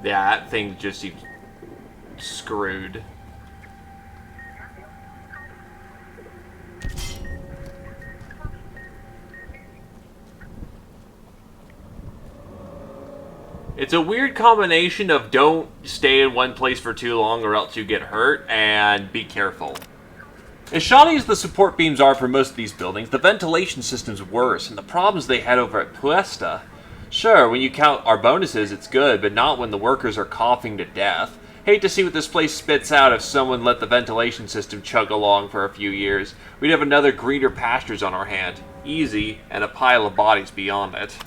Yeah, that thing just seems screwed. It's a weird combination of don't stay in one place for too long or else you get hurt, and be careful. As shoddy as the support beams are for most of these buildings, the ventilation system's worse, and the problems they had over at Puesta. Sure, when you count our bonuses, it's good, but not when the workers are coughing to death. Hate to see what this place spits out if someone let the ventilation system chug along for a few years. We'd have another greener pastures on our hand. Easy, and a pile of bodies beyond it.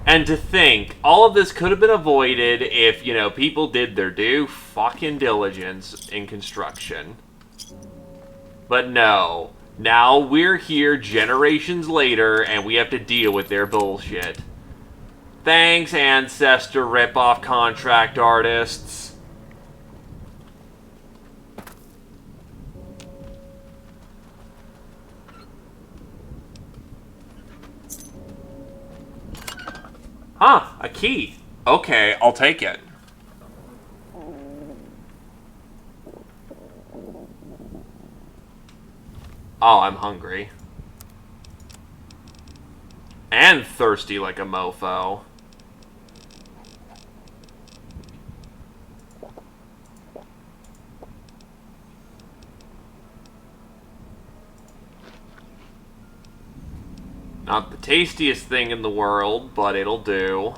And to think, all of this could have been avoided if, you know, people did their due fucking diligence in construction. But no. Now we're here generations later, and we have to deal with their bullshit. Thanks, Ancestor rip-off contract artists. Huh, a key. Okay, I'll take it. Oh, I'm hungry. And thirsty like a mofo. Not the tastiest thing in the world, but it'll do.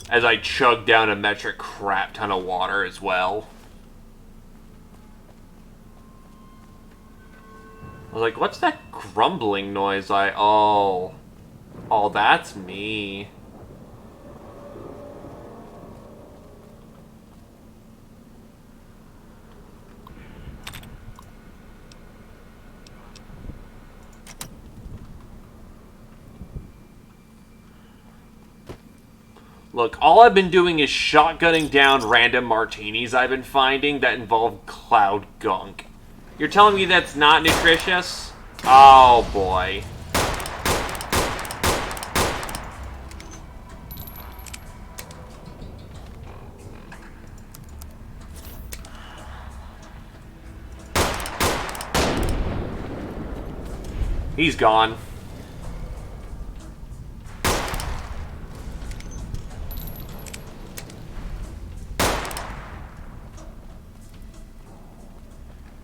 As I chug down a metric crap ton of water as well. I was like, what's that grumbling noise oh, that's me. Look, all I've been doing is shotgunning down random martinis I've been finding that involve cloud gunk. You're telling me that's not nutritious? Oh, boy. He's gone.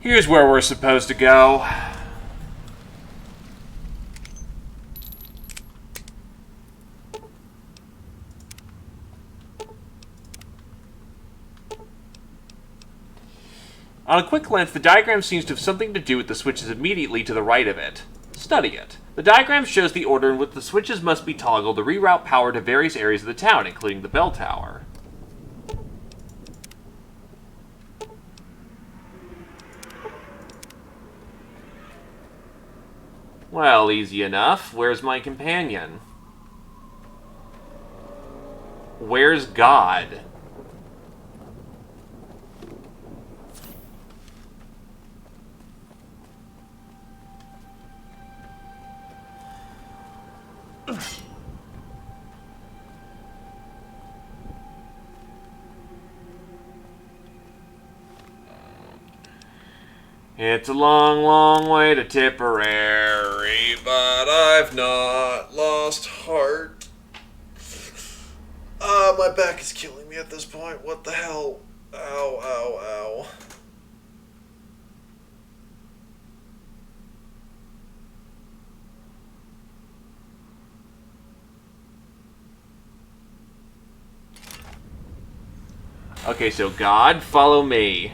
Here's where we're supposed to go. On a quick glance, the diagram seems to have something to do with the switches immediately to the right of it. Study it. The diagram shows the order in which the switches must be toggled to reroute power to various areas of the town, including the bell tower. Well, easy enough. Where's my companion? Where's God? It's a long, long way to Tipperary, but I've not lost heart. My back is killing me at this point. What the hell? Ow, ow, ow. Okay, so God, follow me.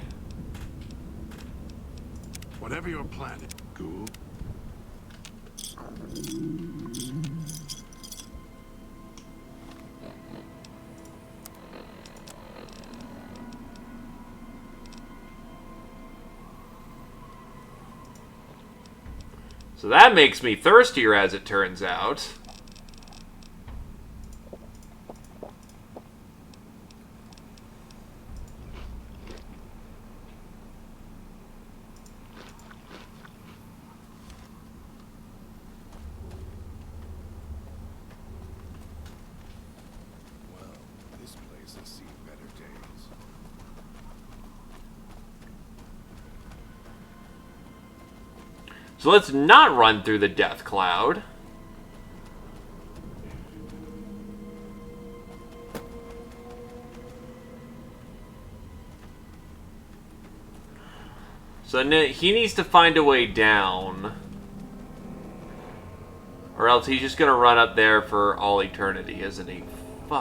Whatever your plan is, Ghoul. So that makes me thirstier, as it turns out. So let's not run through the death cloud. So he needs to find a way down. Or else he's just gonna run up there for all eternity, isn't he? Fuck.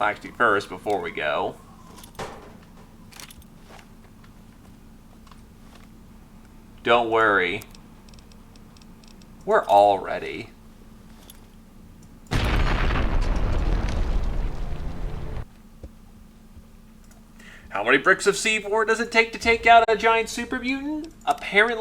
Actually, first, before we go, don't worry. We're all ready. How many bricks of C4 does it take to take out a giant super mutant? Apparently